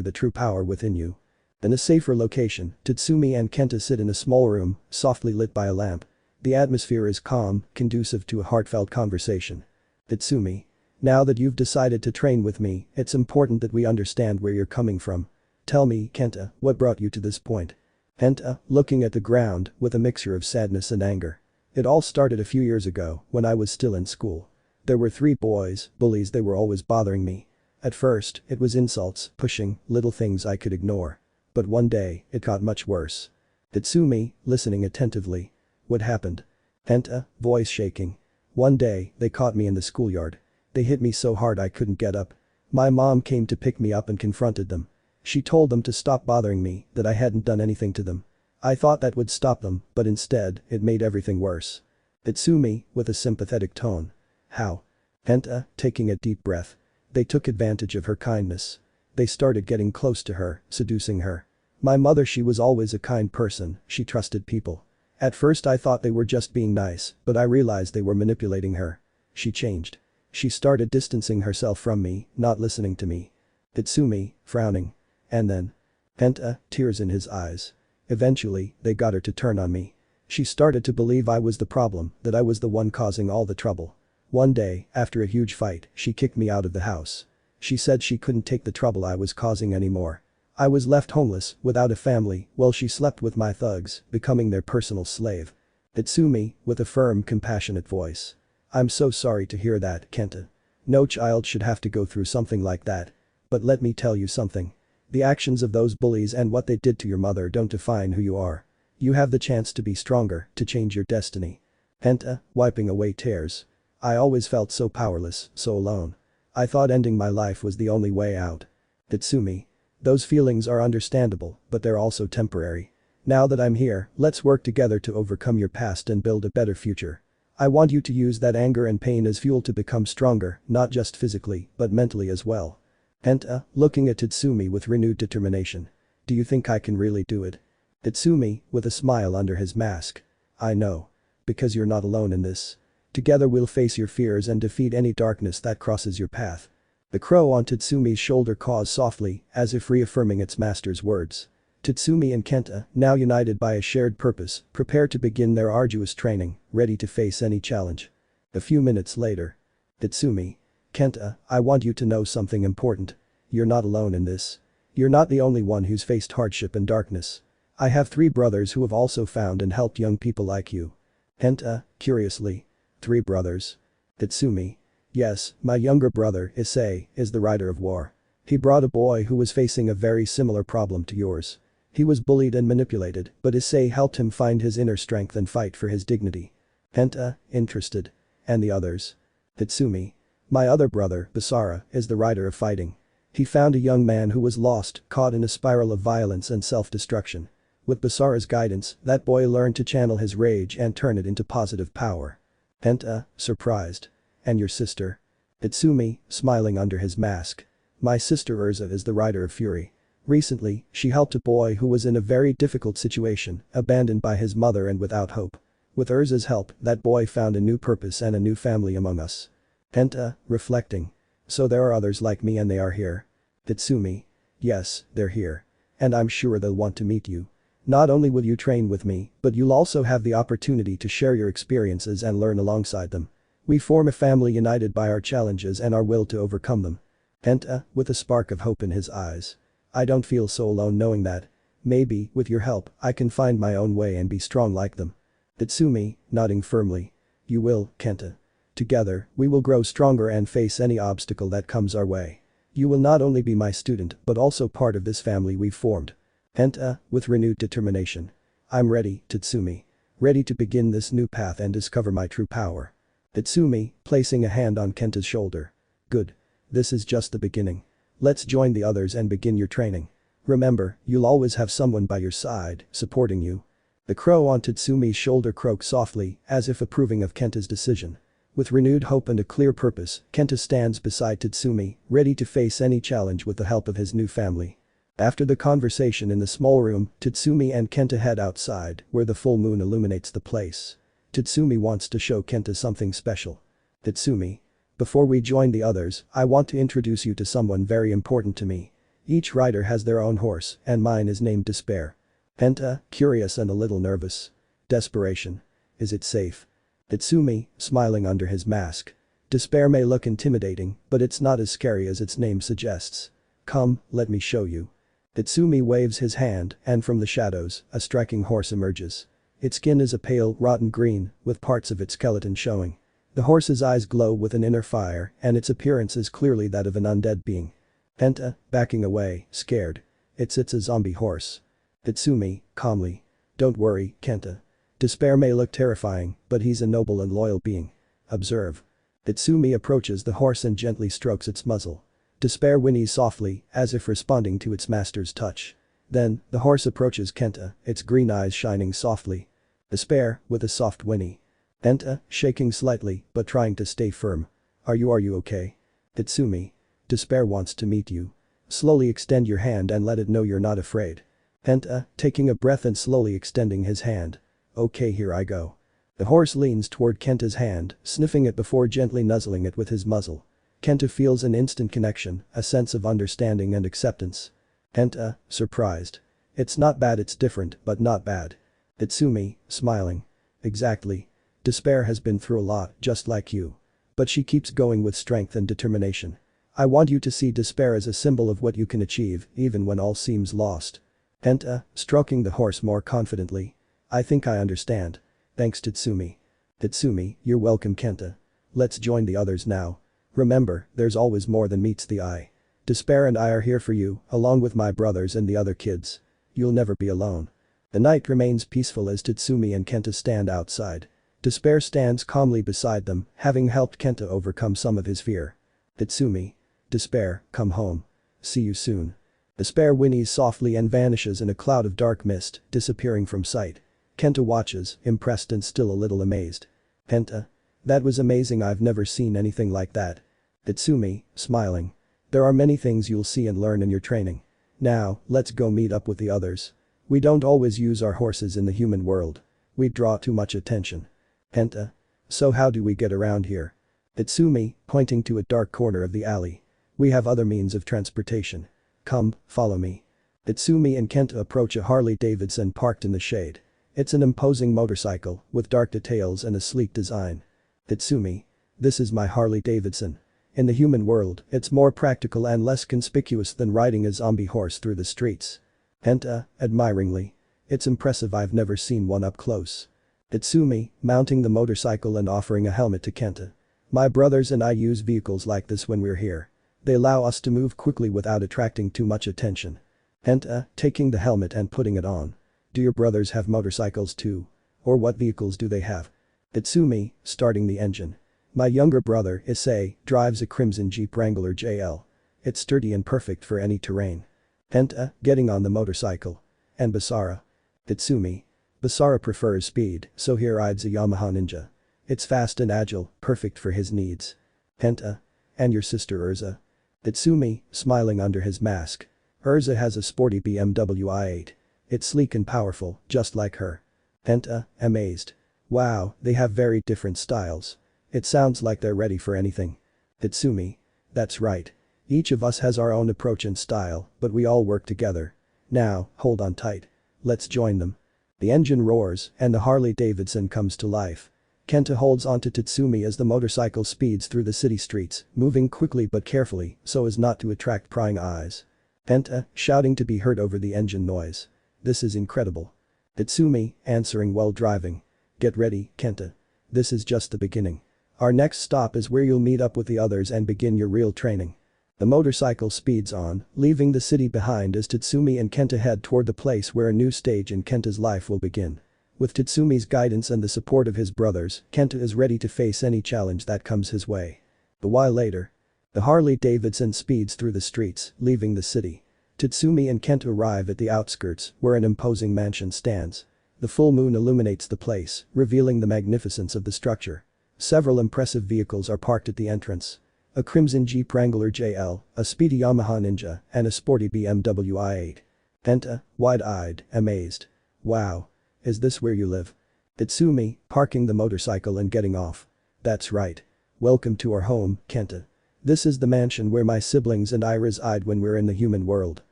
the true power within you. In a safer location, Tatsumi and Kenta sit in a small room, softly lit by a lamp. The atmosphere is calm, conducive to a heartfelt conversation. Tatsumi. Now that you've decided to train with me, it's important that we understand where you're coming from. Tell me, Kenta, what brought you to this point? Kenta, looking at the ground, with a mixture of sadness and anger. It all started a few years ago, when I was still in school. There were 3 boys, bullies, they were always bothering me. At first, it was insults, pushing, little things I could ignore. But one day, it got much worse. Tatsumi, listening attentively. What happened? Kenta, voice shaking. One day, they caught me in the schoolyard. They hit me so hard I couldn't get up. My mom came to pick me up and confronted them. She told them to stop bothering me, that I hadn't done anything to them. I thought that would stop them, but instead, it made everything worse. Tatsumi, with a sympathetic tone. How? Kenta, taking a deep breath. They took advantage of her kindness. They started getting close to her, seducing her. My mother, she was always a kind person, she trusted people. At first I thought they were just being nice, but I realized they were manipulating her. She changed. She started distancing herself from me, not listening to me. Tatsumi, frowning. And then. Kenta, tears in his eyes. Eventually, they got her to turn on me. She started to believe I was the problem, that I was the one causing all the trouble. One day, after a huge fight, she kicked me out of the house. She said she couldn't take the trouble I was causing anymore. I was left homeless, without a family, while she slept with my thugs, becoming their personal slave. Itsumi, with a firm, compassionate voice. I'm so sorry to hear that, Kenta. No child should have to go through something like that. But let me tell you something. The actions of those bullies and what they did to your mother don't define who you are. You have the chance to be stronger, to change your destiny. Kenta, wiping away tears. I always felt so powerless, so alone. I thought ending my life was the only way out. Itsumi. Those feelings are understandable, but they're also temporary. Now that I'm here, let's work together to overcome your past and build a better future. I want you to use that anger and pain as fuel to become stronger, not just physically, but mentally as well. Kenta, looking at Tatsumi with renewed determination. Do you think I can really do it? Tatsumi, with a smile under his mask. I know. Because you're not alone in this. Together we'll face your fears and defeat any darkness that crosses your path. The crow on Tatsumi's shoulder caws softly, as if reaffirming its master's words. Tatsumi and Kenta, now united by a shared purpose, prepare to begin their arduous training, ready to face any challenge. A few minutes later. Tatsumi. Kenta, I want you to know something important. You're not alone in this. You're not the only one who's faced hardship and darkness. I have 3 brothers who have also found and helped young people like you. Kenta, curiously. 3 brothers. Tatsumi. Yes, my younger brother, Issei, is the rider of war. He brought a boy who was facing a very similar problem to yours. He was bullied and manipulated, but Issei helped him find his inner strength and fight for his dignity. Kenta, interested. And the others? Tatsumi. My other brother, Basara, is the rider of fighting. He found a young man who was lost, caught in a spiral of violence and self-destruction. With Basara's guidance, that boy learned to channel his rage and turn it into positive power. Kenta, surprised. And your sister? Tatsumi, smiling under his mask. My sister Urza is the rider of fury. Recently, she helped a boy who was in a very difficult situation, abandoned by his mother and without hope. With Urza's help, that boy found a new purpose and a new family among us. Kenta, reflecting. So there are others like me and they are here. Tatsumi. Yes, they're here. And I'm sure they'll want to meet you. Not only will you train with me, but you'll also have the opportunity to share your experiences and learn alongside them. We form a family united by our challenges and our will to overcome them. Kenta, with a spark of hope in his eyes. I don't feel so alone knowing that. Maybe, with your help, I can find my own way and be strong like them. Tatsumi, nodding firmly. You will, Kenta. Together, we will grow stronger and face any obstacle that comes our way. You will not only be my student but also part of this family we've formed. Kenta, with renewed determination. I'm ready, Tatsumi. Ready to begin this new path and discover my true power. Tatsumi, placing a hand on Kenta's shoulder. Good. This is just the beginning. Let's join the others and begin your training. Remember, you'll always have someone by your side, supporting you. The crow on Tatsumi's shoulder croaked softly, as if approving of Kenta's decision. With renewed hope and a clear purpose, Kenta stands beside Tatsumi, ready to face any challenge with the help of his new family. After the conversation in the small room, Tatsumi and Kenta head outside, where the full moon illuminates the place. Tatsumi wants to show Kenta something special. Tatsumi. Before we join the others, I want to introduce you to someone very important to me. Each rider has their own horse, and mine is named Despair. Kenta, curious and a little nervous. Desperation. Is it safe? Tatsumi, smiling under his mask. Despair may look intimidating, but it's not as scary as its name suggests. Come, let me show you. Tatsumi waves his hand, and from the shadows, a striking horse emerges. Its skin is a pale, rotten green, with parts of its skeleton showing. The horse's eyes glow with an inner fire, and its appearance is clearly that of an undead being. Kenta, backing away, scared. It's a zombie horse. Tatsumi, calmly. Don't worry, Kenta. Despair may look terrifying, but he's a noble and loyal being. Observe. Tatsumi approaches the horse and gently strokes its muzzle. Despair whinnies softly, as if responding to its master's touch. Then, the horse approaches Kenta, its green eyes shining softly. Despair, with a soft whinny. Kenta, shaking slightly, but trying to stay firm. Are you okay? Tatsumi. Despair wants to meet you. Slowly extend your hand and let it know you're not afraid. Kenta, taking a breath and slowly extending his hand. Okay, here I go. The horse leans toward Kenta's hand, sniffing it before gently nuzzling it with his muzzle. Kenta feels an instant connection, a sense of understanding and acceptance. Kenta, surprised. It's not bad, it's different, but not bad. Tatsumi, smiling. Exactly. Despair has been through a lot, just like you. But she keeps going with strength and determination. I want you to see despair as a symbol of what you can achieve, even when all seems lost. Kenta, stroking the horse more confidently. I think I understand. Thanks Tatsumi. Tatsumi, you're welcome Kenta. Let's join the others now. Remember, there's always more than meets the eye. Despair and I are here for you, along with my brothers and the other kids. You'll never be alone. The night remains peaceful as Tatsumi and Kenta stand outside. Despair stands calmly beside them, having helped Kenta overcome some of his fear. Tatsumi. Despair, come home. See you soon. Despair whinnies softly and vanishes in a cloud of dark mist, disappearing from sight. Kenta watches, impressed and still a little amazed. Kenta. That was amazing, I've never seen anything like that. Tatsumi, smiling. There are many things you'll see and learn in your training. Now, let's go meet up with the others. We don't always use our horses in the human world. We draw too much attention. Kenta. So how do we get around here? Tatsumi, pointing to a dark corner of the alley. We have other means of transportation. Come, follow me. Tatsumi and Kenta approach a Harley-Davidson parked in the shade. It's an imposing motorcycle, with dark details and a sleek design. Tatsumi. This is my Harley-Davidson. In the human world, it's more practical and less conspicuous than riding a zombie horse through the streets. Kenta, admiringly. It's impressive, I've never seen one up close. Tatsumi, mounting the motorcycle and offering a helmet to Kenta. My brothers and I use vehicles like this when we're here. They allow us to move quickly without attracting too much attention. Kenta, taking the helmet and putting it on. Do your brothers have motorcycles too? Or what vehicles do they have? Tatsumi, starting the engine. My younger brother, Issei, drives a crimson Jeep Wrangler JL. It's sturdy and perfect for any terrain. Kenta, getting on the motorcycle. And Basara. Tatsumi. Basara prefers speed, so he rides a Yamaha Ninja. It's fast and agile, perfect for his needs. Kenta. And your sister Urza. Tatsumi, smiling under his mask. Urza has a sporty BMW i8. It's sleek and powerful, just like her. Kenta, amazed. Wow, they have very different styles. It sounds like they're ready for anything. Tatsumi. That's right. Each of us has our own approach and style, but we all work together. Now, hold on tight. Let's join them. The engine roars, and the Harley-Davidson comes to life. Kenta holds onto Tatsumi as the motorcycle speeds through the city streets, moving quickly but carefully so as not to attract prying eyes. Kenta, shouting to be heard over the engine noise. This is incredible. Tatsumi, answering while driving. Get ready, Kenta. This is just the beginning. Our next stop is where you'll meet up with the others and begin your real training. The motorcycle speeds on, leaving the city behind as Tatsumi and Kenta head toward the place where a new stage in Kenta's life will begin. With Tatsumi's guidance and the support of his brothers, Kenta is ready to face any challenge that comes his way. A while later. The Harley-Davidson speeds through the streets, leaving the city. Tatsumi and Kenta arrive at the outskirts, where an imposing mansion stands. The full moon illuminates the place, revealing the magnificence of the structure. Several impressive vehicles are parked at the entrance. A crimson Jeep Wrangler JL, a speedy Yamaha Ninja, and a sporty BMW i8. Kenta, wide-eyed, amazed. Wow. Is this where you live? Tatsumi, parking the motorcycle and getting off. That's right. Welcome to our home, Kenta. This is the mansion where my siblings and I reside when we're in the human world.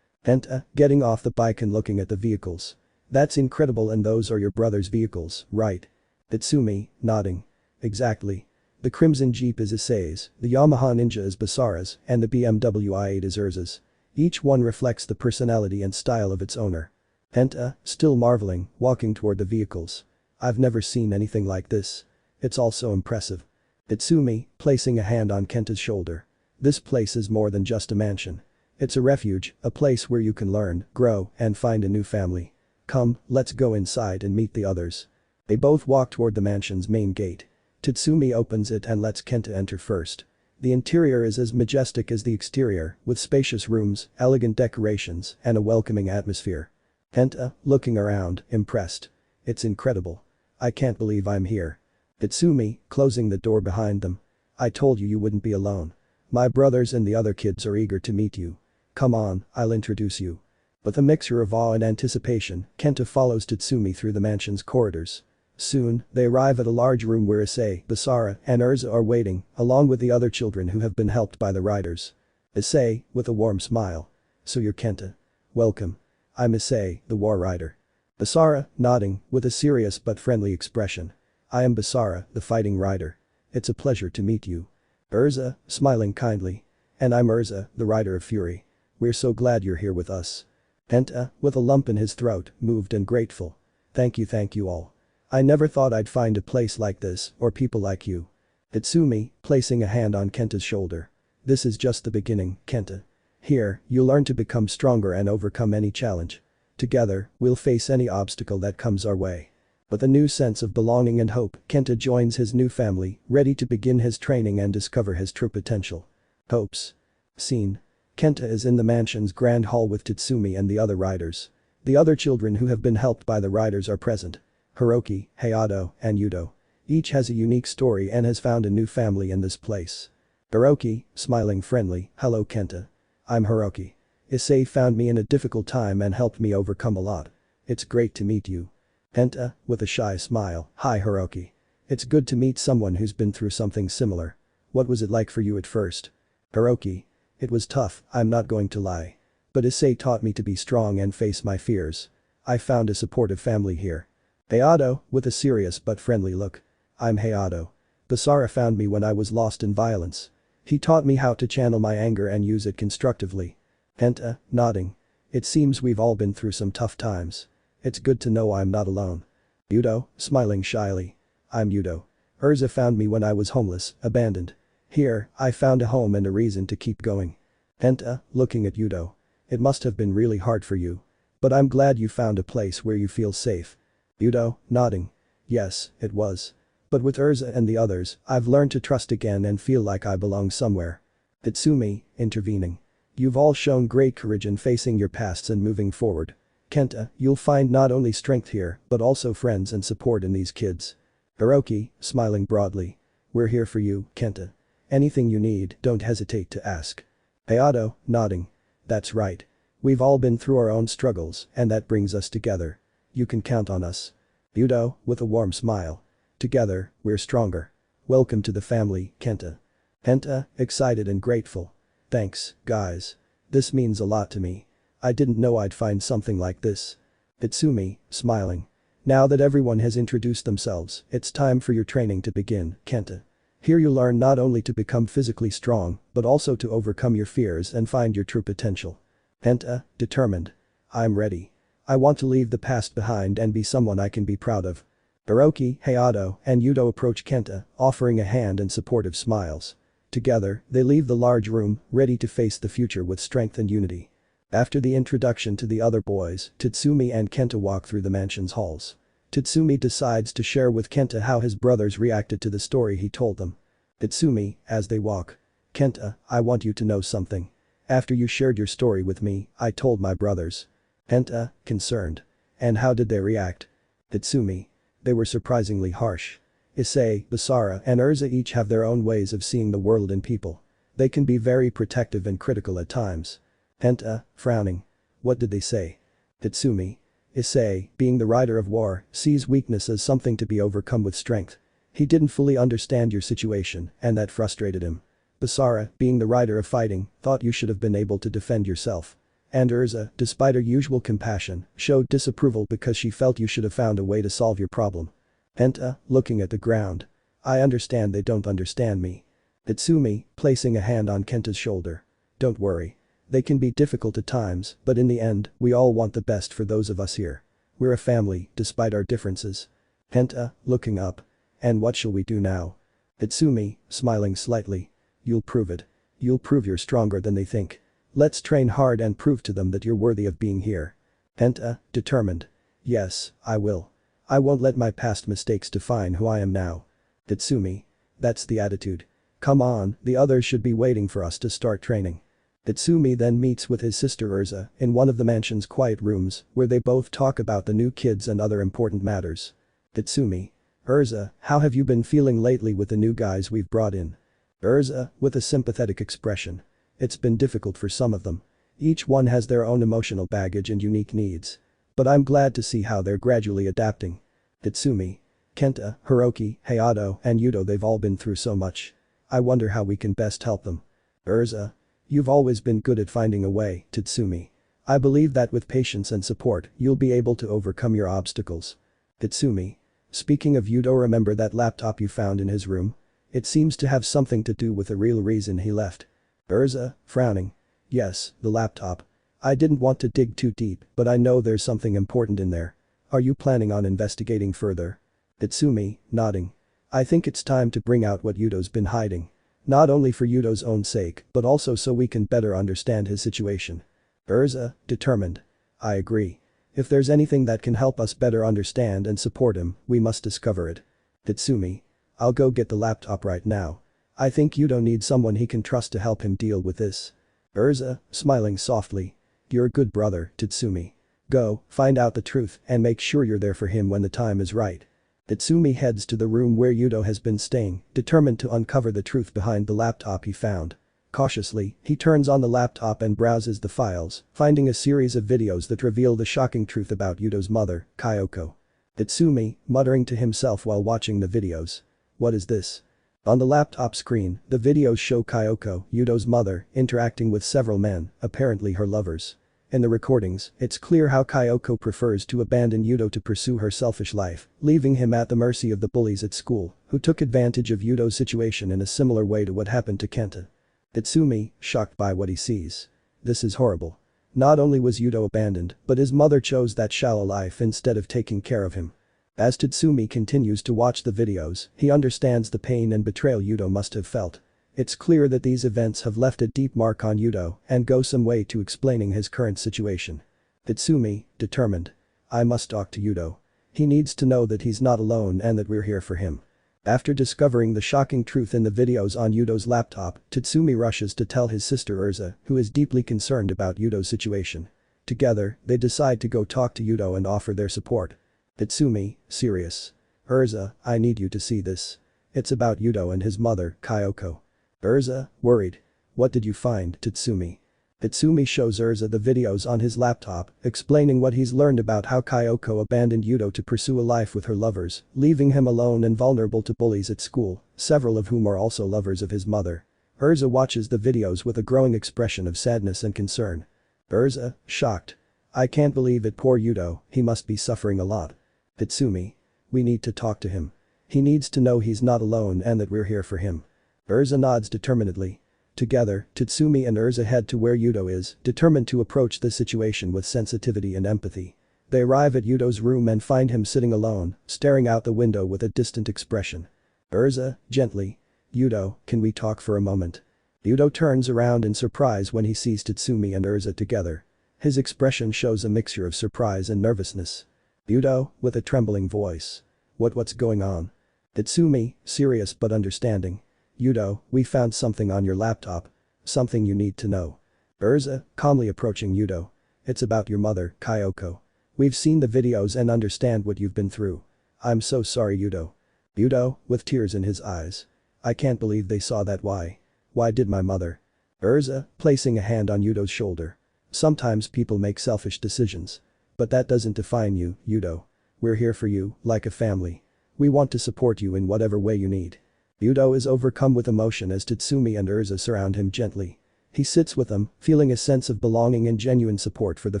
Kenta, getting off the bike and looking at the vehicles. That's incredible, and those are your brother's vehicles, right? Tatsumi, nodding. Exactly. The crimson Jeep is Issei's, the Yamaha Ninja is Basara's, and the BMW i8 is Urza's. Each one reflects the personality and style of its owner. Kenta, still marveling, walking toward the vehicles. I've never seen anything like this. It's all so impressive. Tatsumi, placing a hand on Kenta's shoulder. This place is more than just a mansion. It's a refuge, a place where you can learn, grow, and find a new family. Come, let's go inside and meet the others. They both walk toward the mansion's main gate. Tatsumi opens it and lets Kenta enter first. The interior is as majestic as the exterior, with spacious rooms, elegant decorations, and a welcoming atmosphere. Kenta, looking around, impressed. It's incredible. I can't believe I'm here. Tatsumi, closing the door behind them. I told you you wouldn't be alone. My brothers and the other kids are eager to meet you. Come on, I'll introduce you. With a mixture of awe and anticipation, Kenta follows Tatsumi through the mansion's corridors. Soon, they arrive at a large room where Issei, Basara, and Urza are waiting, along with the other children who have been helped by the riders. Issei, with a warm smile. So you're Kenta. Welcome. I'm Issei, the war rider. Basara, nodding, with a serious but friendly expression. I am Basara, the fighting rider. It's a pleasure to meet you. Urza, smiling kindly. And I'm Urza, the Rider of Fury. We're so glad you're here with us. Penta, with a lump in his throat, moved and grateful. Thank you all. I never thought I'd find a place like this, or people like you. Itsumi, placing a hand on Kenta's shoulder. This is just the beginning, Kenta. Here, you'll learn to become stronger and overcome any challenge. Together, we'll face any obstacle that comes our way. With a new sense of belonging and hope, Kenta joins his new family, ready to begin his training and discover his true potential. Hopes. Scene. Kenta is in the mansion's grand hall with Tatsumi and the other riders. The other children who have been helped by the riders are present. Hiroki, Hayato, and Yudo. Each has a unique story and has found a new family in this place. Hiroki, smiling friendly, hello Kenta. I'm Hiroki. Issei found me in a difficult time and helped me overcome a lot. It's great to meet you. Kenta, with a shy smile, hi Hiroki. It's good to meet someone who's been through something similar. What was it like for you at first? Hiroki. It was tough, I'm not going to lie. But Issei taught me to be strong and face my fears. I found a supportive family here. Hayato, with a serious but friendly look. I'm Hayato. Basara found me when I was lost in violence. He taught me how to channel my anger and use it constructively. Kenta, nodding. It seems we've all been through some tough times. It's good to know I'm not alone. Yudo, smiling shyly. I'm Yudo. Urza found me when I was homeless, abandoned. Here, I found a home and a reason to keep going. Kenta, looking at Yudo. It must have been really hard for you. But I'm glad you found a place where you feel safe. Yudo, nodding. Yes, it was. But with Urza and the others, I've learned to trust again and feel like I belong somewhere. Itsumi, intervening. You've all shown great courage in facing your pasts and moving forward. Kenta, you'll find not only strength here, but also friends and support in these kids. Hiroki, smiling broadly. We're here for you, Kenta. Anything you need, don't hesitate to ask. Hayato, nodding. That's right. We've all been through our own struggles, and that brings us together. You can count on us. Yudo, with a warm smile. Together, we're stronger. Welcome to the family, Kenta. Kenta, excited and grateful. Thanks, guys. This means a lot to me. I didn't know I'd find something like this. Itsumi, smiling. Now that everyone has introduced themselves, it's time for your training to begin, Kenta. Here you learn not only to become physically strong, but also to overcome your fears and find your true potential. Kenta, determined. I'm ready. I want to leave the past behind and be someone I can be proud of. Hiroki, Hayato, and Yudo approach Kenta, offering a hand and supportive smiles. Together, they leave the large room, ready to face the future with strength and unity. After the introduction to the other boys, Tatsumi and Kenta walk through the mansion's halls. Tatsumi decides to share with Kenta how his brothers reacted to the story he told them. Tatsumi, as they walk. Kenta, I want you to know something. After you shared your story with me, I told my brothers. Kenta, concerned. And how did they react? Tatsumi. They were surprisingly harsh. Issei, Basara, and Urza each have their own ways of seeing the world and people. They can be very protective and critical at times. Kenta, frowning. What did they say? Tatsumi. Issei, being the rider of war, sees weakness as something to be overcome with strength. He didn't fully understand your situation, and that frustrated him. Basara, being the rider of fighting, thought you should have been able to defend yourself. And Urza, despite her usual compassion, showed disapproval because she felt you should have found a way to solve your problem. Kenta, looking at the ground. I understand they don't understand me. Tatsumi, placing a hand on Kenta's shoulder. Don't worry. They can be difficult at times, but in the end, we all want the best for those of us here. We're a family, despite our differences. Kenta, looking up. And what shall we do now? Tatsumi, smiling slightly. You'll prove it. You'll prove you're stronger than they think. Let's train hard and prove to them that you're worthy of being here. Kenta, determined. Yes, I will. I won't let my past mistakes define who I am now. Tatsumi. That's the attitude. Come on, the others should be waiting for us to start training. Tatsumi then meets with his sister Urza in one of the mansion's quiet rooms where they both talk about the new kids and other important matters. Tatsumi. Urza, how have you been feeling lately with the new guys we've brought in? Urza, with a sympathetic expression. It's been difficult for some of them. Each one has their own emotional baggage and unique needs. But I'm glad to see how they're gradually adapting. Tatsumi. Kenta, Hiroki, Hayato, and Yudo, they've all been through so much. I wonder how we can best help them. Urza. You've always been good at finding a way, Tatsumi. I believe that with patience and support, you'll be able to overcome your obstacles. Tatsumi. Speaking of Yudo, remember that laptop you found in his room? It seems to have something to do with the real reason he left. Urza, frowning. Yes, the laptop. I didn't want to dig too deep, but I know there's something important in there. Are you planning on investigating further? Itsumi, nodding. I think it's time to bring out what Yudo's been hiding. Not only for Yudo's own sake, but also so we can better understand his situation. Urza, determined. I agree. If there's anything that can help us better understand and support him, we must discover it. Itsumi. I'll go get the laptop right now. I think Yudo needs someone he can trust to help him deal with this. Urza, smiling softly. You're a good brother, Tatsumi. Go, find out the truth and make sure you're there for him when the time is right. Tatsumi heads to the room where Yudo has been staying, determined to uncover the truth behind the laptop he found. Cautiously, he turns on the laptop and browses the files, finding a series of videos that reveal the shocking truth about Yudo's mother, Kyoko. Tatsumi, muttering to himself while watching the videos. What is this? On the laptop screen, the videos show Kyoko, Yudo's mother, interacting with several men, apparently her lovers. In the recordings, it's clear how Kyoko prefers to abandon Yudo to pursue her selfish life, leaving him at the mercy of the bullies at school, who took advantage of Yudo's situation in a similar way to what happened to Kenta. Tatsumi, shocked by what he sees. This is horrible. Not only was Yudo abandoned, but his mother chose that shallow life instead of taking care of him. As Tatsumi continues to watch the videos, he understands the pain and betrayal Yudo must have felt. It's clear that these events have left a deep mark on Yudo and go some way to explaining his current situation. Tatsumi, determined. I must talk to Yudo. He needs to know that he's not alone and that we're here for him. After discovering the shocking truth in the videos on Yudo's laptop, Tatsumi rushes to tell his sister Urza, who is deeply concerned about Yudo's situation. Together, they decide to go talk to Yudo and offer their support. Tatsumi, serious. Urza, I need you to see this. It's about Yudo and his mother, Kyoko. Urza, worried. What did you find, Tatsumi? Tatsumi shows Urza the videos on his laptop, explaining what he's learned about how Kyoko abandoned Yudo to pursue a life with her lovers, leaving him alone and vulnerable to bullies at school, several of whom are also lovers of his mother. Urza watches the videos with a growing expression of sadness and concern. Urza, shocked. I can't believe it, poor Yudo, he must be suffering a lot. Tatsumi. We need to talk to him. He needs to know he's not alone and that we're here for him. Urza nods determinedly. Together, Tatsumi and Urza head to where Yudo is, determined to approach the situation with sensitivity and empathy. They arrive at Yudo's room and find him sitting alone, staring out the window with a distant expression. Urza, gently. Yudo, can we talk for a moment? Yudo turns around in surprise when he sees Tatsumi and Urza together. His expression shows a mixture of surprise and nervousness. Yudo, with a trembling voice. What's going on? Tatsumi, serious but understanding. Yudo, we found something on your laptop. Something you need to know. Urza, calmly approaching Yudo. It's about your mother, Kyoko. We've seen the videos and understand what you've been through. I'm so sorry, Yudo. Yudo, with tears in his eyes. I can't believe they saw that. Why did my mother? Urza, placing a hand on Yudo's shoulder. Sometimes people make selfish decisions. But that doesn't define you, Yudo. We're here for you, like a family. We want to support you in whatever way you need. Yudo is overcome with emotion as Tatsumi and Urza surround him gently. He sits with them, feeling a sense of belonging and genuine support for the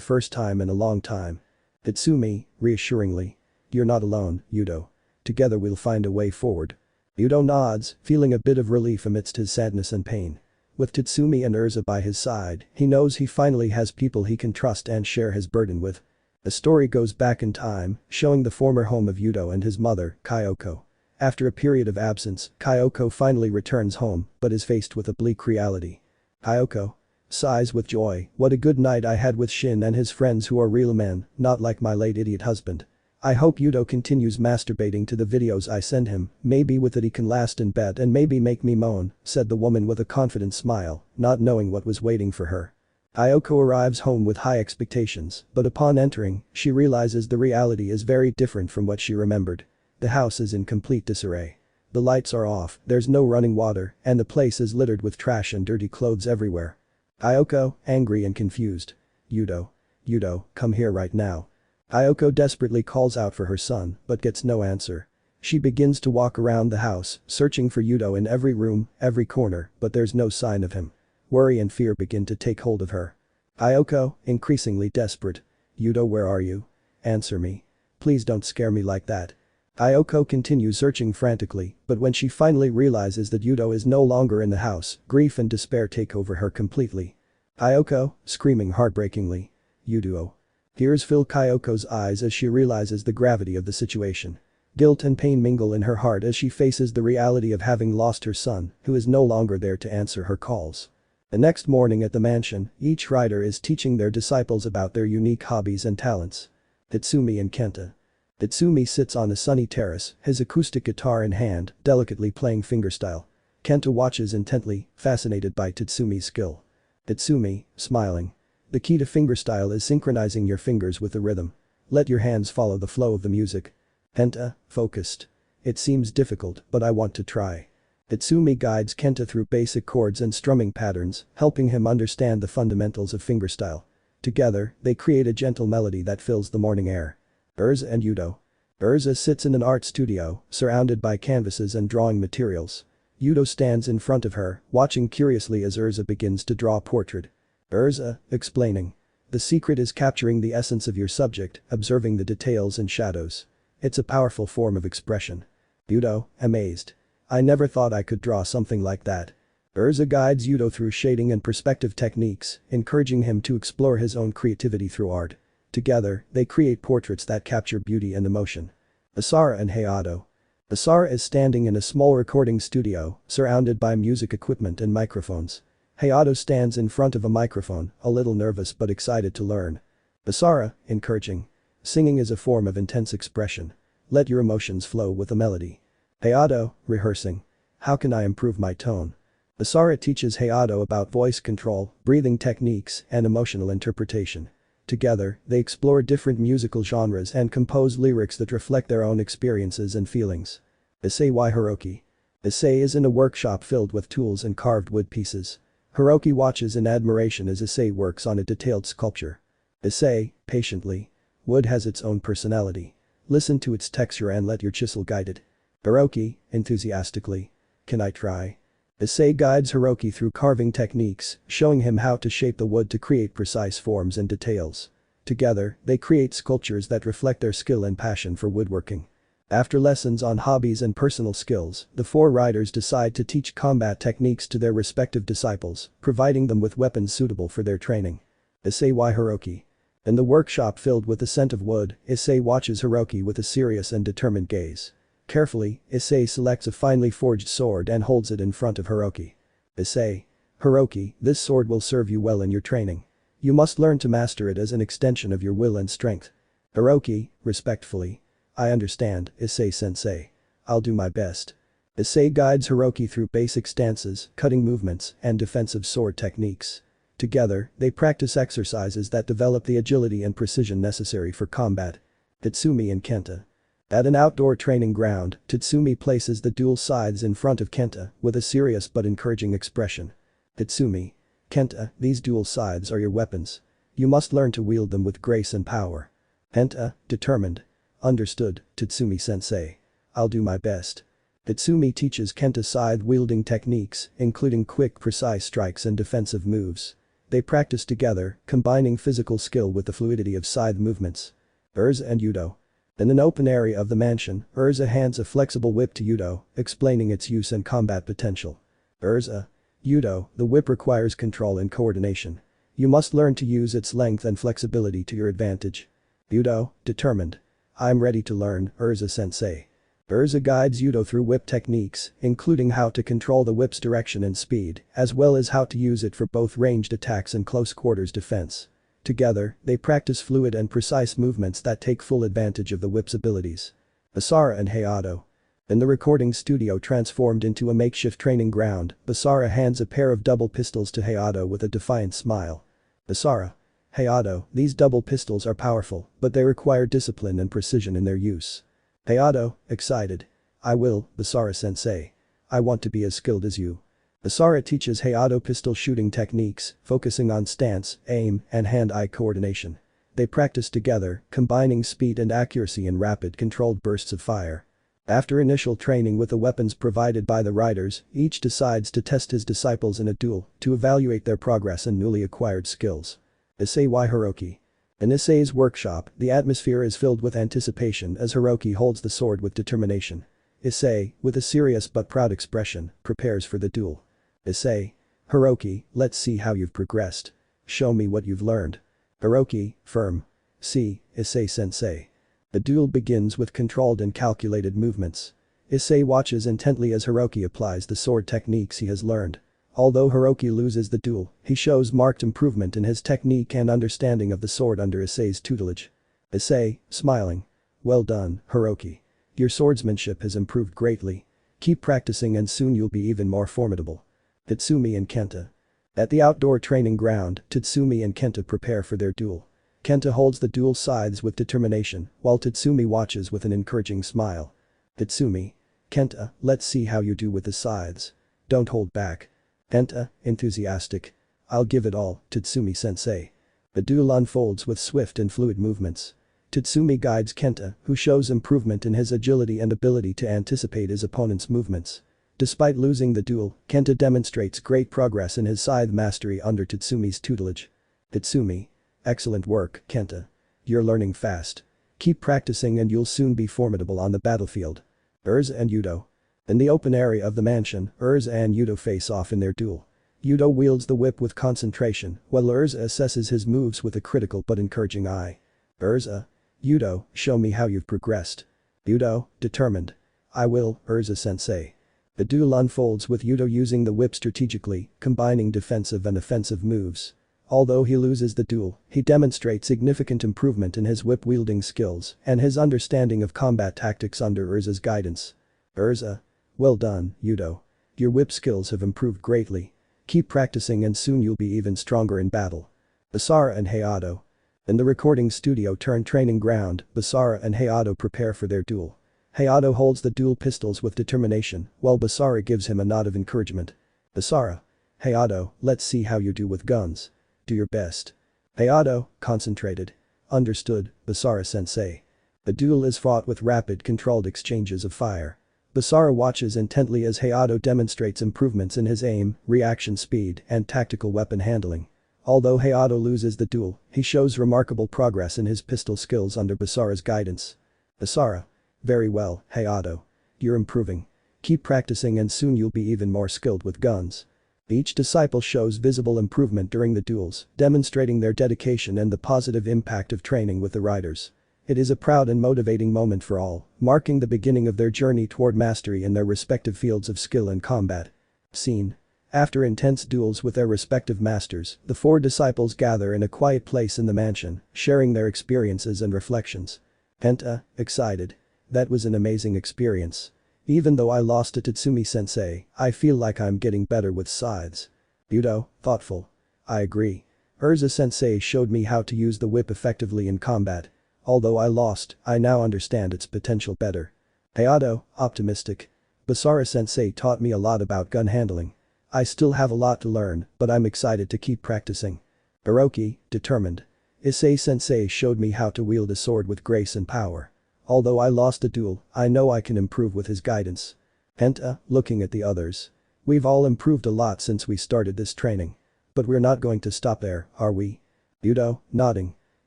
first time in a long time. Tatsumi, reassuringly. You're not alone, Yudo. Together we'll find a way forward. Yudo nods, feeling a bit of relief amidst his sadness and pain. With Tatsumi and Urza by his side, he knows he finally has people he can trust and share his burden with. The story goes back in time, showing the former home of Yudo and his mother, Kyoko. After a period of absence, Kyoko finally returns home, but is faced with a bleak reality. Kyoko sighs with joy, what a good night I had with Shin and his friends who are real men, not like my late idiot husband. I hope Yudo continues masturbating to the videos I send him, maybe with it he can last in bed and maybe make me moan, said the woman with a confident smile, not knowing what was waiting for her. Kyoko arrives home with high expectations, but upon entering, she realizes the reality is very different from what she remembered. The house is in complete disarray. The lights are off, there's no running water, and the place is littered with trash and dirty clothes everywhere. Kyoko, angry and confused. Yudo, come here right now. Kyoko desperately calls out for her son, but gets no answer. She begins to walk around the house, searching for Yudo in every room, every corner, but there's no sign of him. Worry and fear begin to take hold of her. Kyoko, increasingly desperate. Yudo, where are you? Answer me. Please don't scare me like that. Ayoko continues searching frantically, but when she finally realizes that Yudo is no longer in the house, grief and despair take over her completely. Ayoko, screaming heartbreakingly. Yudo. Tears fill Kyoko's eyes as she realizes the gravity of the situation. Guilt and pain mingle in her heart as she faces the reality of having lost her son, who is no longer there to answer her calls. The next morning at the mansion, each rider is teaching their disciples about their unique hobbies and talents. Tatsumi and Kenta. Tatsumi sits on a sunny terrace, his acoustic guitar in hand, delicately playing fingerstyle. Kenta watches intently, fascinated by Tatsumi's skill. Tatsumi, smiling. The key to fingerstyle is synchronizing your fingers with the rhythm. Let your hands follow the flow of the music. Kenta, focused. It seems difficult, but I want to try. Tatsumi guides Kenta through basic chords and strumming patterns, helping him understand the fundamentals of fingerstyle. Together, they create a gentle melody that fills the morning air. Urza and Yudo. Urza sits in an art studio, surrounded by canvases and drawing materials. Yudo stands in front of her, watching curiously as Urza begins to draw a portrait. Urza, explaining. The secret is capturing the essence of your subject, observing the details and shadows. It's a powerful form of expression. Yudo, amazed. I never thought I could draw something like that. Urza guides Yudo through shading and perspective techniques, encouraging him to explore his own creativity through art. Together, they create portraits that capture beauty and emotion. Asara and Hayato. Asara is standing in a small recording studio, surrounded by music equipment and microphones. Hayato stands in front of a microphone, a little nervous but excited to learn. Asara, encouraging. Singing is a form of intense expression. Let your emotions flow with a melody. Hayato, rehearsing. How can I improve my tone? Asara teaches Hayato about voice control, breathing techniques, and emotional interpretation. Together, they explore different musical genres and compose lyrics that reflect their own experiences and feelings. Issei Hiroki. Issei is in a workshop filled with tools and carved wood pieces. Hiroki watches in admiration as Issei works on a detailed sculpture. Issei, patiently. Wood has its own personality. Listen to its texture and let your chisel guide it. Hiroki, enthusiastically. Can I try? Issei guides Hiroki through carving techniques, showing him how to shape the wood to create precise forms and details. Together, they create sculptures that reflect their skill and passion for woodworking. After lessons on hobbies and personal skills, the four riders decide to teach combat techniques to their respective disciples, providing them with weapons suitable for their training. Issei Hiroki. In the workshop filled with the scent of wood, Issei watches Hiroki with a serious and determined gaze. Carefully, Issei selects a finely forged sword and holds it in front of Hiroki. Issei. Hiroki, this sword will serve you well in your training. You must learn to master it as an extension of your will and strength. Hiroki, respectfully. I understand, Issei-sensei. I'll do my best. Issei guides Hiroki through basic stances, cutting movements, and defensive sword techniques. Together, they practice exercises that develop the agility and precision necessary for combat. Tatsumi and Kenta. At an outdoor training ground, Tatsumi places the dual scythes in front of Kenta with a serious but encouraging expression. Tatsumi. Kenta, these dual scythes are your weapons. You must learn to wield them with grace and power. Kenta, determined. Understood, Tatsumi-sensei. I'll do my best. Tatsumi teaches Kenta scythe-wielding techniques, including quick, precise strikes and defensive moves. They practice together, combining physical skill with the fluidity of scythe movements. Urza and Yudo. In an open area of the mansion, Urza hands a flexible whip to Yudo, explaining its use and combat potential. Urza. Yudo, the whip requires control and coordination. You must learn to use its length and flexibility to your advantage. Yudo, determined. I'm ready to learn, Urza-sensei. Urza guides Yudo through whip techniques, including how to control the whip's direction and speed, as well as how to use it for both ranged attacks and close quarters defense. Together, they practice fluid and precise movements that take full advantage of the whip's abilities. Basara and Hayato. In the recording studio transformed into a makeshift training ground, Basara hands a pair of double pistols to Hayato with a defiant smile. Basara. Hayato, these double pistols are powerful, but they require discipline and precision in their use. Hayato, excited. I will, Basara-sensei. I want to be as skilled as you. Basara teaches Hayato pistol shooting techniques, focusing on stance, aim, and hand-eye coordination. They practice together, combining speed and accuracy in rapid, controlled bursts of fire. After initial training with the weapons provided by the riders, each decides to test his disciples in a duel to evaluate their progress and newly acquired skills. Issei Hiroki. In Issei's workshop, the atmosphere is filled with anticipation as Hiroki holds the sword with determination. Issei, with a serious but proud expression, prepares for the duel. Issei. Hiroki, let's see how you've progressed. Show me what you've learned. Hiroki, firm. See, Issei-sensei. The duel begins with controlled and calculated movements. Issei watches intently as Hiroki applies the sword techniques he has learned. Although Hiroki loses the duel, he shows marked improvement in his technique and understanding of the sword under Issei's tutelage. Issei, smiling. Well done, Hiroki. Your swordsmanship has improved greatly. Keep practicing and soon you'll be even more formidable. Tatsumi and Kenta. At the outdoor training ground, Tatsumi and Kenta prepare for their duel. Kenta holds the dual scythes with determination, while Tatsumi watches with an encouraging smile. Tatsumi. Kenta, let's see how you do with the scythes. Don't hold back. Kenta, enthusiastic. I'll give it all, Tatsumi-sensei. The duel unfolds with swift and fluid movements. Tatsumi guides Kenta, who shows improvement in his agility and ability to anticipate his opponent's movements. Despite losing the duel, Kenta demonstrates great progress in his scythe mastery under Tatsumi's tutelage. Tatsumi. Excellent work, Kenta. You're learning fast. Keep practicing and you'll soon be formidable on the battlefield. Urza and Yudo. In the open area of the mansion, Urza and Yudo face off in their duel. Yudo wields the whip with concentration, while Urza assesses his moves with a critical but encouraging eye. Urza. Yudo, show me how you've progressed. Yudo, determined. I will, Urza-sensei. The duel unfolds with Yudo using the whip strategically, combining defensive and offensive moves. Although he loses the duel, he demonstrates significant improvement in his whip-wielding skills and his understanding of combat tactics under Urza's guidance. Urza. Well done, Yudo. Your whip skills have improved greatly. Keep practicing and soon you'll be even stronger in battle. Basara and Hayato. In the recording studio turned training ground, Basara and Hayato prepare for their duel. Hayato holds the dual pistols with determination, while Basara gives him a nod of encouragement. Basara. Hayato, let's see how you do with guns. Do your best. Hayato, concentrated. Understood, Basara-sensei. The duel is fought with rapid controlled exchanges of fire. Basara watches intently as Hayato demonstrates improvements in his aim, reaction speed, and tactical weapon handling. Although Hayato loses the duel, he shows remarkable progress in his pistol skills under Basara's guidance. Basara. Very well, Hayato. You're improving. Keep practicing and soon you'll be even more skilled with guns. Each disciple shows visible improvement during the duels, demonstrating their dedication and the positive impact of training with the riders. It is a proud and motivating moment for all, marking the beginning of their journey toward mastery in their respective fields of skill and combat. Scene. After intense duels with their respective masters, the four disciples gather in a quiet place in the mansion, sharing their experiences and reflections. Kenta, excited. That was an amazing experience. Even though I lost to Tatsumi-sensei, I feel like I'm getting better with scythes. Yudo, thoughtful. I agree. Urza-sensei showed me how to use the whip effectively in combat. Although I lost, I now understand its potential better. Hayato, optimistic. Basara-sensei taught me a lot about gun handling. I still have a lot to learn, but I'm excited to keep practicing. Hiroki, determined. Issei-sensei showed me how to wield a sword with grace and power. Although I lost the duel, I know I can improve with his guidance. Kenta, looking at the others. We've all improved a lot since we started this training. But we're not going to stop there, are we? Yudo, nodding.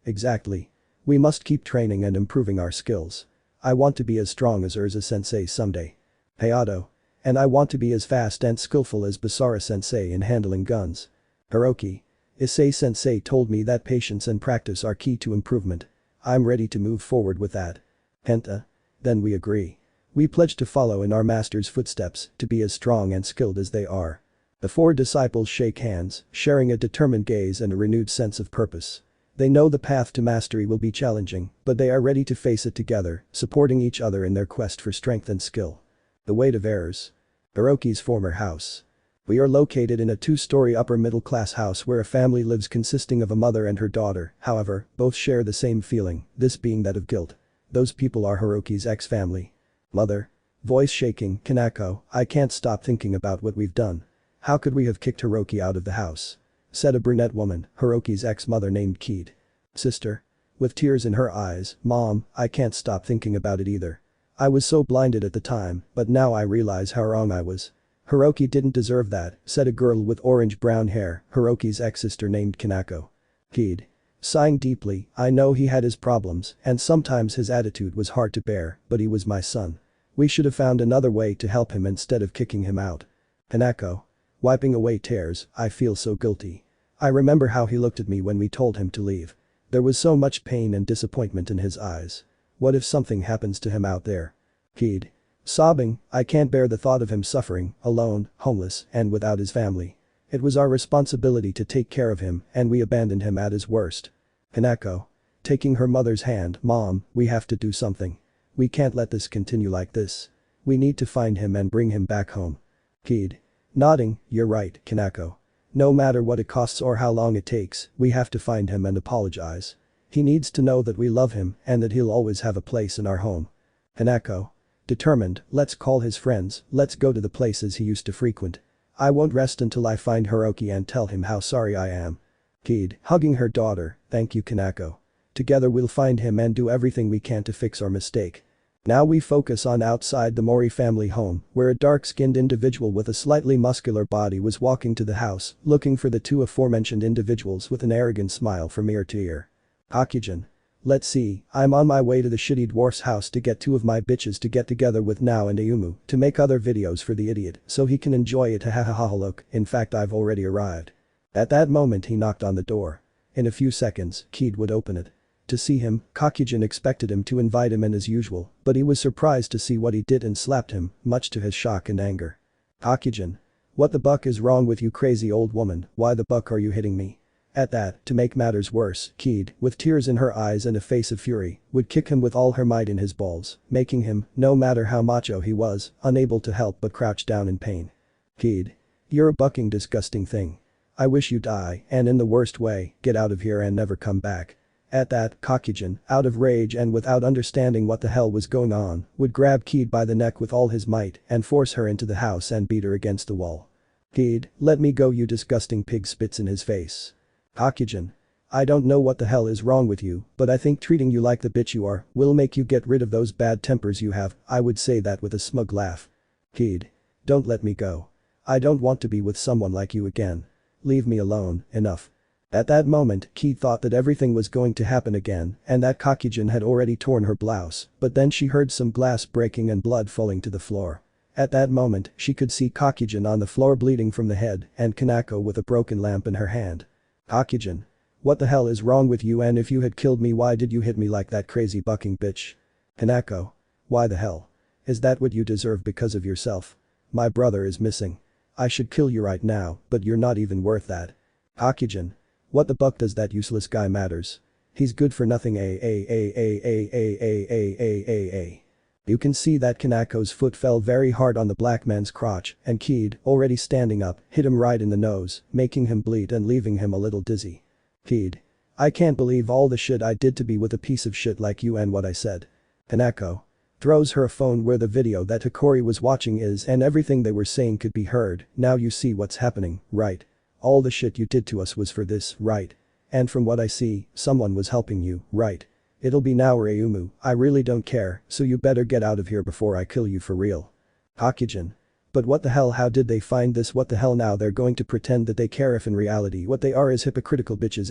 Exactly. We must keep training and improving our skills. I want to be as strong as Urza-sensei someday. Hayato. And I want to be as fast and skillful as Basara-sensei in handling guns. Hiroki. Issei-sensei told me that patience and practice are key to improvement. I'm ready to move forward with that. Kenta. Then we agree. We pledge to follow in our master's footsteps, to be as strong and skilled as they are. The four disciples shake hands, sharing a determined gaze and a renewed sense of purpose. They know the path to mastery will be challenging, but they are ready to face it together, supporting each other in their quest for strength and skill. The weight of errors. Hiroki's former house. We are located in a two-story upper-middle-class house where a family lives consisting of a mother and her daughter, however, both share the same feeling, this being that of guilt. Those people are Hiroki's ex-family. Mother. Voice shaking, Kanako, I can't stop thinking about what we've done. How could we have kicked Hiroki out of the house? Said a brunette woman, Hiroki's ex-mother named Keed. Sister. With tears in her eyes, Mom, I can't stop thinking about it either. I was so blinded at the time, but now I realize how wrong I was. Hiroki didn't deserve that, said a girl with orange-brown hair, Hiroki's ex-sister named Kanako. Keed. Sighing deeply, I know he had his problems, and sometimes his attitude was hard to bear, but he was my son. We should have found another way to help him instead of kicking him out. Hanako. Wiping away tears, I feel so guilty. I remember how he looked at me when we told him to leave. There was so much pain and disappointment in his eyes. What if something happens to him out there? He'd. Sobbing, I can't bear the thought of him suffering, alone, homeless, and without his family. It was our responsibility to take care of him, and we abandoned him at his worst. Hanako. Taking her mother's hand, Mom, we have to do something. We can't let this continue like this. We need to find him and bring him back home. He'd. Nodding, you're right, Kanako. No matter what it costs or how long it takes, we have to find him and apologize. He needs to know that we love him and that he'll always have a place in our home. Hanako. Determined, let's call his friends, let's go to the places he used to frequent. I won't rest until I find Hiroki and tell him how sorry I am. He'd. Hugging her daughter, thank you Kanako. Together we'll find him and do everything we can to fix our mistake. Now we focus on outside the Mori family home, where a dark-skinned individual with a slightly muscular body was walking to the house, looking for the two aforementioned individuals with an arrogant smile from ear to ear. Hakujin. Let's see, I'm on my way to the shitty dwarf's house to get two of my bitches to get together with Nao and Ayumu to make other videos for the idiot so he can enjoy it hahaha look, in fact I've already arrived. At that moment he knocked on the door. In a few seconds, Keed would open it. To see him, Kakujin expected him to invite him in as usual, but he was surprised to see what he did and slapped him, much to his shock and anger. Kakujin. What the buck is wrong with you crazy old woman, why the buck are you hitting me? At that, to make matters worse, Keed, with tears in her eyes and a face of fury, would kick him with all her might in his balls, making him, no matter how macho he was, unable to help but crouch down in pain. Keed. You're a bucking disgusting thing. I wish you die, and in the worst way, get out of here and never come back. At that, Kakujin, out of rage and without understanding what the hell was going on, would grab Keed by the neck with all his might and force her into the house and beat her against the wall. Keed, let me go you disgusting pig, spits in his face. Kakujin. I don't know what the hell is wrong with you, but I think treating you like the bitch you are will make you get rid of those bad tempers you have, I would say that with a smug laugh. Keed. Don't let me go. I don't want to be with someone like you again. Leave me alone, enough. At that moment, Keed thought that everything was going to happen again and that Kakujin had already torn her blouse, but then she heard some glass breaking and blood falling to the floor. At that moment, she could see Kakujin on the floor bleeding from the head and Kanako with a broken lamp in her hand. Kakujin. What the hell is wrong with you, and if you had killed me why did you hit me like that crazy bucking bitch? Kanako. Why the hell? Is that what you deserve because of yourself? My brother is missing. I should kill you right now, but you're not even worth that. Kakujin. What the buck does that useless guy matters? He's good for nothing. You can see that Kanako's foot fell very hard on the black man's crotch and Keed, already standing up, hit him right in the nose, making him bleed and leaving him a little dizzy. Keed. I can't believe all the shit I did to be with a piece of shit like you and what I said. Kanako. Throws her a phone where the video that Hikori was watching is and everything they were saying could be heard. Now you see what's happening, right? All the shit you did to us was for this, right? And from what I see, someone was helping you, right? It'll be now or Ayumu, I really don't care, so you better get out of here before I kill you for real. Kakujin. But what the hell, how did they find this, what the hell, now they're going to pretend that they care if in reality what they are is hypocritical bitches.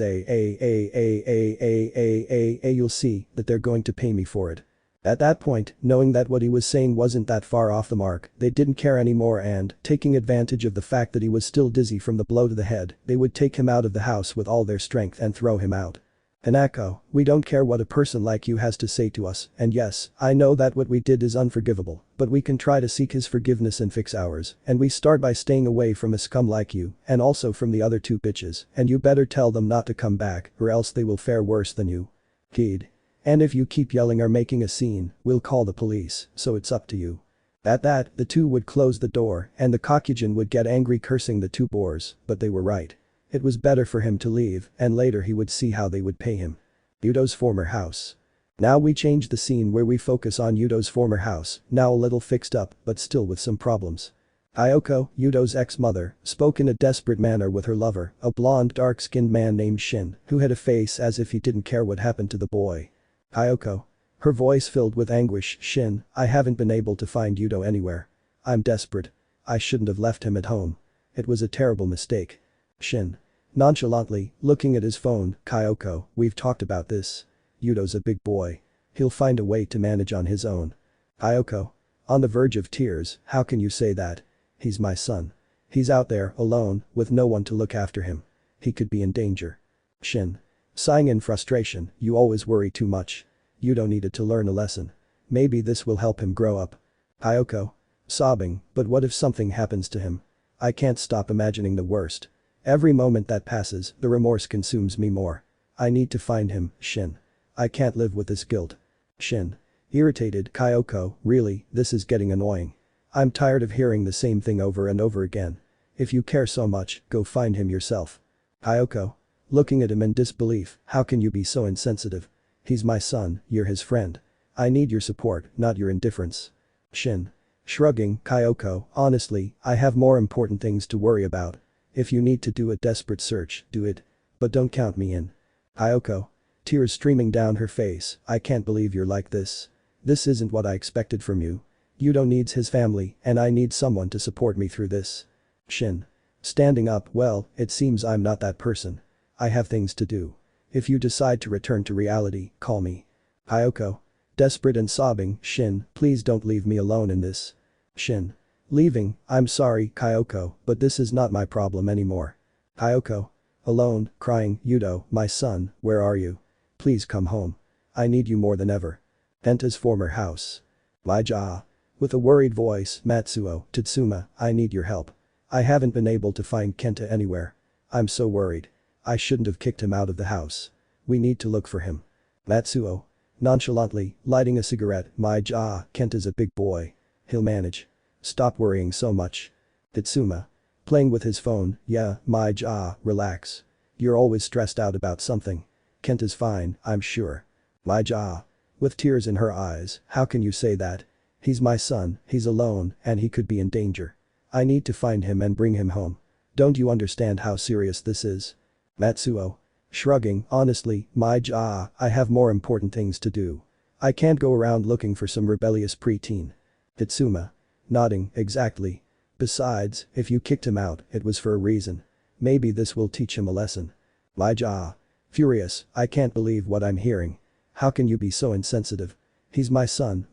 You'll see that they're going to pay me for it. At that point, knowing that what he was saying wasn't that far off the mark, they didn't care anymore and, taking advantage of the fact that he was still dizzy from the blow to the head, they would take him out of the house with all their strength and throw him out. Hanako, we don't care what a person like you has to say to us, and yes, I know that what we did is unforgivable, but we can try to seek his forgiveness and fix ours, and we start by staying away from a scum like you, and also from the other two bitches, and you better tell them not to come back, or else they will fare worse than you. Keed. And if you keep yelling or making a scene, we'll call the police, so it's up to you. At that, the two would close the door, and the Kakujin would get angry cursing the two boors, but they were right. It was better for him to leave, and later he would see how they would pay him. Yuto's former house. Now we change the scene where we focus on Yuto's former house, now a little fixed up, but still with some problems. Ayoko, Yuto's ex-mother, spoke in a desperate manner with her lover, a blonde dark-skinned man named Shin, who had a face as if he didn't care what happened to the boy. Ayoko. Her voice filled with anguish, Shin, I haven't been able to find Yuto anywhere. I'm desperate. I shouldn't have left him at home. It was a terrible mistake. Shin. Nonchalantly, looking at his phone, Kyoko, we've talked about this. Yudo's a big boy. He'll find a way to manage on his own. Kyoko. On the verge of tears, how can you say that? He's my son. He's out there, alone, with no one to look after him. He could be in danger. Shin. Sighing in frustration, you always worry too much. Yudo needed to learn a lesson. Maybe this will help him grow up. Kyoko. Sobbing, but what if something happens to him? I can't stop imagining the worst. Every moment that passes, the remorse consumes me more. I need to find him, Shin. I can't live with this guilt. Shin. Irritated, Kyoko, really, this is getting annoying. I'm tired of hearing the same thing over and over again. If you care so much, go find him yourself. Kyoko. Looking at him in disbelief, how can you be so insensitive? He's my son, you're his friend. I need your support, not your indifference. Shin. Shrugging, Kyoko, honestly, I have more important things to worry about. If you need to do a desperate search, do it. But don't count me in. Kyoko. Tears streaming down her face, I can't believe you're like this. This isn't what I expected from you. Yudo needs his family, and I need someone to support me through this. Shin. Standing up, well, it seems I'm not that person. I have things to do. If you decide to return to reality, call me. Kyoko. Desperate and sobbing, Shin, please don't leave me alone in this. Shin. Leaving, I'm sorry, Kyoko, but this is not my problem anymore. Kyoko. Alone, crying, Yudo, my son, where are you? Please come home. I need you more than ever. Kenta's former house. My jaw. With a worried voice, Matsuo, Tatsuma, I need your help. I haven't been able to find Kenta anywhere. I'm so worried. I shouldn't have kicked him out of the house. We need to look for him. Matsuo. Nonchalantly, lighting a cigarette, my jaw, Kenta's a big boy. He'll manage. Stop worrying so much. Tatsuma. Playing with his phone, yeah, my jaw, relax. You're always stressed out about something. Kenta's fine, I'm sure. My jaw. With tears in her eyes, how can you say that? He's my son, he's alone, and he could be in danger. I need to find him and bring him home. Don't you understand how serious this is? Matsuo. Shrugging, honestly, my jaw, I have more important things to do. I can't go around looking for some rebellious preteen. Tatsuma. Nodding, exactly. Besides, if you kicked him out, it was for a reason. Maybe this will teach him a lesson. My jaw. Furious, I can't believe what I'm hearing. How can you be so insensitive? He's my son,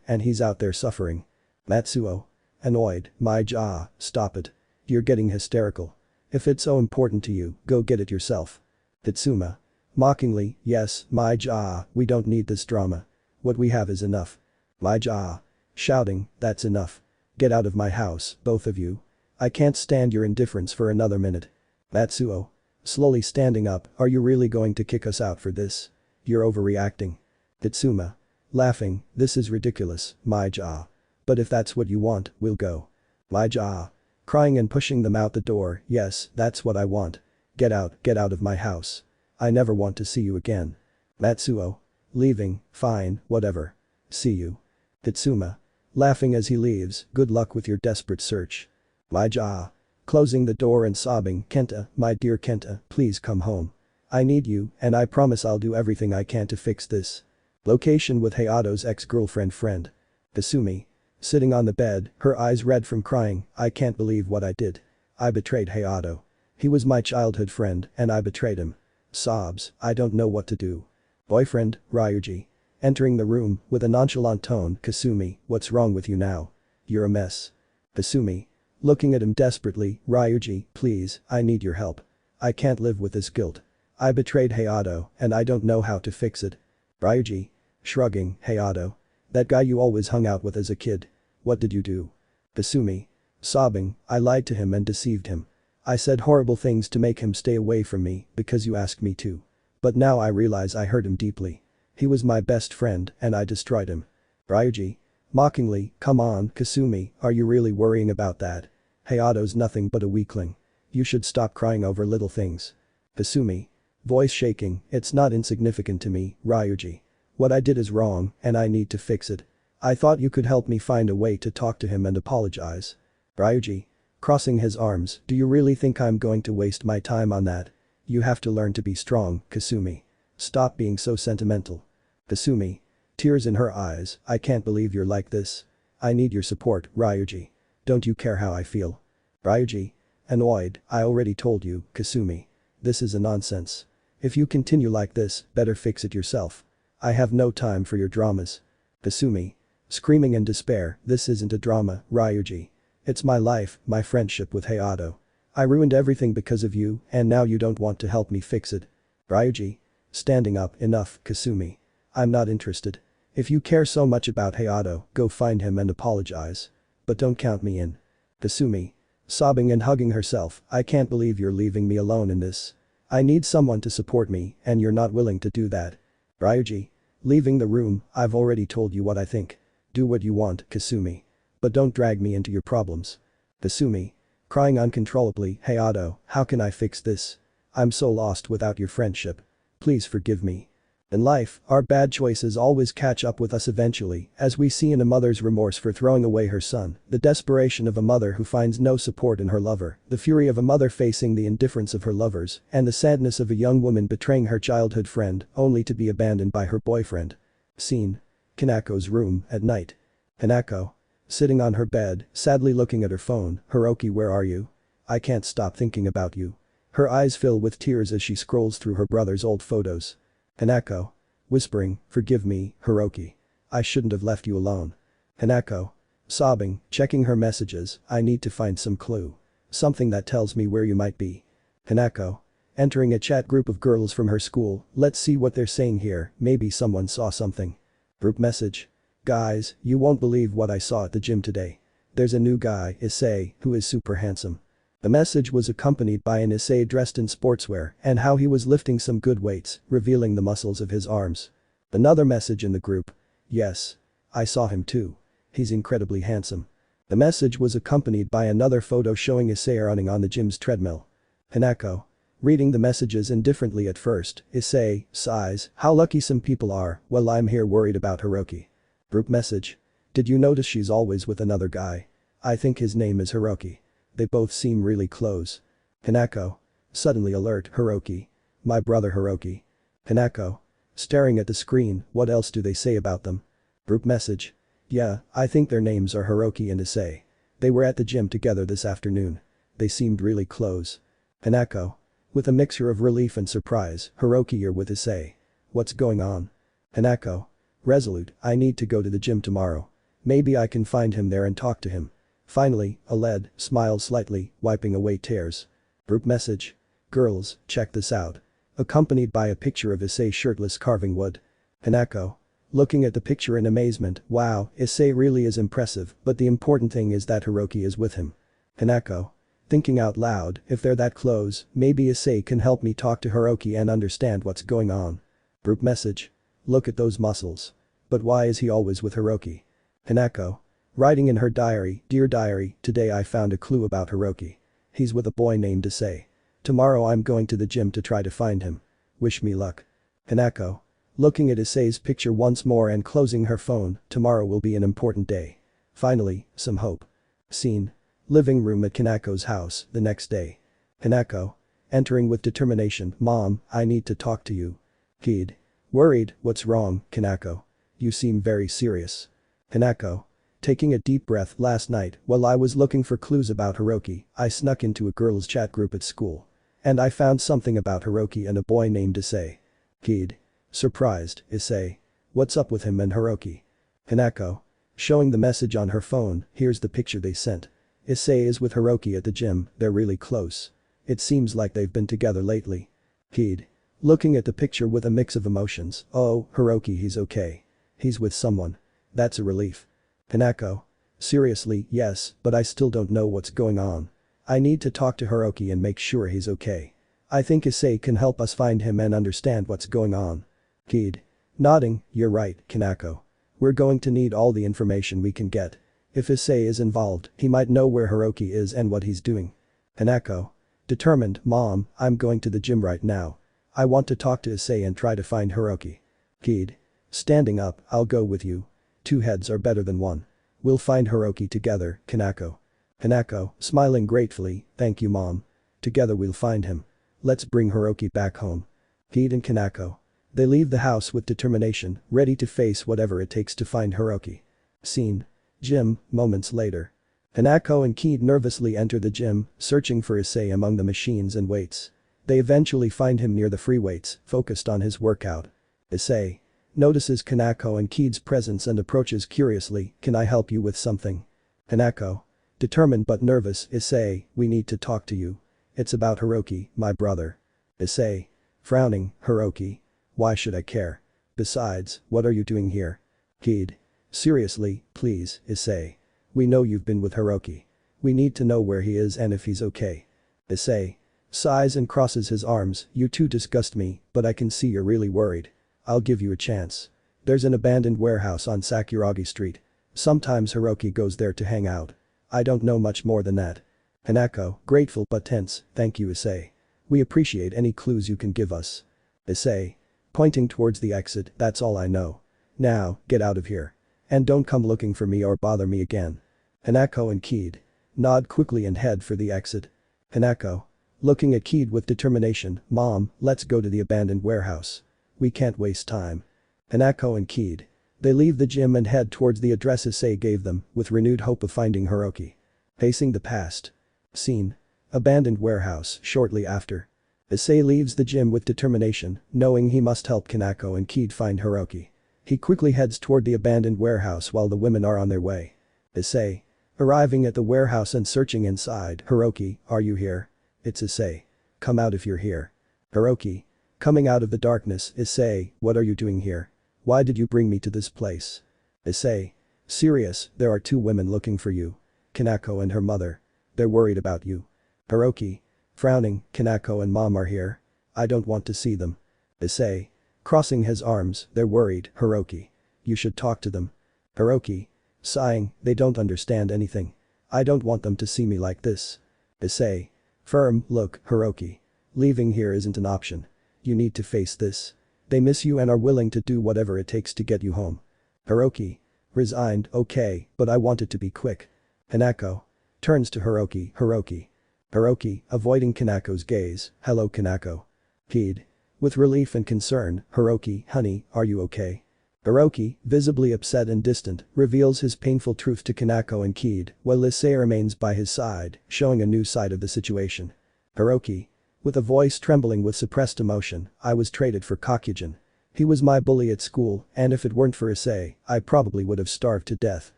and he's out there suffering. Matsuo. Annoyed, my jaw, stop it. You're getting hysterical. If it's so important to you, go get it yourself. Tatsuma. Mockingly, yes, my jaw, we don't need this drama. What we have is enough. My jaw. Shouting, that's enough. Get out of my house, both of you. I can't stand your indifference for another minute. Matsuo. Slowly standing up, are you really going to kick us out for this? You're overreacting. Tatsuma. Laughing, this is ridiculous, my jaw. But if that's what you want, we'll go. My jaw. Crying and pushing them out the door, yes, that's what I want. Get out of my house. I never want to see you again. Matsuo. Leaving, fine, whatever. See you. Tatsuma. Laughing as he leaves, good luck with your desperate search. My jaw. Closing the door and sobbing, Kenta, my dear Kenta, please come home. I need you, and I promise I'll do everything I can to fix this. Location with Hayato's ex-girlfriend friend. Kasumi. Sitting on the bed, her eyes red from crying, I can't believe what I did. I betrayed Hayato. He was my childhood friend, and I betrayed him. Sobs, I don't know what to do. Boyfriend, Ryuji. Entering the room, with a nonchalant tone, Kasumi, what's wrong with you now? You're a mess. Kasumi. Looking at him desperately, Ryuji, please, I need your help. I can't live with this guilt. I betrayed Hayato, and I don't know how to fix it. Ryuji. Shrugging, Hayato. That guy you always hung out with as a kid. What did you do? Kasumi. Sobbing, I lied to him and deceived him. I said horrible things to make him stay away from me because you asked me to. But now I realize I hurt him deeply. He was my best friend and I destroyed him. Ryuji. Mockingly, come on, Kasumi, are you really worrying about that? Hayato's nothing but a weakling. You should stop crying over little things. Kasumi. Voice shaking, it's not insignificant to me, Ryuji. What I did is wrong, and I need to fix it. I thought you could help me find a way to talk to him and apologize. Ryuji. Crossing his arms, do you really think I'm going to waste my time on that? You have to learn to be strong, Kasumi. Stop being so sentimental. Kasumi. Tears in her eyes, I can't believe you're like this. I need your support, Ryuji. Don't you care how I feel? Ryuji. Annoyed, I already told you, Kasumi. This is a nonsense. If you continue like this, better fix it yourself. I have no time for your dramas. Kasumi. Screaming in despair, this isn't a drama, Ryuji. It's my life, my friendship with Hayato. I ruined everything because of you, and now you don't want to help me fix it. Ryuji. Standing up, enough, Kasumi. I'm not interested. If you care so much about Hayato, go find him and apologize. But don't count me in. Kasumi. Sobbing and hugging herself, I can't believe you're leaving me alone in this. I need someone to support me, and you're not willing to do that. Ryuji. Leaving the room, I've already told you what I think. Do what you want, Kasumi. But don't drag me into your problems. Kasumi. Crying uncontrollably, Hayato, how can I fix this? I'm so lost without your friendship. Please forgive me. In life, our bad choices always catch up with us eventually, as we see in a mother's remorse for throwing away her son, the desperation of a mother who finds no support in her lover, the fury of a mother facing the indifference of her lovers, and the sadness of a young woman betraying her childhood friend, only to be abandoned by her boyfriend. Scene. Kanako's room, at night. Kanako. Sitting on her bed, sadly looking at her phone, Hiroki, where are you? I can't stop thinking about you. Her eyes fill with tears as she scrolls through her brother's old photos. Hanako. Whispering, forgive me, Hiroki. I shouldn't have left you alone. Hanako. Sobbing, checking her messages, I need to find some clue. Something that tells me where you might be. Hanako. Entering a chat group of girls from her school, let's see what they're saying here, maybe someone saw something. Group message. Guys, you won't believe what I saw at the gym today. There's a new guy, Issei, who is super handsome. The message was accompanied by an Issei dressed in sportswear and how he was lifting some good weights, revealing the muscles of his arms. Another message in the group. Yes. I saw him too. He's incredibly handsome. The message was accompanied by another photo showing Issei running on the gym's treadmill. Hanako. Reading the messages indifferently at first, Issei sighs, how lucky some people are, well I'm here worried about Hiroki. Group message. Did you notice she's always with another guy? I think his name is Hiroki. They both seem really close. Hanako. Suddenly alert, Hiroki. My brother Hiroki. Hanako. Staring at the screen, what else do they say about them? Group message. Yeah, I think their names are Hiroki and Issei. They were at the gym together this afternoon. They seemed really close. Hanako. With a mixture of relief and surprise, Hiroki, you're with Issei. What's going on? Hanako. Resolute, I need to go to the gym tomorrow. Maybe I can find him there and talk to him. Finally, Aled smiles slightly, wiping away tears. Group message. Girls, check this out. Accompanied by a picture of Issei shirtless carving wood. Hanako. Looking at the picture in amazement, wow, Issei really is impressive, but the important thing is that Hiroki is with him. Hanako. Thinking out loud, if they're that close, maybe Issei can help me talk to Hiroki and understand what's going on. Group message. Look at those muscles. But why is he always with Hiroki? Hanako. Writing in her diary, dear diary, today I found a clue about Hiroki. He's with a boy named Issei. Tomorrow I'm going to the gym to try to find him. Wish me luck. Hanako. Looking at Issei's picture once more and closing her phone, tomorrow will be an important day. Finally, some hope. Scene. Living room at Kanako's house, the next day. Hanako. Entering with determination, Mom, I need to talk to you. Kid. Worried, what's wrong, Kanako? You seem very serious. Hanako. Taking a deep breath, last night, while I was looking for clues about Hiroki, I snuck into a girls' chat group at school. And I found something about Hiroki and a boy named Issei. Kid. Surprised, Issei. What's up with him and Hiroki? Hanako. Showing the message on her phone, here's the picture they sent. Issei is with Hiroki at the gym, they're really close. It seems like they've been together lately. Kid. Looking at the picture with a mix of emotions, oh, Hiroki, he's okay. He's with someone. That's a relief. Hanako. Seriously, yes, but I still don't know what's going on. I need to talk to Hiroki and make sure he's okay. I think Issei can help us find him and understand what's going on. Kid. Nodding, you're right, Kanako. We're going to need all the information we can get. If Issei is involved, he might know where Hiroki is and what he's doing. Hanako. Determined, Mom, I'm going to the gym right now. I want to talk to Issei and try to find Hiroki. Kid. Standing up, I'll go with you. Two heads are better than one. We'll find Hiroki together, Kanako. Hanako, smiling gratefully, thank you Mom. Together we'll find him. Let's bring Hiroki back home. Kid and Kanako. They leave the house with determination, ready to face whatever it takes to find Hiroki. Scene. Gym, moments later. Hanako and Kid nervously enter the gym, searching for Issei among the machines and weights. They eventually find him near the free weights, focused on his workout. Issei notices Kanako and Kid's presence and approaches curiously, "Can I help you with something?" Kanako, determined but nervous, "Issei, we need to talk to you. It's about Hiroki, my brother." Issei, frowning, "Hiroki? Why should I care? Besides, what are you doing here?" Kid, seriously, please, Issei. We know you've been with Hiroki. We need to know where he is and if he's okay. Issei sighs and crosses his arms, "You two disgust me, but I can see you're really worried. I'll give you a chance. There's an abandoned warehouse on Sakuragi Street. Sometimes Hiroki goes there to hang out. I don't know much more than that." Kanako, grateful but tense, "Thank you, Issei. We appreciate any clues you can give us." Issei, pointing towards the exit, "That's all I know. Now, get out of here. And don't come looking for me or bother me again." Kanako and Kid nod quickly and head for the exit. Kanako, looking at Kid with determination, "Mom, let's go to the abandoned warehouse. We can't waste time." Kanako and Kid, they leave the gym and head towards the address Issei gave them, with renewed hope of finding Hiroki. Pacing the past. Scene. Abandoned warehouse, shortly after. Issei leaves the gym with determination, knowing he must help Kanako and Kid find Hiroki. He quickly heads toward the abandoned warehouse while the women are on their way. Issei, arriving at the warehouse and searching inside, "Hiroki, are you here?" "It's Issei. Come out if you're here." Hiroki, coming out of the darkness, "Issei, what are you doing here? Why did you bring me to this place?" Issei, serious, "There are two women looking for you. Kanako and her mother. They're worried about you." Hiroki, frowning, "Kanako and mom are here. I don't want to see them." Issei, crossing his arms, "They're worried, Hiroki. You should talk to them." Hiroki, sighing, "They don't understand anything. I don't want them to see me like this." Issei, firm, "Look, Hiroki. Leaving here isn't an option. You need to face this. They miss you and are willing to do whatever it takes to get you home." Hiroki, resigned, "Okay, but I want it to be quick." Kanako turns to Hiroki, "Hiroki." Hiroki, avoiding Kanako's gaze, "Hello, Kanako." Kid, with relief and concern, "Hiroki, honey, are you okay?" Hiroki, visibly upset and distant, reveals his painful truth to Kanako and Kid, while Issei remains by his side, showing a new side of the situation. Hiroki, with a voice trembling with suppressed emotion, "I was traded for Kakujin. He was my bully at school, and if it weren't for Issei, I probably would have starved to death."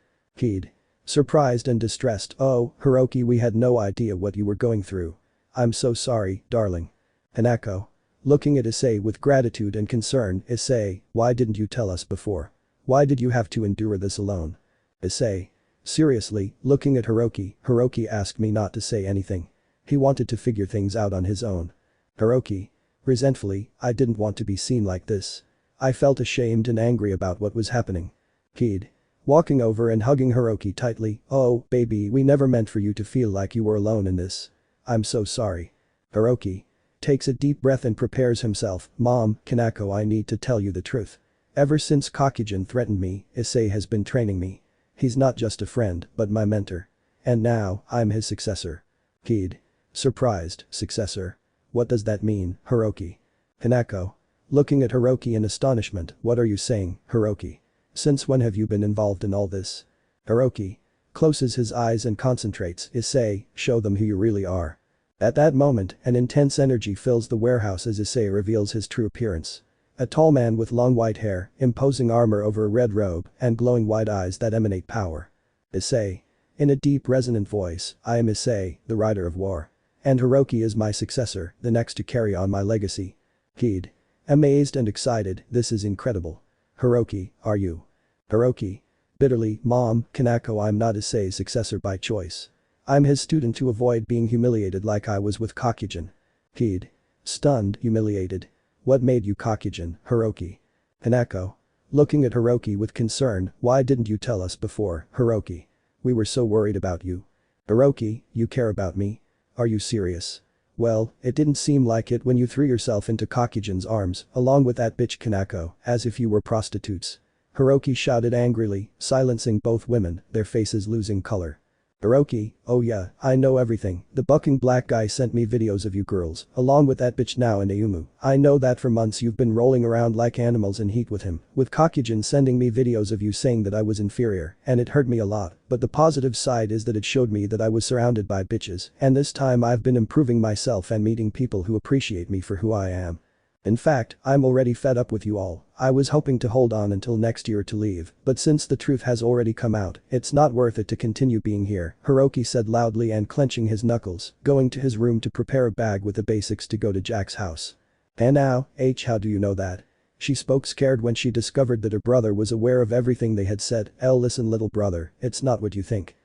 Kid, surprised and distressed, "Oh, Hiroki, we had no idea what you were going through. I'm so sorry, darling." Kanako, looking at Issei with gratitude and concern, "Issei, why didn't you tell us before? Why did you have to endure this alone?" Issei, seriously, looking at Hiroki, "Hiroki asked me not to say anything. He wanted to figure things out on his own." Hiroki, resentfully, "I didn't want to be seen like this. I felt ashamed and angry about what was happening." Kid, walking over and hugging Hiroki tightly, "Oh, baby, we never meant for you to feel like you were alone in this. I'm so sorry." Hiroki takes a deep breath and prepares himself, "Mom, Kanako, I need to tell you the truth. Ever since Kakujin threatened me, Issei has been training me. He's not just a friend, but my mentor. And now, I'm his successor." Kid, surprised, "Successor? What does that mean, Hiroki?" Kanako, looking at Hiroki in astonishment, "What are you saying, Hiroki? Since when have you been involved in all this?" Hiroki closes his eyes and concentrates, "Issei, show them who you really are." At that moment, an intense energy fills the warehouse as Issei reveals his true appearance. A tall man with long white hair, imposing armor over a red robe, and glowing white eyes that emanate power. Issei, in a deep resonant voice, "I am Issei, the rider of war. And Hiroki is my successor, the next to carry on my legacy." Kid, amazed and excited, "This is incredible. Hiroki, are you?" Hiroki, bitterly, "Mom, Kanako, I'm not Issei's successor by choice. I'm his student to avoid being humiliated like I was with Kakujin." Kid, stunned, "Humiliated? What made you Kakujin, Hiroki?" Kanako, looking at Hiroki with concern, "Why didn't you tell us before, Hiroki? We were so worried about you." Hiroki, "You care about me? Are you serious? Well, it didn't seem like it when you threw yourself into Kakujin's arms, along with that bitch Kanako, as if you were prostitutes." Hiroki shouted angrily, silencing both women, their faces losing color. Hiroki, oh yeah, I know everything. The bucking black guy sent me videos of you girls, along with that bitch now and Ayumu. I know that for months you've been rolling around like animals in heat with him, with Kakujin sending me videos of you saying that I was inferior, and it hurt me a lot, but the positive side is that it showed me that I was surrounded by bitches, and this time I've been improving myself and meeting people who appreciate me for who I am. In fact, I'm already fed up with you all. I was hoping to hold on until next year to leave, but since the truth has already come out, it's not worth it to continue being here, Hiroki said loudly and clenching his knuckles, going to his room to prepare a bag with the basics to go to Jack's house. And now, how do you know that? She spoke scared when she discovered that her brother was aware of everything they had said. Listen little brother, it's not what you think.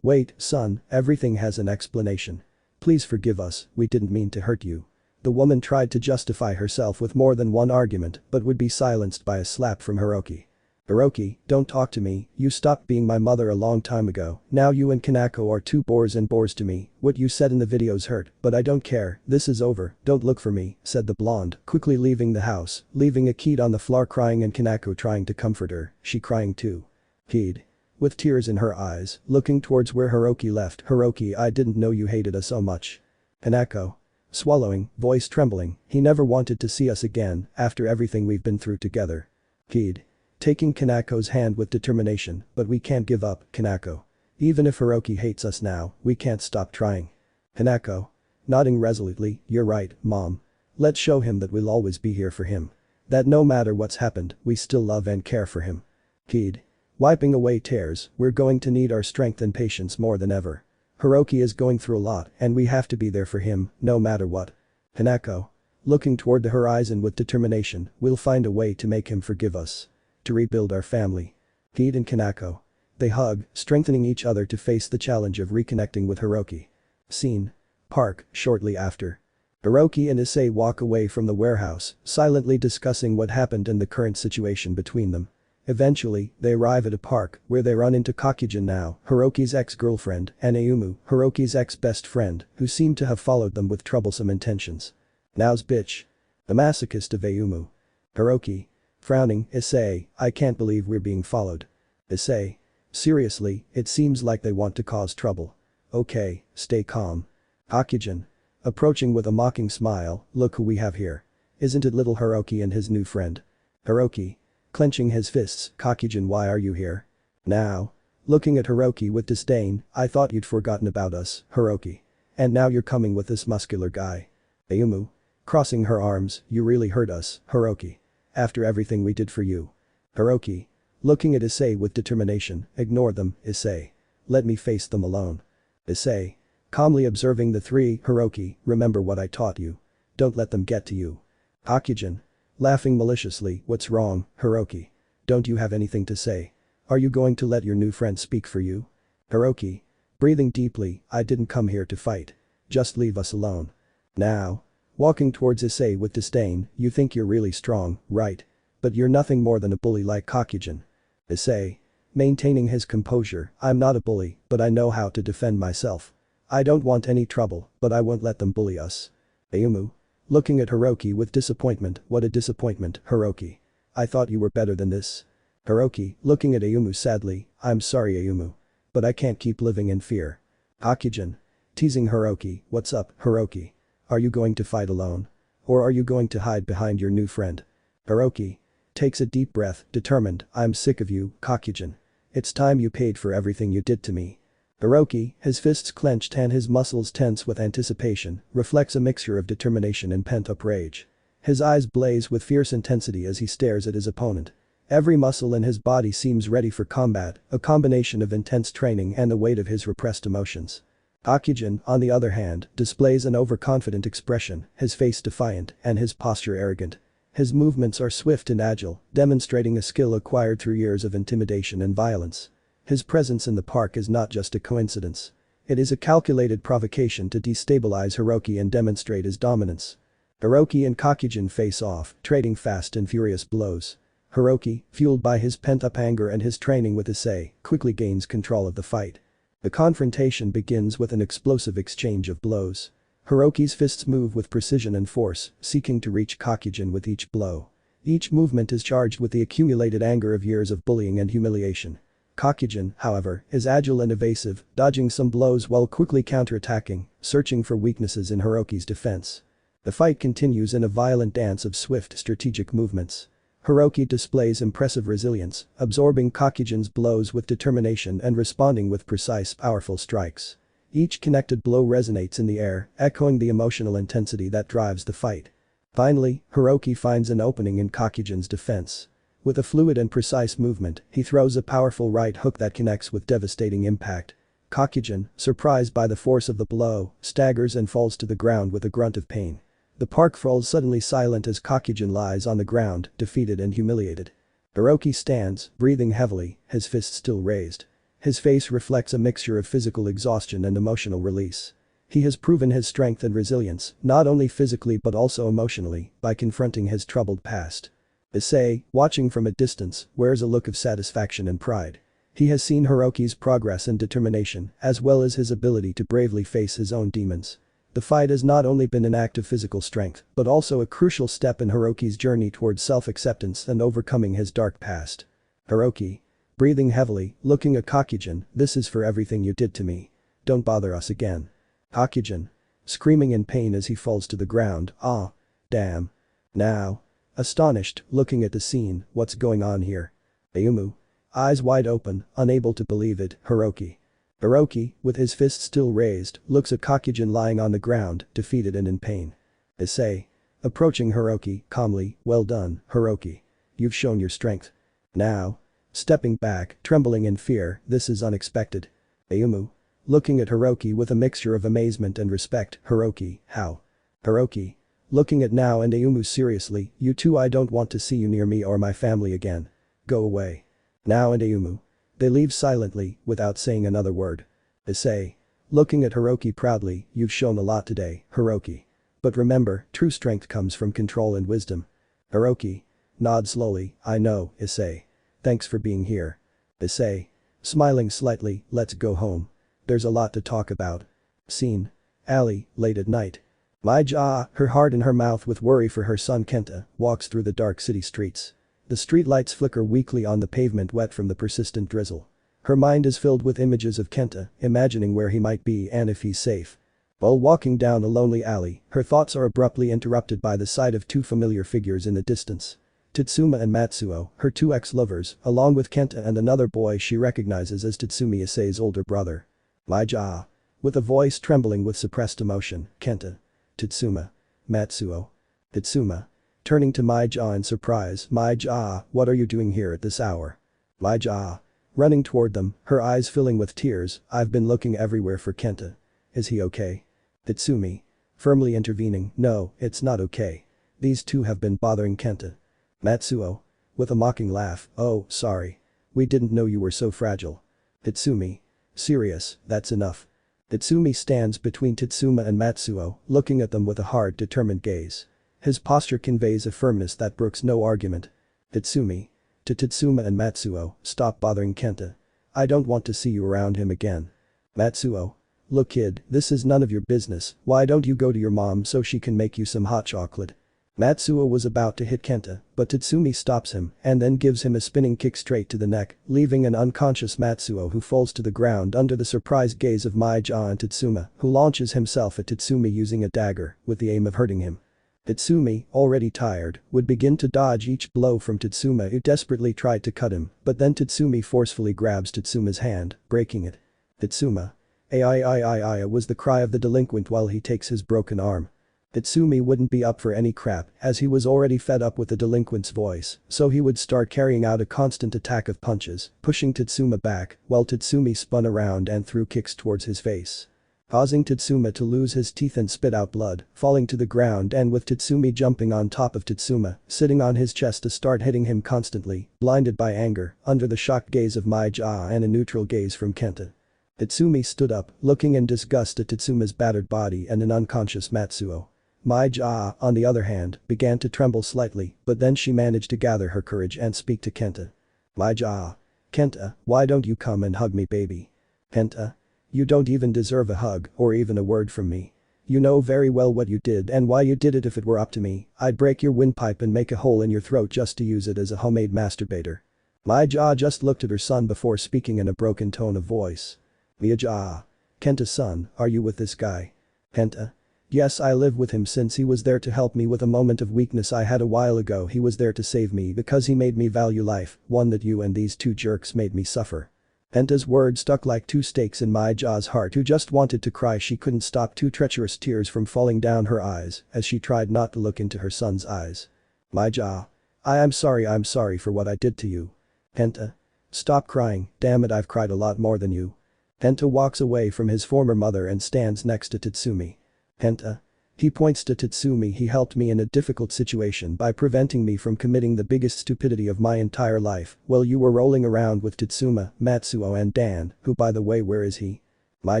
Wait, son, everything has an explanation. Please forgive us, we didn't mean to hurt you. The woman tried to justify herself with more than one argument but would be silenced by a slap from Hiroki. Hiroki, don't talk to me, you stopped being my mother a long time ago, now you and Kanako are two bores to me, what you said in the videos hurt, but I don't care, this is over, don't look for me, said the blonde, quickly leaving the house, leaving Akid on the floor crying and Kanako trying to comfort her, she crying too. Akid. With tears in her eyes, looking towards where Hiroki left. Hiroki, I didn't know you hated us so much. Kanako. Swallowing, voice trembling, he never wanted to see us again after everything we've been through together. Akid. Taking Kanako's hand with determination, but we can't give up, Kanako. Even if Hiroki hates us now, we can't stop trying. Kanako. Nodding resolutely, you're right, mom. Let's show him that we'll always be here for him. That no matter what's happened, we still love and care for him. Akid. Wiping away tears, we're going to need our strength and patience more than ever. Hiroki is going through a lot and we have to be there for him, no matter what. Kanako. Looking toward the horizon with determination, we'll find a way to make him forgive us. To rebuild our family. Akid and Kanako. They hug, strengthening each other to face the challenge of reconnecting with Hiroki. Scene. Park, shortly after. Hiroki and Issei walk away from the warehouse, silently discussing what happened and the current situation between them. Eventually, they arrive at a park where they run into Kakujin now, Hiroki's ex-girlfriend, and Ayumu, Hiroki's ex-best friend, who seem to have followed them with troublesome intentions. Now's bitch. The masochist of Ayumu. Hiroki. Frowning, Issei, I can't believe we're being followed. Issei. Seriously, it seems like they want to cause trouble. Okay, stay calm. Kakujin. Approaching with a mocking smile, look who we have here. Isn't it little Hiroki and his new friend? Hiroki. Clenching his fists, Kakujin, why are you here? Now. Looking at Hiroki with disdain, I thought you'd forgotten about us, Hiroki. And now you're coming with this muscular guy. Ayumu. Crossing her arms, you really hurt us, Hiroki. After everything we did for you. Hiroki. Looking at Issei with determination, ignore them, Issei. Let me face them alone. Issei. Calmly observing the three, Hiroki, remember what I taught you. Don't let them get to you. Kakujin. Laughing maliciously, what's wrong, Hiroki? Don't you have anything to say? Are you going to let your new friend speak for you? Hiroki. Breathing deeply, I didn't come here to fight. Just leave us alone. Now. Walking towards Issei with disdain, you think you're really strong, right? But you're nothing more than a bully like Kakujin. Issei. Maintaining his composure, I'm not a bully, but I know how to defend myself. I don't want any trouble, but I won't let them bully us. Ayumu. Looking at Hiroki with disappointment, what a disappointment, Hiroki. I thought you were better than this. Hiroki, looking at Ayumu sadly, I'm sorry Ayumu. But I can't keep living in fear. Kakujin. Teasing Hiroki, what's up, Hiroki? Are you going to fight alone? Or are you going to hide behind your new friend? Hiroki. Takes a deep breath, determined, I'm sick of you, Kakujin. It's time you paid for everything you did to me. Hiroki, his fists clenched and his muscles tense with anticipation, reflects a mixture of determination and pent-up rage. His eyes blaze with fierce intensity as he stares at his opponent. Every muscle in his body seems ready for combat, a combination of intense training and the weight of his repressed emotions. Kakujin, on the other hand, displays an overconfident expression, his face defiant and his posture arrogant. His movements are swift and agile, demonstrating a skill acquired through years of intimidation and violence. His presence in the park is not just a coincidence. It is a calculated provocation to destabilize Hiroki and demonstrate his dominance. Hiroki and Kakujin face off, trading fast and furious blows. Hiroki, fueled by his pent-up anger and his training with Issei, quickly gains control of the fight. The confrontation begins with an explosive exchange of blows. Hiroki's fists move with precision and force, seeking to reach Kakujin with each blow. Each movement is charged with the accumulated anger of years of bullying and humiliation. Kakujin, however, is agile and evasive, dodging some blows while quickly counterattacking, searching for weaknesses in Hiroki's defense. The fight continues in a violent dance of swift strategic movements. Hiroki displays impressive resilience, absorbing Kakujin's blows with determination and responding with precise, powerful strikes. Each connected blow resonates in the air, echoing the emotional intensity that drives the fight. Finally, Hiroki finds an opening in Kakujin's defense. With a fluid and precise movement, he throws a powerful right hook that connects with devastating impact. Kakujin, surprised by the force of the blow, staggers and falls to the ground with a grunt of pain. The park falls suddenly silent as Kakujin lies on the ground, defeated and humiliated. Hiroki stands, breathing heavily, his fists still raised. His face reflects a mixture of physical exhaustion and emotional release. He has proven his strength and resilience, not only physically but also emotionally, by confronting his troubled past. Issei, watching from a distance, wears a look of satisfaction and pride. He has seen Hiroki's progress and determination, as well as his ability to bravely face his own demons. The fight has not only been an act of physical strength, but also a crucial step in Hiroki's journey towards self-acceptance and overcoming his dark past. Hiroki. Breathing heavily, looking at Kakujin, this is for everything you did to me. Don't bother us again. Kakujin. Screaming in pain as he falls to the ground, ah. Damn. Now. Astonished, looking at the scene, what's going on here? Ayumu. Eyes wide open, unable to believe it, Hiroki. Hiroki, with his fist still raised, looks at Kakujin lying on the ground, defeated and in pain. Issei. Approaching Hiroki, calmly, well done, Hiroki. You've shown your strength. Now. Stepping back, trembling in fear, this is unexpected. Ayumu. Looking at Hiroki with a mixture of amazement and respect, Hiroki, how? Hiroki. Looking at Nao and Ayumu seriously, you two, I don't want to see you near me or my family again. Go away. Nao and Ayumu. They leave silently, without saying another word. Issei. Looking at Hiroki proudly, you've shown a lot today, Hiroki. But remember, true strength comes from control and wisdom. Hiroki. Nod slowly, I know, Issei. Thanks for being here. Issei. Smiling slightly, let's go home. There's a lot to talk about. Scene. Alley, late at night. Maija, her heart in her mouth with worry for her son Kenta, walks through the dark city streets. The streetlights flicker weakly on the pavement wet from the persistent drizzle. Her mind is filled with images of Kenta, imagining where he might be and if he's safe. While walking down a lonely alley, her thoughts are abruptly interrupted by the sight of two familiar figures in the distance. Tatsuma and Matsuo, her two ex-lovers, along with Kenta and another boy she recognizes as Tatsumi Issei's older brother. Maija. With a voice trembling with suppressed emotion, Kenta. Tatsuma. Matsuo. Tatsuma. Turning to Maija in surprise, Maija, what are you doing here at this hour? Maija. Running toward them, her eyes filling with tears, I've been looking everywhere for Kenta. Is he okay? Tatsumi. Firmly intervening, no, it's not okay. These two have been bothering Kenta. Matsuo. With a mocking laugh, oh, sorry. We didn't know you were so fragile. Tatsumi. Serious, that's enough. Tatsumi stands between Tatsuma and Matsuo, looking at them with a hard, determined gaze. His posture conveys a firmness that brooks no argument. Tatsumi. To Tatsuma and Matsuo, stop bothering Kenta. I don't want to see you around him again. Matsuo. Look kid, this is none of your business, why don't you go to your mom so she can make you some hot chocolate? Matsuo was about to hit Kenta, but Tatsumi stops him and then gives him a spinning kick straight to the neck, leaving an unconscious Matsuo who falls to the ground under the surprised gaze of Maija and Tatsuma, who launches himself at Tatsumi using a dagger, with the aim of hurting him. Tatsumi, already tired, would begin to dodge each blow from Tatsuma who desperately tried to cut him, but then Tatsumi forcefully grabs Tatsuma's hand, breaking it. Tatsuma. Ai was the cry of the delinquent while he takes his broken arm. Tatsumi wouldn't be up for any crap, as he was already fed up with the delinquent's voice, so he would start carrying out a constant attack of punches, pushing Tatsuma back, while Tatsumi spun around and threw kicks towards his face. Causing Tatsuma to lose his teeth and spit out blood, falling to the ground and with Tatsumi jumping on top of Tatsuma, sitting on his chest to start hitting him constantly, blinded by anger, under the shocked gaze of Maija and a neutral gaze from Kenta. Tatsumi stood up, looking in disgust at Tatsuma's battered body and an unconscious Matsuo. Maija, on the other hand, began to tremble slightly, but then she managed to gather her courage and speak to Kenta. Maija. Kenta, why don't you come and hug me baby? Kenta. You don't even deserve a hug or even a word from me. You know very well what you did and why you did it. If it were up to me, I'd break your windpipe and make a hole in your throat just to use it as a homemade masturbator. My jaw just looked at her son before speaking in a broken tone of voice. Miyaja. Kenta-san, are you with this guy? Kenta? Yes, I live with him since he was there to help me with a moment of weakness I had a while ago. He was there to save me because he made me value life, one that you and these two jerks made me suffer. Kenta's words stuck like two stakes in my jaw's heart, who just wanted to cry. She couldn't stop two treacherous tears from falling down her eyes as she tried not to look into her son's eyes. My jaw. I'm sorry for what I did to you. Kenta. Stop crying, damn it, I've cried a lot more than you. Kenta walks away from his former mother and stands next to Tatsumi. Kenta. He points to Tatsumi. He helped me in a difficult situation by preventing me from committing the biggest stupidity of my entire life while you were rolling around with Tatsuma, Matsuo and Dan, who by the way, where is he? My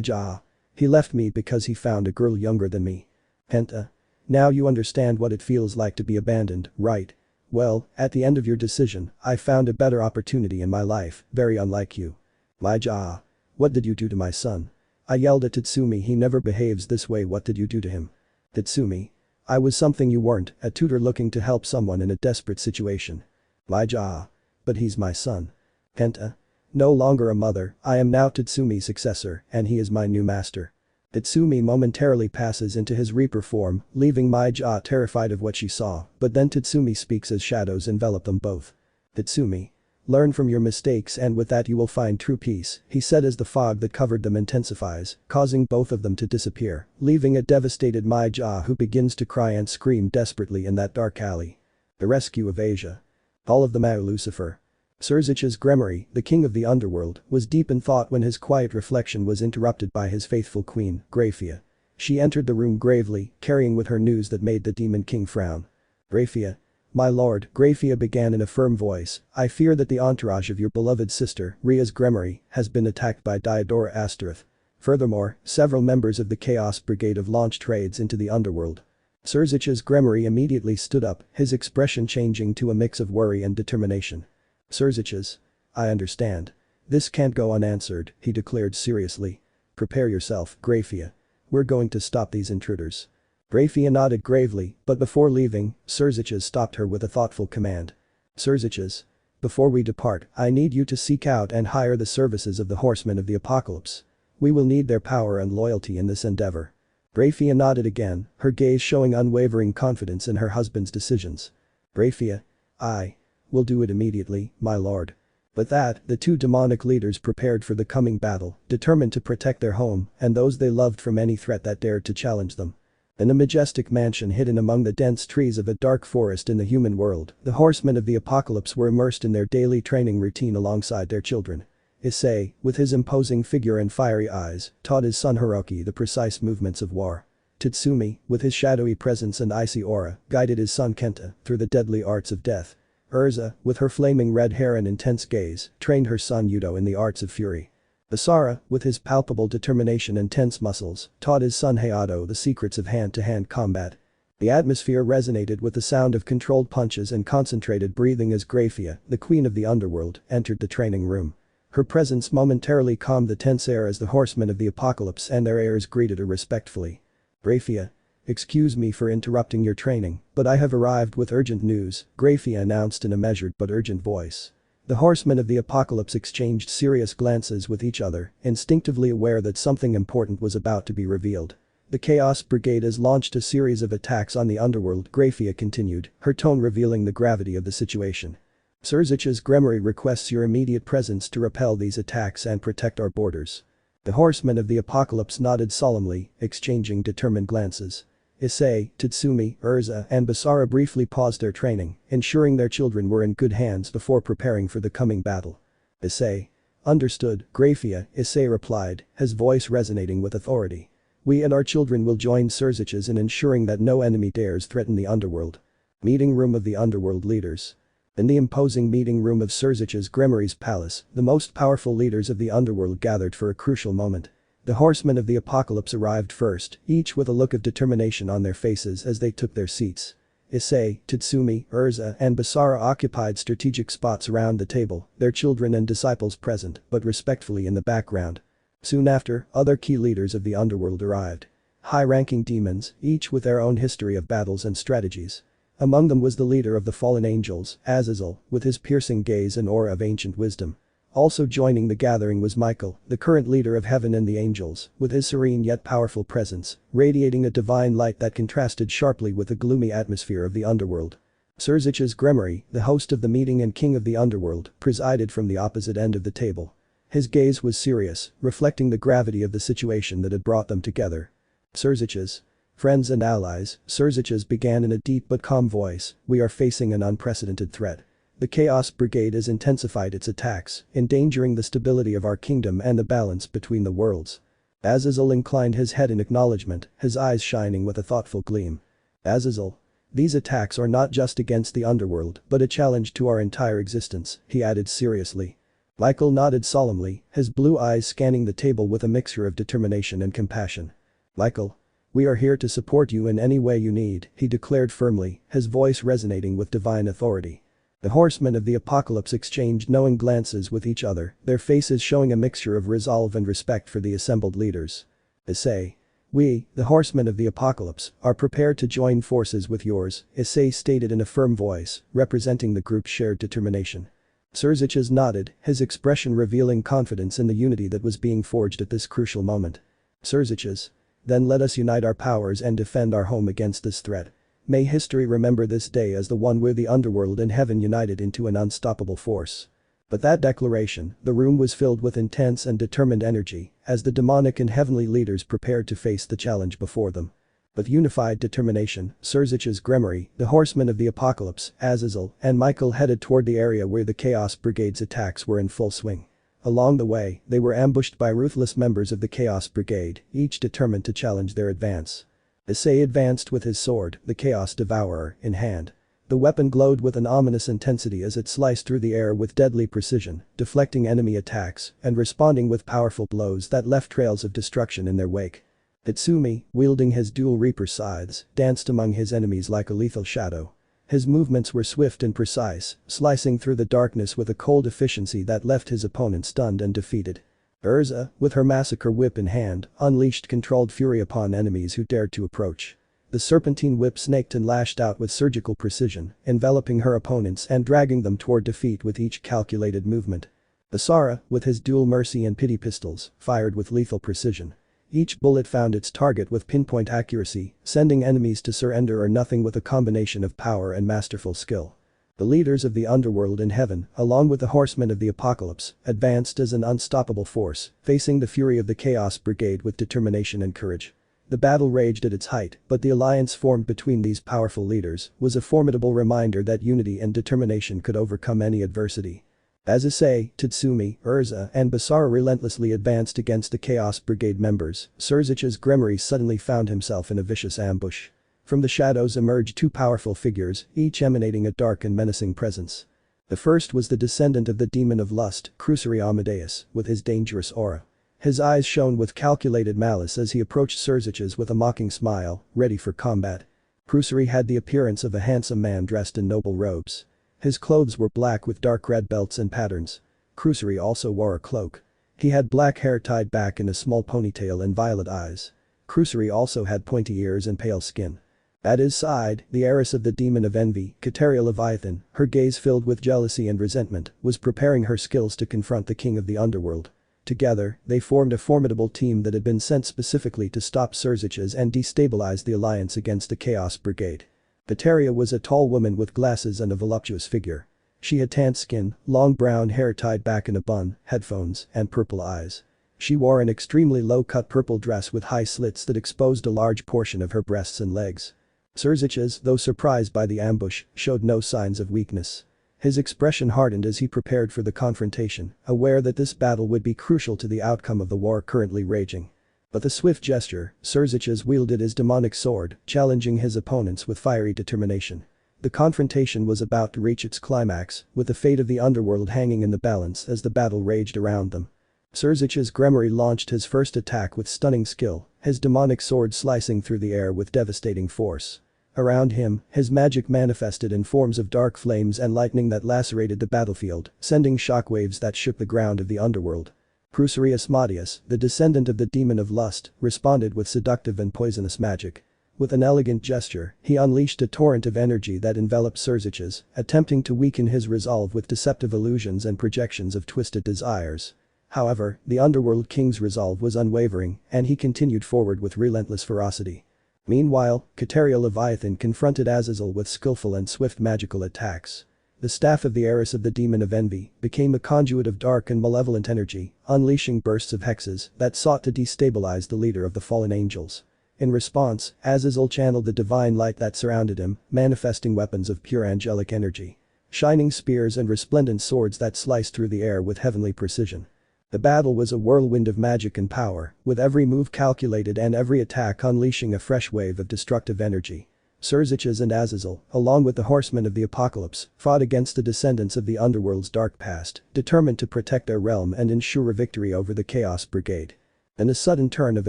jaw. He left me because he found a girl younger than me. Kenta. Now you understand what it feels like to be abandoned, right? Well, at the end of your decision, I found a better opportunity in my life, very unlike you. My jaw. What did you do to my son? I yelled at Tatsumi. He never behaves this way. What did you do to him? Tatsumi. I was something you weren't, a tutor looking to help someone in a desperate situation. My jaw. But he's my son. Kenta. No longer a mother, I am now Tatsumi's successor and he is my new master. Tatsumi momentarily passes into his Reaper form, leaving my jaw terrified of what she saw, but then Tatsumi speaks as shadows envelop them both. Tatsumi. Learn from your mistakes and with that you will find true peace, he said as the fog that covered them intensifies, causing both of them to disappear, leaving a devastated my jaw who begins to cry and scream desperately in that dark alley. The rescue of Asia. All of them out Lucifer. Surzich's Gremory, the king of the underworld, was deep in thought when his quiet reflection was interrupted by his faithful queen, Grafiya. She entered the room gravely, carrying with her news that made the demon king frown. Grafiya. My lord, Grafiya began in a firm voice, I fear that the entourage of your beloved sister, Rias Gremory, has been attacked by Ghidorah Astaroth. Furthermore, several members of the Chaos Brigade have launched raids into the underworld. Surzich's Gremory immediately stood up, his expression changing to a mix of worry and determination. Surzich's. I understand. This can't go unanswered, he declared seriously. Prepare yourself, Grafiya. We're going to stop these intruders. Grafiya nodded gravely, but before leaving, Surzich's stopped her with a thoughtful command. Surzich's. Before we depart, I need you to seek out and hire the services of the Horsemen of the Apocalypse. We will need their power and loyalty in this endeavor. Grafiya nodded again, her gaze showing unwavering confidence in her husband's decisions. Grafiya. I will do it immediately, my lord. With that, the two demonic leaders prepared for the coming battle, determined to protect their home and those they loved from any threat that dared to challenge them. In a majestic mansion hidden among the dense trees of a dark forest in the human world, the Horsemen of the Apocalypse were immersed in their daily training routine alongside their children. Issei, with his imposing figure and fiery eyes, taught his son Hiroki the precise movements of war. Tatsumi, with his shadowy presence and icy aura, guided his son Kenta through the deadly arts of death. Urza, with her flaming red hair and intense gaze, trained her son Yudo in the arts of fury. Basara, with his palpable determination and tense muscles, taught his son Hayato the secrets of hand-to-hand combat. The atmosphere resonated with the sound of controlled punches and concentrated breathing as Grafiya, the queen of the underworld, entered the training room. Her presence momentarily calmed the tense air as the Horsemen of the Apocalypse and their heirs greeted her respectfully. Grafiya. Excuse me for interrupting your training, but I have arrived with urgent news, Grafiya announced in a measured but urgent voice. The Horsemen of the Apocalypse exchanged serious glances with each other, instinctively aware that something important was about to be revealed. The Chaos Brigade has launched a series of attacks on the underworld, Grafiya continued, her tone revealing the gravity of the situation. Surzich's Gremory requests your immediate presence to repel these attacks and protect our borders. The Horsemen of the Apocalypse nodded solemnly, exchanging determined glances. Issei, Tatsumi, Urza and Basara briefly paused their training, ensuring their children were in good hands before preparing for the coming battle. Issei. Understood, Grafiya, Issei replied, his voice resonating with authority. We and our children will join Surzich's in ensuring that no enemy dares threaten the underworld. Meeting room of the underworld leaders. In the imposing meeting room of Surzich's Gremory's palace, the most powerful leaders of the underworld gathered for a crucial moment. The Horsemen of the Apocalypse arrived first, each with a look of determination on their faces as they took their seats. Issei, Tatsumi, Urza and Basara occupied strategic spots around the table, their children and disciples present, but respectfully in the background. Soon after, other key leaders of the underworld arrived. High-ranking demons, each with their own history of battles and strategies. Among them was the leader of the fallen angels, Azazel, with his piercing gaze and aura of ancient wisdom. Also joining the gathering was Michael, the current leader of heaven and the angels, with his serene yet powerful presence, radiating a divine light that contrasted sharply with the gloomy atmosphere of the underworld. Serzich's Gremory, the host of the meeting and king of the underworld, presided from the opposite end of the table. His gaze was serious, reflecting the gravity of the situation that had brought them together. Serzich's friends and allies, Serzich's began in a deep but calm voice, we are facing an unprecedented threat. The Chaos Brigade has intensified its attacks, endangering the stability of our kingdom and the balance between the worlds. Azazel inclined his head in acknowledgement, his eyes shining with a thoughtful gleam. Azazel. These attacks are not just against the underworld, but a challenge to our entire existence, he added seriously. Michael nodded solemnly, his blue eyes scanning the table with a mixture of determination and compassion. Michael. We are here to support you in any way you need, he declared firmly, his voice resonating with divine authority. The horsemen of the apocalypse exchanged knowing glances with each other, their faces showing a mixture of resolve and respect for the assembled leaders. Issei. We, the horsemen of the apocalypse, are prepared to join forces with yours, Issei stated in a firm voice, representing the group's shared determination. Serzich's nodded, his expression revealing confidence in the unity that was being forged at this crucial moment. Serzich's. Then let us unite our powers and defend our home against this threat. May history remember this day as the one where the underworld and heaven united into an unstoppable force. But that declaration, the room was filled with intense and determined energy, as the demonic and heavenly leaders prepared to face the challenge before them. With unified determination, Serzich's Gremory, the horsemen of the apocalypse, Azazel, and Michael headed toward the area where the Chaos Brigade's attacks were in full swing. Along the way, they were ambushed by ruthless members of the Chaos Brigade, each determined to challenge their advance. Issei advanced with his sword, the Chaos Devourer, in hand. The weapon glowed with an ominous intensity as it sliced through the air with deadly precision, deflecting enemy attacks and responding with powerful blows that left trails of destruction in their wake. Itsumi, wielding his dual Reaper scythes, danced among his enemies like a lethal shadow. His movements were swift and precise, slicing through the darkness with a cold efficiency that left his opponent stunned and defeated. Urza, with her massacre whip in hand, unleashed controlled fury upon enemies who dared to approach. The serpentine whip snaked and lashed out with surgical precision, enveloping her opponents and dragging them toward defeat with each calculated movement. Basara, with his dual mercy and pity pistols, fired with lethal precision. Each bullet found its target with pinpoint accuracy, sending enemies to surrender or nothing with a combination of power and masterful skill. The leaders of the underworld and heaven, along with the horsemen of the apocalypse, advanced as an unstoppable force, facing the fury of the Chaos Brigade with determination and courage. The battle raged at its height, but the alliance formed between these powerful leaders was a formidable reminder that unity and determination could overcome any adversity. As Issei, Tatsumi, Urza, and Basara relentlessly advanced against the Chaos Brigade members, Serzich's Gremory suddenly found himself in a vicious ambush. From the shadows emerged two powerful figures, each emanating a dark and menacing presence. The first was the descendant of the demon of lust, Crucery Amadeus, with his dangerous aura. His eyes shone with calculated malice as he approached Serzich's with a mocking smile, ready for combat. Crucery had the appearance of a handsome man dressed in noble robes. His clothes were black with dark red belts and patterns. Crucery also wore a cloak. He had black hair tied back in a small ponytail and violet eyes. Crucery also had pointy ears and pale skin. At his side, the heiress of the demon of envy, Kateria Leviathan, her gaze filled with jealousy and resentment, was preparing her skills to confront the king of the underworld. Together, they formed a formidable team that had been sent specifically to stop Serzich's and destabilize the alliance against the Chaos Brigade. Kateria was a tall woman with glasses and a voluptuous figure. She had tanned skin, long brown hair tied back in a bun, headphones, and purple eyes. She wore an extremely low-cut purple dress with high slits that exposed a large portion of her breasts and legs. Serzich's, though surprised by the ambush, showed no signs of weakness. His expression hardened as he prepared for the confrontation, aware that this battle would be crucial to the outcome of the war currently raging. With a swift gesture, Serzich's wielded his demonic sword, challenging his opponents with fiery determination. The confrontation was about to reach its climax, with the fate of the underworld hanging in the balance as the battle raged around them. Serzich's Gremory launched his first attack with stunning skill, his demonic sword slicing through the air with devastating force. Around him, his magic manifested in forms of dark flames and lightning that lacerated the battlefield, sending shockwaves that shook the ground of the underworld. Crucery Asmodeus, the descendant of the demon of lust, responded with seductive and poisonous magic. With an elegant gesture, he unleashed a torrent of energy that enveloped Surziches, attempting to weaken his resolve with deceptive illusions and projections of twisted desires. However, the Underworld King's resolve was unwavering, and he continued forward with relentless ferocity. Meanwhile, Kateria Leviathan confronted Azazel with skillful and swift magical attacks. The staff of the heiress of the Demon of Envy became a conduit of dark and malevolent energy, unleashing bursts of hexes that sought to destabilize the leader of the fallen angels. In response, Azazel channeled the divine light that surrounded him, manifesting weapons of pure angelic energy. Shining spears and resplendent swords that sliced through the air with heavenly precision. The battle was a whirlwind of magic and power, with every move calculated and every attack unleashing a fresh wave of destructive energy. Surziches and Azazel, along with the horsemen of the apocalypse, fought against the descendants of the underworld's dark past, determined to protect their realm and ensure a victory over the Chaos Brigade. In a sudden turn of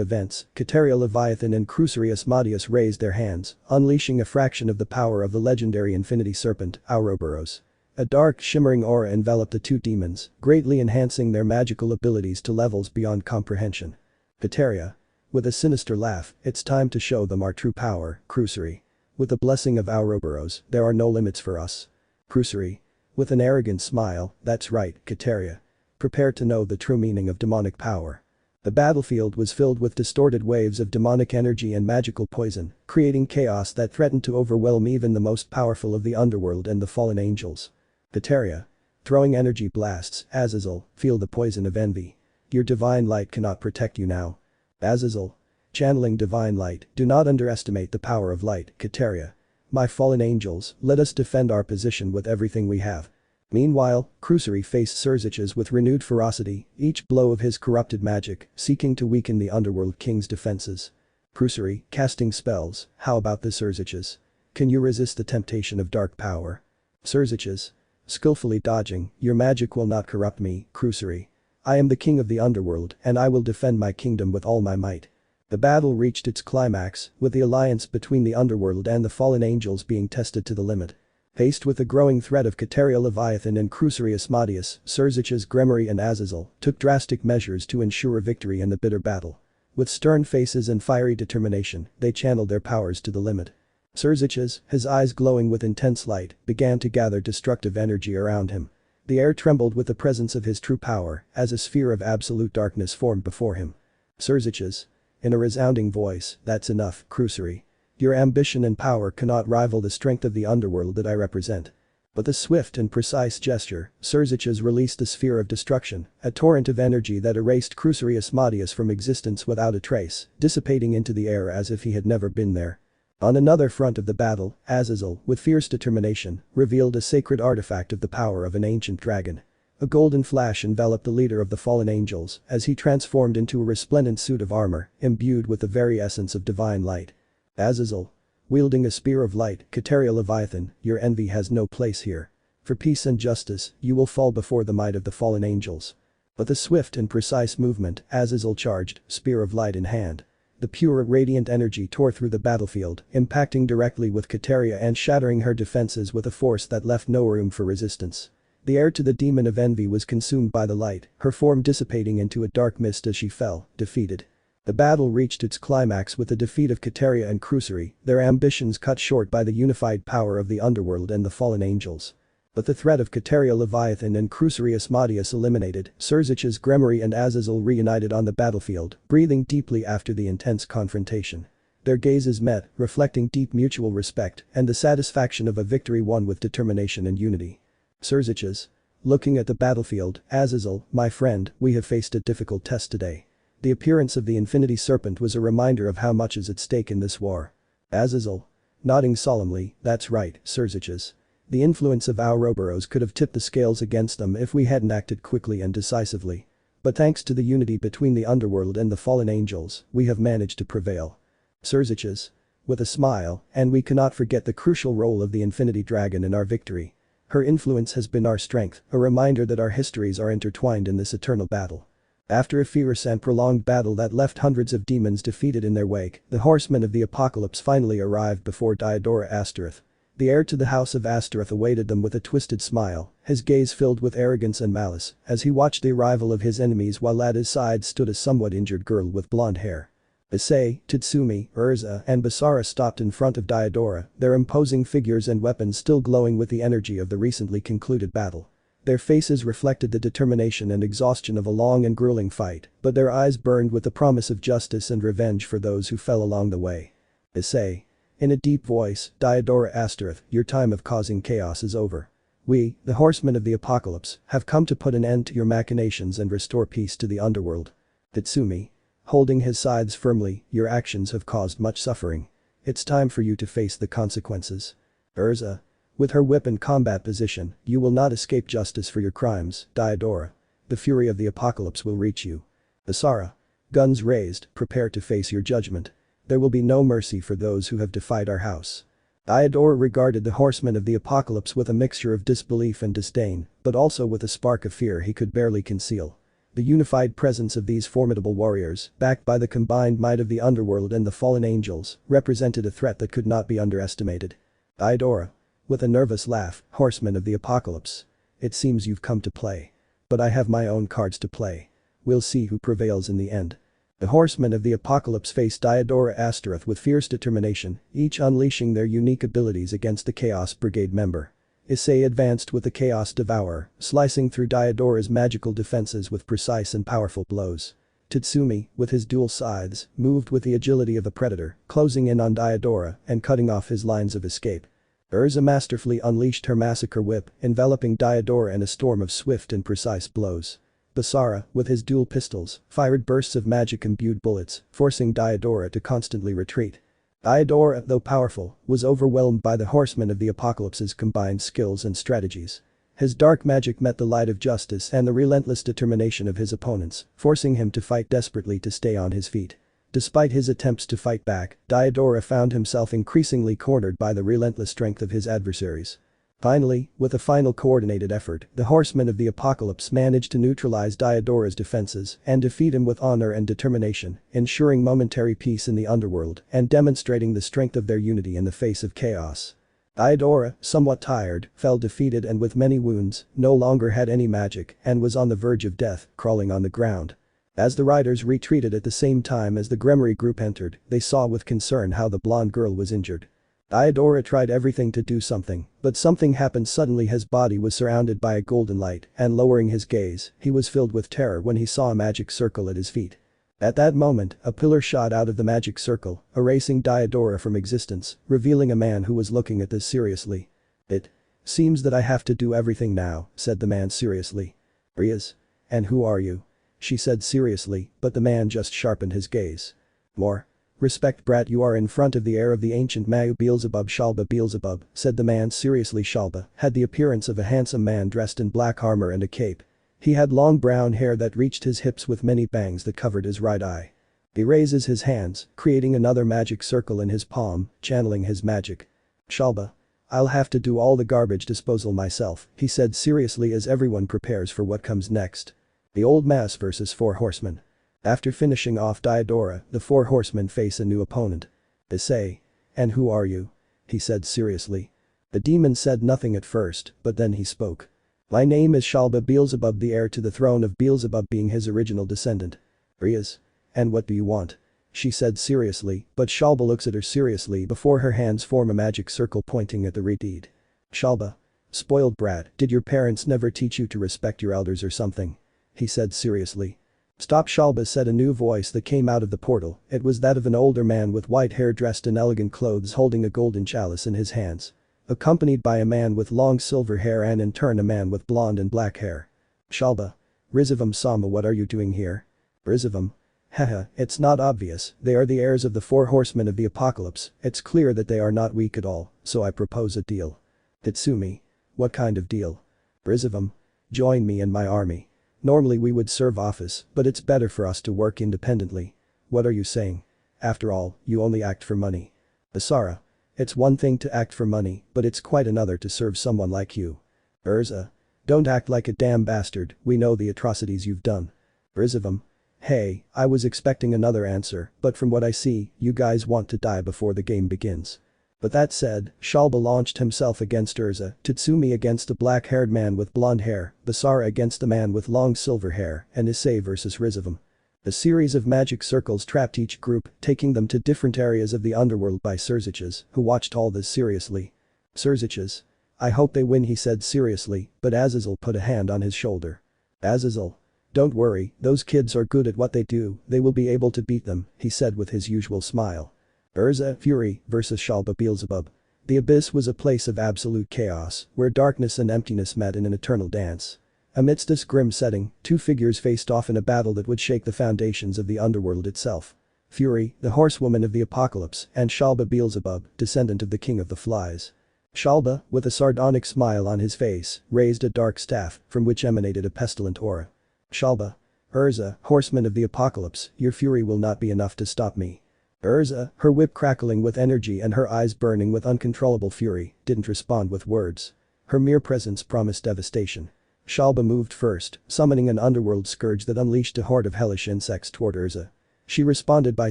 events, Kateria Leviathan and Crucery Asmodeus raised their hands, unleashing a fraction of the power of the legendary infinity serpent, Ouroboros. A dark, shimmering aura enveloped the two demons, greatly enhancing their magical abilities to levels beyond comprehension. Kateria. With a sinister laugh, it's time to show them our true power, Crucery. With the blessing of Ouroboros, there are no limits for us. Crucery. With an arrogant smile, that's right, Kateria. Prepare to know the true meaning of demonic power. The battlefield was filled with distorted waves of demonic energy and magical poison, creating chaos that threatened to overwhelm even the most powerful of the underworld and the fallen angels. Kateria. Throwing energy blasts, Azazel, feel the poison of envy. Your divine light cannot protect you now. Azazel. Channeling divine light, do not underestimate the power of light, Kateria. My fallen angels, let us defend our position with everything we have. Meanwhile, Crucery faced Surziches with renewed ferocity, each blow of his corrupted magic, seeking to weaken the Underworld King's defenses. Crucery, casting spells, how about this Surziches? Can you resist the temptation of dark power? Surziches. Skillfully dodging, your magic will not corrupt me, Crucery. I am the king of the underworld and I will defend my kingdom with all my might. The battle reached its climax, with the alliance between the underworld and the fallen angels being tested to the limit. Faced with the growing threat of Kateria Leviathan and Crucery Asmodeus, Surziches, Gremory and Azazel took drastic measures to ensure victory in the bitter battle. With stern faces and fiery determination, they channeled their powers to the limit. Surziches, his eyes glowing with intense light, began to gather destructive energy around him. The air trembled with the presence of his true power, as a sphere of absolute darkness formed before him. Surziches. In a resounding voice, that's enough, Crucery. Your ambition and power cannot rival the strength of the underworld that I represent. With a swift and precise gesture, Surziches released a sphere of destruction, a torrent of energy that erased Crucery Asmodeus from existence without a trace, dissipating into the air as if he had never been there. On another front of the battle, Azazel, with fierce determination, revealed a sacred artifact of the power of an ancient dragon. A golden flash enveloped the leader of the fallen angels as he transformed into a resplendent suit of armor, imbued with the very essence of divine light. Azazel. Wielding a spear of light, Kateria Leviathan, your envy has no place here. For peace and justice, you will fall before the might of the fallen angels. With a swift and precise movement, Azazel charged, spear of light in hand. The pure, radiant energy tore through the battlefield, impacting directly with Kateria and shattering her defenses with a force that left no room for resistance. The heir to the demon of envy was consumed by the light, her form dissipating into a dark mist as she fell, defeated. The battle reached its climax with the defeat of Kateria and Crucery, their ambitions cut short by the unified power of the underworld and the fallen angels. But the threat of Kateria Leviathan and Crucery Asmodeus eliminated, Surziches, Gremory and Azazel reunited on the battlefield, breathing deeply after the intense confrontation. Their gazes met, reflecting deep mutual respect and the satisfaction of a victory won with determination and unity. Surziches. Looking at the battlefield, Azazel, my friend, we have faced a difficult test today. The appearance of the Infinity Serpent was a reminder of how much is at stake in this war. Azazel. Nodding solemnly, that's right, Surziches. The influence of Ouroboros could have tipped the scales against them if we hadn't acted quickly and decisively. But thanks to the unity between the underworld and the fallen angels, we have managed to prevail. Surziches. With a smile, and we cannot forget the crucial role of the Infinity Dragon in our victory. Her influence has been our strength, a reminder that our histories are intertwined in this eternal battle. After a fierce and prolonged battle that left hundreds of demons defeated in their wake, the horsemen of the apocalypse finally arrived before Ghidorah Astaroth. The heir to the house of Astaroth awaited them with a twisted smile, his gaze filled with arrogance and malice, as he watched the arrival of his enemies while at his side stood a somewhat injured girl with blonde hair. Issei, Tatsumi, Urza, and Basara stopped in front of Diodora, their imposing figures and weapons still glowing with the energy of the recently concluded battle. Their faces reflected the determination and exhaustion of a long and grueling fight, but their eyes burned with the promise of justice and revenge for those who fell along the way. Issei. In a deep voice, Diodora Astereth, your time of causing chaos is over. We, the horsemen of the apocalypse, have come to put an end to your machinations and restore peace to the underworld. Tatsumi. Holding his scythes firmly, your actions have caused much suffering. It's time for you to face the consequences. Urza. With her whip in combat position, you will not escape justice for your crimes, Diodora. The fury of the apocalypse will reach you. Basara. Guns raised, prepare to face your judgment. There will be no mercy for those who have defied our house. Diodora regarded the horsemen of the apocalypse with a mixture of disbelief and disdain, but also with a spark of fear he could barely conceal. The unified presence of these formidable warriors, backed by the combined might of the underworld and the fallen angels, represented a threat that could not be underestimated. Diodora. With a nervous laugh, horsemen of the apocalypse. It seems you've come to play. But I have my own cards to play. We'll see who prevails in the end. The horsemen of the apocalypse faced Diodora Astereth with fierce determination, each unleashing their unique abilities against the Chaos Brigade member. Issei advanced with the Chaos Devourer, slicing through Diodora's magical defenses with precise and powerful blows. Tatsumi, with his dual scythes, moved with the agility of a predator, closing in on Diodora and cutting off his lines of escape. Urza masterfully unleashed her massacre whip, enveloping Diodora in a storm of swift and precise blows. Basara, with his dual pistols, fired bursts of magic-imbued bullets, forcing Diodora to constantly retreat. Diodora, though powerful, was overwhelmed by the horsemen of the apocalypse's combined skills and strategies. His dark magic met the light of justice and the relentless determination of his opponents, forcing him to fight desperately to stay on his feet. Despite his attempts to fight back, Diodora found himself increasingly cornered by the relentless strength of his adversaries. Finally, with a final coordinated effort, the horsemen of the apocalypse managed to neutralize Diodora's defenses and defeat him with honor and determination, ensuring momentary peace in the underworld and demonstrating the strength of their unity in the face of chaos. Diodora, somewhat tired, fell defeated and with many wounds, no longer had any magic and was on the verge of death, crawling on the ground. As the riders retreated at the same time as the Gremory group entered, they saw with concern how the blonde girl was injured. Diodora tried everything to do something, but something happened suddenly. His body was surrounded by a golden light, and lowering his gaze, he was filled with terror when he saw a magic circle at his feet. At that moment, a pillar shot out of the magic circle, erasing Diodora from existence, revealing a man who was looking at this seriously. "It seems that I have to do everything now," said the man seriously. "Rias? And who are you?" she said seriously, but the man just sharpened his gaze. "More respect, brat, you are in front of the heir of the ancient Mayu Beelzebub. Shalba Beelzebub," said the man seriously. Shalba had the appearance of a handsome man dressed in black armor and a cape. He had long brown hair that reached his hips with many bangs that covered his right eye. He raises his hands, creating another magic circle in his palm, channeling his magic. "Shalba. I'll have to do all the garbage disposal myself," he said seriously as everyone prepares for what comes next. The old mass versus 4 horsemen. After finishing off Diodora, the 4 horsemen face a new opponent. "Issei. And who are you?" he said seriously. The demon said nothing at first, but then he spoke. "My name is Shalba Beelzebub, the heir to the throne of Beelzebub, being his original descendant." "Rias. And what do you want?" she said seriously, but Shalba looks at her seriously before her hands form a magic circle pointing at the redeed. "Shalba. Spoiled brat, did your parents never teach you to respect your elders or something?" he said seriously. "Stop," Shalba said, a new voice that came out of the portal. It was that of an older man with white hair dressed in elegant clothes holding a golden chalice in his hands. Accompanied by a man with long silver hair and in turn a man with blonde and black hair. "Shalba. Rizavam Sama, what are you doing here?" "Rizavam. Haha, it's not obvious, they are the heirs of the 4 horsemen of the apocalypse, it's clear that they are not weak at all, so I propose a deal." "Tatsumi. What kind of deal?" "Rizavam. Join me and my army. Normally we would serve office, but it's better for us to work independently." "What are you saying? After all, you only act for money." "Basara. It's one thing to act for money, but it's quite another to serve someone like you." "Urza. Don't act like a damn bastard, we know the atrocities you've done." "Rizavam. Hey, I was expecting another answer, but from what I see, you guys want to die before the game begins." But that said, Shalba launched himself against Urza, Tatsumi against the black-haired man with blonde hair, Basara against the man with long silver hair, and Issei versus Rizavam. A series of magic circles trapped each group, taking them to different areas of the underworld by Surziches, who watched all this seriously. Surziches. I hope they win, he said seriously, but Azazel put a hand on his shoulder. Azazel. Don't worry, those kids are good at what they do, they will be able to beat them, he said with his usual smile. Urza, Fury, versus Shalba Beelzebub. The abyss was a place of absolute chaos, where darkness and emptiness met in an eternal dance. Amidst this grim setting, two figures faced off in a battle that would shake the foundations of the underworld itself. Fury, the horsewoman of the apocalypse, and Shalba Beelzebub, descendant of the king of the flies. Shalba, with a sardonic smile on his face, raised a dark staff, from which emanated a pestilent aura. Shalba. Urza, horseman of the apocalypse, your fury will not be enough to stop me. Urza, her whip crackling with energy and her eyes burning with uncontrollable fury, didn't respond with words. Her mere presence promised devastation. Shalba moved first, summoning an underworld scourge that unleashed a horde of hellish insects toward Urza. She responded by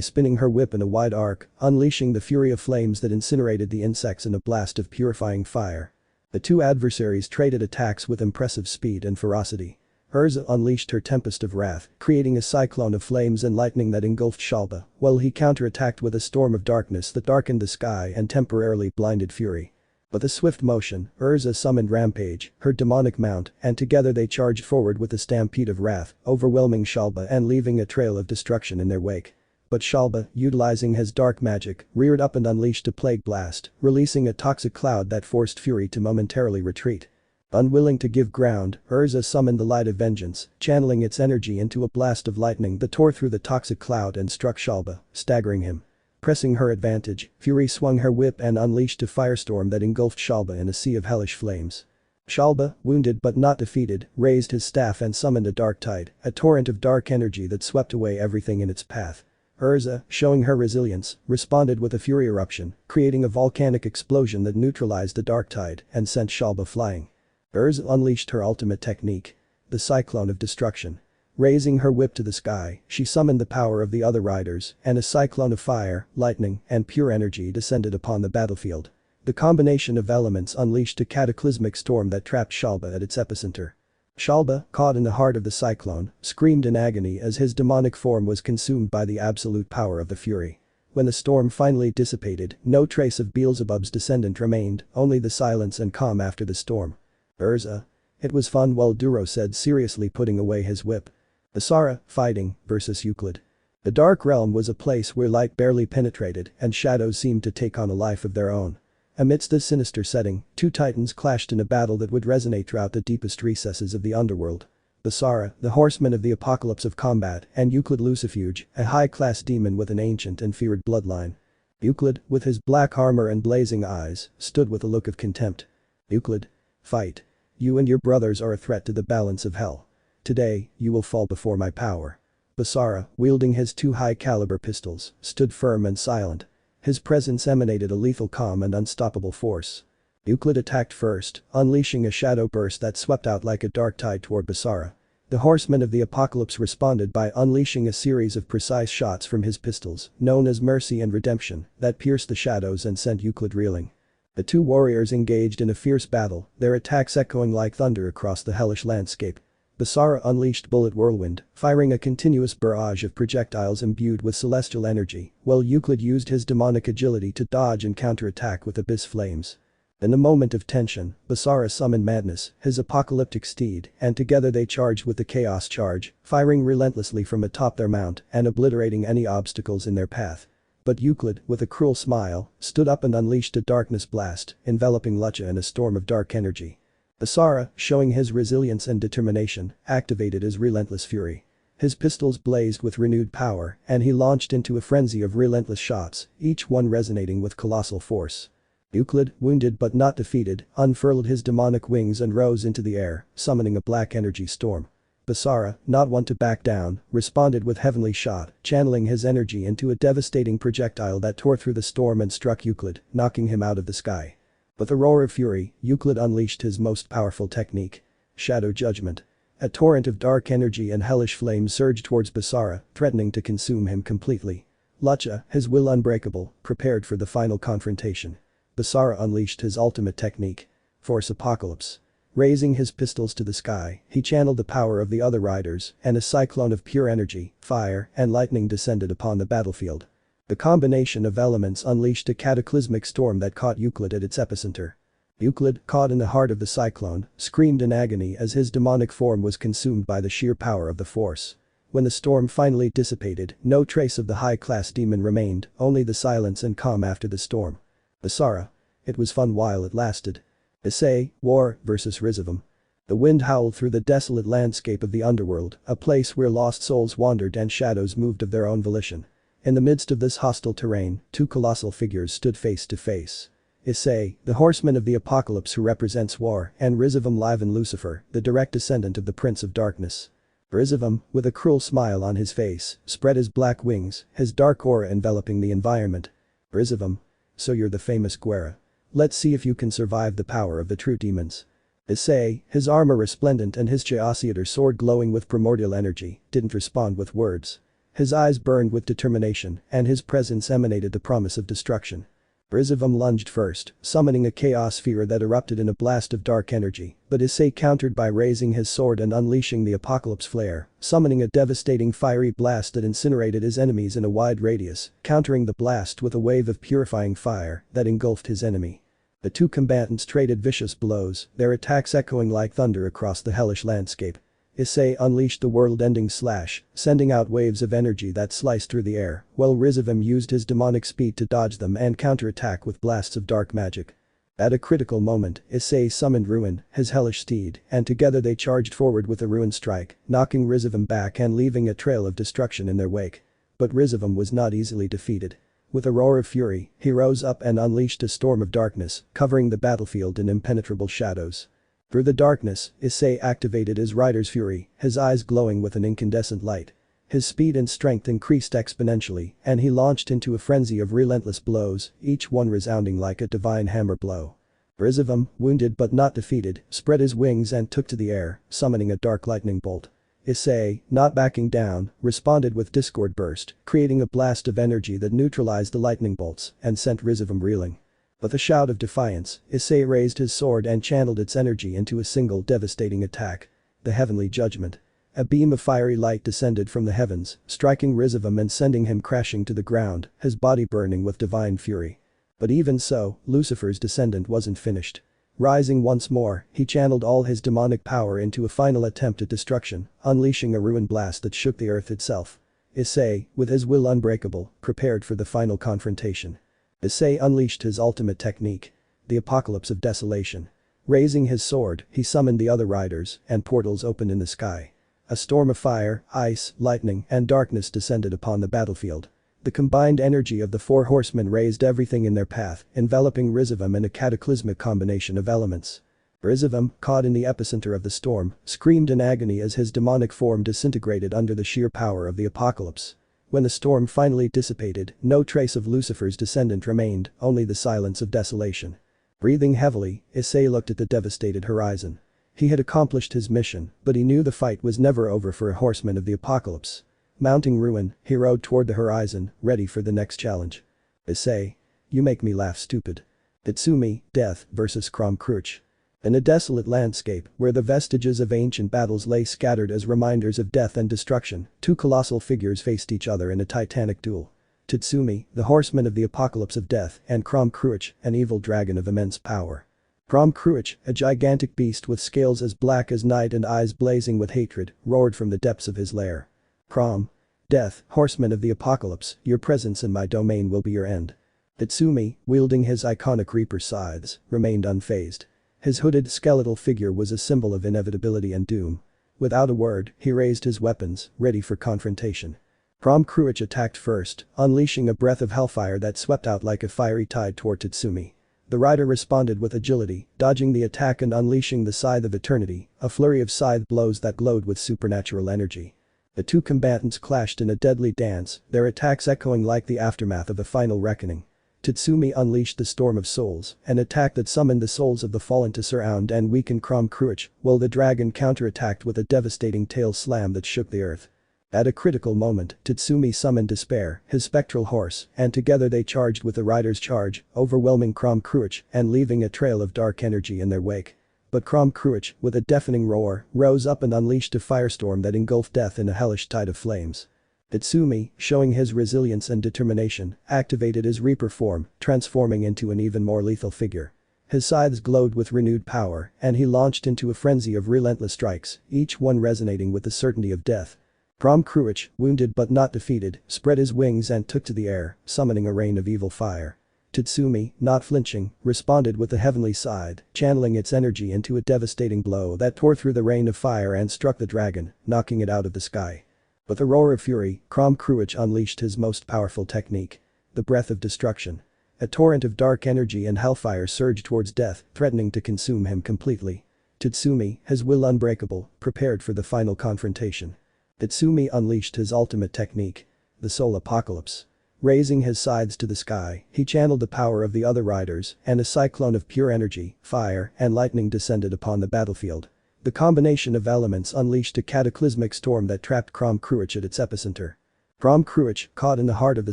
spinning her whip in a wide arc, unleashing the fury of flames that incinerated the insects in a blast of purifying fire. The two adversaries traded attacks with impressive speed and ferocity. Urza unleashed her tempest of wrath, creating a cyclone of flames and lightning that engulfed Shalba, while he counterattacked with a storm of darkness that darkened the sky and temporarily blinded Fury. With a swift motion, Urza summoned Rampage, her demonic mount, and together they charged forward with a stampede of wrath, overwhelming Shalba and leaving a trail of destruction in their wake. But Shalba, utilizing his dark magic, reared up and unleashed a plague blast, releasing a toxic cloud that forced Fury to momentarily retreat. Unwilling to give ground, Urza summoned the Light of Vengeance, channeling its energy into a blast of lightning that tore through the toxic cloud and struck Shalba, staggering him. Pressing her advantage, Fury swung her whip and unleashed a firestorm that engulfed Shalba in a sea of hellish flames. Shalba, wounded but not defeated, raised his staff and summoned a dark tide, a torrent of dark energy that swept away everything in its path. Urza, showing her resilience, responded with a fury eruption, creating a volcanic explosion that neutralized the dark tide and sent Shalba flying. Urza unleashed her ultimate technique. The Cyclone of Destruction. Raising her whip to the sky, she summoned the power of the other riders, and a cyclone of fire, lightning, and pure energy descended upon the battlefield. The combination of elements unleashed a cataclysmic storm that trapped Shalba at its epicenter. Shalba, caught in the heart of the cyclone, screamed in agony as his demonic form was consumed by the absolute power of the Fury. When the storm finally dissipated, no trace of Beelzebub's descendant remained, only the silence and calm after the storm. Urza. It was fun, while Duro said seriously, putting away his whip. Basara, fighting, versus Euclid. The Dark Realm was a place where light barely penetrated and shadows seemed to take on a life of their own. Amidst this sinister setting, two titans clashed in a battle that would resonate throughout the deepest recesses of the underworld. Basara, the horseman of the apocalypse of combat, and Euclid Lucifuge, a high-class demon with an ancient and feared bloodline. Euclid, with his black armor and blazing eyes, stood with a look of contempt. Euclid. Fight. You and your brothers are a threat to the balance of hell. Today, you will fall before my power. Basara, wielding his two high-caliber pistols, stood firm and silent. His presence emanated a lethal calm and unstoppable force. Euclid attacked first, unleashing a shadow burst that swept out like a dark tide toward Basara. The horseman of the apocalypse responded by unleashing a series of precise shots from his pistols, known as Mercy and Redemption, that pierced the shadows and sent Euclid reeling. The two warriors engaged in a fierce battle, their attacks echoing like thunder across the hellish landscape. Basara unleashed Bullet Whirlwind, firing a continuous barrage of projectiles imbued with celestial energy, while Euclid used his demonic agility to dodge and counterattack with abyss flames. In a moment of tension, Basara summoned Madness, his apocalyptic steed, and together they charged with the Chaos Charge, firing relentlessly from atop their mount and obliterating any obstacles in their path. But Euclid, with a cruel smile, stood up and unleashed a darkness blast, enveloping Lucha in a storm of dark energy. Basara, showing his resilience and determination, activated his relentless fury. His pistols blazed with renewed power, and he launched into a frenzy of relentless shots, each one resonating with colossal force. Euclid, wounded but not defeated, unfurled his demonic wings and rose into the air, summoning a black energy storm. Basara, not one to back down, responded with Heavenly Shot, channeling his energy into a devastating projectile that tore through the storm and struck Euclid, knocking him out of the sky. With a roar of fury, Euclid unleashed his most powerful technique. Shadow Judgment. A torrent of dark energy and hellish flames surged towards Basara, threatening to consume him completely. Lucha, his will unbreakable, prepared for the final confrontation. Basara unleashed his ultimate technique. Force Apocalypse. Raising his pistols to the sky, he channeled the power of the other riders, and a cyclone of pure energy, fire, and lightning descended upon the battlefield. The combination of elements unleashed a cataclysmic storm that caught Euclid at its epicenter. Euclid, caught in the heart of the cyclone, screamed in agony as his demonic form was consumed by the sheer power of the force. When the storm finally dissipated, no trace of the high-class demon remained, only the silence and calm after the storm. Basara. It was fun while it lasted. Issei, War vs. Rizavam. The wind howled through the desolate landscape of the underworld, a place where lost souls wandered and shadows moved of their own volition. In the midst of this hostile terrain, two colossal figures stood face to face. Issei, the horseman of the apocalypse who represents war, and Rizavam Livan Lucifer, the direct descendant of the Prince of Darkness. Rizavam, with a cruel smile on his face, spread his black wings, his dark aura enveloping the environment. Rizavam. So you're the famous Guerra. Let's see if you can survive the power of the true demons. Issei, his armor resplendent and his Chaosiator sword glowing with primordial energy, didn't respond with words. His eyes burned with determination, and his presence emanated the promise of destruction. Rizavam lunged first, summoning a chaos sphere that erupted in a blast of dark energy, but Issei countered by raising his sword and unleashing the apocalypse flare, summoning a devastating fiery blast that incinerated his enemies in a wide radius, countering the blast with a wave of purifying fire that engulfed his enemy. The two combatants traded vicious blows, their attacks echoing like thunder across the hellish landscape. Issei unleashed the world-ending slash, sending out waves of energy that sliced through the air, while Rizavam used his demonic speed to dodge them and counterattack with blasts of dark magic. At a critical moment, Issei summoned Ruin, his hellish steed, and together they charged forward with a Ruin strike, knocking Rizavam back and leaving a trail of destruction in their wake. But Rizavam was not easily defeated. With a roar of fury, he rose up and unleashed a storm of darkness, covering the battlefield in impenetrable shadows. Through the darkness, Issei activated his rider's fury, his eyes glowing with an incandescent light. His speed and strength increased exponentially, and he launched into a frenzy of relentless blows, each one resounding like a divine hammer blow. Rizavam, wounded but not defeated, spread his wings and took to the air, summoning a dark lightning bolt. Issei, not backing down, responded with Discord Burst, creating a blast of energy that neutralized the lightning bolts and sent Rizavam reeling. With a shout of defiance, Issei raised his sword and channeled its energy into a single devastating attack. The Heavenly Judgment. A beam of fiery light descended from the heavens, striking Rizavam and sending him crashing to the ground, his body burning with divine fury. But even so, Lucifer's descendant wasn't finished. Rising once more, he channeled all his demonic power into a final attempt at destruction, unleashing a ruin blast that shook the earth itself. Issei, with his will unbreakable, prepared for the final confrontation. Issei unleashed his ultimate technique. The Apocalypse of Desolation. Raising his sword, he summoned the other riders, and portals opened in the sky. A storm of fire, ice, lightning, and darkness descended upon the battlefield. The combined energy of the four horsemen raised everything in their path, enveloping Rizavam in a cataclysmic combination of elements. Rizavam, caught in the epicenter of the storm, screamed in agony as his demonic form disintegrated under the sheer power of the apocalypse. When the storm finally dissipated, no trace of Lucifer's descendant remained, only the silence of desolation. Breathing heavily, Issei looked at the devastated horizon. He had accomplished his mission, but he knew the fight was never over for a horseman of the apocalypse. Mounting Ruin, he rode toward the horizon, ready for the next challenge. Issei. You make me laugh, stupid. Itsumi, Death vs. Crom Cruch. In a desolate landscape, where the vestiges of ancient battles lay scattered as reminders of death and destruction, two colossal figures faced each other in a titanic duel. Titsumi, the horseman of the apocalypse of death, and Crom Cruch, an evil dragon of immense power. Crom Cruch, a gigantic beast with scales as black as night and eyes blazing with hatred, roared from the depths of his lair. Crom. Death, horseman of the apocalypse, your presence in my domain will be your end. Titsumi, wielding his iconic Reaper scythes, remained unfazed. His hooded skeletal figure was a symbol of inevitability and doom. Without a word, he raised his weapons, ready for confrontation. Crom Cruch attacked first, unleashing a breath of hellfire that swept out like a fiery tide toward Titsumi. The rider responded with agility, dodging the attack and unleashing the Scythe of Eternity, a flurry of scythe blows that glowed with supernatural energy. The two combatants clashed in a deadly dance, their attacks echoing like the aftermath of a final reckoning. Titsumi unleashed the Storm of Souls, an attack that summoned the souls of the fallen to surround and weaken Crom Cruch, while the dragon counterattacked with a devastating tail slam that shook the earth. At a critical moment, Titsumi summoned Despair, his spectral horse, and together they charged with the rider's charge, overwhelming Crom Cruch and leaving a trail of dark energy in their wake. But Kromkruich, with a deafening roar, rose up and unleashed a firestorm that engulfed death in a hellish tide of flames. Itsumi, showing his resilience and determination, activated his Reaper form, transforming into an even more lethal figure. His scythes glowed with renewed power, and he launched into a frenzy of relentless strikes, each one resonating with the certainty of death. Kromkruich, wounded but not defeated, spread his wings and took to the air, summoning a rain of evil fire. Tatsumi, not flinching, responded with the heavenly scythe, channeling its energy into a devastating blow that tore through the rain of fire and struck the dragon, knocking it out of the sky. With a roar of fury, Kromkruich unleashed his most powerful technique. The breath of destruction. A torrent of dark energy and hellfire surged towards death, threatening to consume him completely. Tatsumi, his will unbreakable, prepared for the final confrontation. Tatsumi unleashed his ultimate technique. The Soul Apocalypse. Raising his scythes to the sky, he channeled the power of the other riders, and a cyclone of pure energy, fire, and lightning descended upon the battlefield. The combination of elements unleashed a cataclysmic storm that trapped Kromkruich at its epicenter. Kromkruich, caught in the heart of the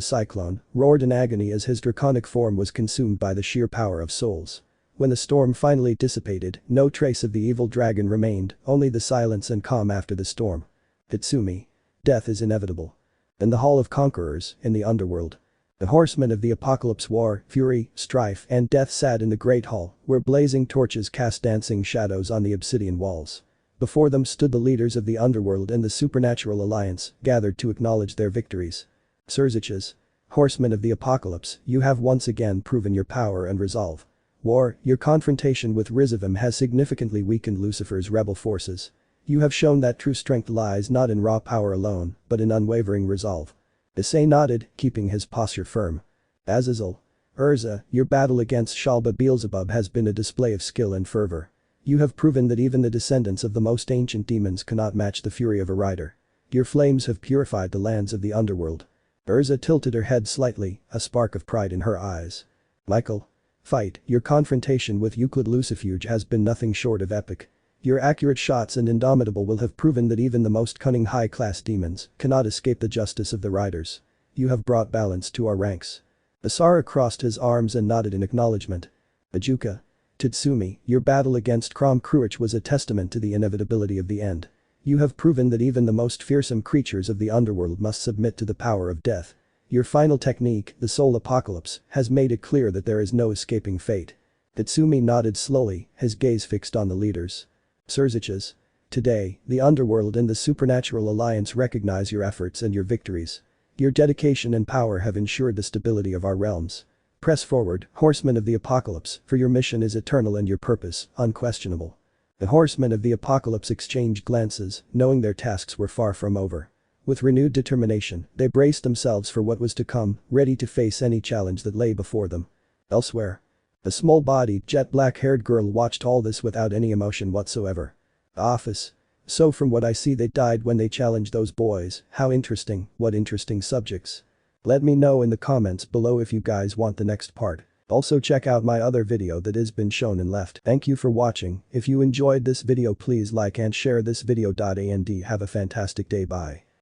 cyclone, roared in agony as his draconic form was consumed by the sheer power of souls. When the storm finally dissipated, no trace of the evil dragon remained, only the silence and calm after the storm. Tatsumi. Death is inevitable. In the Hall of Conquerors, in the underworld. The horsemen of the apocalypse war, fury, strife, and death sat in the great hall, where blazing torches cast dancing shadows on the obsidian walls. Before them stood the leaders of the underworld and the supernatural alliance, gathered to acknowledge their victories. Surziches. Horsemen of the apocalypse, you have once again proven your power and resolve. War, your confrontation with Rizavim has significantly weakened Lucifer's rebel forces. You have shown that true strength lies not in raw power alone, but in unwavering resolve. Issei nodded, keeping his posture firm. Azazel. Urza, your battle against Shalba Beelzebub has been a display of skill and fervor. You have proven that even the descendants of the most ancient demons cannot match the fury of a rider. Your flames have purified the lands of the underworld. Urza tilted her head slightly, a spark of pride in her eyes. Michael. Fight, your confrontation with Euclid Lucifuge has been nothing short of epic. Your accurate shots and indomitable will have proven that even the most cunning high-class demons cannot escape the justice of the riders. You have brought balance to our ranks. Asara crossed his arms and nodded in acknowledgement. Ajuka. Tatsumi, your battle against Kromkruich was a testament to the inevitability of the end. You have proven that even the most fearsome creatures of the underworld must submit to the power of death. Your final technique, the Soul Apocalypse, has made it clear that there is no escaping fate. Tatsumi nodded slowly, his gaze fixed on the leaders. Surziches. Today, the underworld and the supernatural alliance recognize your efforts and your victories. Your dedication and power have ensured the stability of our realms. Press forward, horsemen of the apocalypse, for your mission is eternal and your purpose, unquestionable. The horsemen of the apocalypse exchanged glances, knowing their tasks were far from over. With renewed determination, they braced themselves for what was to come, ready to face any challenge that lay before them. Elsewhere. A small-bodied, jet-black-haired girl watched all this without any emotion whatsoever. Office. So from what I see they died when they challenged those boys, how interesting, what interesting subjects. Let me know in the comments below if you guys want the next part. Also check out my other video that has been shown and left. Thank you for watching. If you enjoyed this video please like and share this video. And have a fantastic day. Bye.